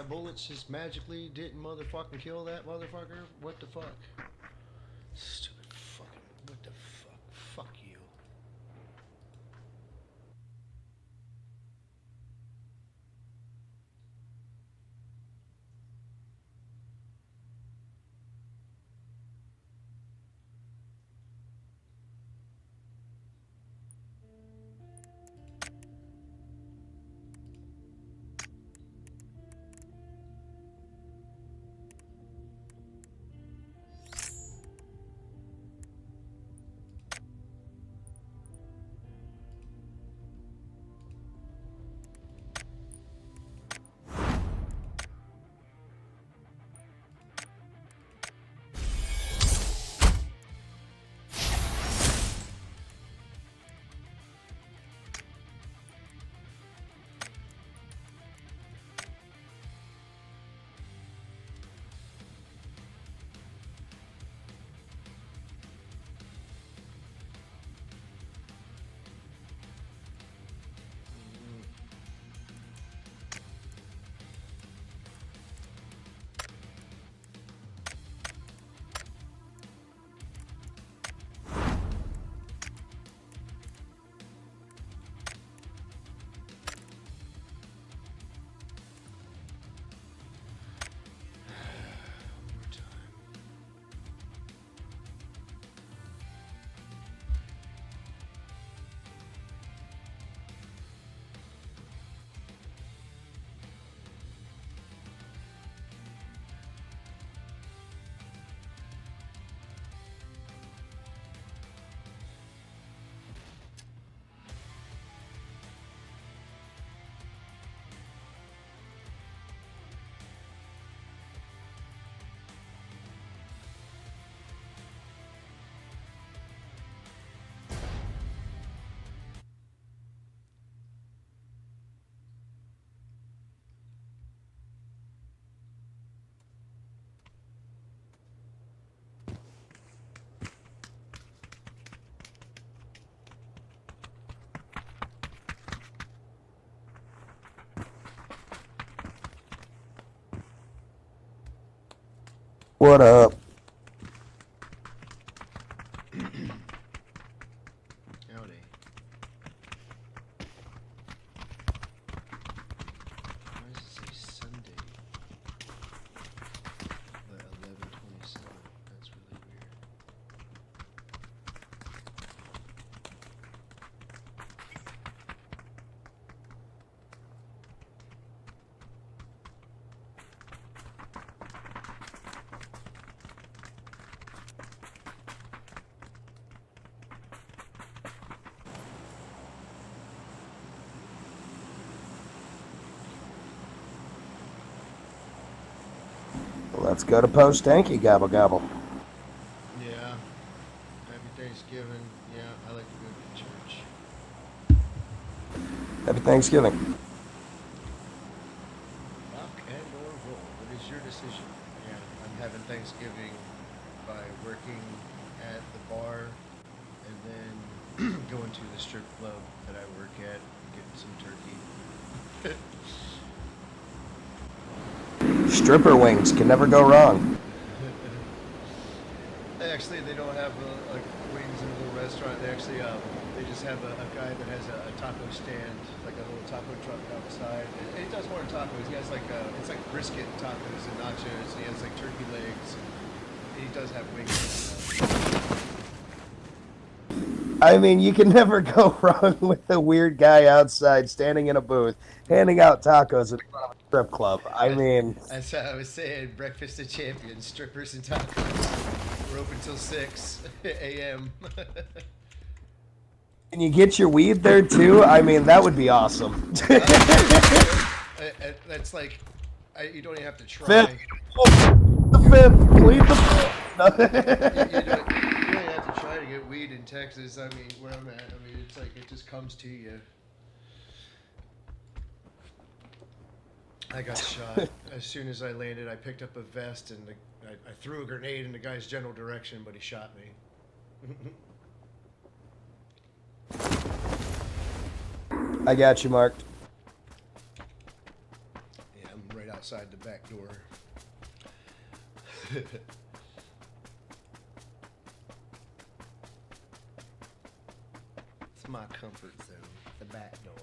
S1: my bullets just magically didn't motherfucking kill that motherfucker? What the fuck? Stupid fucking, what the fuck? Fuck you.
S3: What up?
S1: Howdy. Why does it say Sunday? The 11/27. That's really weird.
S3: Let's go to Post Stanky Gobble Gobble.
S1: Yeah. Happy Thanksgiving. Yeah, I like to go to church.
S3: Happy Thanksgiving.
S1: Rock and or roll. What is your decision? Yeah, I'm having Thanksgiving by working at the bar and then going to the strip club that I work at and getting some turkey.
S3: Stripper wings can never go wrong.
S1: Actually, they don't have like wings in a little restaurant. They actually they just have a guy that has a taco stand, like a little taco truck outside. And he does more than tacos. He has like it's like brisket tacos and nachos. And he has like turkey legs. And he does have wings.
S3: I mean, you can never go wrong with a weird guy outside standing in a booth handing out tacos at a strip club. I mean,
S1: That's how I was saying. Breakfast of champions, strippers and tacos. We're open till 6 a.m.
S3: can you get your weed there too? I mean, that would be awesome.
S1: That's like, you don't even have to try.
S3: Fifth. The fifth. Plead the fifth.
S1: You don't have to try to get weed in Texas. I mean, where I'm at, I mean, it's like it just comes to you. I got shot. As soon as I landed, I picked up a vest and I threw a grenade in the guy's general direction, but he shot me.
S3: I got you marked.
S1: Yeah, I'm right outside the back door. It's my comfort zone, the back door.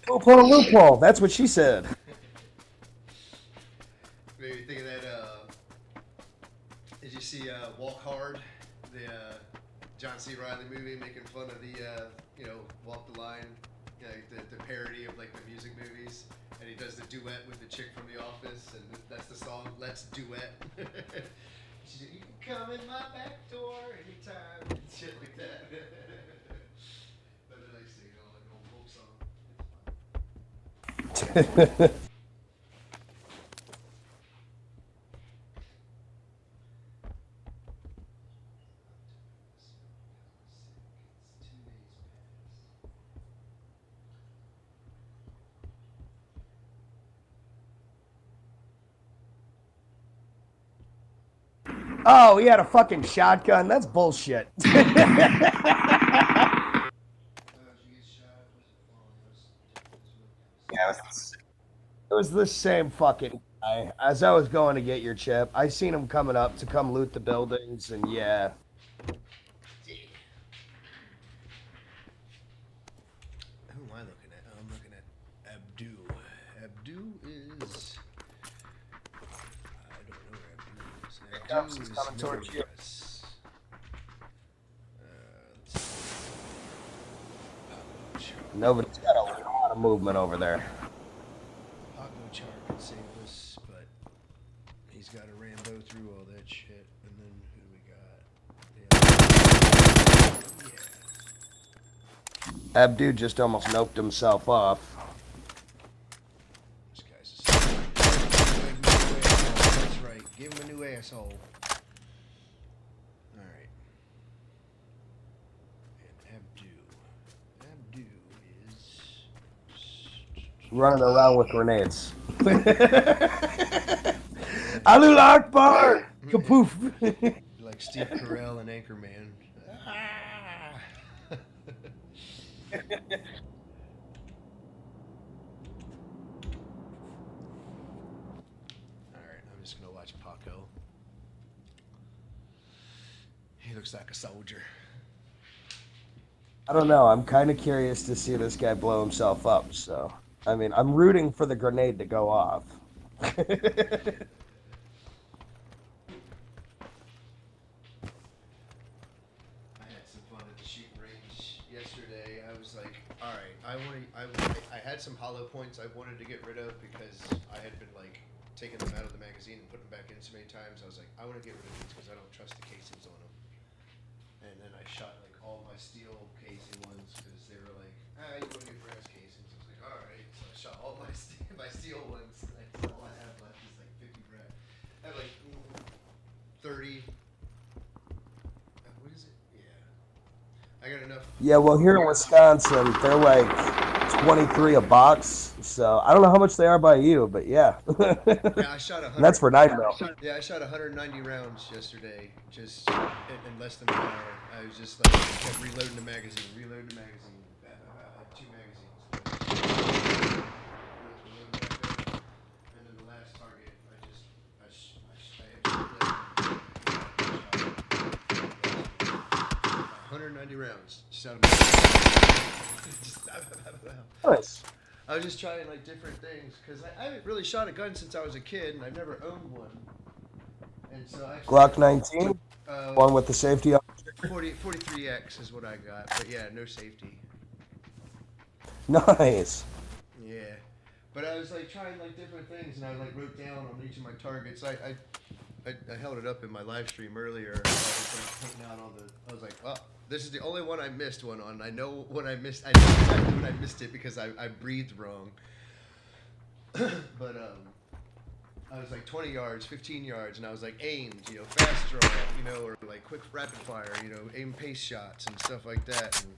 S3: Poop on a loophole. That's what she said.
S1: Maybe think of that. Did you see Walk Hard, the John C. Reilly movie, making fun of the Walk the Line, the parody of like the music movies, and he does the duet with the chick from The Office, and that's the song "Let's Duet." She's like, "You can come in my back door anytime," and shit like that. But then I sing all like old folk song.
S3: Oh, he had a fucking shotgun. That's bullshit. Yeah, it was the same fucking guy. As I was going to get your chip, I seen him coming up to come loot the buildings, and yeah.
S1: Who am I looking at? I'm looking at Abdu. Abdu is... I don't know where Abdu is. Abdu
S3: He's
S1: is
S3: coming towards you.
S1: us.
S3: Nobody's got a lot of movement over there.
S1: Paco Char could save us, but he's got to Rambo through all that shit. And then who do we got? Yeah.
S3: Abdu just almost noped himself off.
S1: This guy's That's right. Give him a new asshole. Alright. And Abdu is...
S3: Running around with grenades. Alul Akbar! Kapoof!
S1: Like Steve Carell and Anchorman. Alright, I'm just gonna watch Paco. He looks like a soldier.
S3: I don't know. I'm kind of curious to see this guy blow himself up, so... I mean, I'm rooting for the grenade to go off.
S1: I had some fun at the shooting range yesterday. I was like, all right, I had some hollow points I wanted to get rid of because I had been like taking them out of the magazine and putting them back in so many times. I was like, I want to get rid of these because I don't trust the casings on them. And then I shot like all my steel casing ones because they were like, you want to get brass casings? I was like, all right. So I shot all my steel ones. That's all I have left is like 50 brass. I have like 30. What is it? Yeah. I got enough.
S3: Yeah, well, here in Wisconsin, they're like 23 a box, so I don't know how much they are by you, but yeah.
S1: Yeah, I shot 100.
S3: And that's for 9 mil.
S1: Yeah, I shot 190 rounds yesterday, just in less than an hour. I was just like, kept reloading the magazine. I had 2 magazines. And then the last target, I 190 rounds. Just out of
S3: Nice.
S1: I was just trying like different things because I haven't really shot a gun since I was a kid, and I've never owned one. And so I
S3: Glock 19, one with the safety option.
S1: 43X is what I got, but yeah, no safety.
S3: Nice.
S1: Yeah, but I was like trying like different things, and I like wrote down on each of my targets. I held it up in my live stream earlier. I was like putting out all the. I was like, well, this is the only one I missed one on. I know when I missed. I know exactly when I missed it because I breathed wrong. But I was like 20 yards, 15 yards, and I was like aimed, fast draw, or like quick rapid fire, aim pace shots and stuff like that, and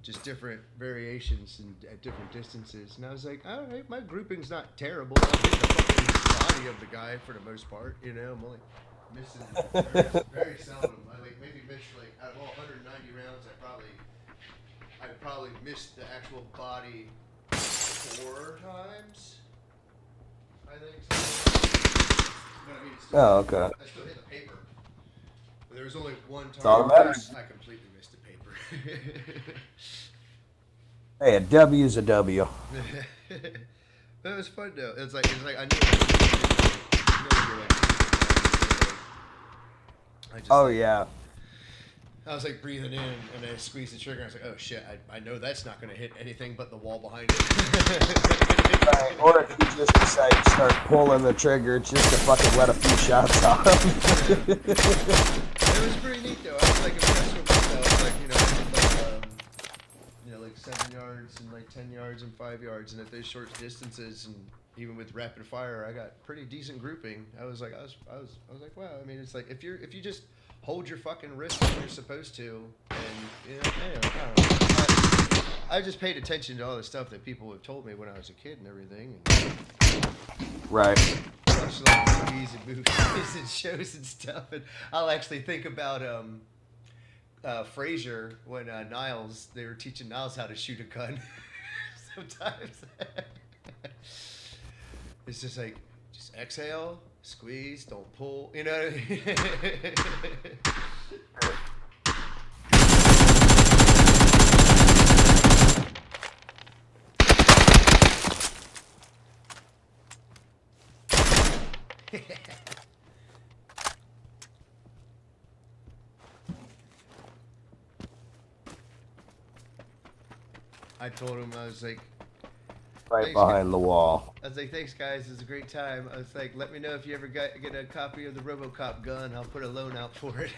S1: just different variations and at different distances. And I was like, all right, my grouping's not terrible. I'm hitting the fucking body of the guy for the most part, I'm only missing very seldom. I like maybe missed like out of all 190 rounds, I probably missed the actual body 4 times. I think so. But I mean, it's still,
S3: Oh, okay.
S1: I still hit the paper. There was only one
S3: It's all
S1: time
S3: that matters.
S1: I completely missed the paper.
S3: Hey, a W's a W.
S1: But it was fun though. It's like I knew I just
S3: Oh
S1: like,
S3: yeah.
S1: I was like breathing in and I squeezed the trigger and I was like, oh shit, I know that's not gonna hit anything but the wall behind it.
S3: Right. Or if you just decide to start pulling the trigger, it's just to fucking let a few shots off.
S1: It was pretty neat though. I was like impressed with myself. Like, I did like 7 yards and like 10 yards and 5 yards, and at those short distances, and even with rapid fire, I got pretty decent grouping. I was like, wow. I mean, it's like if you just hold your fucking wrist when you're supposed to, and I don't know. I just paid attention to all the stuff that people have told me when I was a kid and everything. And
S3: Right.
S1: watch like movies and and shows and stuff, and I'll actually think about Frasier when Niles, they were teaching Niles how to shoot a gun. Sometimes it's just like, just exhale, squeeze, don't pull. You know what I mean? I told him, I was like,
S3: Right
S1: "Thanks,
S3: behind the wall.
S1: I was like, thanks guys, it was a great time. I was like, let me know if you ever get a copy of the RoboCop gun. I'll put a loan out for it.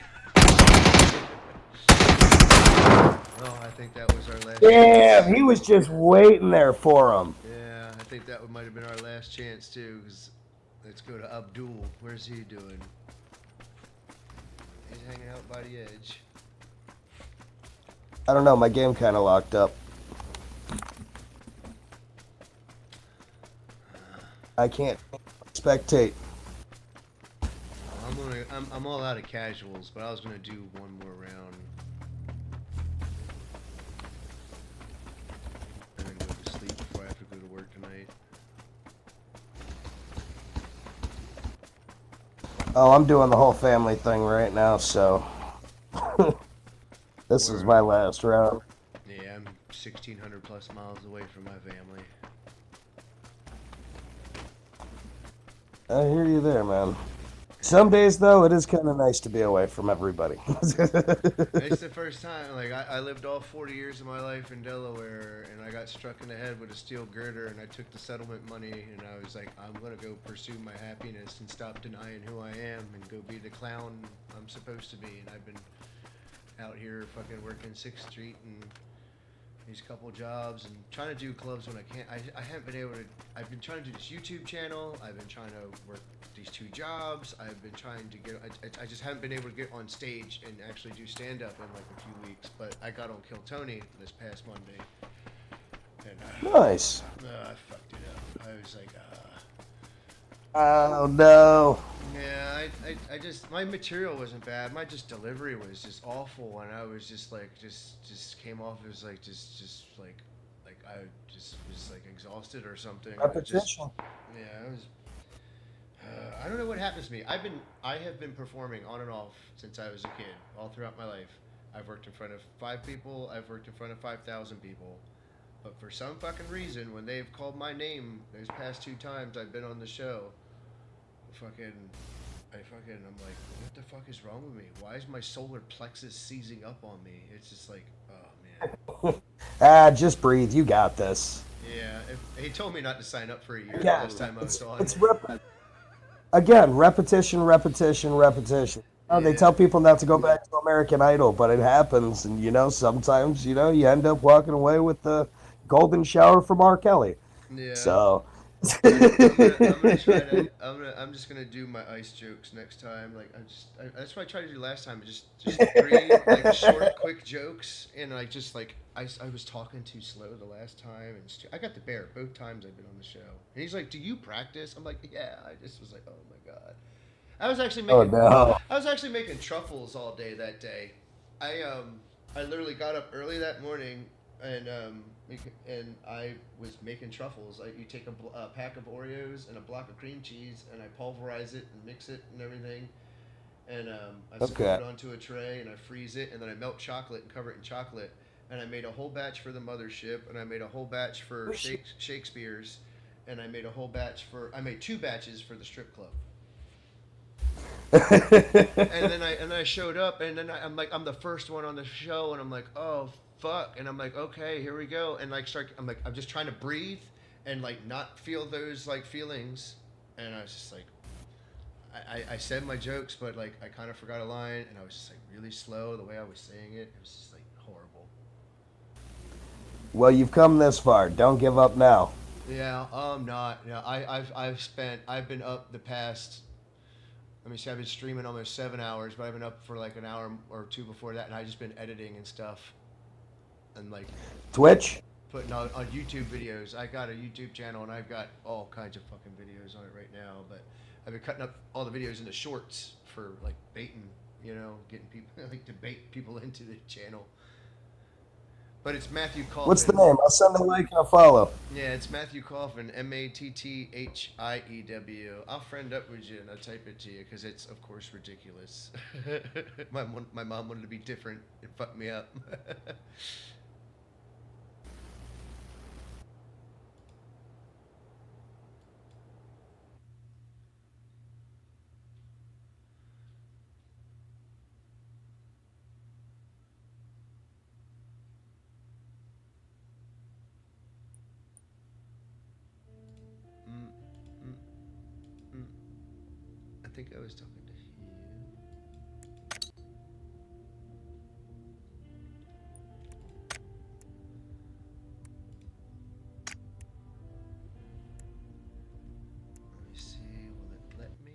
S1: Oh, I think that was our last
S3: Damn,
S1: chance.
S3: he was just waiting there for him.
S1: Yeah, I think that might have been our last chance too. Cause let's go to Abdul. Where's he doing? He's hanging out by the edge.
S3: I don't know, my game kind of locked up. I can't spectate.
S1: I'm all out of casuals, but I was gonna do one more round. And then go to sleep before I have to go to work tonight.
S3: Oh, I'm doing the whole family thing right now, so this is my last round.
S1: Yeah, I'm 1,600 plus miles away from my family.
S3: I hear you there, man. Some days, though, it is kind of nice to be away from everybody.
S1: It's the first time. Like, I lived all 40 years of my life in Delaware, and I got struck in the head with a steel girder, and I took the settlement money, and I was like, I'm going to go pursue my happiness and stop denying who I am and go be the clown I'm supposed to be. And I've been out here fucking working 6th Street and these couple jobs and trying to do clubs when I can't. I haven't been able to. I've been trying to do this YouTube channel. I've been trying to work these 2 jobs. I've been trying to get. I just haven't been able to get on stage and actually do stand up in like a few weeks. But I got on Kill Tony this past Monday. And,
S3: Nice.
S1: I fucked it up. I was like,
S3: Oh, no.
S1: yeah, I just, my material wasn't bad. My just delivery was just awful, and I was just like, just came off as like, just like I just was like exhausted or something.
S3: Repetition.
S1: Yeah, it was. I don't know what happens to me. I have been performing on and off since I was a kid, all throughout my life. I've worked in front of 5 people. I've worked in front of 5,000 people. But for some fucking reason, when they've called my name those past 2 times I've been on the show, I'm like, what the fuck is wrong with me? Why is my solar plexus seizing up on me? It's just like, oh man.
S3: Just breathe. You got this.
S1: Yeah, he told me not to sign up for a year
S3: Yeah,
S1: last time I was on.
S3: It's again, repetition. Oh, they tell people not to go back to American Idol, but it happens, and sometimes you end up walking away with the golden shower from R. Kelly.
S1: Yeah.
S3: So.
S1: I'm gonna try to. I'm just gonna do my ice jokes next time. Like that's what I tried to do last time. Just 3 like short, quick jokes, and I was talking too slow the last time, and I got the bear both times I've been on the show. And he's like, "Do you practice?" I'm like, "Yeah." I just was like, "Oh my god." I was actually making truffles all day that day. I literally got up early that morning. and I was making truffles. You take a pack of Oreos and a block of cream cheese, and I pulverize it and mix it and everything. And I scoop
S3: Okay.
S1: it onto a tray and I freeze it, and then I melt chocolate and cover it in chocolate. And I made a whole batch for the mothership, and I made a whole batch for Shakespeare's, and I made I made 2 batches for the strip club. And then I showed up, and then I'm like, I'm the first one on the show, and I'm like, oh fuck, and I'm like, okay, here we go, and I'm just trying to breathe and like not feel those like feelings, and I was just like, I said my jokes, but like I kind of forgot a line, and I was just like really slow the way I was saying it. It was just like horrible.
S3: Well, you've come this far. Don't give up now.
S1: Yeah, not. Yeah, I've been up the past. Let me see. I've been streaming almost 7 hours, but I've been up for like an hour or 2 before that, and I've just been editing and stuff, and like
S3: Twitch?
S1: putting on YouTube videos. I got a YouTube channel, and I've got all kinds of fucking videos on it right now. But I've been cutting up all the videos into shorts for like baiting, getting people like to bait people into the channel. But it's Matthew Coffin.
S3: What's the name? I'll send a like and a follow.
S1: Yeah, it's Matthew Coffin, Mattthiew. I'll friend up with you and I'll type it to you because it's, of course, ridiculous. My mom wanted to be different. It fucked me up. I think I was talking to you. Let me see. Will it let me?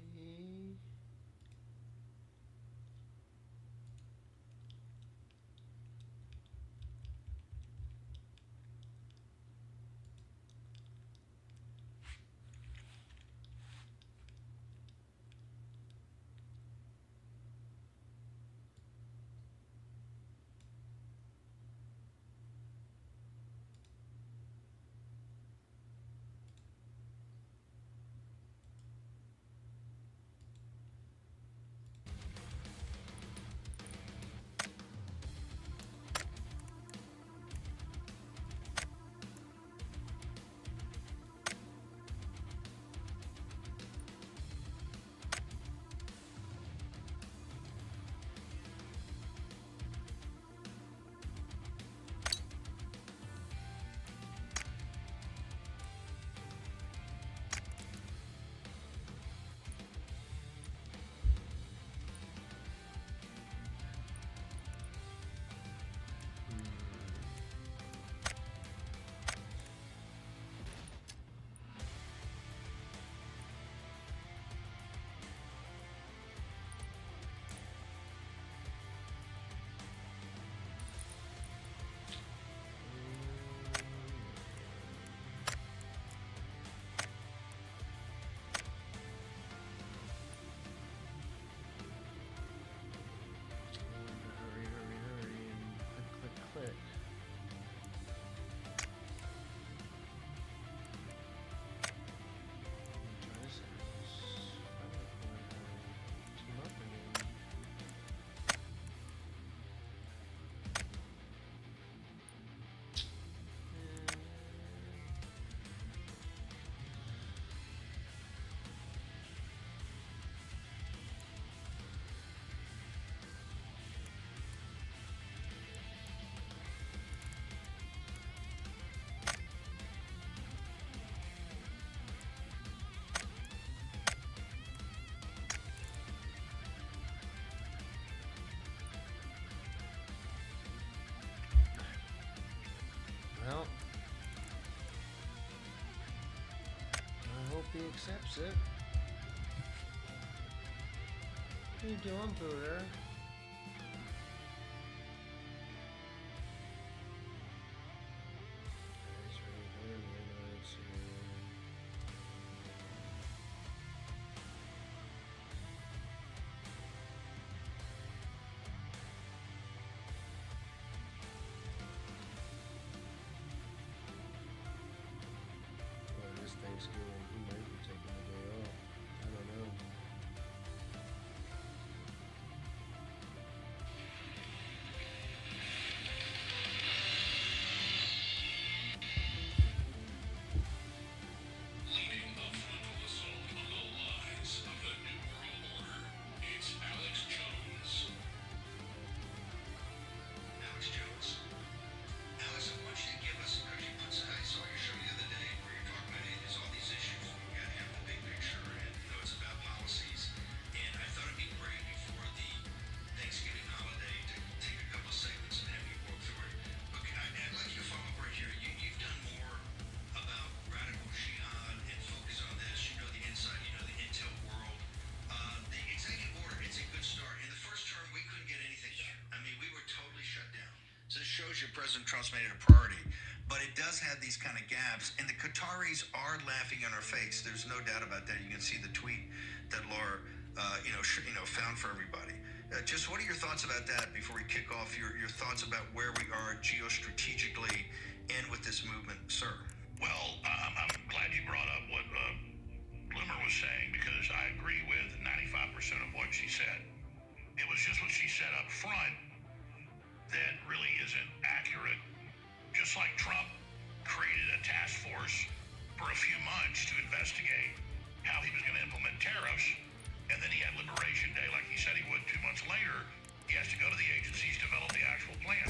S1: Well, I hope he accepts it. How you doing, Booter?
S3: Thanksgiving. He might be taking the day off. I don't know.
S2: Leading the frontal assault on the lies of the New World Order, it's Alex Jones.
S16: Alex Jones. Alex, I want you to give us, I saw your show the other day where you're talking about, hey, there's all these issues. We got to have the big picture, and it's about policies. And I thought it'd be great before the Thanksgiving holiday to take a couple of segments and have you walk through it. Look, I'd like you to follow up right here. You've done more about radical jihad and focus on this. You know the inside, you know the intel world. The executive order, it's a good start. In the first term, we couldn't get anything done. I mean, we were totally shut down. So this shows you President Trump's made it a priority. But it does have these kind of gaps. And the Qataris are laughing in our face. There's no doubt about that. You can see the tweet that Laura, found for everybody. Just what are your thoughts about that before we kick off? Your thoughts about where we are geostrategically and with this movement, sir?
S2: Well, I'm glad you brought up what Bloomer was saying, because I agree with 95% of what she said. It was just what she said up front that really isn't accurate. Just like Trump created a task force for a few months to investigate how he was going to implement tariffs, and then he had Liberation Day like he said he would 2 months later, he has to go to the agencies, develop the actual plan.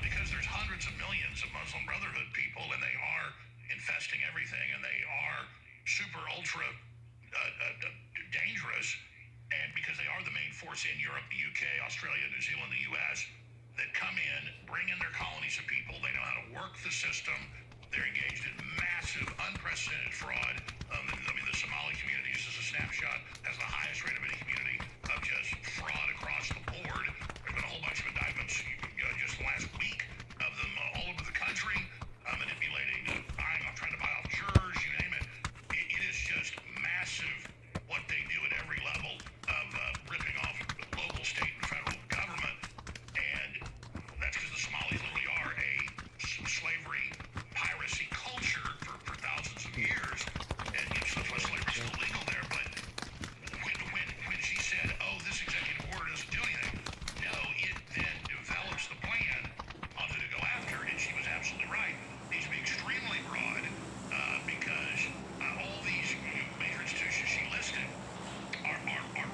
S2: Because there's hundreds of millions of Muslim Brotherhood people, and they are infesting everything, and they are super ultra dangerous, and because they are the main force in Europe, the UK, Australia, New Zealand, the US, that come in, bring in their colonies of people. They know how to work the system. They're engaged in massive, unprecedented fraud. The Somali community, just as a snapshot, has the highest rate of any community of just fraud across the board. There's been a whole bunch of indictments just last week of them all over the country, manipulating, trying to buy off jurors, you name it. It is just massive what they do at every level of ripping off local, state, and federal government. And that's because the Somalis literally are a slavery, piracy culture for thousands of years. And so that's why slavery's still legal there. But when she said, oh, this executive order doesn't do anything, no, it then develops the plan on who to go after. And she was absolutely right. It needs to be extremely broad because all these major institutions she listed are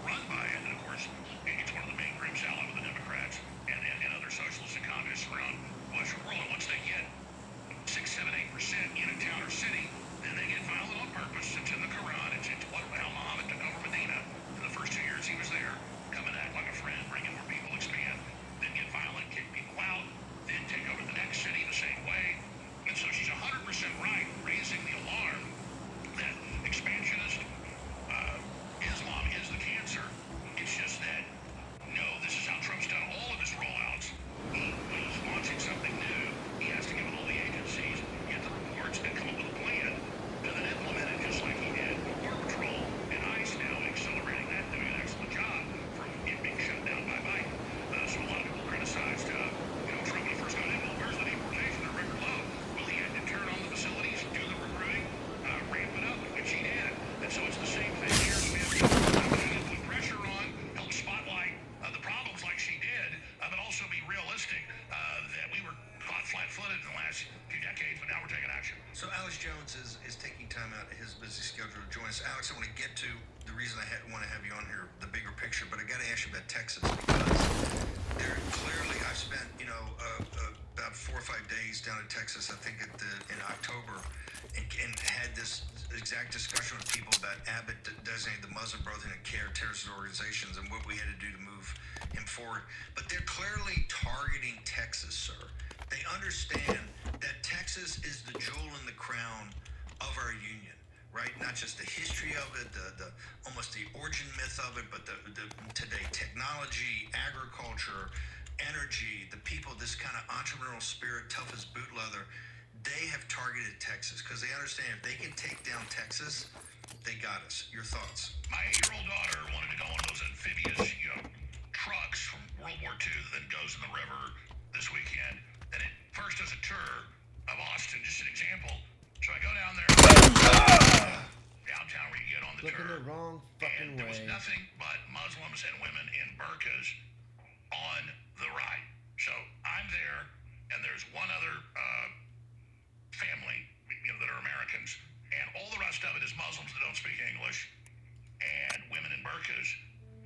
S2: run by it. And of course, it's one of the main groups allied with the Democrats and other socialists and communists around the Western world. And once they get 6, 7, 8% in a town or city, then they get violent on purpose. It's in the Quran. It's what Muhammad took over Medina in the first 2 years he was there. Come and act like a friend, bring in more people, expand, then get violent, kick people out, then take over the next city the same way. And so she's 100% right, raising the alarm that expansionist Islam is the cancer. It's just that, no, this is how Trump's done all of his rollouts. When he's launching something new, he has to give it all the agencies, get the reports, and come up with a plan, and then implement it just like he did with Border Patrol and ICE now, accelerating that, doing an excellent job from it being shut down by Biden. So a lot of people criticized, Trump when he first got in. Well, where's the deportation? They're record low. Well, he had to turn on the facilities, do the recruiting, ramp it up, which he did. And so it's the same thing here. We have to put pressure on, help spotlight the problems like she did, but also be realistic that we were caught flat-footed in the last few decades, but now we're taking action.
S16: So Alex Jones is taking time out of his busy schedule to join us. Alex, I want to get to the reason I want to have you on here, the bigger picture, but I got to ask you about Texas, because there clearly, I've spent, about 4 or 5 days down in Texas, I think in October, and had this exact discussion with people about Abbott designating the Muslim Brotherhood and terrorist organizations and what we had to do to move him forward. But they're clearly targeting Texas, sir. They understand that Texas is the jewel in the crown of our union, right? Not just the history of it, the almost the origin myth of it, but the today technology, agriculture, energy, the people, this kind of entrepreneurial spirit, tough as boot leather. They have targeted Texas because they understand if they can take down Texas, they got us. Your thoughts?
S2: My 8-year-old daughter wanted to go on one of those amphibious, trucks from World War II that then goes in the river this weekend. And it first does a tour of Austin, just an example. So I go down there. is on the right. So I'm there, and there's one other family, that are Americans, and all the rest of it is Muslims that don't speak English, and women in burqas,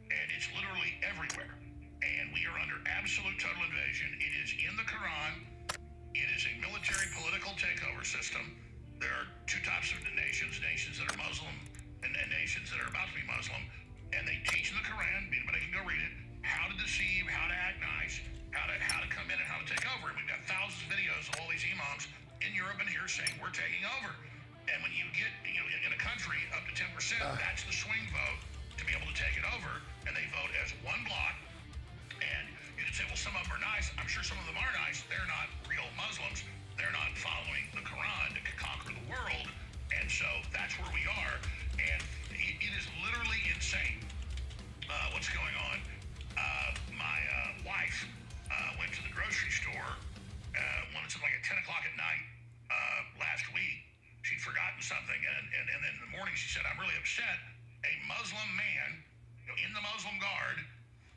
S2: and it's literally everywhere. And we are under absolute total invasion. It is in the Quran. It is a military political takeover system. There are two types of nations that are Muslim and nations that are about to be Muslim, and they teach in the Quran, anybody can go read it, how to deceive, how to act nice, how to come in and how to take over. And we've got thousands of videos of all these imams in Europe and here saying we're taking over. And when you get in a country up to 10%, that's the swing vote to be able to take it over, and they vote as one block. And you can say, well, some of them are nice. I'm sure some of them are nice. They're not real Muslims. They're not following the Quran to conquer the world. And so that's where we are. And it is literally insane what's going on. My wife went to the grocery store when it's like at 10 o'clock at night last week. She'd forgotten something. And then in the morning she said, I'm really upset. A Muslim man in the Muslim guard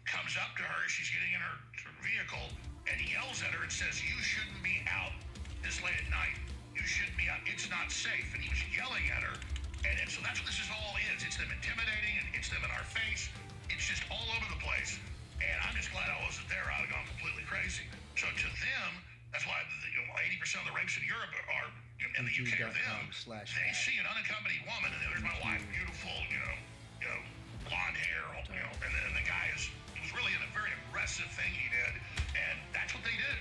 S2: comes up to her, she's getting in her vehicle, and he yells at her and says, you shouldn't be out this late at night. You shouldn't be out. It's not safe. And he was yelling at her. And so that's what this is all is. It's them intimidating, and it's them in our face. It's just all over the place. And I'm just glad I wasn't there. I would have gone completely crazy. So to them, that's why 80% of the rapes in Europe are, in the UK are them. They see an unaccompanied woman, and there's my wife, beautiful, blonde hair, and then the guy it was really a very aggressive thing he did, and that's what they did.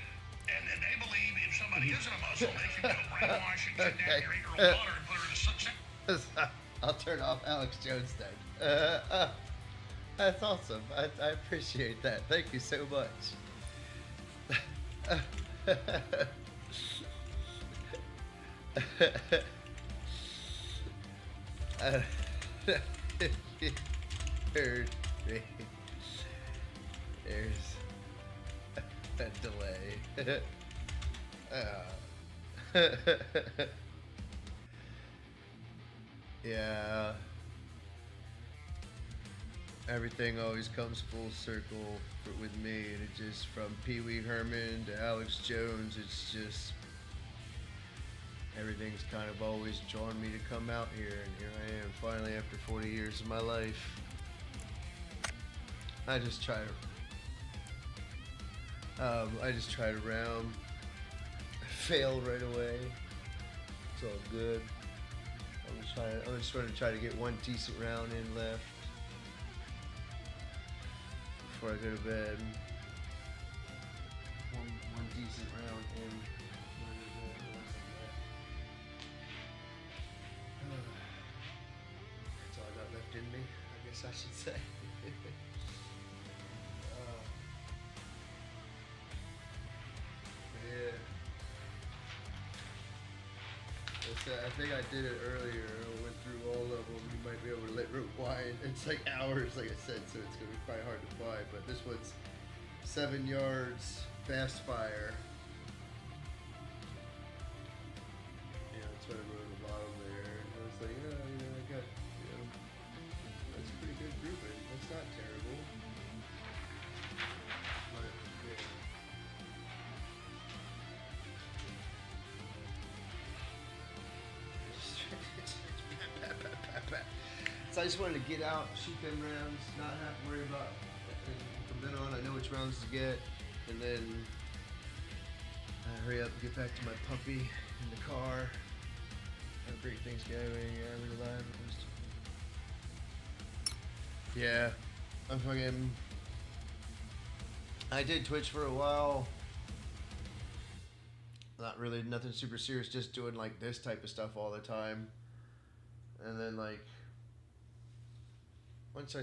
S2: And they believe if somebody isn't a Muslim, they can go brainwash and kidnap your 8-year-old daughter and put her in a sunset.
S7: I'll turn off Alex Jones then. That's awesome. I appreciate that. Thank you so much. Heard me. There's a delay. Yeah. Everything always comes full circle with me, and it just from Pee Wee Herman to Alex Jones, it's just everything's kind of always drawn me to come out here, and here I am finally after 40 years of my life. I just try to round. I failed right away. It's all good. I'm just trying to try to get one decent round in left before I go to bed. One decent round in. That's all I got left in me, I guess I should say. Yeah. I think I did it earlier. I went through all of them. You might be able to rewind. It's like hours, like I said, so it's going to be probably hard to find. But this one's 7 yards, fast fire. Yeah, that's what I wrote at the bottom there. And I was like, I got, that's a pretty good grouping. That's not terrible. But, yeah. So I just wanted to get out, shoot them rounds, not have to worry about from then on. I know which rounds to get, and then hurry up and get back to my puppy in the car. Have a great Thanksgiving. Yeah, we're alive. Yeah, I'm fucking. I did Twitch for a while. Not really, nothing super serious, just doing like this type of stuff all the time. And then like once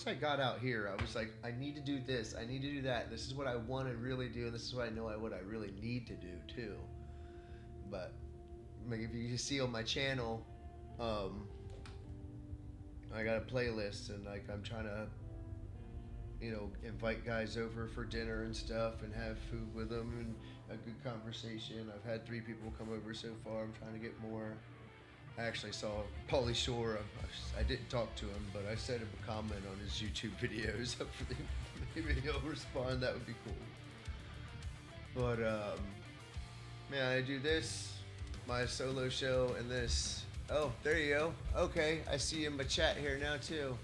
S7: I got out here, I was like, I need to do this, I need to do that. This is what I want to really do, and this is what I know what I really need to do too. But like if you see on my channel, I got a playlist, and like I'm trying to, invite guys over for dinner and stuff, and have food with them and a good conversation. I've had 3 people come over so far. I'm trying to get more. I actually saw Pauly Shore. I didn't talk to him, but I sent him a comment on his YouTube videos. Maybe he'll respond. That would be cool. But man, I do this, my solo show, and this. Oh, there you go. Okay, I see you in my chat here now too.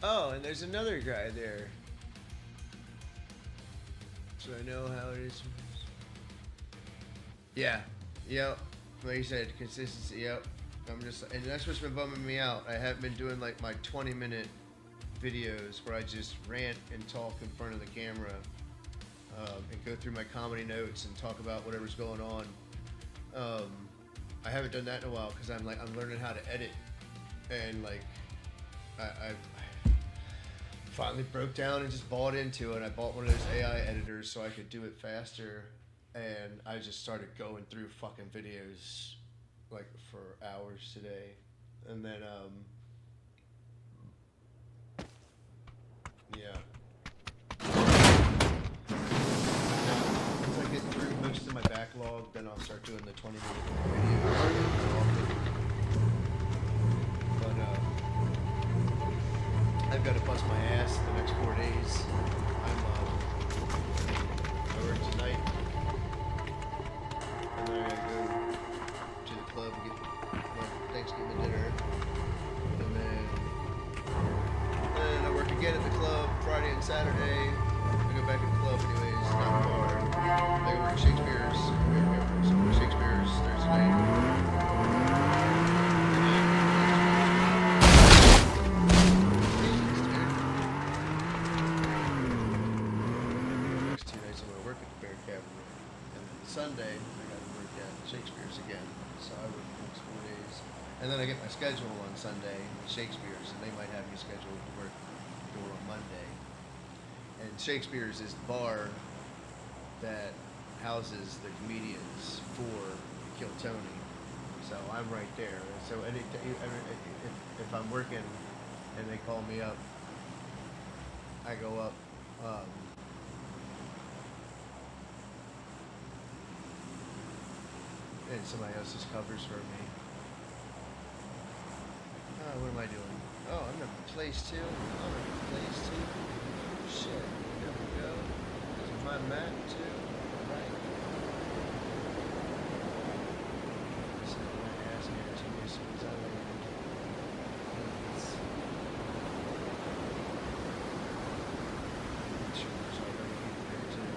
S7: Oh, and there's another guy there. So I know how it is. Yeah. Yep. Like you said, consistency. Yep. And that's what's been bumming me out. I haven't been doing like my 20-minute videos where I just rant and talk in front of the camera, and go through my comedy notes and talk about whatever's going on. I haven't done that in a while because I'm learning how to edit, and like I finally broke down and just bought into it. I bought one of those AI editors so I could do it faster, and I just started going through fucking videos like for hours today, and then yeah. Once I get through most of my backlog, then I'll start doing the 20-minute videos. But I've got to bust my ass the next 4 days. I work tonight, and then I gotta go to the club and get my Thanksgiving dinner, and then I work again at the club Friday and Saturday. I go back to the club anyways, not the bar. I go work at Shakespeare's. So I go to Shakespeare's Thursday night. Next 2 nights I'm gonna work at the Bear Cabaret, and then Sunday I gotta work at Shakespeare's again. So I work the next 4 days, and then I get my schedule on Sunday at Shakespeare's, and they might have me scheduled to work on Monday. And Shakespeare's is the bar that houses the comedians for Kill Tony. So I'm right there. So if I'm working and they call me up, I go up. And somebody else just covers for me. What am I doing? Oh, I'm in place 2. I'm in place 2. Shit. There we go. This is my map too. Right. So my ass here to me as soon as I land. Sure, there's already people there too.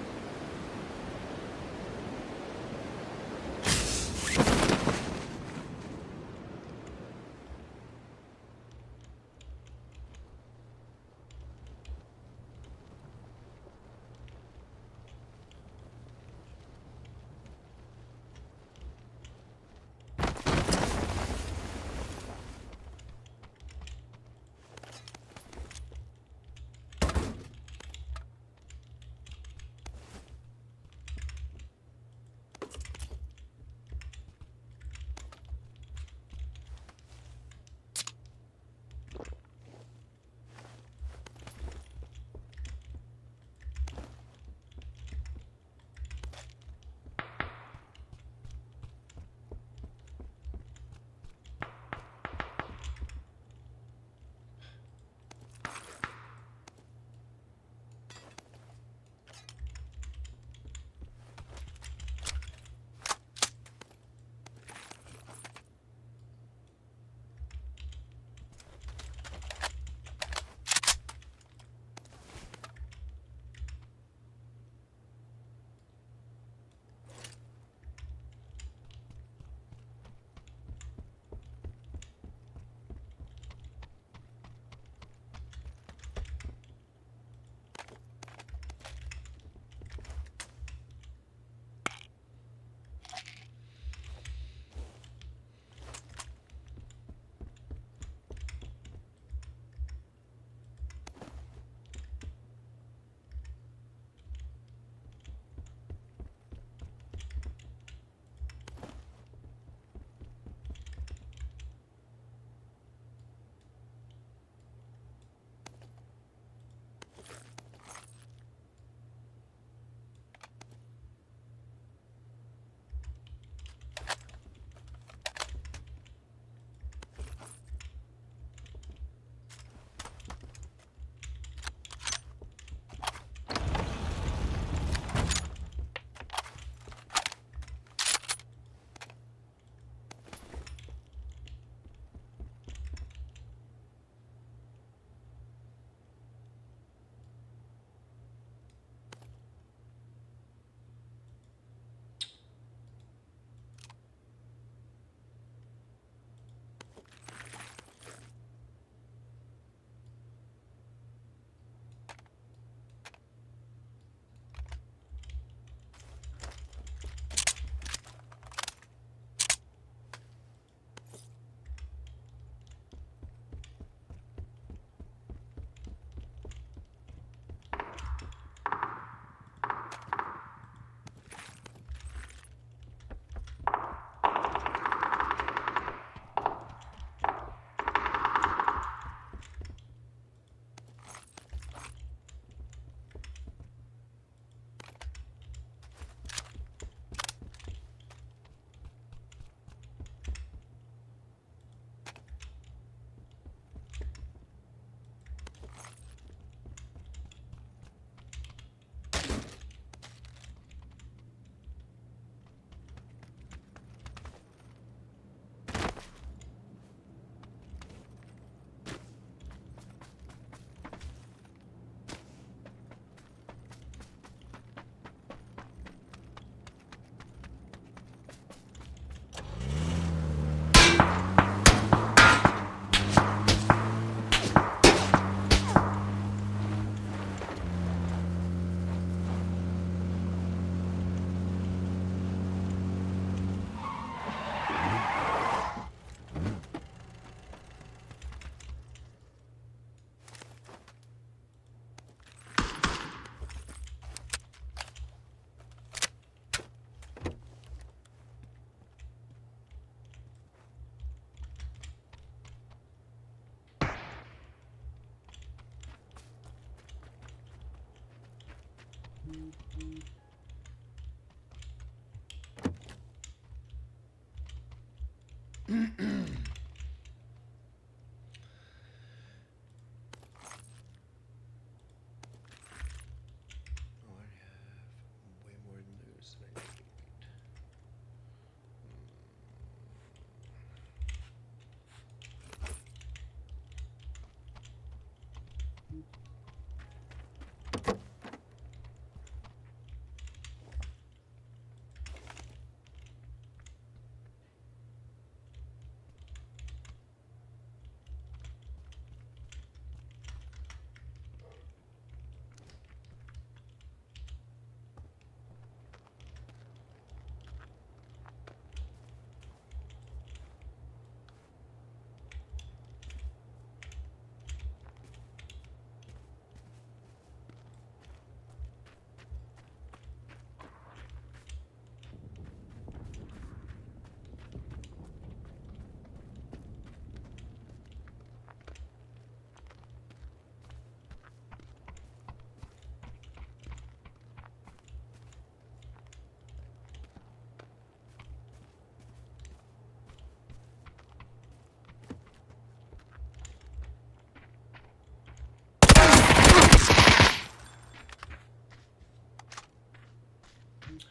S1: Way more than those than I need.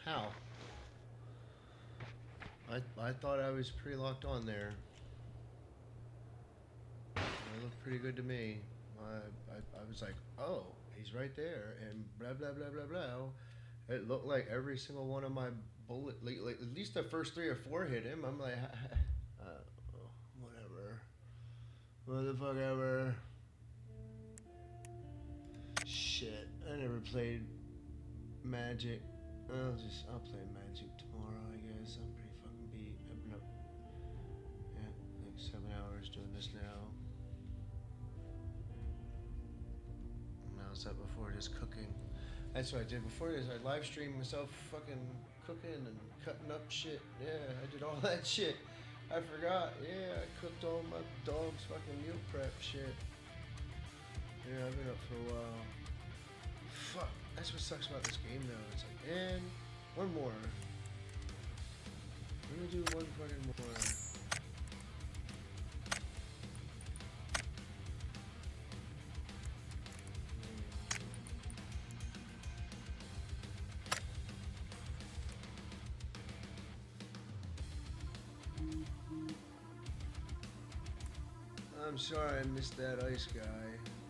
S1: How? I thought I was pretty locked on there. It looked pretty good to me. I was like, oh, he's right there, and blah blah blah blah blah. It looked like every single one of my bullet, like at least the first 3 or 4 hit him. I'm like, whatever, motherfucker ever. Shit, I never played Magic. I'll play Magic tomorrow, I guess. I'm pretty fucking beat. I've been up, like 7 hours doing this now. And I was up before just cooking. That's what I did before this. I live streamed myself fucking cooking and cutting up shit. Yeah, I did all that shit. I forgot. Yeah, I cooked all my dog's fucking meal prep shit. Yeah, I've been up for a while. Fuck. That's what sucks about this game though. It's like, and one more. Let me do one fucking more. I'm sorry I missed that ice guy.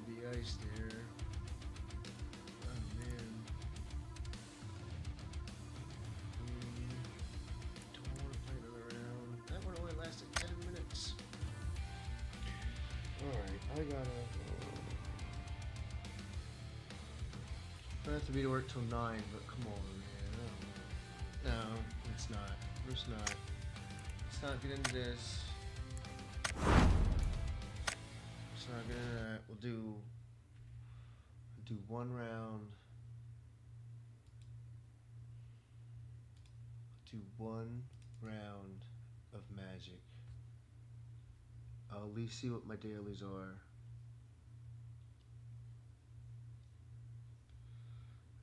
S1: The ice there. I have to be to work till 9, but come on, man. No, it's not. It's not. Let's not get into this. Let's not get into that. We'll do 1 round. Do 1 round of Magic. I'll at least see what my dailies are.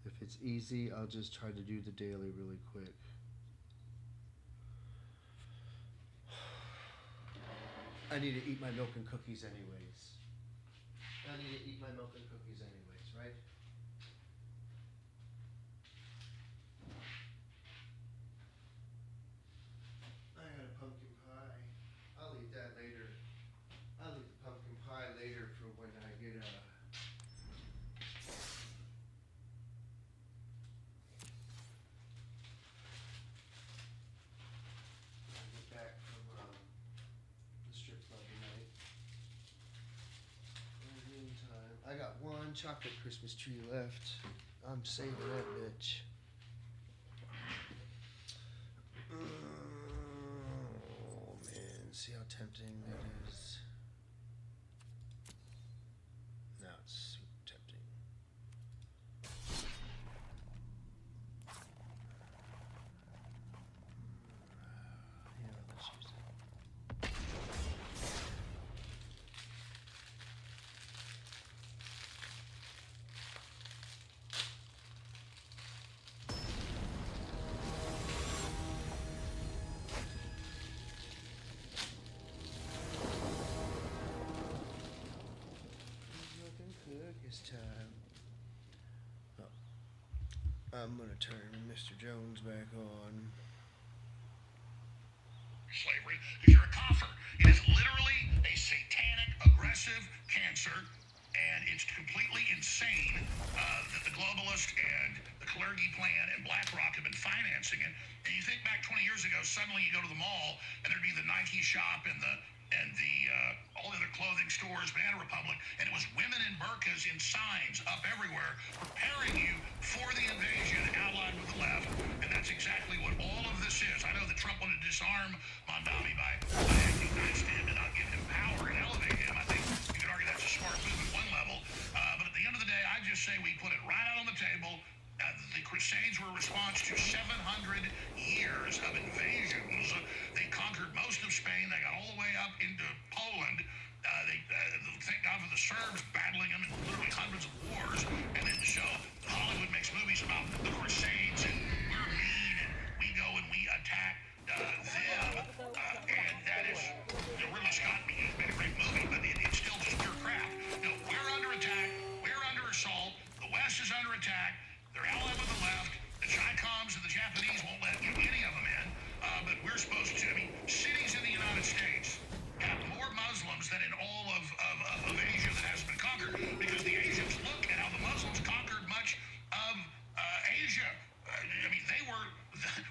S1: If it's easy, I'll just try to do the daily really quick. I need to eat my milk and cookies anyways. I need to eat my milk and cookies anyways, right? I got a pumpkin pie. I'll eat that later. I'll eat the pumpkin pie later for when I get back from the strip club tonight. In the meantime, I got 1 chocolate Christmas tree left. I'm saving that bitch. Oh man, see how tempting that is. Now it's super tempting. Yeah, let's use it.
S7: This time, I'm gonna turn Mr. Jones back on.
S2: Slavery, because you're a kafir. It is literally a satanic, aggressive cancer, and it's completely insane that the globalist and the Kalergi plan and BlackRock have been financing it. And you think back 20 years ago, suddenly you go to the mall and there'd be the Nike shop and the all the other clothing stores, Banana Republic, and it was women in burqas in signs up everywhere preparing you for the invasion allied with the left, and that's exactly what all of this is. I know that Trump wanted to disarm Mondami by acting nice to him to not give him power and elevate him. I think you could argue that's a smart move at one level, but at the end of the day, I just say we put it right out on the table. The Crusades were a response to 700 years of invasions. They conquered most of Spain. They got all the way up into Poland. Thank God for the Serbs battling them in literally hundreds of wars. And then so Hollywood makes movies about the Crusades and we're mean and we go and we attack them. And that is, Ridley Scott made a great movie, but it's still just pure crap. We're under attack. We're under assault. The West is under attack. They're allied with the left. The Chi-Coms and the Japanese won't let any of them in. But we're supposed to. I mean, cities in the United States have more Muslims than in all of Asia that has been conquered. Because the Asians look at how the Muslims conquered much of Asia. I mean, they were,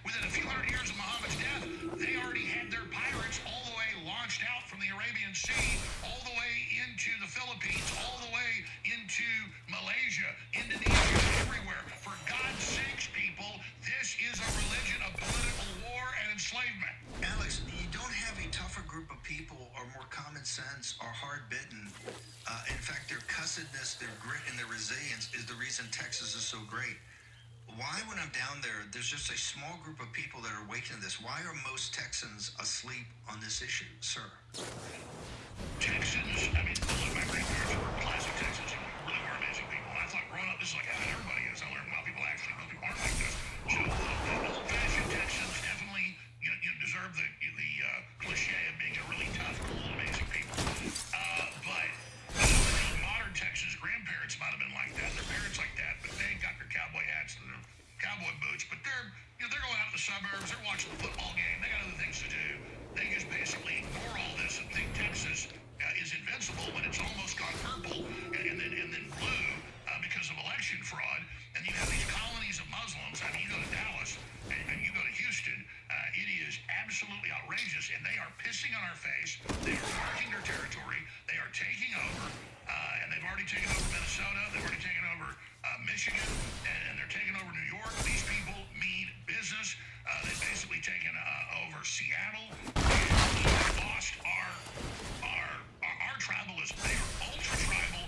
S2: within a few hundred years of Muhammad's death, they already had their pirates all the way launched out from the Arabian Sea, all the way into the Philippines, all the way into Malaysia, Indonesia, everywhere. For God's sakes, people, this is a religion of political war and enslavement.
S16: Alex, you don't have a tougher group of people or more common sense or hard-bitten. In fact, their cussedness, their grit, and their resilience is the reason Texas is so great. Why, when I'm down there, there's just a small group of people that are awakening to this? Why are most Texans asleep on this issue, sir?
S2: Texans, I mean, look, my grandparents were classic Texans. Really were amazing people. And I thought growing up, this is like how everybody is. I learned most people aren't like this. So the old-fashioned Texans definitely you deserve the cliche of being a really tough, cool, amazing people. But the modern Texans grandparents might have been like that. Their parents like that, but they got their cowboy hats and their cowboy boots. But they're going out in the suburbs. They're watching the football game. They got other things to do. They just basically ignore all this and think Texas is invincible when it's almost gone purple and then blue because of election fraud. And you have these colonies of Muslims. I mean, you go to Dallas and you go to Houston. It is absolutely outrageous, and they are pissing on our face. They are marking their territory. They are taking over, and they've already taken over Minnesota. They've already taken over Michigan, and they're taking over New York. These people mean business. They've basically taken over Seattle. We've lost our tribalism. They are ultra tribal.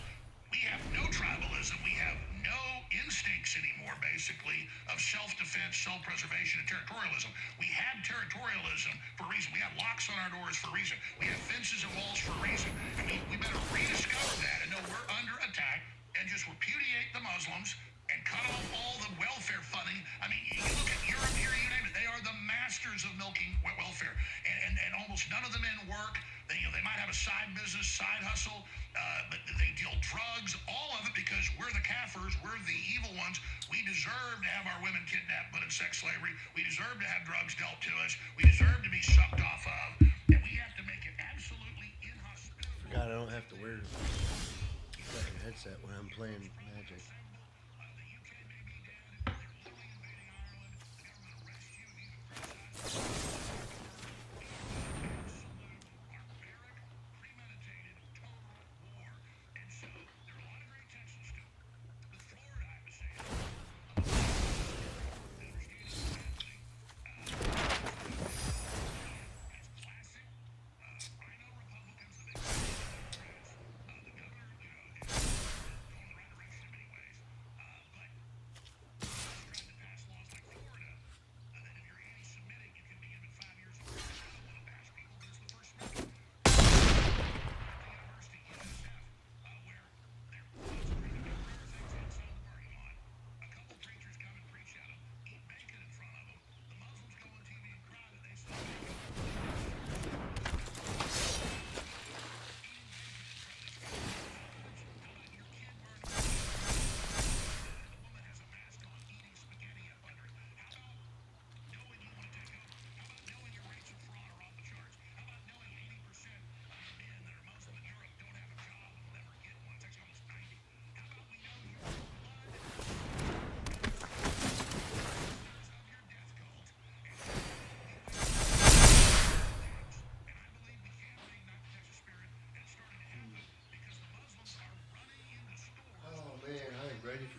S2: We have no tribalism. We have no instincts anymore, basically, of self-defense, self-preservation, and territorialism. We had territorialism for a reason. We have locks on our doors for a reason. We have fences and walls for a reason. I mean, we better rediscover that and know we're under attack and just repudiate the Muslims and cut off all the welfare funding. I mean, you look at Europe here, you name it. They are the masters of milking welfare. And almost none of the men work. They might have a side business, side hustle, but they deal drugs, all of it because we're the kafirs, we're the evil ones. We deserve to have our women kidnapped, put in sex slavery. We deserve to have drugs dealt to us. We deserve to be sucked off of. And we have to make it absolutely inhospitable.
S7: Forgot I don't have to wear a fucking headset when I'm playing Magic.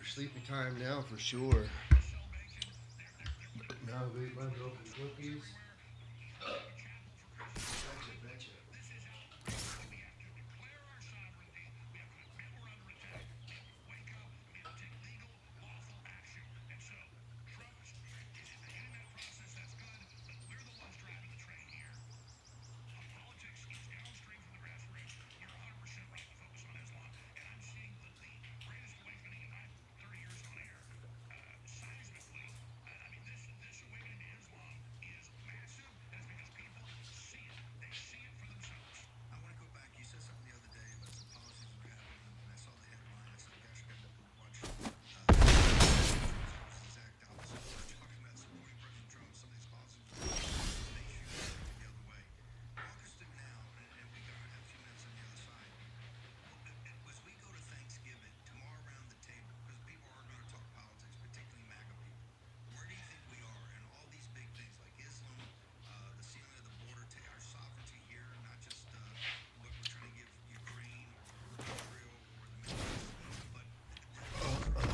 S7: sleepy time now for sure. Now we might go for cookies. Betcha.
S16: I want to go back. You said something the other day about some policies that were happening, and I saw the headline. I said, gosh, I got to watch exact opposite. We're talking about supporting President Trump. Some of these policies are make sure they're going the other way. Walk us through now, and we got a few minutes on the other side. As we go to Thanksgiving, tomorrow around the table, because people are going to talk politics, particularly MAGA people, where do you think we are in all these big things like Islam, the sealing of the border, our sovereignty here, not just what we're trying to give Ukraine or Israel or the Middle East, but the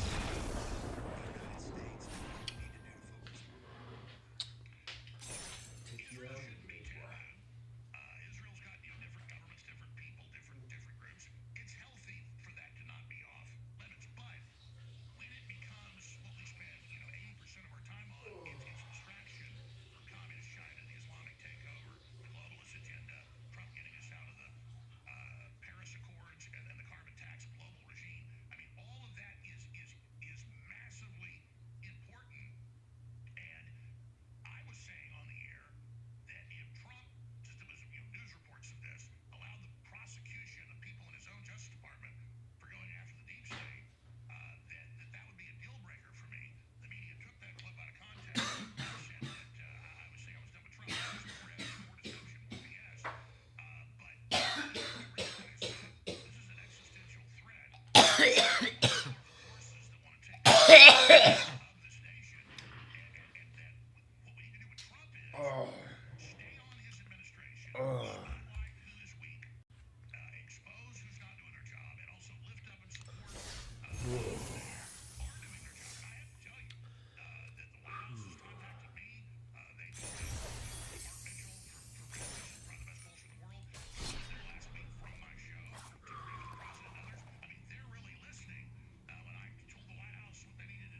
S16: United States and what we need to do to focus on?
S7: Take you out.
S2: Israel's got different governments, different people, different groups. It's healthy for that to not be off limits, but when it becomes what we spend 80% of our time on, it's distraction from communist China, the Islamic takeover, the globalist agenda, Trump getting us out of the Paris Accords, and then the carbon tax global regime. I mean, all of that is massively important. And I was saying on the air that if Trump, just there was news reports of this, allowed the prosecution of people in his own Justice Department for going after the deep state, that would be a deal breaker for me. The media took that clip out of context and said that I was saying I was done with Trump. It was more deception, more BS. But I realized that this is an existential threat. Forces that want to take control of this nation, and that what we need to do with Trump is stay on his administration, spotlight who is weak, expose who's not doing their job, and also lift up and support those that are doing their job. And I have to tell you that the White House has contacted me. They told me Mark Mitchell for Revolution, probably the best pollster in the world. He was there last week from my show to agree with the president and others. I mean, they're really listening. When I told the White House what they needed to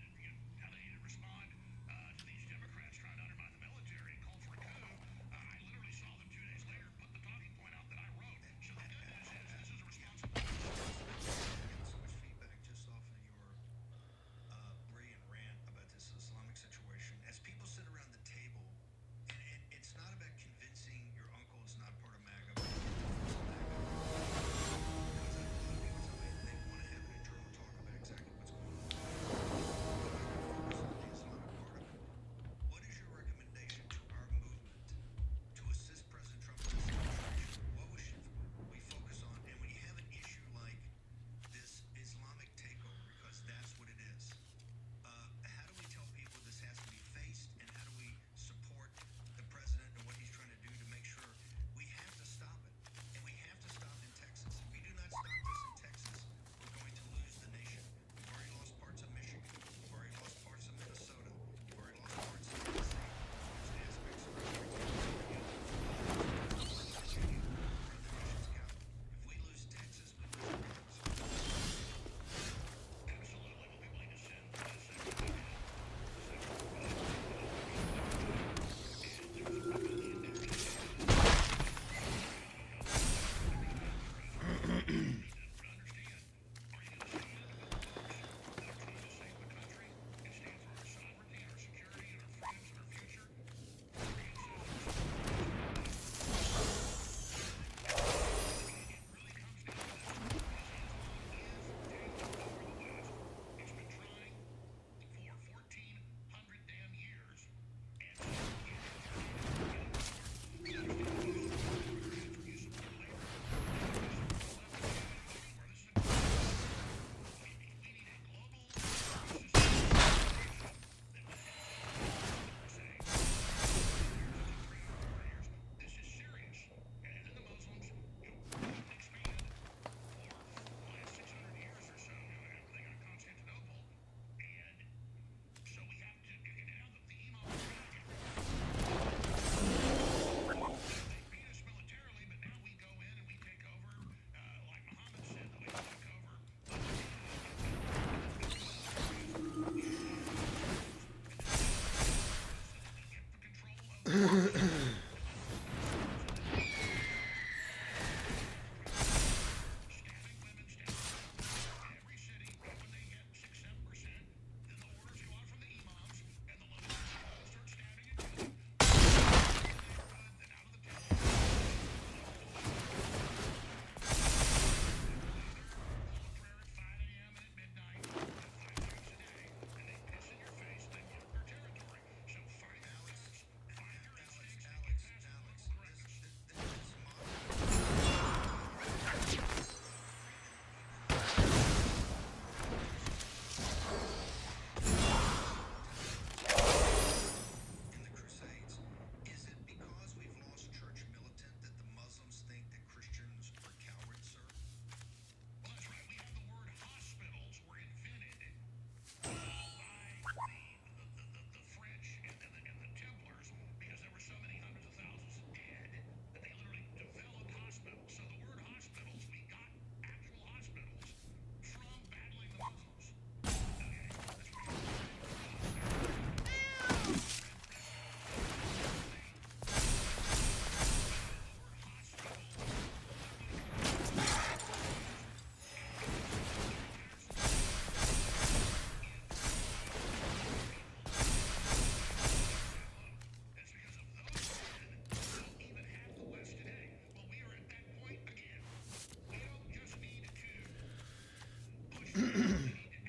S2: the French and the Templars, because there were so many hundreds of thousands dead that they literally developed hospitals. So the word hospitals, we got actual hospitals from battling the Muslims. Okay, that's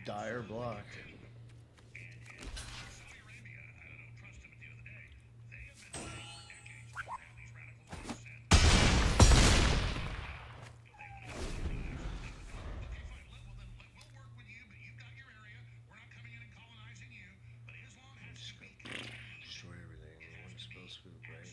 S1: Dire block. Destroy everything. One spills food, right?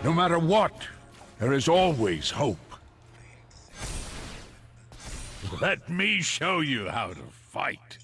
S8: No matter what, there is always hope. Let me show you how to fight.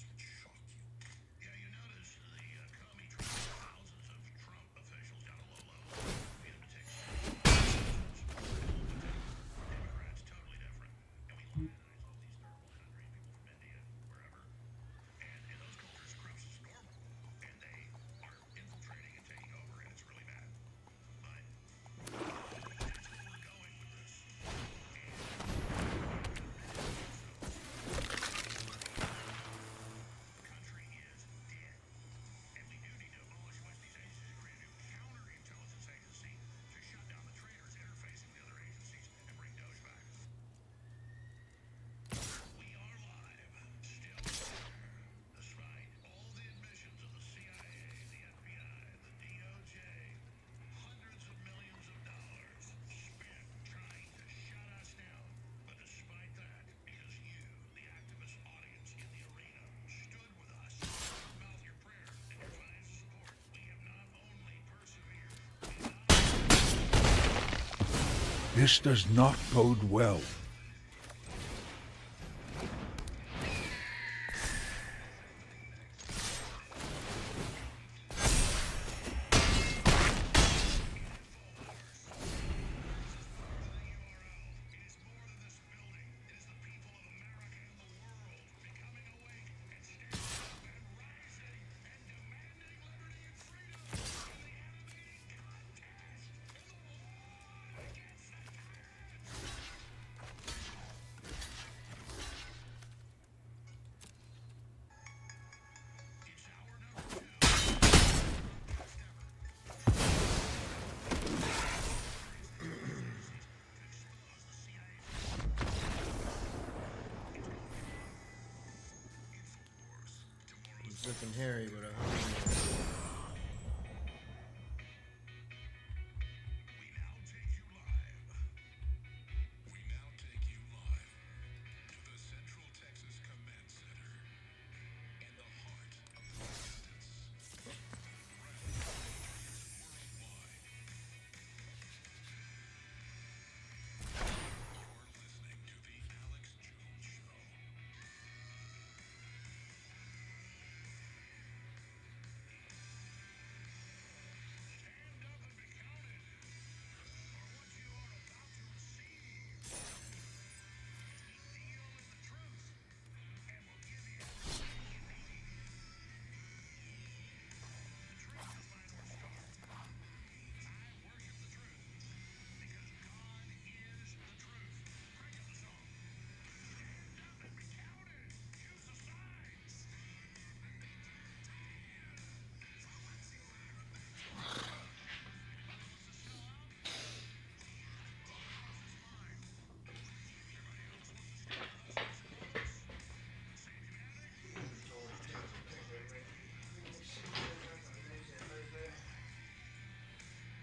S8: This does not bode well.
S7: It's looking hairy, but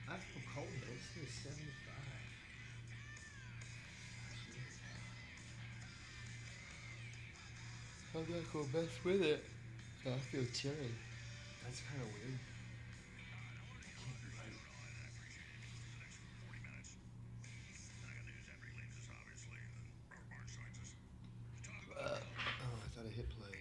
S1: I feel cold, but it's still 75.
S7: I'm not gonna mess with it. So I feel chilly.
S1: That's kind of weird.
S7: Oh, I thought I hit play.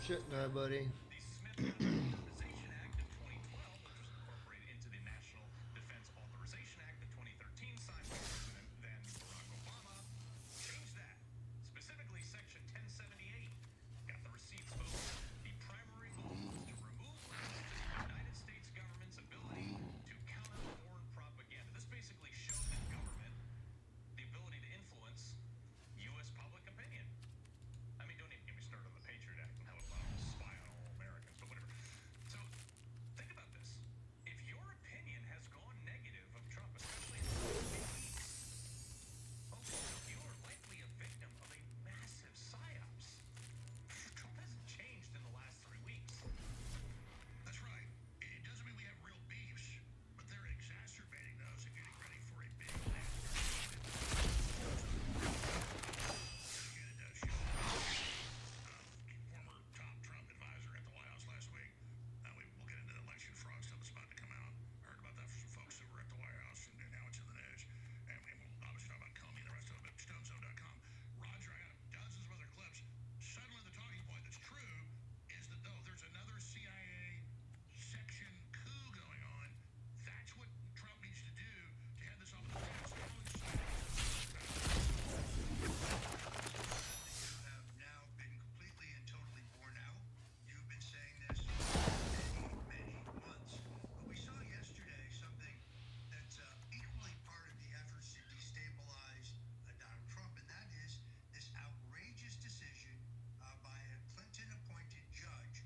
S7: shit now, buddy.
S2: Specifically, Section 1078 got the receipts voted. The primary goal was to remove the United States government's ability to counter foreign propaganda. This basically showed the government the ability to influence U.S. public opinion. I mean, don't even get me started on the Patriot Act and how it allowed them to spy on all Americans, but whatever. So, think about this. If your opinion has gone negative of Trump, especially in the last 8 weeks, you are likely a victim of a massive psyops. Trump hasn't changed in the last 3 weeks.
S16: That's right. It doesn't mean we have real beefs, but they're exacerbating those and getting ready for a big land. Former top Trump advisor at the White House last week. We'll get into the election fraud stuff that's about to come out. I heard about that from some folks who were at the White House, and now it's in the news. And we'll obviously talk about Comey and the rest of it, but StoneZone.com. Roger, I got dozens of other clips. Suddenly the talking point that's true is that, though, there's another CIA section coup going on. That's what Trump needs to do to head this off the ground. You have now been completely and totally worn out. You've been saying this for many, many months. But we saw yesterday something that's equally part of the efforts to destabilize Donald Trump, and that is this outrageous decision by a Clinton-appointed judge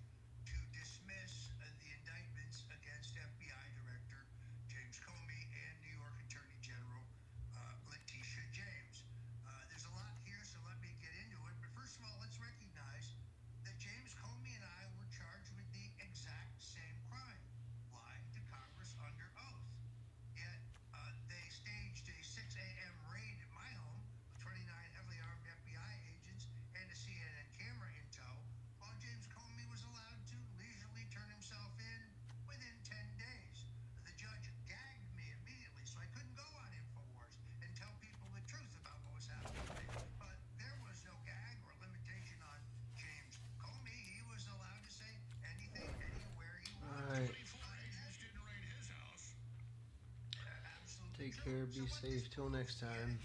S16: to dismiss the indictments against FBI Director James Comey and New York Attorney General Letitia James. There's a lot here, so let me get into it. But first of all, let's recognize that James Comey and I were charged with the exact same crime, lying to Congress under oath. Yet they staged a 6 a.m. raid at my home with 29 heavily armed FBI agents and a CNN camera in tow, while James Comey was allowed to leisurely turn himself in within 10 days. The judge gagged me immediately, so I couldn't go on InfoWars and tell people the truth about what was happening. But there was no gag or limitation on James Comey. He was allowed to say anything, anywhere he wanted.
S7: Alright. Take care, be safe. Till next time.